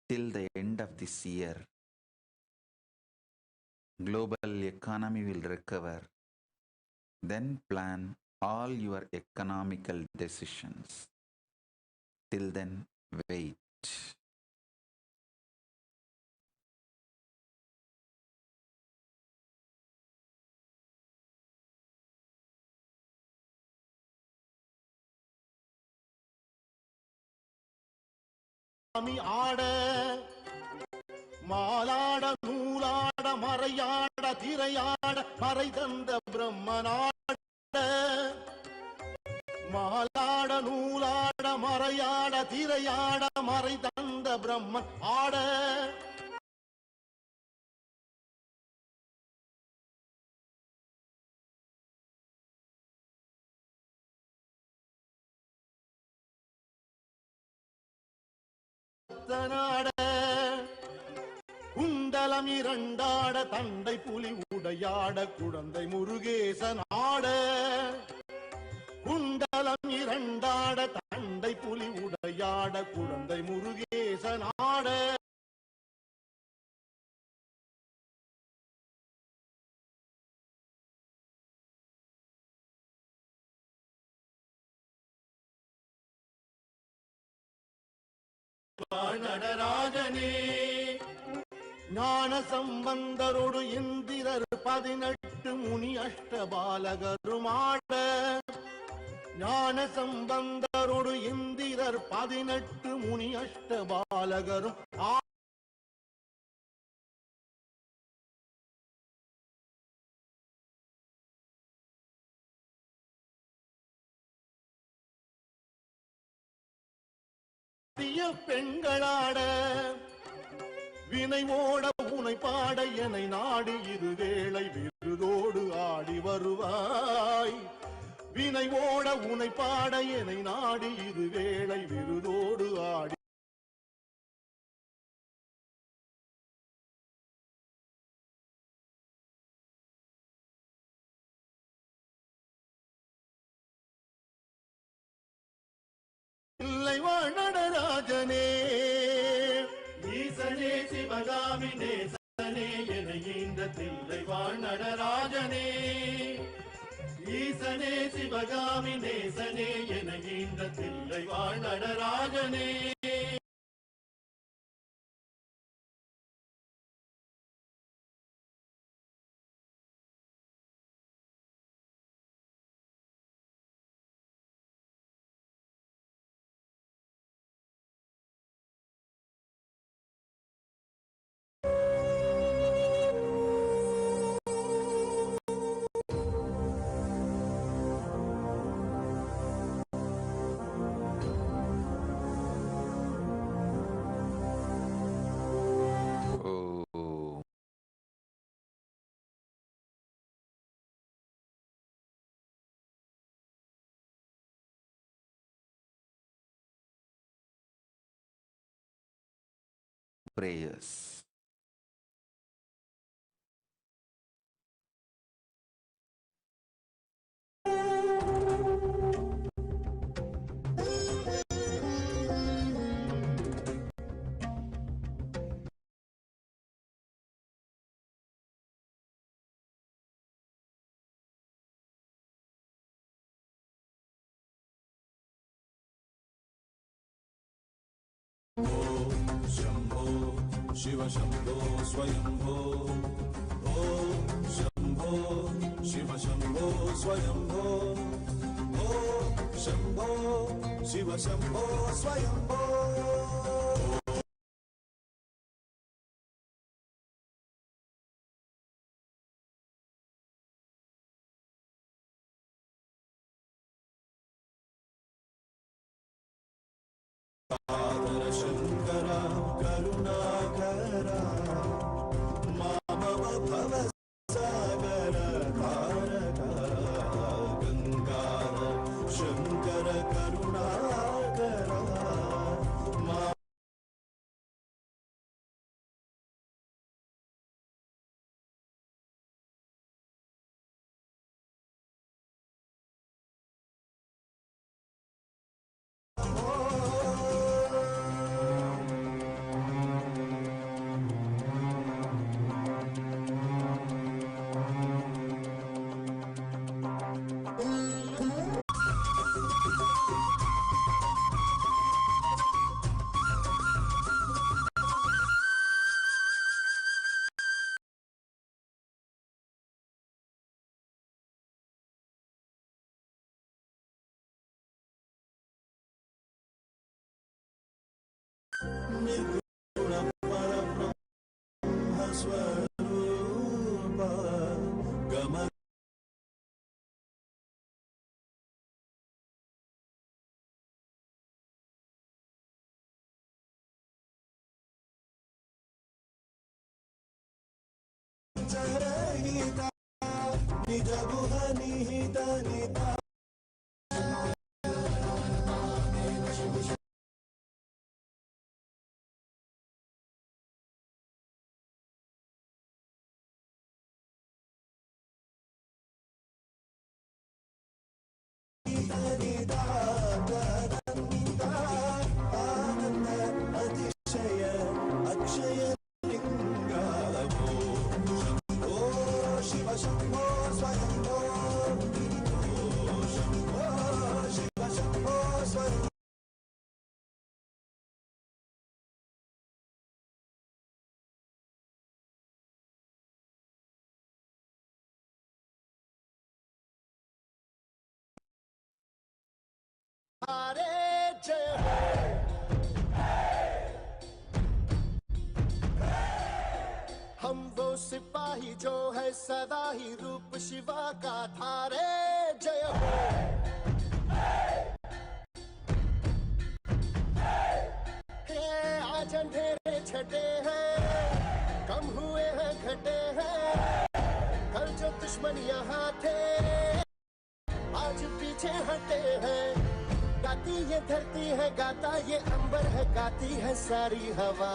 Till the end of this year, global economy will recover. Then plan all your economical decisions. Till then, wait. ஆட மாலாட நூலாட மறையாட திரையாட மறை தந்த பிரம்மனாட மாலாட நூலாட மறையாட திரையாட மறை தந்த பிரம்மன் ஆட நாட குண்டலம் இரண்டாட தண்டை புலி உடையாட குழந்தை முருகேசன் ஆட குண்டலம் இரண்டாட தண்டை புலி உடையாட குழந்தை முருகேசன் ஆட நடராஜனே ஞான சம்பந்தரோடு இந்திரர் 18 முனி அஷ்டபாலகருமாட ஞான சம்பந்தரோடு இந்திரர் 18 முனி அஷ்டபாலகரும் பெண்களாட வினை ஓட உனை பாட எனை நாடி இருவேளை விருது வினை ஓட உனை பாட என்னை நாடி இது வேளை விருதோடு ஆடி இல்லை வாழ் நடராஜனே ஈசனே சிவகாமி நேசனே என இந்த தில்லை வாழ் நடராஜனே ஈசனே சிவகாமி நேசனே என இந்த தில்லை வாழ் நடராஜனே Prayers. शंभो शिव शंभो स्वयंभो ओम शंभो शिव शंभो स्वयंभो ओम शंभो शिव शंभो स्वयंभो शंकर करुणाकर मामव भव सागर तारक गंगार शंकर करुणाकर निर्गुण परब्रह्म स्वरूप गम चरहिता निज गुह निहित निता अतिशय अक्षय लिंगा शंभो शिव शंभो स्वयंभो शंभो शिव शंभो स्वयंभो हरे जय हम वो सिपाही जो है सदा ही रूप शिवा का धारे जय हो हे आज अंधेरे छटे हैं कम हुए हैं घटे हैं कल जो दुश्मन यहाँ थे आज आज पीछे हटे हैं। गाती ये धरती है, गाता ये अंबर है, गाती है सारी हवा।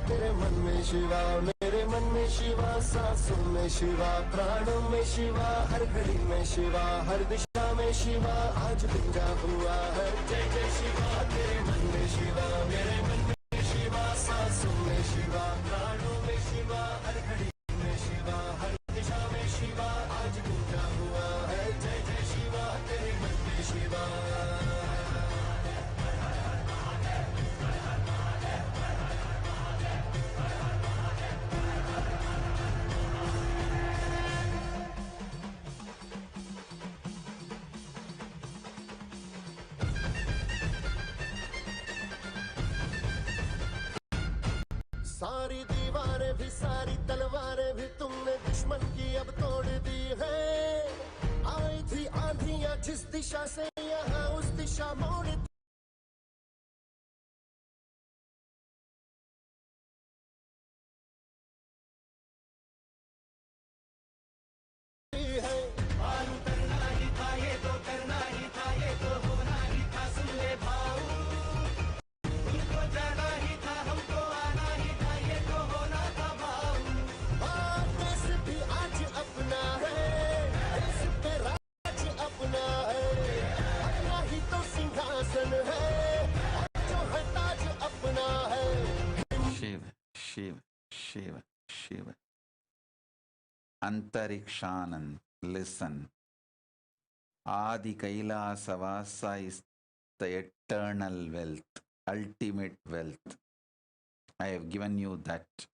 तेरे मन में शिवा, मेरे मन में शिवा, सांसों में शिवा, प्राणों में शिवा, हर घड़ी में शिवा, हर दिशा में शिवा आज गुंजा हुआ है। जय जय शिवा। तेरे मन में शिवा, मेरे मन में शिवा, सांसों में शिवा, प्राणों में शिवा, हर घड़ी में शिवा, हर दिशा में शिवा आज गुंजा हुआ है। जय जय शिवा। तेरे मन में शिवा। सारी दीवारें भी, सारी तलवारें भी तुमने दुश्मन की अब तोड़ दी है। आई थी आंधियां जिस दिशा से, यहाँ उस दिशा मोड़ दी है। पार उतरना ही था, ये तो करना ही था, ये तो होना ही था, सुन ले भाऊ। तुमको जाना ही था, हमको आना ही था, ये तो होना था भाऊ। देश भी आज अपना है, देश पे राज अपना है, अपना ही तो सिंहासन है, और जो है ताज अपना है। Shiv Shiv Shiv Shiv. Antarikshanand, listen. Adi Kailasa Vasa is the eternal wealth, ultimate wealth. I have given you that.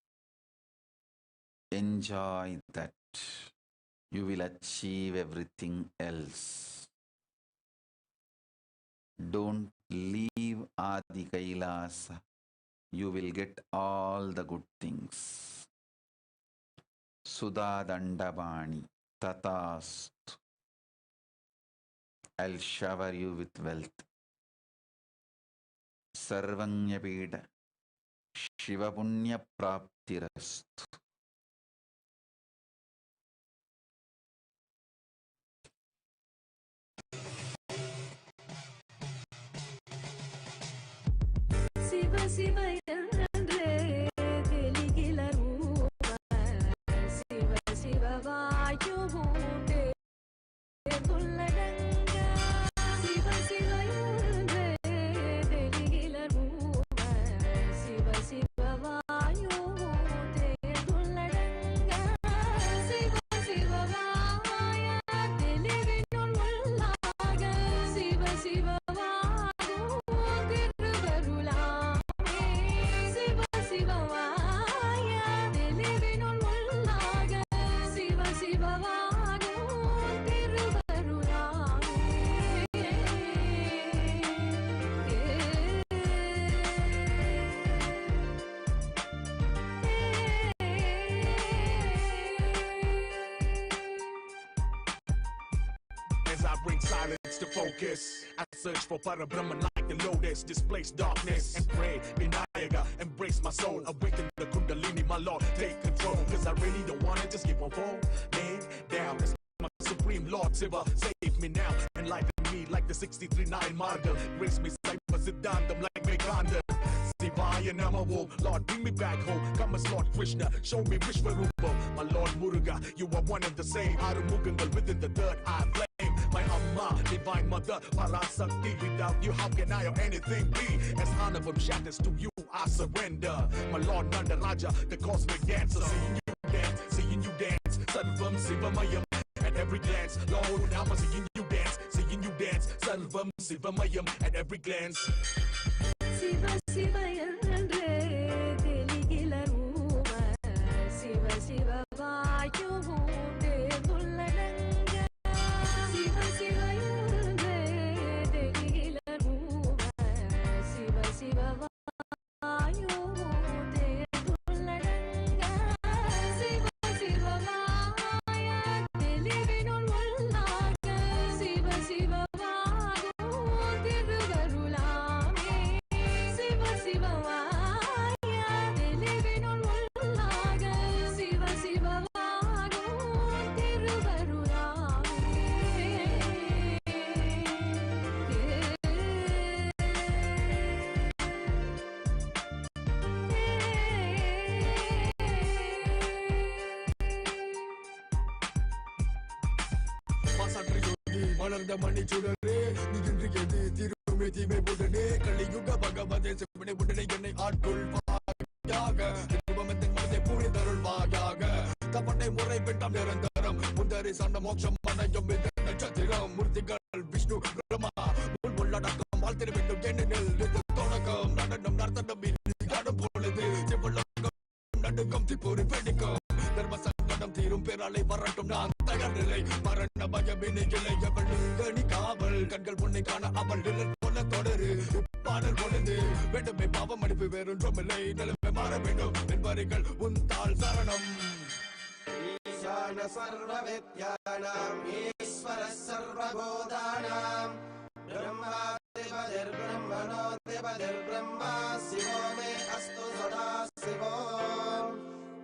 Enjoy that. You will achieve everything else. Don't leave Adi Kailasa. You will get all the good things. Sudha Dandabani Tatastu. I'll shower you with wealth. Sarvanyapeda Shiva Punya Praptirastu. Siva Siva Yandre Deligila Rupa Siva Siva Vayu Bute Tulladanga Siva Siva Yandre Deligila Rupa Siva Siva Vayu Bute Tulladanga Siva Siva Vaya Delivinul Mullaga Siva Siva As I bring silence to focus, I search for Parabrahman like the lotus, displace darkness and pray. Vinayaga, embrace my soul, awaken the Kundalini, my Lord, take control. Cause I really don't wanna just keep on falling down. That's my supreme Lord Siva, save me now, enlighten me like the 63-9 Marga. Grace me, Saiva Siddhantam like Meganda. Sivaya Namaho, Lord, bring me back home. Come as Lord Krishna, show me Vishwarupa. My Lord Muruga, you are one and the same. Arumugangal within the third eye flame. My Amma, Divine Mother, Parashakti. Without you, how can I or anything be? As Anavam shatters to you, I surrender. My Lord Nanda Raja, the cosmic dancer. Seeing you dance, Sarvam Sivamayam. At every glance, Lord, now I'm seeing you dance, Sarvam Sivamayam. At every glance. Siva Siva Yandre Deligila Rupa Siva Siva Vayu Bute Tulladanga Siva Siva Yandre Deligila Rupa Siva Siva Vayu Bute Tulladanga Siva Siva Vaya Delivinul Mullaga Siva Siva Vayu Tiruvarulame Siva Siva மலர்ந்த மணி சுடரே நீ இன்று எது திருமே தீமை உடனே கலியுக பகவதே சிவனை உடனே என்னை ஆட்கொள்வாயாக திருவமத்தின் மனதை புரிதருள்வாயாக தப்பனை முறை பெண்டாம் நிரந்தரம் முந்தரி சண்ட மோட்சம் மனையும் நட்சத்திரம் மூர்த்திகள் விஷ்ணு பிரம்மா முன் உள்ளடக்கம் வாழ்த்திட வேண்டும் ஏனெனில் இது தொடக்கம் நடனம் நர்த்தனம் காடும் பொழுது சிவலோகம் நடுக்கம் திப்பொரு வெடிக்கும் தர்ம சங்கடம் தீரும் பேராலை வரட்டும் நான் தயார் நிலை மரண பயமினை இளையவள் நீ காவல் கண்கள் பொண்ணை காண அவள் நிழல் போல தொடரு பாடல் பொழுது வேண்டுமே பாவம் அனுப்பி வேறொன்றும் இல்லை நிலைமை மாற வேண்டும் என்பார்கள் உன் தாள் சரணம் ஈசான சர்வ வித்யானாம் ஈஸ்வர சர்வபூதானாம் பிரம்மாதிபதிர் பிரம்மணோதிபதிர் பிரம்மா சிவோ மே அஸ்து சதா சிவோம்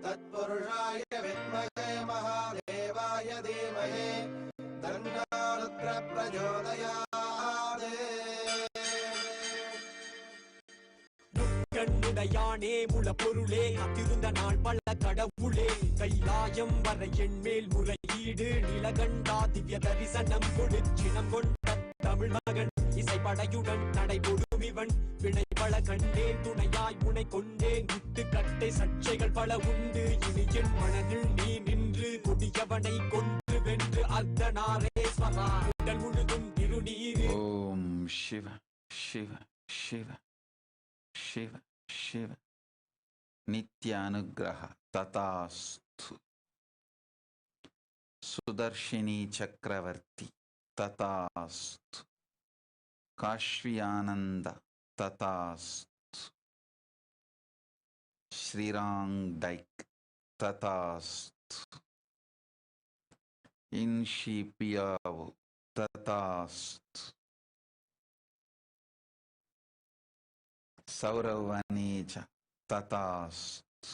தத்புருஷாய வித்மகே மகாதேவாய தீமஹி தன்னோ ருத்ர பிரச்சோதயாத் கண்ணுடையானே முள பொருளே காத்திருந்த நாள் பல கடவுளே கைலாயம் வரை என் மேல் முறையீடு நிலகண்டா திவ்ய தரிசனம் கொடுச்சினம் கொண்ட தமிழ் மகன் இசைப்படையுடன் நடைபொடும் இவன் வினை பல கண்டேன் துணையாய் உனை கொண்டேன் விட்டு கட்டை சர்ச்சைகள் பல உண்டு இனி என் மனதில் நீ நின்று கொடியவனை கொன்று வென்று அர்த்தநாரேஸ்வரா உடல் முழுதும் திருநீரு. ஓம் சிவ சிவ சிவ शिव शिव नित्यानुग्रह तथास्तु सुदर्शिनी चक्रवर्ती तथास्तु काश्यानंद तथास्तु श्रीरांग डाइक तथास्तु इनशिपियाव तथास्तु सौरवनीच तथास्तु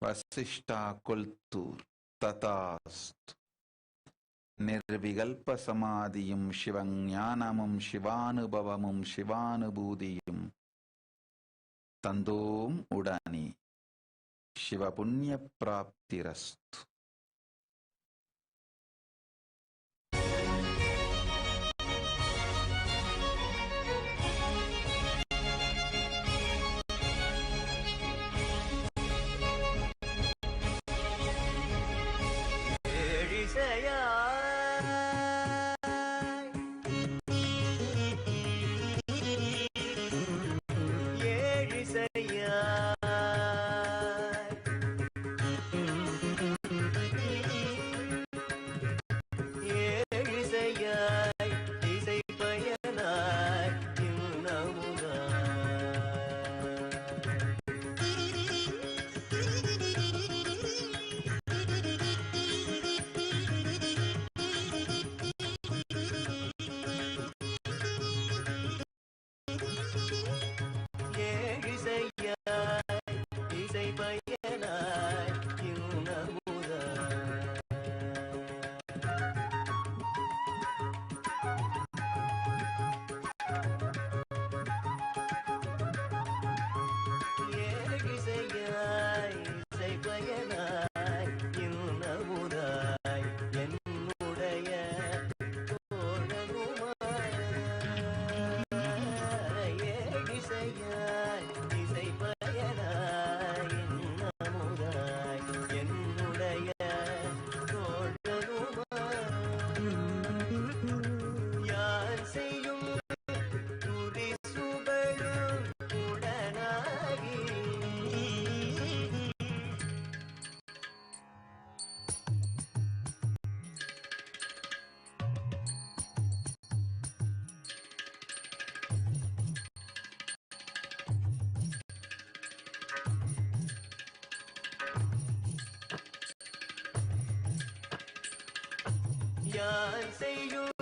वसिष्ठा कुल्तूर तथास्तु निर्विकल्प समाधियुम शिवज्ञानमुम शिवानुभवमुम शिवानुभूतियुम तंदोम उडानी शिवपुण्य प्राप्तिरस्तु. யான் செய்யும்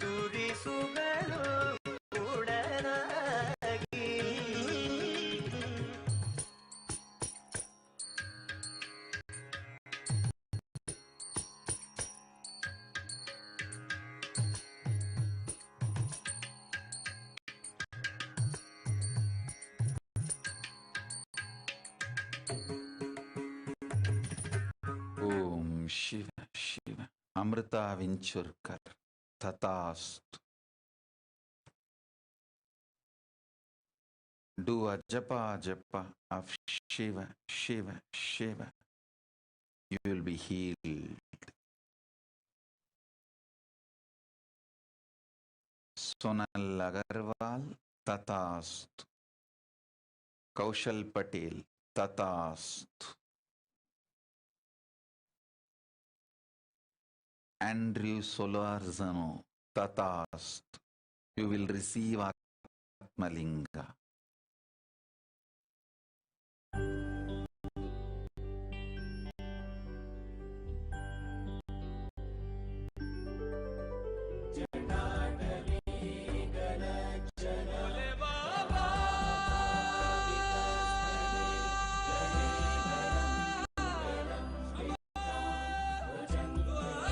துரிசுகளும் உடனாகி Om Shiv Shiv Amrita Vinchurkar Tathastu. Do a japa of Shiva, Shiva, Shiva. You will be healed. Sonal Agarwal, Tathastu. Kaushal Patel, Tathastu. Andrew Solarzano, Tathastu. You will receive Atmalinga.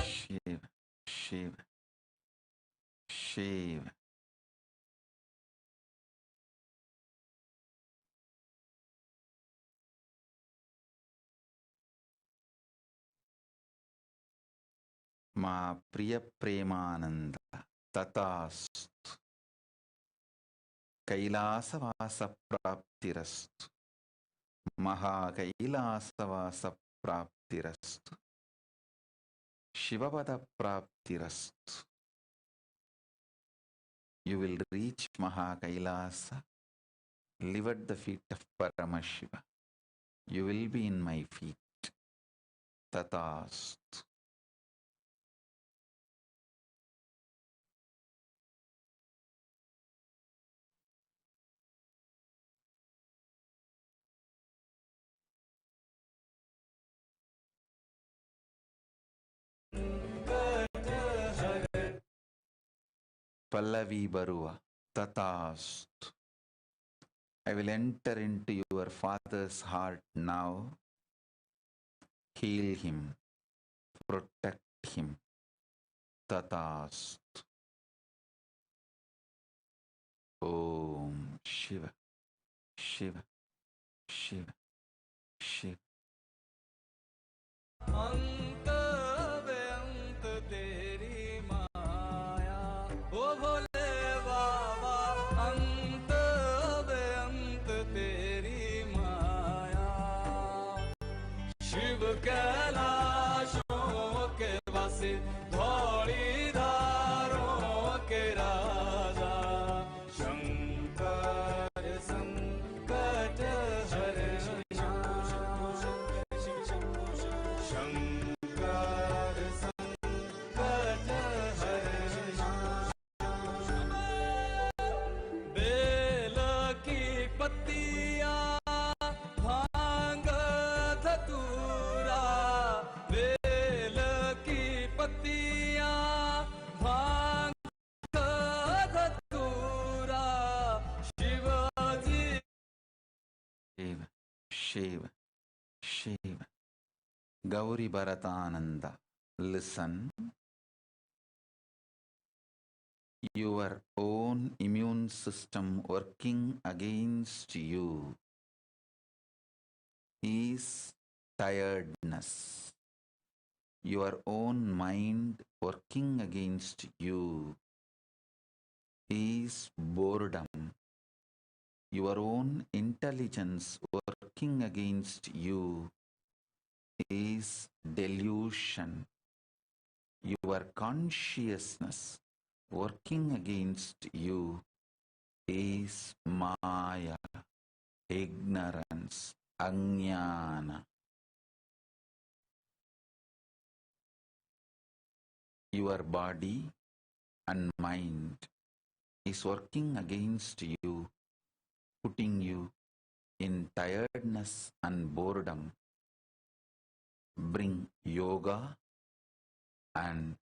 Shiva, Shiva, Shiva. Ma Priya Premananda, Tathastu. Kailasa Vasa Praptirastu. Maha Kailasa Vasa Praptirastu. Shivapada Praptirastu. You will reach Maha Kailasa, live at the feet of Paramashiva. You will be in my feet. Tathastu. Pallavi Barua, Tathastu. I will enter into your father's heart now. Heal him, protect him. Tathastu. Om Shiva, Shiva, Shiva, Shiva. अंत बेअंत तेरी माया ओ भोले बाबा अंत बेअंत तेरी माया शिव कैलाशों के वासी धौली धारों के राजा शंकर संकट हरे Shiva, Shiva, Shiva. Gauri Bharatananda, listen. Your own immune system working against you is tiredness. Your own mind working against you is boredom. Your own intelligence working against you is delusion. Your consciousness working against you is Maya, ignorance, Ajnana. Your body and mind is working against you, putting you in tiredness and boredom. Bring yoga and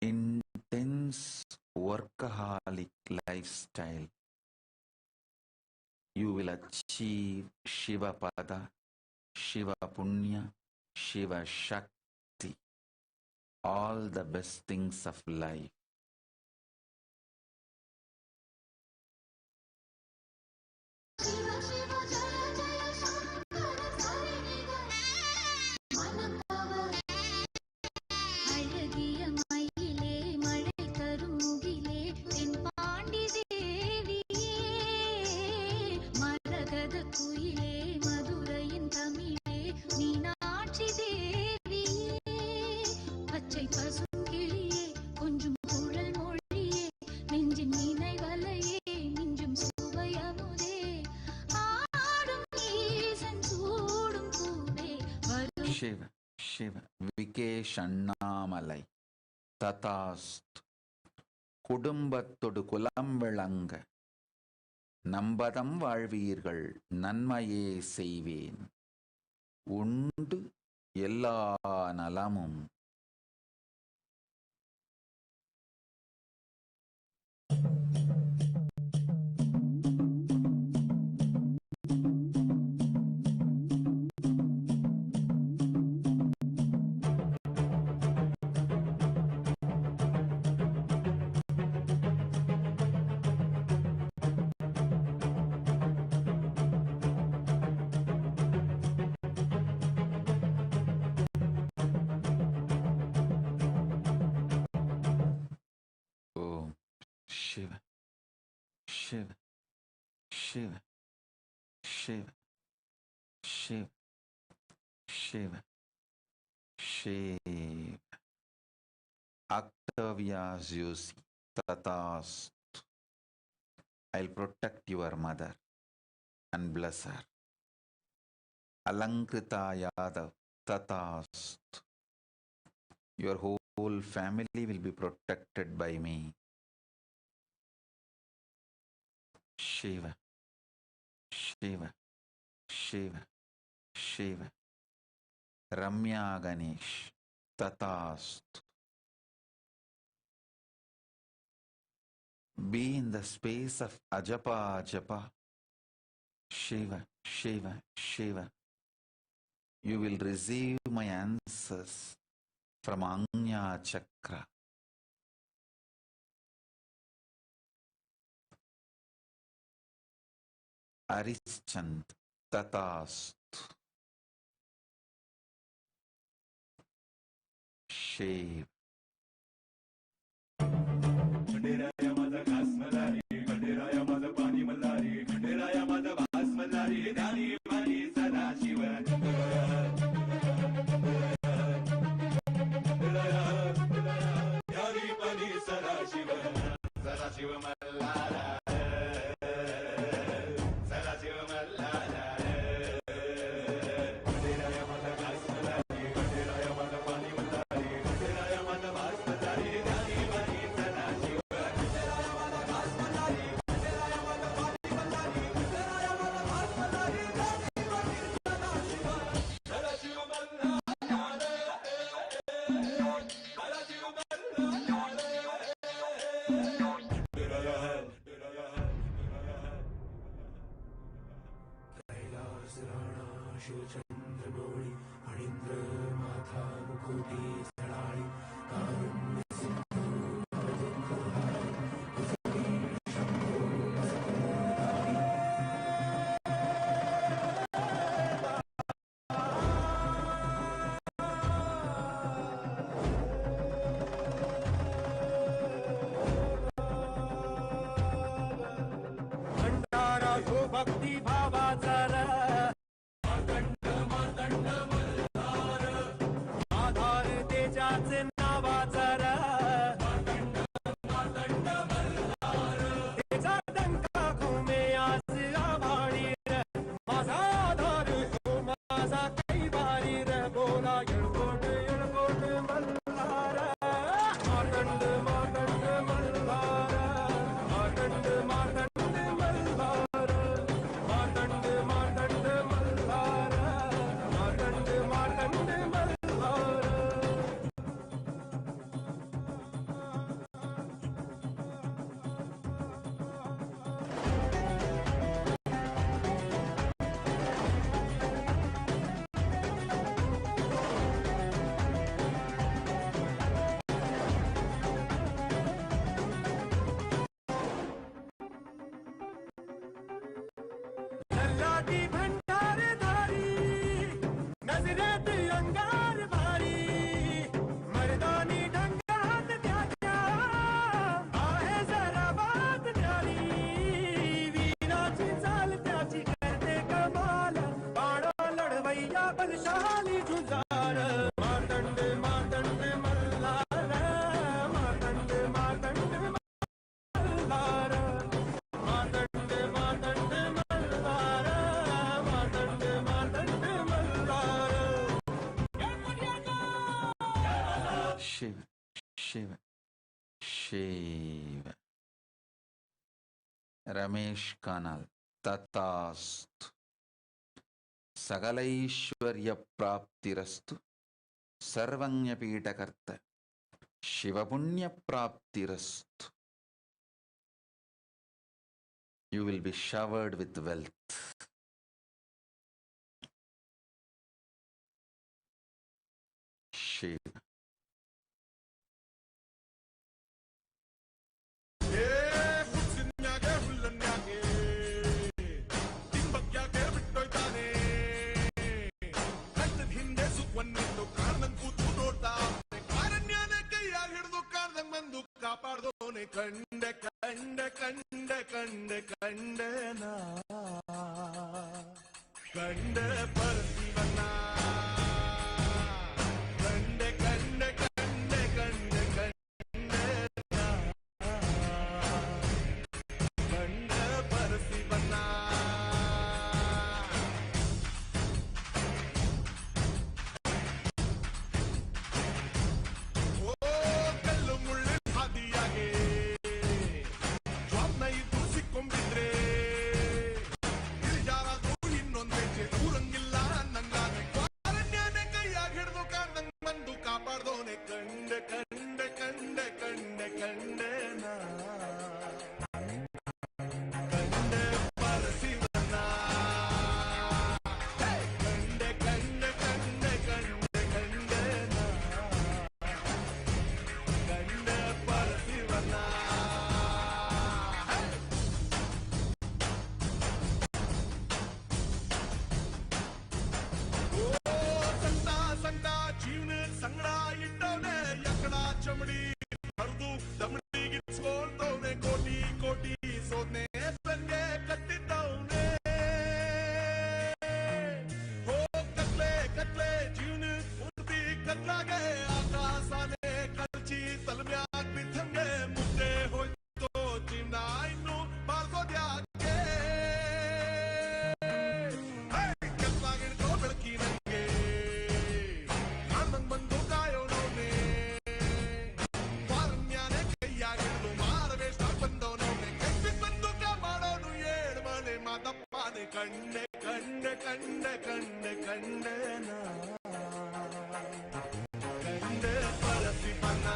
intense workaholic lifestyle. You will achieve Shiva Pada, Shiva Punya, Shiva Shakti, all the best things of life. அழகிய மயிலை பச்சை பசும் கிளியே கொஞ்சம் குழல் மொழியே நெஞ்சின் நினைவலையே மிஞ்சும் சுவையமுதே ஆடும் ஈசன் சூடும் பூவே வரும் Shiva, Shiva, Vikesh Annamalai, Tatast, குடும்பத்தொடு குலம் விளங்க நம்பதம் வாழ்வீர்கள் நன்மையே செய்வேன் உண்டு எல்லா நலமும். Shiva, Shiva, Shiva, Shiva, Shiva, Shiva, Shiva. Octavia's Yusi, Tatast. I'll protect your mother and bless her. Alankrita Yadav, Tatast. Your whole family will be protected by me. Shiva, Shiva, Shiva, Shiva. Ramya Ganesh, Tatast. Be in the space of Ajapa Japa. Shiva, Shiva, Shiva. You will receive my answers from Anya Chakra. Arischand, Tatast. Shiva. भक्ती भावाचा आधार तेजाचे नावाचा तेजा डंका घुमे आज आभाळी माझा आधार तो माझा कैवारी बोला येळकोट येळकोट मल्हार मार्तंड मार्तंड मल्हार मार्तंड मार्तंड मल्हार मार्तंड मार्तंड मल्हार मार्तंड मार्तंड मल्हार लाटी भंडार धारी नजरेत अंगार भारी मर्दानी ढंगात त्याच्या आहे जरा बात न्यारी वीराची चाल त्याची करते कमाल बाणा लढवैया बलशाली झुंजार Martand Martand Malhar Shiva Shiva Shiva. Ramesh ಕಾನಲ್. ತಥಾಸ್ತು. ಸಕಲೈಶ್ವರ್ಯ ಪ್ರಾಪ್ತಿರಸ್ತು. ಸರ್ವಜ್ಞಪೀಠಕರ್ತ ಶಿವಪುಣ್ಯ ಪ್ರಾಪ್ತಿರಸ್ತು. You will be showered with wealth. Shiva. ಕಾಪಾಡ್ದೋನೆ ಕಂಡೆ ಕಂಡೆ ಕಂಡೆ ಕಂಡೆ ಕಂಡೆನ ಕಂಡೆ ಪರಶಿವನ ಕಂಡೆ ಕಂಡೆ ಕಂಡೆ ಕಂಡೆ ಕಂಡೆನ ಕಂಡೆ ಪರಶಿವನ. ಕಂಡೆ ಕಂಡೆ ಕಂಡೆ ಕಂಡೆ ಕಂಡೆನ ಕಂಡೆ ಪರಶಿವನ ಕಂಡೆ ಕಂಡೆ ಕಂಡೆ ಕಂಡೆ ಕಂಡೆನ ಕಂಡೆ ಪರಶಿವನ.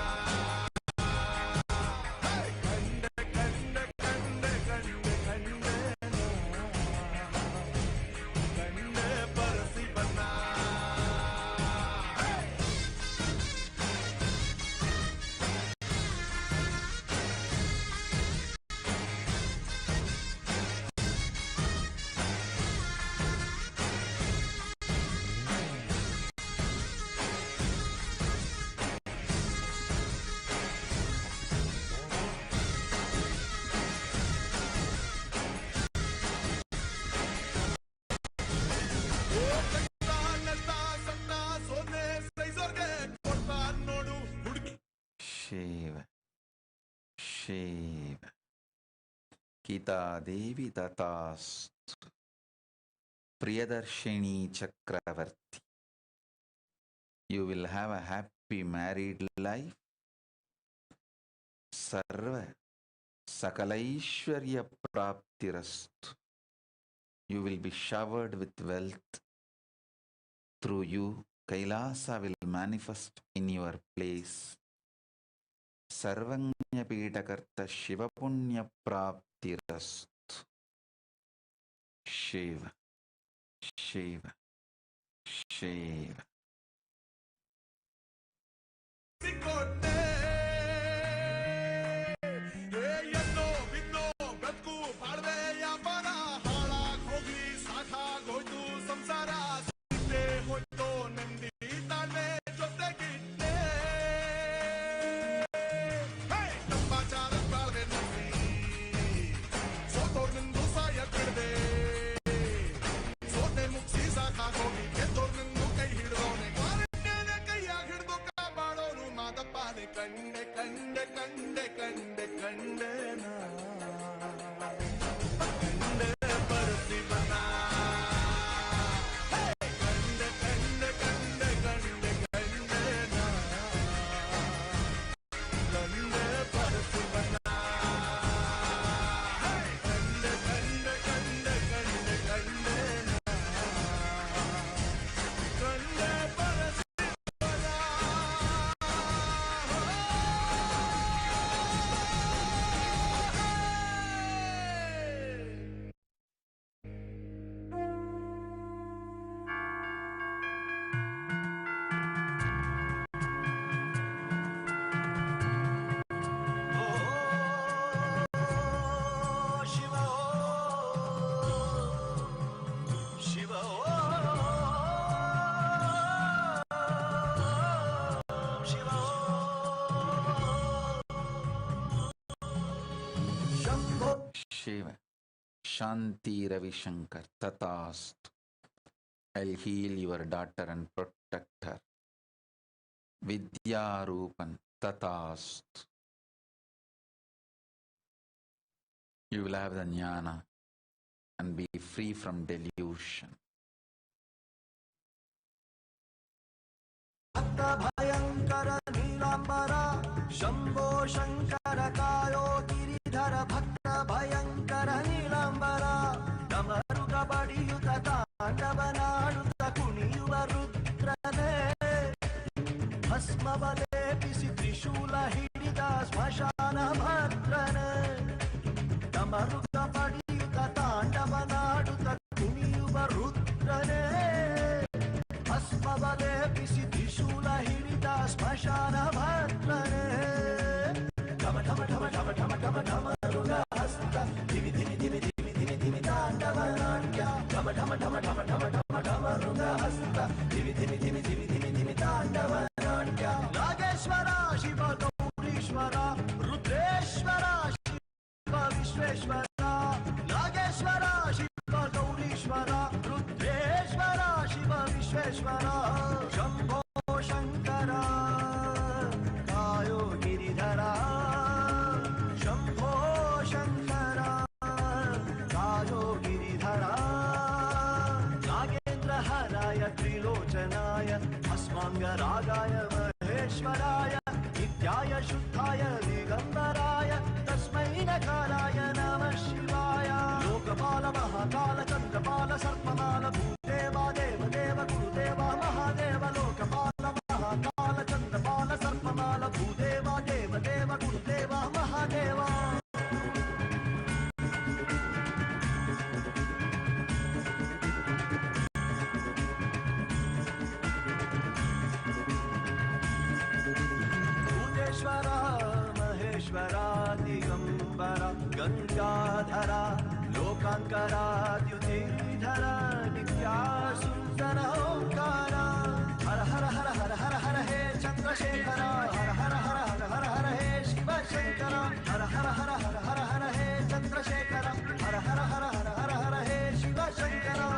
ಶಿವ ಶಿವ. ಗೀತಾ ದೇವಿ ತಥಾಸ್ತು. ಪ್ರಿಯದರ್ಶಿನಿ ಚಕ್ರವರ್ತಿ. You will have a happy married life. ಸರ್ವ ಸಕಲೈಶ್ವರ್ಯ ಪ್ರಾಪ್ತಿರಸ್ತು. You will be showered with wealth. Through you, Kailasa will manifest in your place. ಸರ್ವಜ್ಞಪೀಠಕರ್ತ ಶಿವಪುಣ್ಯ ಪ್ರಾಪ್ತಿರಸ್ತು. Shiva Shiva Shiva. ಎಲ್ಲೋ ಬಿದ್ದೋ ಬದುಕು ಬಾಳ್ವೆ ವ್ಯಾಪಾರ ಹಾಳಾಗ್ ಹೋಗ್ಲಿ ಸಾಕಾಗೋಯ್ತು ಸಂಸಾರ ಸಿದ್ದೆ ಹೋಯ್ತು ನೆಮ್ಮದಿ ತಾಳ್ಮೆ ಜೊತೆಗಿದ್ದೆ ನಂಬಾಚಾರ ಬಾಳ್ವೆ ನಂಬಿ ಸೋತೋರ್ನಿಂದು ಸಾಯ ಬಿಡದೆ ಸೋತೆ ಮುಗಿಸಿ ಸಾಕಾಗೋಗಿ ಗೆದ್ದೋರ್ನಿಂದು ಕೈ ಹಿಡಿದೋನೆ ಕೈಯಾಗ ಹಿಡಿದು ಕಾಪಾಡೋನು ಮಾದಪ್ಪನೆ ಕಂಡೆ ಕಂಡೆ ಕಂಡೆ ಕಂಡೆ ಕಂಡೆನ ಕಂಡೆ ಪರಶಿವನ ಕಂಡೆ ಕಂಡೆ ಕಂಡೆ ಕಂಡೆ ಕಂಡೆನ Shiva. Shanti Ravi Shankar. Tatast. I'll heal your daughter and protect her. Vidya Rupan. Tatast. You will have the jnana and be free from delusion. Bhayankara Nilambara Shambho Shankara Kayo Giridhara Bhakta Bhayankara Nilambara Damaruga Badiyuta Tandavanaduta Kuniyuva Rudrane Bhasma Bale Pisi Trishula Hidida Smashana Bhadrane Damaruga Badiyuta Tandavanaduta Kuniyuva Rudrane Bhasma Bale Pisi Trishula Hidida Smashana Bhadrane Dhama Dhama Dhama Dhama Dhama Dhama Dhama Ruga Hasta Divi Divi Divi Divi Divi Divi Dandavanandya Dhama Dhama Dhama Dhama Dhama Dhama Dhama Ruga Hasta Divi Divi Divi Divi Divi Divi Dandavanandya Nageshwara Shiva Gaurishwara Rudreshwara Shiva Vishweshwara Nageshwara Shiva Gaurishwara Rudreshwara Shiva Vishweshwara Shambho Shankara Kayo Giridhara Shambho Shankara Kayo Giridhara Nagendra Haraya Trilochanaya Asmanga Ragaya Maheshwaraya Nityaya Shuddhaya Digambaraya Tasmai Nakaraya Namah Shivaya Lokapala Mahakala Chandrapala Sarpamala Bhuteva Deva Deva Gurudeva Mahadeva Lokapala Mahakala Chandrapala Sarpamala Bhuteva Deva Deva Gurudeva Mahadeva Bhuteshwara Maheshwara Digambara Gangadhara Lokankara Dyutidhara Nitya Sundara Omkara Hara Hara Hara Hara Hara Hara He Chandrasekhara Hara Hara Hara Hara Hara Hara He Shiva Shankara Hara Hara Hara Hara Hara Hara He Chandrasekhara Hara Hara Hara Hara Hara Hara He Shiva Shankara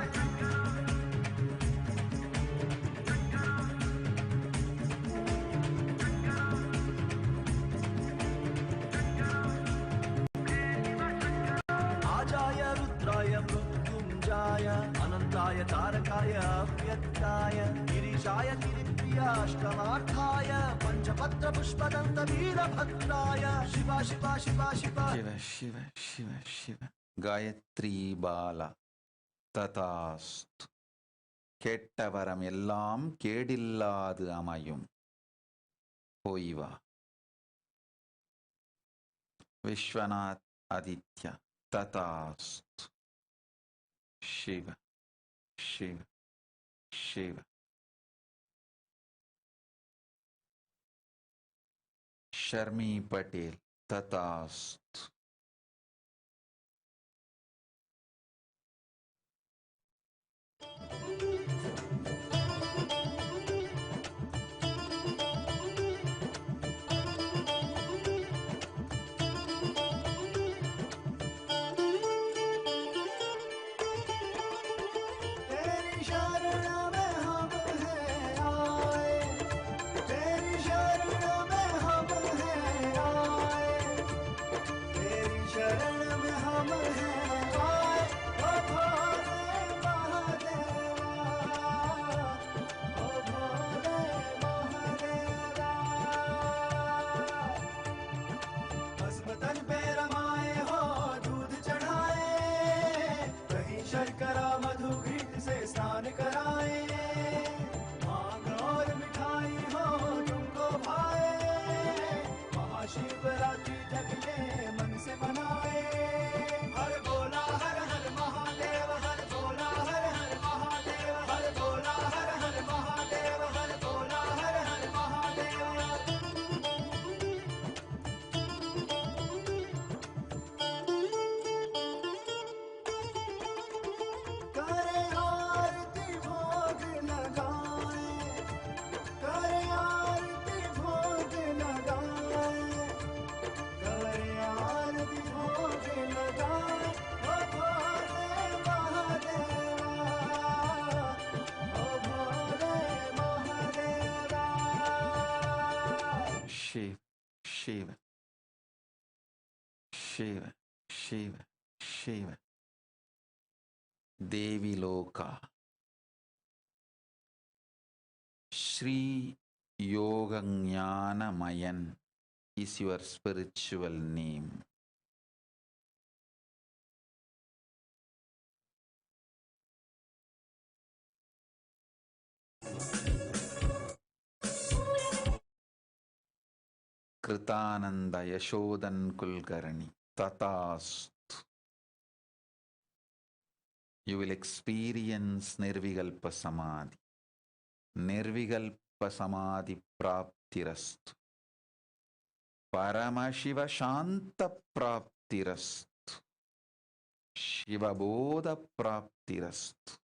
Ajaya Rudraya Mrutyunjaya Anantaya Tarakaya Avyakaya Girishaya Tiripriya Ashtamarthaya Panchapatra Pushpadanta Veera Bhadraya Shiva Shiva Shiva Shiva Shiva Shiva Shiva Shiva. Gayatri Bala. Tatast. கெட்டவரம் எல்லாம் கேடில்லாது அமையும். போய்வா. Viswanath Aditya. Tatast. Shiva. Shiva. Shiva. Sharmi Patel. Tatast. Shरण में हम हैं आए, ओ भोले Mahadeva Shiva, Shiva, Shiva, Shiva, Shiva. Devi Loka. Sri Yoga Jnana Mayan is your spiritual name. Kritananda Yashodan Kulkarani. Tatast. You will experience Nirvikalpa Samadhi. Nirvikalpa Samadhi Praptirastu. Paramashiva Shanta Praptirastu. Shiva Bodha Praptirastu.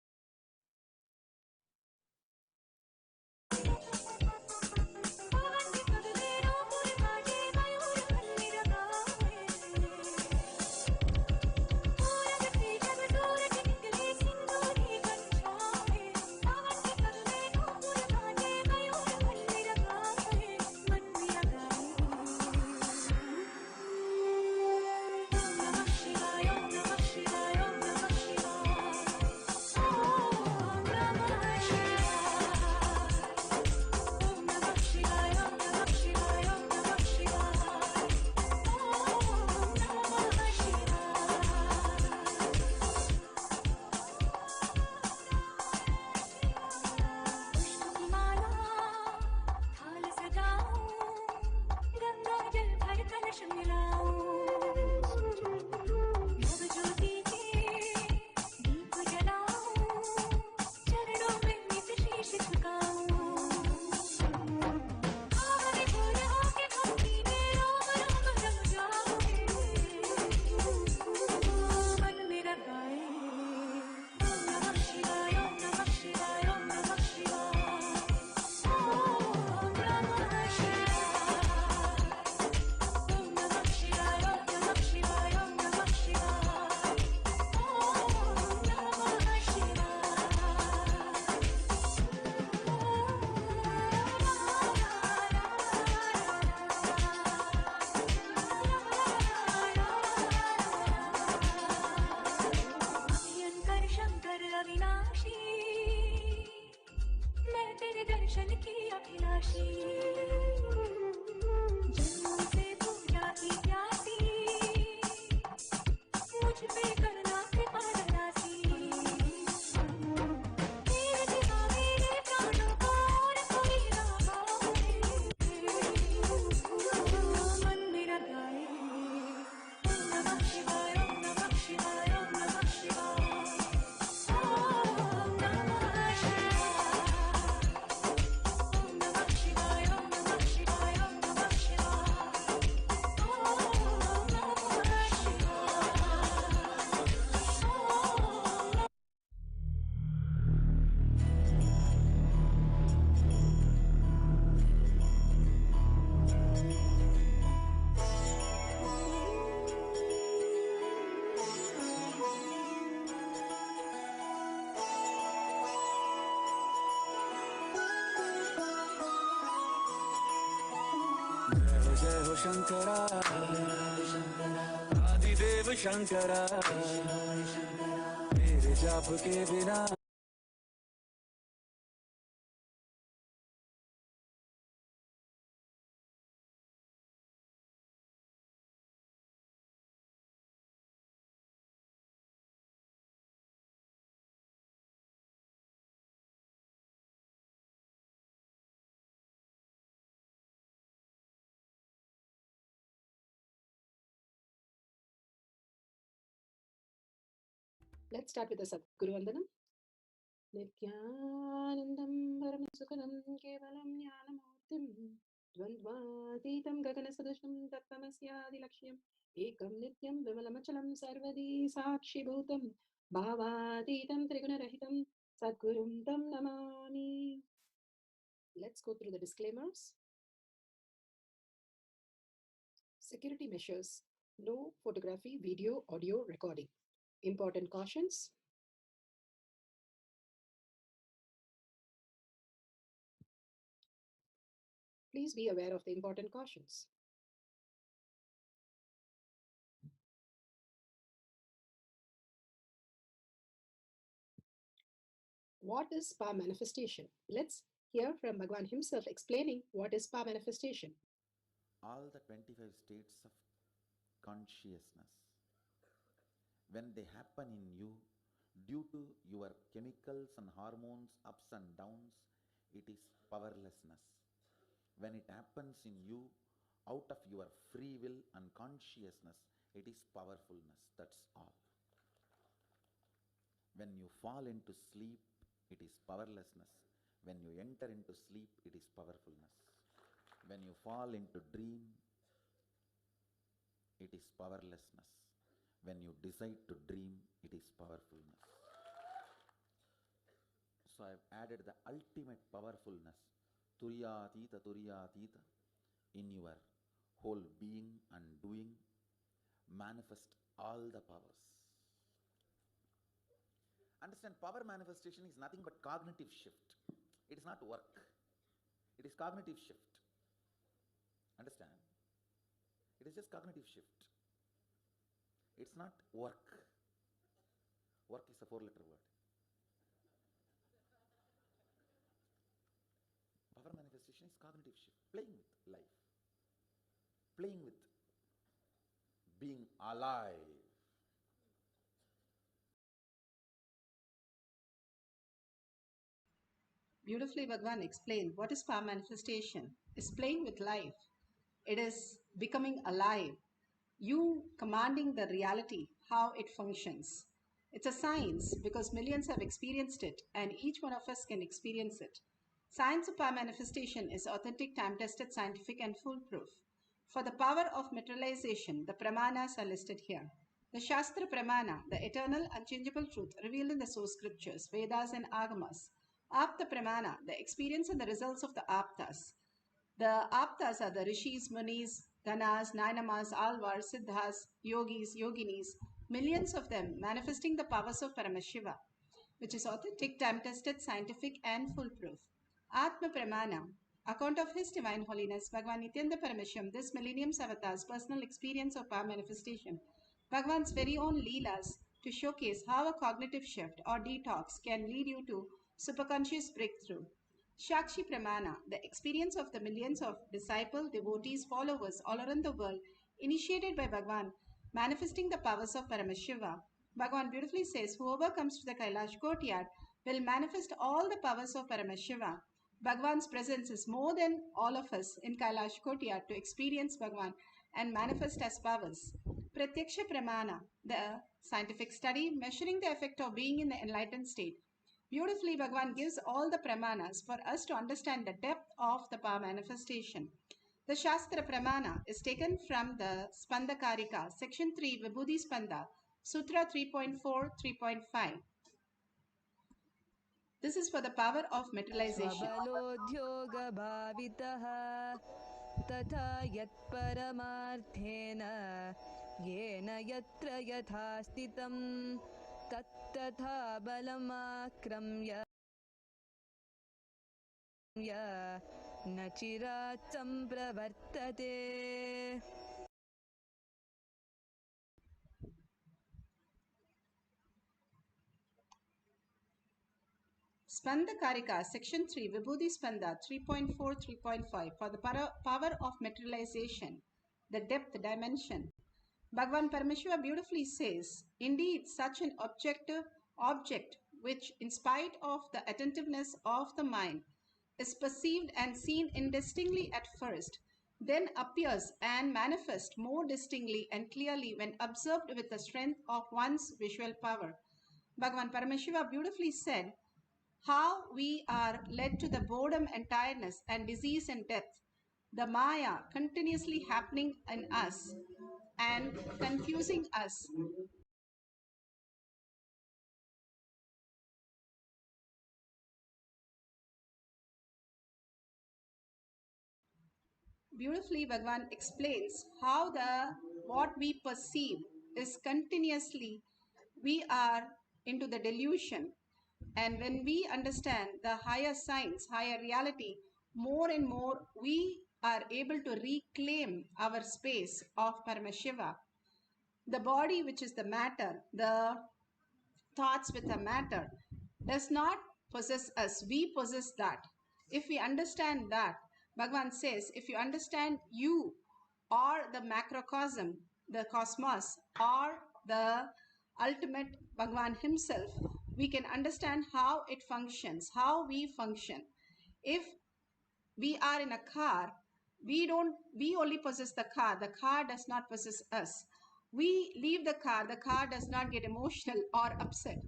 जय हो शंकरा आदिदेव शंकरा तेरे जाप के बिना Let's start with the Sadguru Vandanam. Nithyanandam Paramasukadam Kevalam Jnanamurtim Dvandvatitam Gaganasadusham Tattamasyadi Lakshya Ekam Nityam Vimalamachalam Sarvadi Sakshi Bhutam Bhavatitam Trigunarahitam Sadgurum Tam Namami. Let's go through the disclaimers. Security measures. No photography, video, audio recording. Important cautions. Please be aware of the important cautions. What is power manifestation? Let's hear from Bhagwan himself explaining what is power manifestation. All the 25 states of consciousness, when they happen in you, due to your chemicals and hormones ups and downs, it is powerlessness. When it happens in you, out of your free will and consciousness, it is powerfulness. That's all. When you fall into sleep, it is powerlessness. When you enter into sleep, it is powerfulness. When you fall into dream, it is powerlessness. When you decide to dream, it is powerfulness. So I have added the ultimate powerfulness, Turyatita, in your whole being and doing. Manifest all the powers. Understand, power manifestation is nothing but cognitive shift. It is not work. It is cognitive shift. Understand? It is just cognitive shift. It's not work. Work is a 4-letter word. Power manifestation is cognitive shift. Playing with life. Playing with being alive. Beautifully, Bhagwan explained what is power manifestation. It's playing with life. It is becoming alive. You commanding the reality, how it functions. It's a science because millions have experienced it and each one of us can experience it. Science of power manifestation is authentic, time-tested, scientific and foolproof. For the power of materialization, the pramanas are listed here. The Shastra Pramana, the eternal, unchangeable truth revealed in the source scriptures, Vedas and Agamas. Apta Pramana, the experience and the results of the Aptas. The Aptas are the Rishis, Munis, Ganas, Nainamas, Alvars, Siddhas, Yogis, Yoginis, millions of them manifesting the powers of Paramashiva, which is authentic, time-tested, scientific and foolproof. Atma Pramana, account of His Divine Holiness, Bhagavan Nithyananda Paramashivam, this millennium's avatar's personal experience of power manifestation, Bhagavan's very own Leelas to showcase how a cognitive shift or detox can lead you to superconscious breakthrough. Shakshi Pramana, the experience of the millions of disciples, devotees, followers all around the world, initiated by Bhagavan, manifesting the powers of Paramashiva. Bhagavan beautifully says, whoever comes to the Kailash courtyard will manifest all the powers of Paramashiva. Bhagavan's presence is more than all of us in Kailash courtyard to experience Bhagavan and manifest as powers. Pratyaksha Pramana, the scientific study measuring the effect of being in the enlightened state. Beautifully, Bhagavan gives all the pramanas for us to understand the depth of the power manifestation. The Shastra Pramana is taken from the Spanda Karika, section 3, Vibhuti Spanda, Sutra 3.4, 3.5. This is for the power of materialization. तथा यत्परमार्थेन येन यत्र यथा स्थितं तत्तथा बलमाक्रम्य न चिरात् सम्प्रवर्तते. Spanda Karika, section 3, Vibhuti Spanda 3.4, 3.5 for the power of materialization, the depth dimension. Bhagavan Paramashiva beautifully says, indeed, such an object which, in spite of the attentiveness of the mind, is perceived and seen indistinctly at first, then appears and manifests more distinctly and clearly when observed with the strength of one's visual power. Bhagavan Paramashiva beautifully said, how we are led to the boredom and tiredness and disease and death, the Maya continuously happening in us and confusing us. Beautifully, Bhagavan explains how what we perceive is continuously, we are into the delusion. And when we understand the higher science, higher reality, more and more we are able to reclaim our space of Paramashiva, the body, which is the matter, the thoughts with a matter, does not possess us. We possess that. If we understand that, Bhagavan says, if you understand you or the macrocosm, the cosmos, or the ultimate Bhagavan himself, we can understand how it functions, how we function. If we are in a car, we only possess the car does not possess us. We leave the car does not get emotional or upset.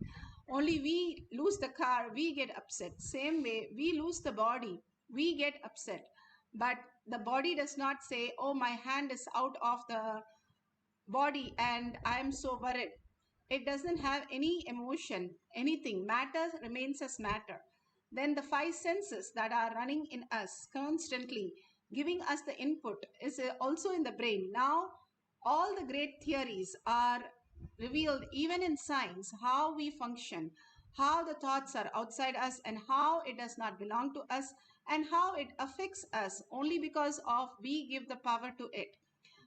Only we lose the car, we get upset. Same way, we lose the body, we get upset. But the body does not say, oh, my hand is out of the body and I am so worried. It doesn't have any emotion, anything. Matter remains as matter. Then the five senses that are running in us constantly, giving us the input, is also in the brain. Now, all the great theories are revealed even in science, how we function, how the thoughts are outside us and how it does not belong to us and how it affects us only because of we give the power to it.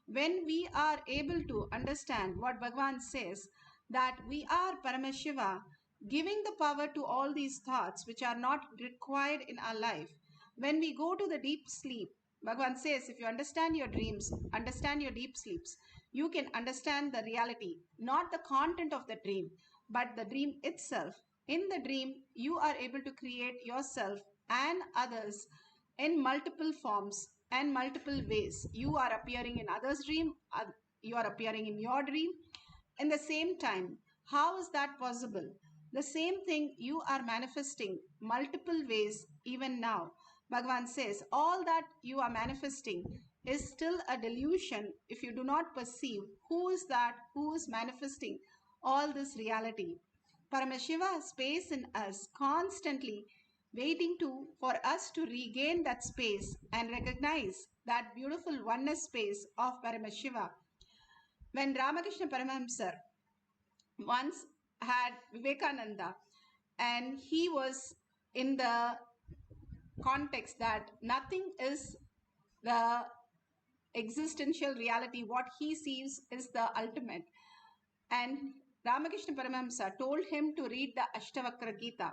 When we are able to understand what Bhagavan says, that we are Paramashiva, giving the power to all these thoughts which are not required in our life. When we go to the deep sleep, Bhagavan says, if you understand your dreams, understand your deep sleeps, you can understand the reality, not the content of the dream, but the dream itself. In the dream, you are able to create yourself and others in multiple forms and multiple ways. You are appearing in others' dream, you are appearing in your dream. In the same time, how is that possible? The same thing you are manifesting multiple ways even now. Bhagavan says all that you are manifesting is still a delusion if you do not perceive who is that who is manifesting all this reality. Paramashiva space in us constantly waiting for us to regain that space and recognize that beautiful oneness space of Paramashiva. When Ramakrishna Paramahamsa once had Vivekananda, and he was in the context that nothing is the existential reality, what he sees is the ultimate. And Ramakrishna Paramahamsa told him to read the Ashtavakra Gita,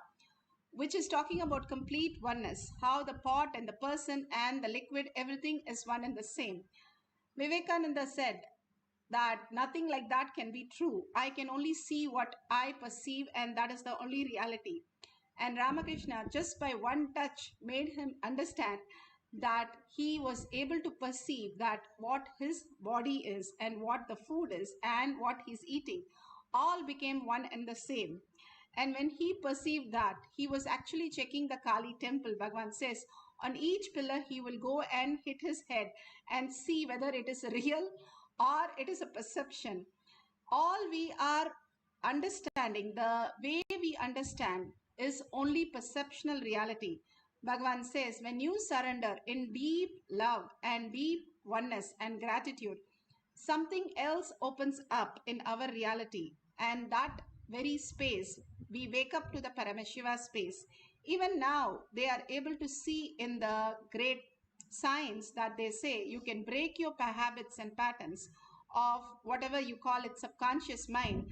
which is talking about complete oneness, how the pot and the person and the liquid, everything is one and the same. Vivekananda said that nothing like that can be true. I can only see what I perceive, and that is the only reality. And Ramakrishna, just by one touch, made him understand that he was able to perceive that what his body is and what the food is and what he's eating all became one and the same. And when he perceived that, he was actually checking the Kali temple. Bhagavan says, on each pillar he will go and hit his head and see whether it is real or it is a perception. All we are understanding, the way we understand, is only perceptional reality. Bhagavan says, when you surrender in deep love and deep oneness and gratitude, something else opens up in our reality. And that very space, we wake up to the Paramashiva space. Even now, they are able to see in the great science that they say you can break your habits and patterns of whatever you call it subconscious mind.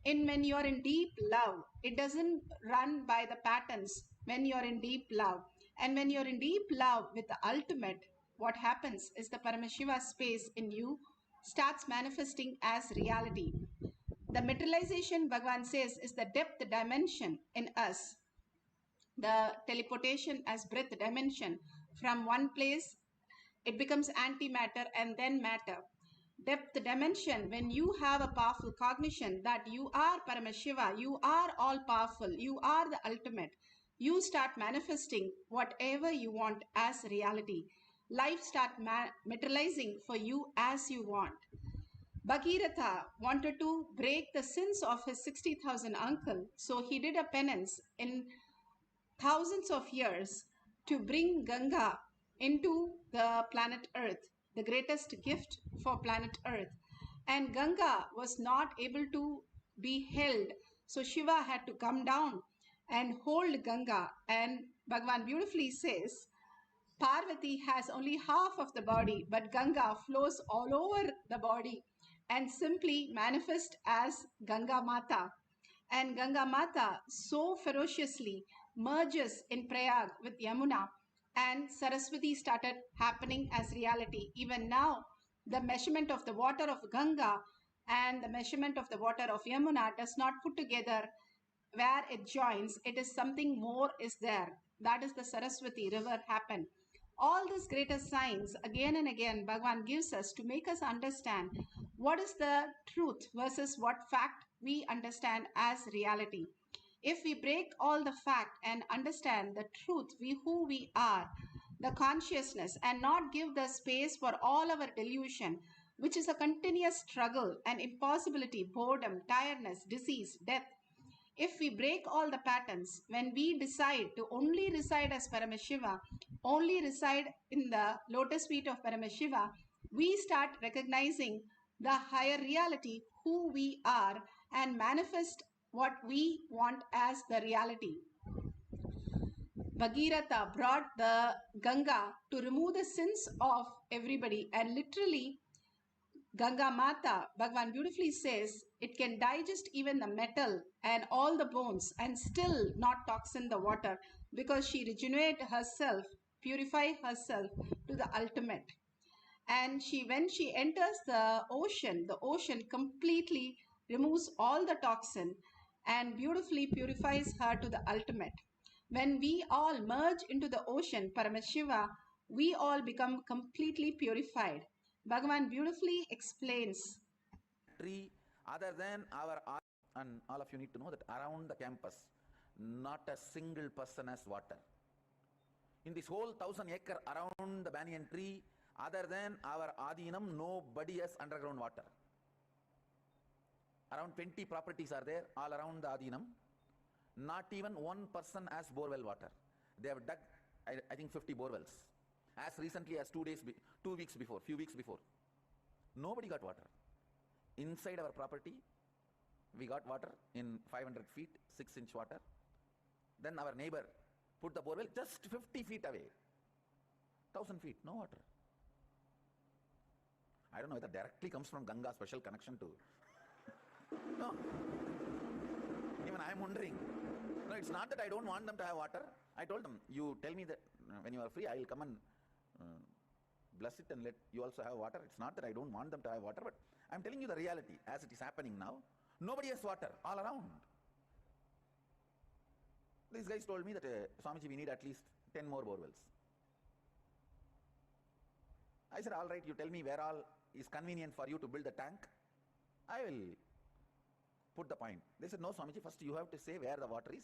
When you're in deep love, it doesn't run by the patterns when you're in deep love. And when you're in deep love with the ultimate, what happens is the Paramashiva space in you starts manifesting as reality. The materialization, Bhagavan says, is the depth dimension in us. The teleportation as breath dimension. From one place, it becomes antimatter and then matter. Depth dimension, when you have a powerful cognition that you are Paramashiva, you are all powerful, you are the ultimate, you start manifesting whatever you want as reality. Life start materializing for you as you want. Bhagirath wanted to break the sins of his 60,000 uncle, so he did a penance in thousands of years to bring Ganga into the planet Earth, the greatest gift for planet Earth. And Ganga was not able to be held, so Shiva had to come down and hold Ganga. And Bhagavan beautifully says Parvati has only half of the body, but Ganga flows all over the body and simply manifests as Ganga Mata. And Ganga Mata so ferociously merges in Prayag with Yamuna, and Saraswati started happening as reality. Even now, the measurement of the water of Ganga and the measurement of the water of Yamuna does not put together where it joins. It is something more is there. That is the Saraswati river happen. All these greater signs again and again Bhagavan gives us to make us understand what is the truth versus what fact we understand as reality. If we break all the fact and understand the truth, who we are, the consciousness, and not give the space for all our delusion, which is a continuous struggle and impossibility, boredom, tiredness, disease, death. If we break all the patterns, when we decide to only reside as Paramashiva, only reside in the lotus feet of Paramashiva, we start recognizing the higher reality, who we are, and manifest what we want as the reality. Bhagirath brought the Ganga to remove the sins of everybody, and literally Ganga Mata, Bhagavan beautifully says, it can digest even the metal and all the bones and still not toxin the water, because she regenerate herself, purify herself to the ultimate. And when she enters the ocean completely removes all the toxin and beautifully purifies her to the ultimate. When we all merge into the ocean, Paramashiva, we all become completely purified. Bhagavan beautifully explains. Tree other than our, and all of you need to know that around the campus, not a single person has water. In this whole 1,000-acre around the banyan tree, other than our Adinam, nobody has underground water. Around 20 properties are there all around the Adinam. Not even one person has borewell water. They have dug, I think, 50 borewells. As recently as 2 weeks before, few weeks before. Nobody got water. Inside our property, we got water in 500 feet, 6-inch water. Then our neighbor put the borewell just 50 feet away. 1,000 feet, no water. I don't know whether directly comes from Ganga, special connection to. No. Even I am wondering. No, it's not that I don't want them to have water. I told them, you tell me that when you are free, I will come and bless it and let you also have water. It's not that I don't want them to have water, but I'm telling you the reality as it is happening now. Nobody has water all around. These guys told me that, Swamiji, we need at least 10 more borewells. I said, all right, you tell me where all is convenient for you to build a tank. I will put the point. They said, no, Swamiji, first you have to say where the water is.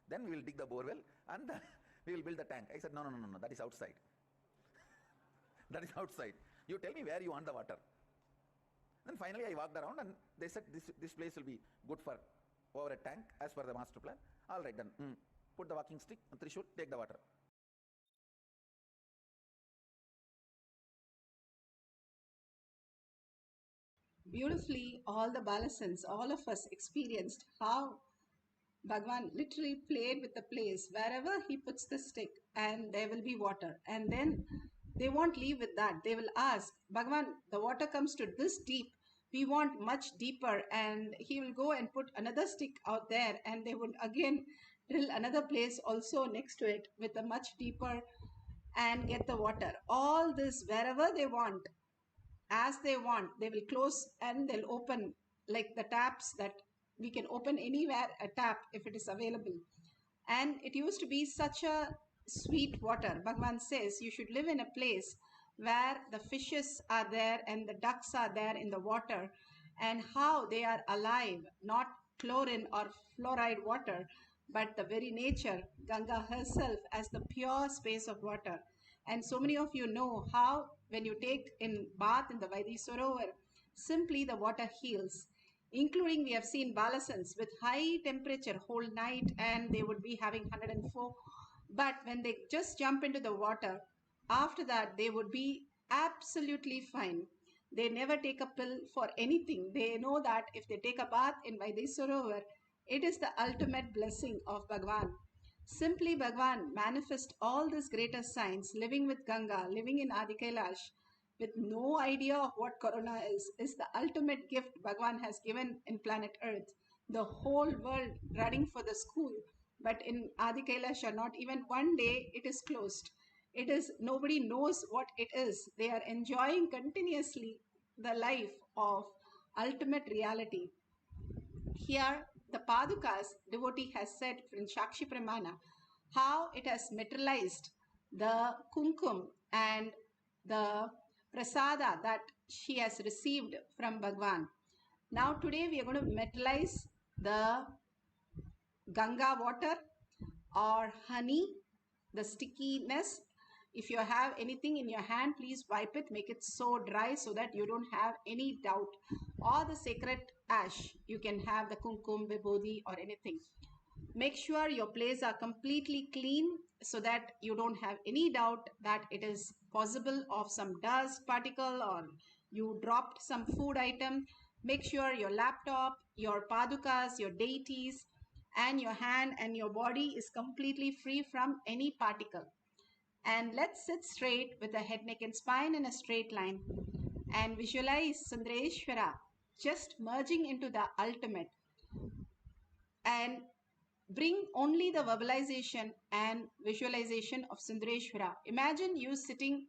Then we will dig the borewell and we will build the tank. I said, no, that is outside. That is outside. You tell me where you want the water. Then finally I walked around and they said, this place will be good for over a tank as per the master plan. All right, then. Put the walking stick, Trishul, take the water. Beautifully, all the Balasans, all of us experienced how Bhagwan literally played with the place. Wherever he puts the stick and there will be water. And then they won't leave with that. They will ask, Bhagwan, the water comes to this deep. We want much deeper. And he will go and put another stick out there and they would again drill another place also next to it with a much deeper and get the water. All this wherever they want, as they want, they will close and they'll open, like the taps that we can open anywhere a tap if it is available. And it used to be such a sweet water. Bhagavan says you should live in a place where the fishes are there and the ducks are there in the water, and how they are alive, not chlorine or fluoride water, but the very nature, Ganga herself, as the pure space of water. And so many of you know how when you take in bath in the Vaidhi Sarovar, simply the water heals. Including we have seen Balasans with high temperature whole night and they would be having 104. But when they just jump into the water, after that they would be absolutely fine. They never take a pill for anything. They know that if they take a bath in Vaidhi Sarovar, it is the ultimate blessing of Bhagavan. Simply Bhagwan manifest all these greater signs, living with Ganga, living in Adi Kailash, with no idea of what corona is the ultimate gift Bhagwan has given in planet Earth. The whole world running for the school, but in Adi Kailash, not even one day it is closed. It is, nobody knows what it is. They are enjoying continuously the life of ultimate reality. Here, the Padukas devotee has said in Shakshi Pramana how it has materialized the kumkum and the prasada that she has received from Bhagwan. Now today we are going to materialize the Ganga water or honey, the stickiness. If you have anything in your hand, please wipe it, make it so dry so that you don't have any doubt. Or the sacred ash, you can have the kumkum, vibhodhi or anything. Make sure your plates are completely clean so that you don't have any doubt that it is possible of some dust particle or you dropped some food item. Make sure your laptop, your padukas, your deities and your hand and your body is completely free from any particle. And let's sit straight with the head, neck and spine in a straight line and visualize Sundareshwara just merging into the ultimate and bring only the verbalization and visualization of Sundareshwara. Imagine you sitting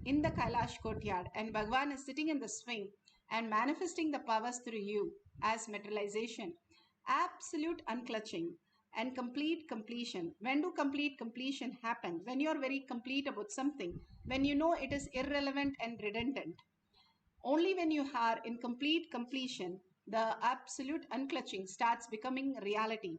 in the Kailash courtyard and Bhagwan is sitting in the swing and manifesting the powers through you as materialization. Absolute unclutching and complete completion. When do complete completion happen? When you are very complete about something, when you know it is irrelevant and redundant. Only when you are in complete completion, the absolute unclutching starts becoming reality.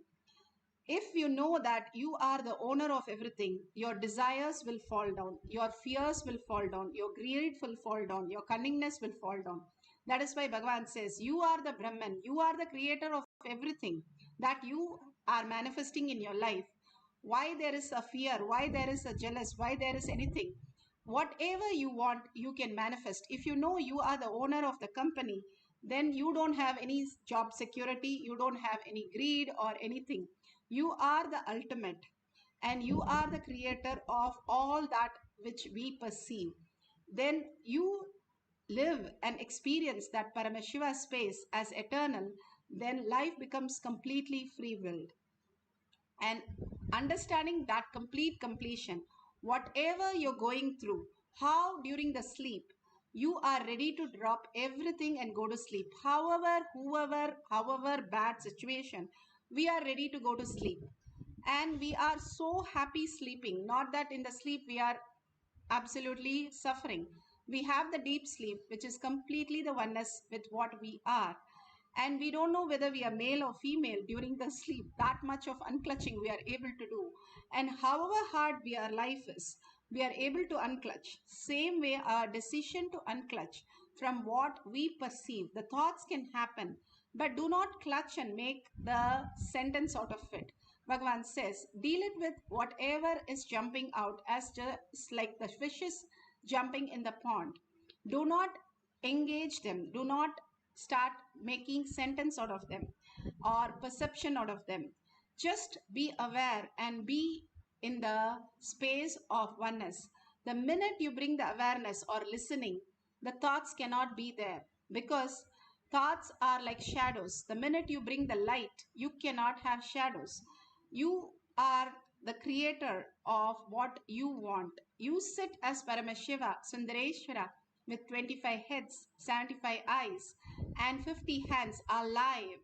If you know that you are the owner of everything, your desires will fall down, your fears will fall down, your greed will fall down, your cunningness will fall down. That is why Bhagavan says, you are the Brahman, you are the creator of everything that you are manifesting in your life. Why there is a fear, why there is a jealous, why there is anything. Whatever you want, you can manifest. If you know you are the owner of the company, then you don't have any job security, you don't have any greed or anything. You are the ultimate and you are the creator of all that which we perceive. Then you live and experience that Paramashiva space as eternal, then life becomes completely free-willed. And understanding that complete completion, whatever you're going through, how during the sleep, you are ready to drop everything and go to sleep. However bad situation, we are ready to go to sleep. And we are so happy sleeping. Not that in the sleep we are absolutely suffering. We have the deep sleep, which is completely the oneness with what we are. And we don't know whether we are male or female during the sleep. That much of unclutching we are able to do. And however hard our life is, we are able to unclutch. Same way, our decision to unclutch from what we perceive. The thoughts can happen, but do not clutch and make the sentence out of it. Bhagavan says, deal it with whatever is jumping out as just like the fishes jumping in the pond. Do not engage them. Do not start making sentence out of them or perception out of them. Just be aware and be in the space of oneness. The minute you bring the awareness or listening, the thoughts cannot be there because thoughts are like shadows. The minute you bring the light, you cannot have shadows. You are the creator of what you want. You sit as Paramashiva, Sundareshwara, with 25 heads, 75 eyes, and 50 hands alive.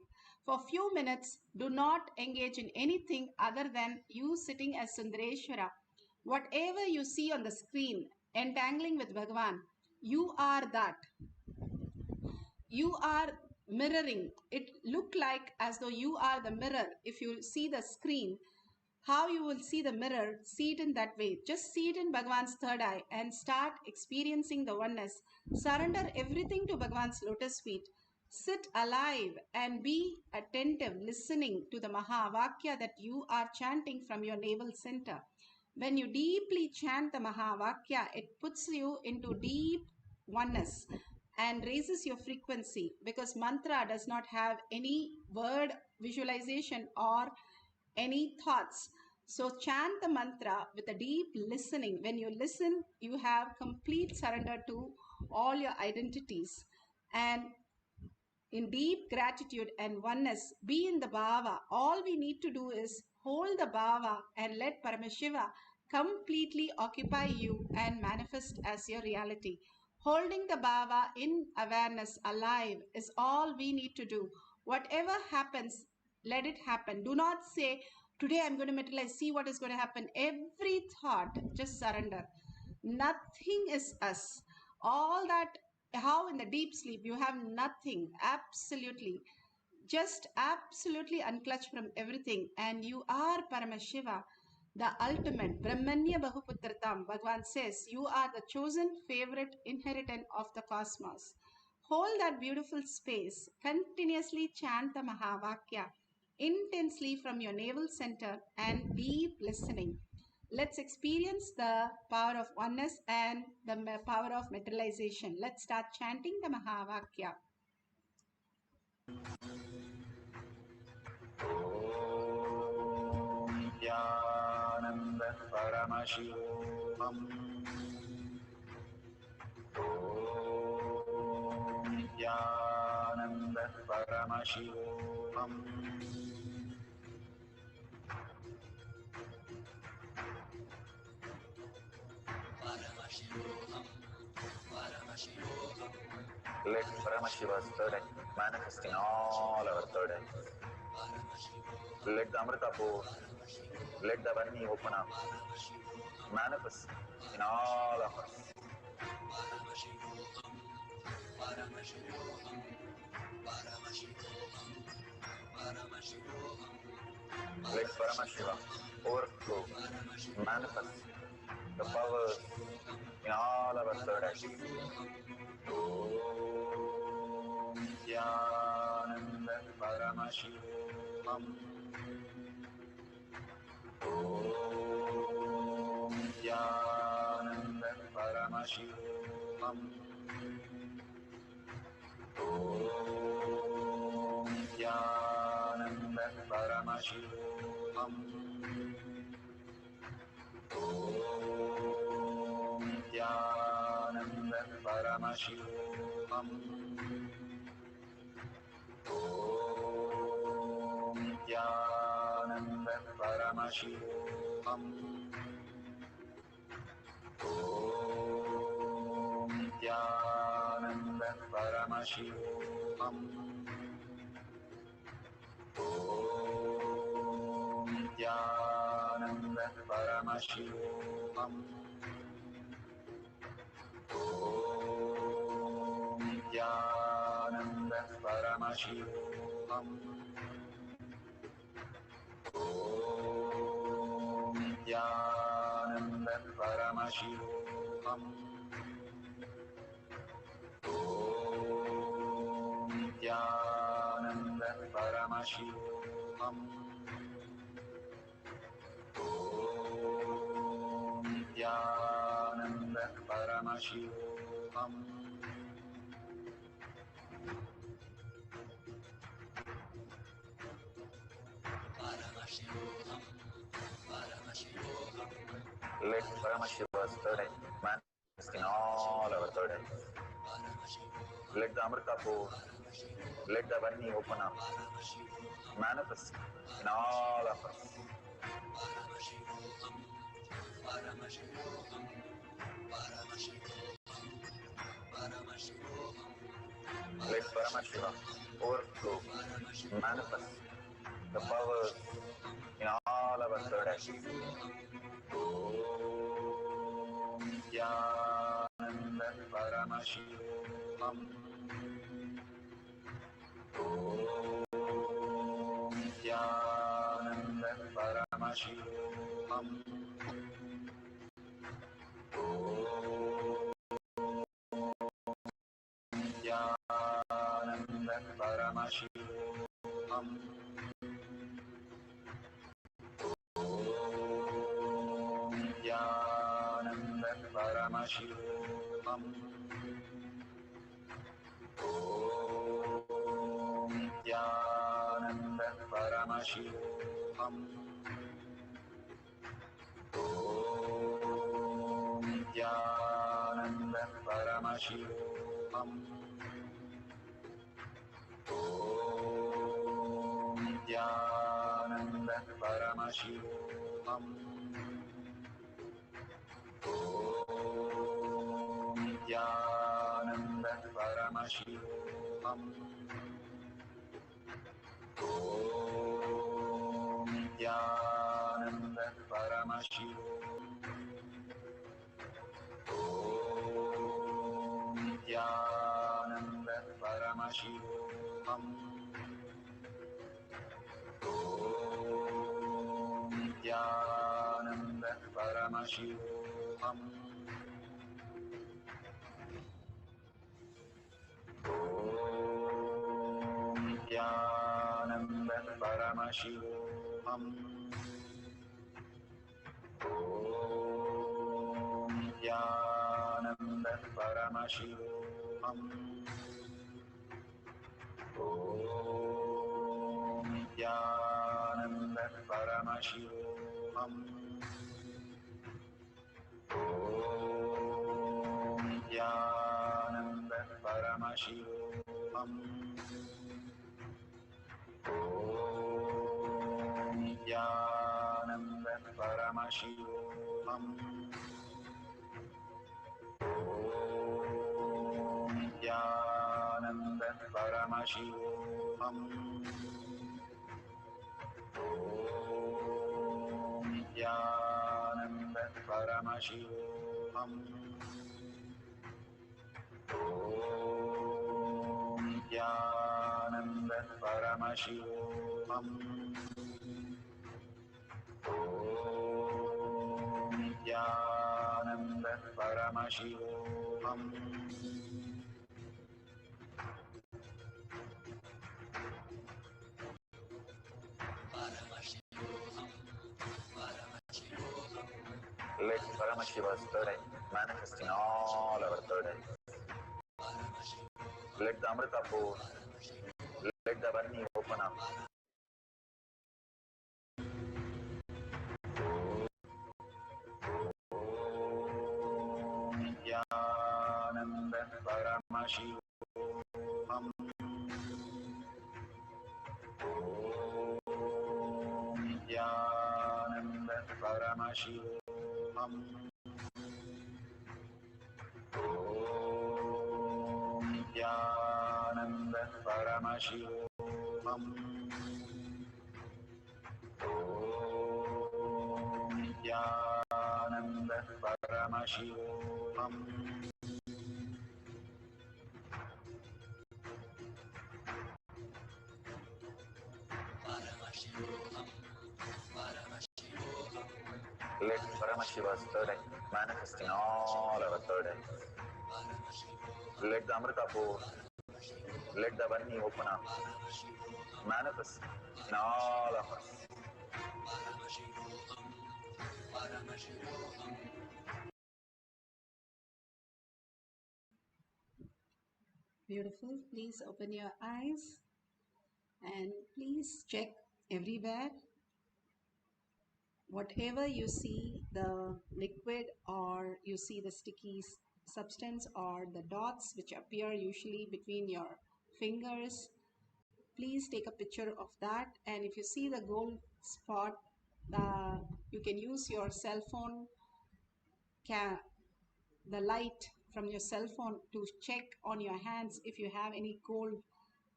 For few minutes, do not engage in anything other than you sitting as Sundareshwara. Whatever you see on the screen, entangling with Bhagavan, you are that. You are mirroring. It look like as though you are the mirror. If you see the screen, how you will see the mirror, see it in that way. Just see it in Bhagavan's third eye and start experiencing the oneness. Surrender everything to Bhagavan's lotus feet. Sit alive and be attentive, listening to the Mahavakya that you are chanting from your navel center. When you deeply chant the Mahavakya, it puts you into deep oneness and raises your frequency, because mantra does not have any word visualization or any thoughts. So chant the mantra with a deep listening. When you listen, you have complete surrender to all your identities. And in deep gratitude and oneness, be in the bhava. All we need to do is hold the bhava and let Paramashiva completely occupy you and manifest as your reality. Holding the bhava in awareness alive is all we need to do. Whatever happens, let it happen. Do not say, today I'm going to materialize, see what is going to happen. Every thought, just surrender. Nothing is us. All that, how in the deep sleep you have nothing, absolutely, just absolutely unclutched from everything, and you are Paramashiva, the ultimate Brahmanya Bahuputratam. Bhagavan says you are the chosen favorite inheritant of the cosmos. Hold that beautiful space, continuously chant the Mahavakya intensely from your navel center and deep listening. Let's experience the power of oneness and the power of materialization. Let's start chanting the Mahavakya. Nithyananda Paramashivoham. Om Nithyananda Paramashivoham. Paramashivoham. Paramashivoham. Let Paramashiva's third eye manifest in all our third eyes. Let the Amrita pour, let the Varni open up, manifest in all of us. Paramashivoham. Paramashivoham. Paramashivoham. Paramashivoham. Let Paramashiva overflow, manifest the powers in all our third eyes. Om Nithyananda Paramashivoham. Om Nithyananda Paramashivoham. Om Nithyananda Paramashivoham. Om Nithyananda Paramashivoham. Om Nithyananda Paramashivoham. Om Nithyananda Paramashivoham. Om Nithyananda Paramashivoham. Om Nithyananda Paramashivoham. Om Nithyananda Paramashivoham. Om Nithyananda Paramashivoham. Om Nithyananda Paramashivoham. Paramashivoham. Paramashivoham. Let Paramashiva's third eye manifest in all our third eyes. Let the Amrita pour, let the Varni open up, manifest in all of us. Paramashivoham. Paramashivoham. Paramashivoham. Paramashivoham. Let Paramashiva overflow, manifest the powers in all our third eyes. Om Nithyananda Paramashivoham. Om Nithyananda Paramashivoham. Om Nithyananda Paramashivoham. Om Nithyananda Paramashivoham. Om Nithyananda Paramashivoham. Paramashivoham. Om Nithyananda Paramashivoham. Om Nithyananda Paramashivoham. Om Nithyananda Paramashivoham. Om Nithyananda Paramashivoham. Om Nithyananda Paramashivoham. Om Nithyananda Paramashivoham. Om Nithyananda Paramashivoham. Om Nithyananda Paramashivoham. Om Nithyananda Paramashivoham. Om Nithyananda Paramashivoham. Om Nithyananda Paramashivoham. Om Nithyananda Paramashivoham. Om Nithyananda Paramashivoham. Om Nithyananda Paramashivoham. Let Paramashiva's third eye manifest in all our third eyes. Let the Amrita pour. Let the Varni open up. Om Nithyananda Paramashivoham. Om Nithyananda Paramashivoham. Om Nithyananda Paramashivoham. Om Nithyananda Paramashivoham. Let Paramashiva's third eye manifest in all our third eyes. Let the Amrita pour. Let the Varni open up. Manifest in all of us. Beautiful. Please open your eyes and please check everywhere. Whatever you see, the liquid or you see the sticky substance or the dots which appear usually between your fingers, please take a picture of that. And if you see the gold spot, you can use your cell phone the light from your cell phone to check on your hands if you have any gold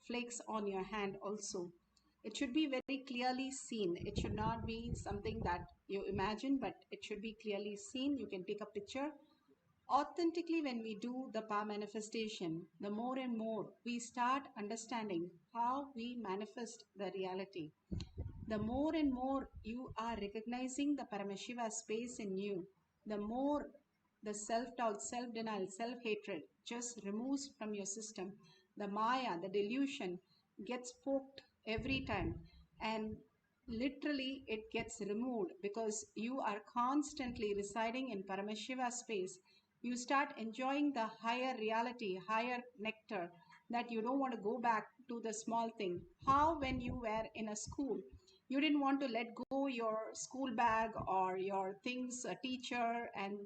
flakes on your hand also. It should be very clearly seen. It should not be something that you imagine, but it should be clearly seen. You can take a picture. Authentically, when we do the power manifestation, the more and more we start understanding how we manifest the reality. The more and more you are recognizing the Paramashiva space in you, the more the self-doubt, self-denial, self-hatred just removes from your system. The Maya, the delusion gets poked every time, and literally it gets removed because you are constantly residing in Paramashiva space. You start enjoying the higher reality, higher nectar, that you don't want to go back to the small thing. How when you were in a school, you didn't want to let go your school bag or your things, a teacher, and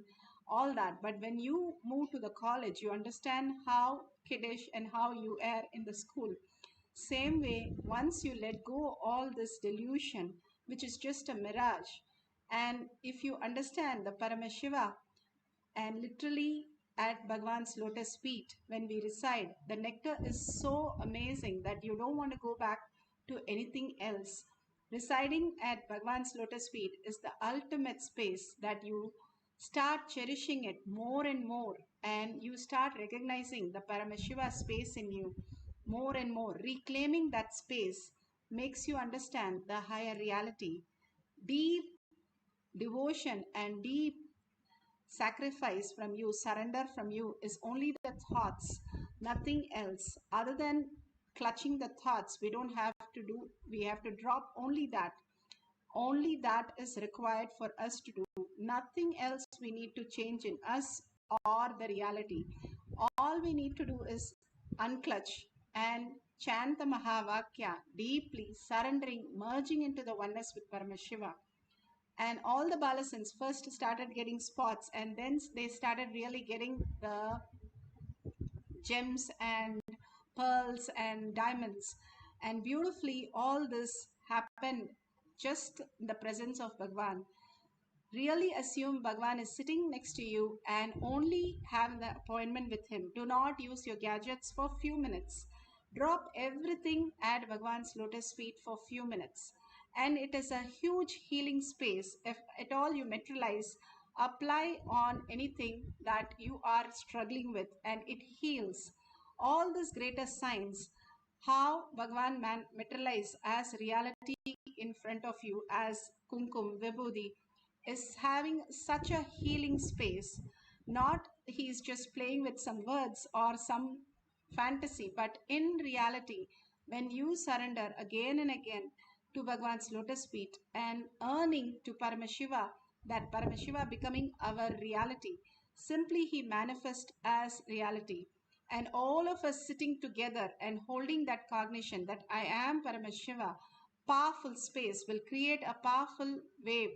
all that. But when you move to the college, you understand how kiddish and how you are in the school. Same way, once you let go all this delusion, which is just a mirage, and if you understand the Paramashiva, and literally at Bhagwan's lotus feet, when we reside, the nectar is so amazing that you don't want to go back to anything else. Residing at Bhagwan's lotus feet is the ultimate space that you start cherishing it more and more, and you start recognizing the Paramashiva space in you more and more. Reclaiming that space makes you understand the higher reality. Deep devotion and deep sacrifice from you, surrender from you is only the thoughts, nothing else. Other than clutching the thoughts, we don't have to do, we have to drop only that. Only that is required for us to do. Nothing else we need to change in us or the reality. All we need to do is unclutch and chant the Mahavakya deeply, surrendering, merging into the oneness with Paramashiva. And all the Balasins first started getting spots, and then they started really getting the gems and pearls and diamonds. And beautifully, all this happened just in the presence of Bhagwan. Really assume Bhagwan is sitting next to you and only have the appointment with him. Do not use your gadgets for few minutes. Drop everything at Bhagwan's lotus feet for few minutes. And it is a huge healing space. If at all you materialize, apply on anything that you are struggling with, and it heals. All these greater signs, how Bhagwan materialize as reality in front of you as Kumkum, Vibhuti, is having such a healing space. Not he's just playing with some words or some fantasy, but in reality, when you surrender again and again to Bhagwan's lotus feet and earning to Paramashiva, that Paramashiva becoming our reality, simply he manifests as reality. And all of us sitting together and holding that cognition that I am Paramashiva, powerful space will create a powerful wave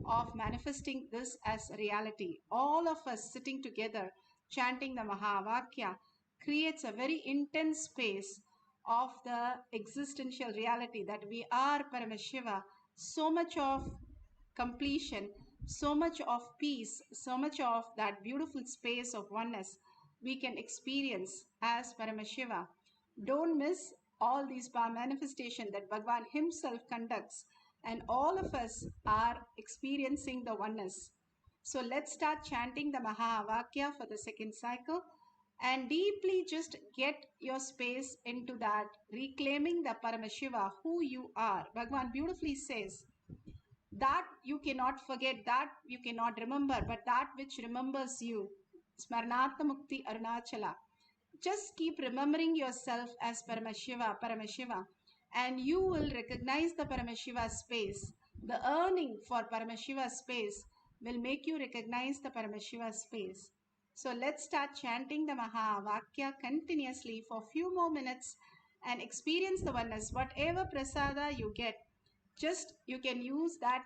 of manifesting this as reality. All of us sitting together chanting the Mahavakya creates a very intense space of the existential reality that we are Paramashiva. So much of completion, so much of peace, so much of that beautiful space of oneness we can experience as Paramashiva. Don't miss all these power manifestations that Bhagwan himself conducts, and all of us are experiencing the oneness. So let's start chanting the Mahavakya for the second cycle and deeply just get your space into that, reclaiming the Paramashiva, who you are. Bhagwan beautifully says, that you cannot forget, that you cannot remember, but that which remembers you. Smarnatha Mukti Arunachala. Just keep remembering yourself as Paramashiva, Paramashiva, and you will recognize the Paramashiva space. The earning for Paramashiva space will make you recognize the Paramashiva space. So let's start chanting the Mahavakya continuously for a few more minutes and experience the oneness. Whatever prasada you get, just you can use that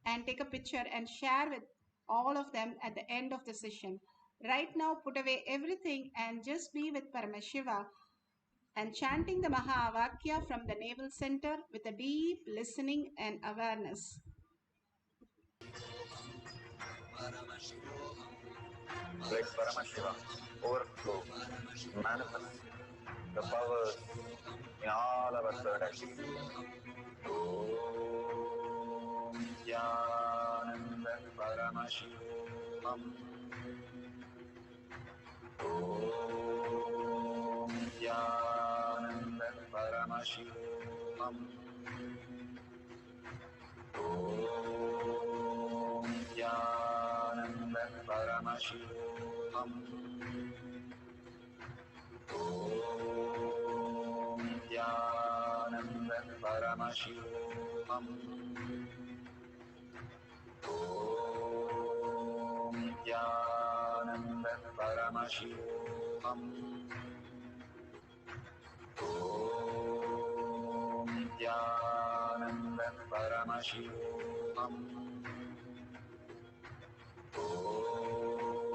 and take a picture and share with all of them at the end of the session. Right now, put away everything and just be with Paramashiva and chanting the Mahavakya from the navel center with a deep listening and awareness. Let Paramashiva overflow, manifest the powers in all our third activities. Om Nithyananda Paramashivoham. Om Nithyananda Paramashivoham. Om Nithyananda Paramashivoham. Om Nithyananda Paramashivoham. Om Nithyananda Paramashivoham. Om Nithyananda Paramashivoham. Om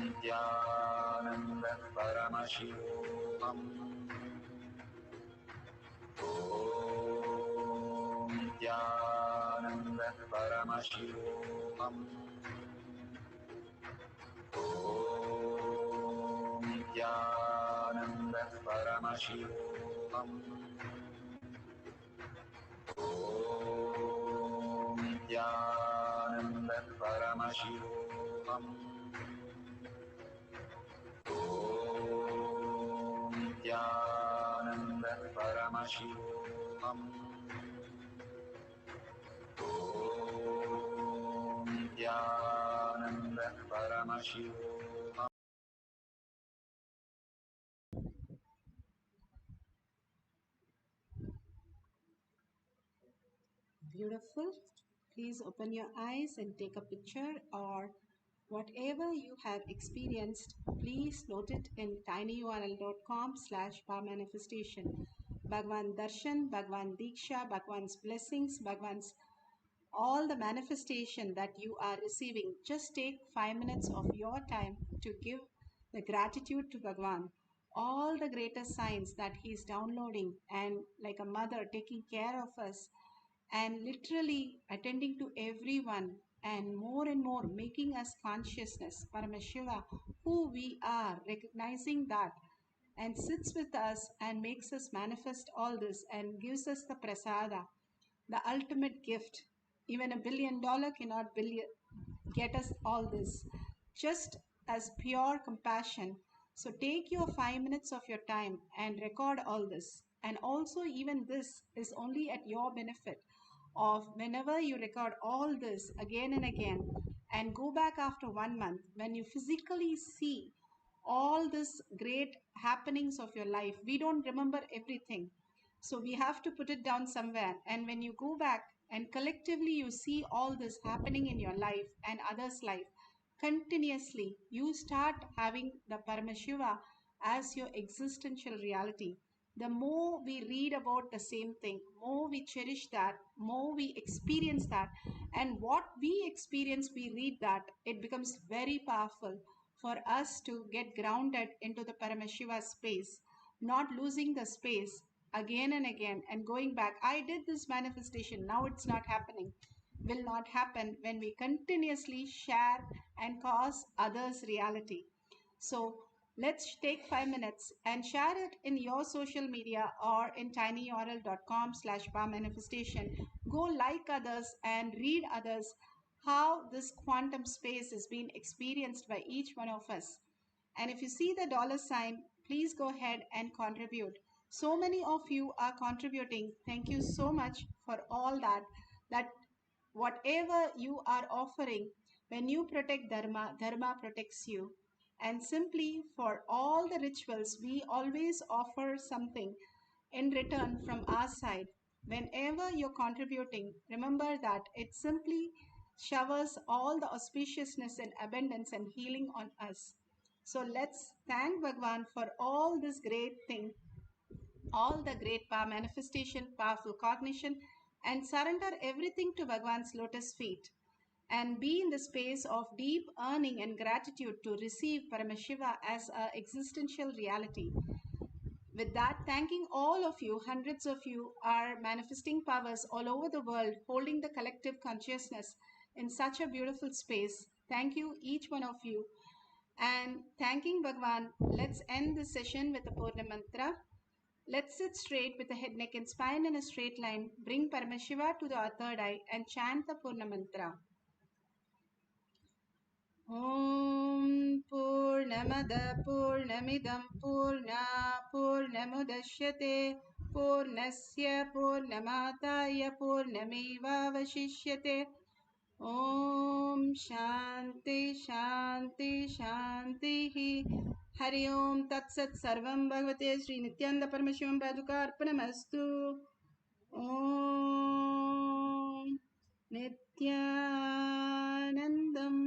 Paramashivoham. Om Nithyananda Paramashivoham. Om Nithyananda Paramashivoham. Om Nithyananda Paramashivoham. Om Nithyananda Paramashivoham. Om Nithyananda Paramashivoham. Beautiful. Please open your eyes and take a picture, or whatever you have experienced, please note it in tinyurl.com/powermanifestation. Bhagwan Darshan, Bhagwan Diksha, Bhagwan's blessings, Bhagwan's all the manifestation that you are receiving. Just take 5 minutes of your time to give the gratitude to Bhagwan. All the greater signs that he is downloading, and like a mother taking care of us and literally attending to everyone, and more making us consciousness, Paramashiva, who we are, recognizing that, and sits with us and makes us manifest all this and gives us the prasada, the ultimate gift. Even $1 billion cannot get us all this, just as pure compassion. So take your 5 minutes of your time and record all this. And also, even this is only at your benefit of whenever you record all this again and again, and go back after 1 month when you physically see all this great happenings of your life. We don't remember everything, so we have to put it down somewhere. And when you go back and collectively you see all this happening in your life and others' life continuously, you start having the Paramashiva as your existential reality. The more we read about the same thing, more we cherish that, more we experience that, and what we experience, we read that, it becomes very powerful for us to get grounded into the Paramashiva space, not losing the space again and again and going back. I did this manifestation, now it's not happening. Will not happen when we continuously share and cause others' reality. So let's take 5 minutes and share it in your social media or in tinyurl.com/powermanifestation. Go like others and read others how this quantum space is being experienced by each one of us. And if you see the $sign, please go ahead and contribute. So many of you are contributing. Thank you so much for all that. That whatever you are offering, when you protect Dharma, Dharma protects you. And simply for all the rituals, we always offer something in return from our side. Whenever you're contributing, remember that it simply showers all the auspiciousness and abundance and healing on us. So let's thank Bhagwan for all this great thing, all the great power manifestation, powerful cognition, and surrender everything to Bhagwan's lotus feet, and be in the space of deep earning and gratitude to receive Paramashiva as an existential reality. With that, thanking all of you, hundreds of you are manifesting powers all over the world, holding the collective consciousness in such a beautiful space. Thank you, each one of you. And thanking Bhagwan, let's end this session with the Purna Mantra. Let's sit straight with the head, neck and spine in a straight line. Bring Paramashiva to the third eye and chant the Purna Mantra. Om Purnamada Purnamidam Purna Purnamudashyate Purnasya Purnamataya Purnameva Vashishyate. Om Shanti Shanti Shanti. Hari Om Tat Sat Sarvam Bhagavate Sri Nithyananda Paramashivam Paduka Arpanamastu. Om Nithyanandam.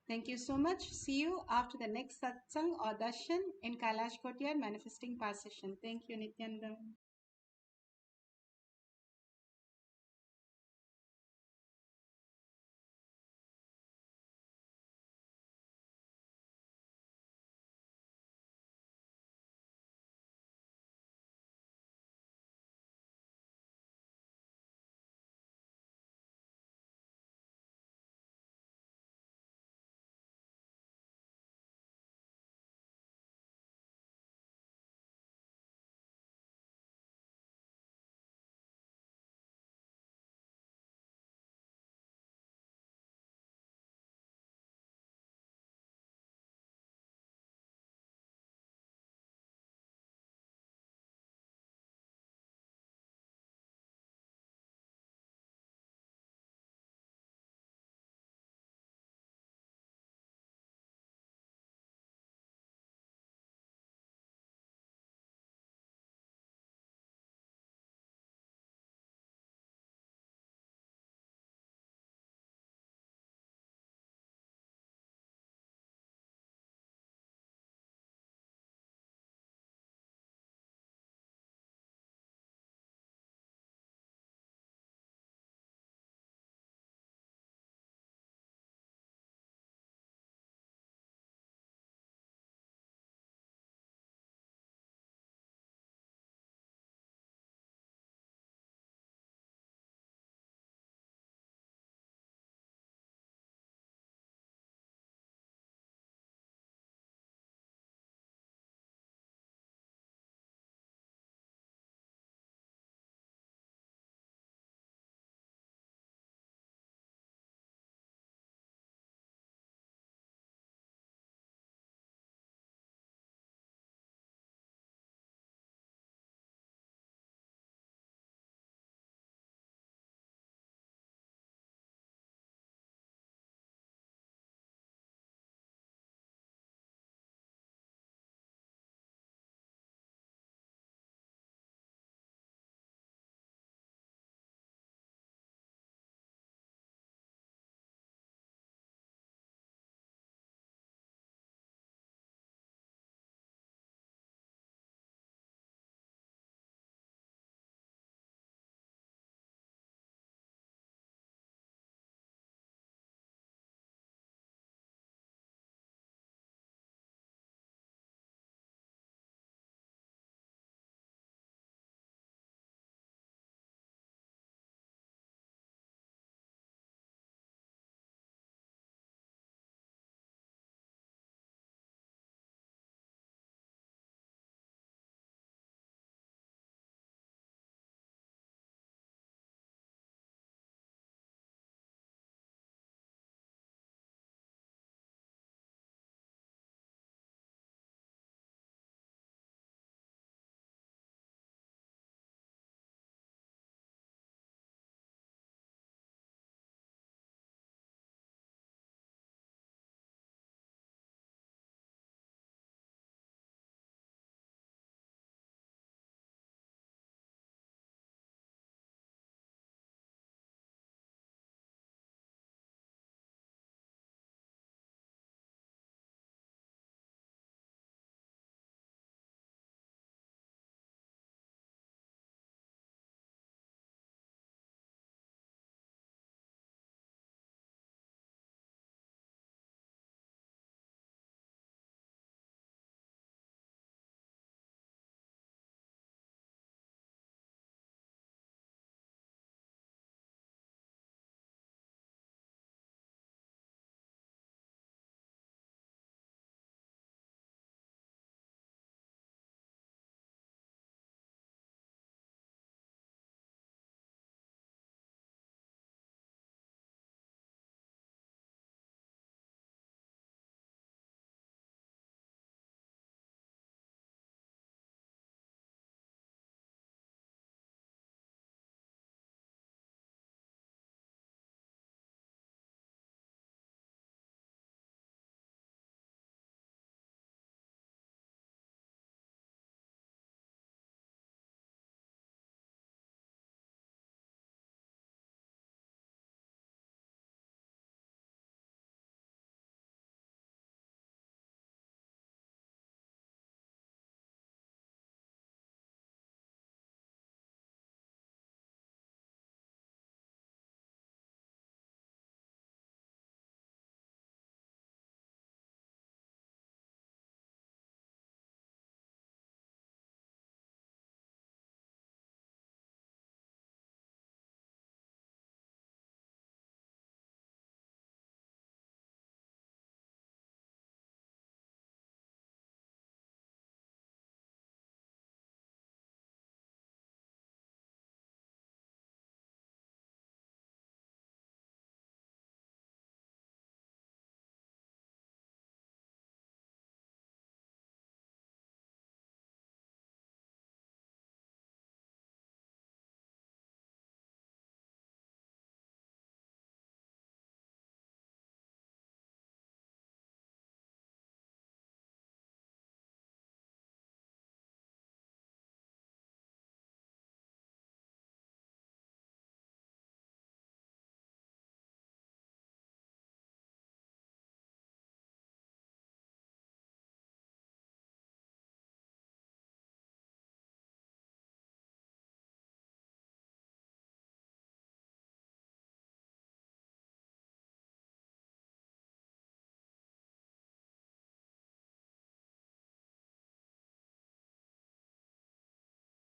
Thank you so much. See you after the next satsang or darshan in Kailash Courtyard Manifesting Power session. Thank you, Nithyanandam.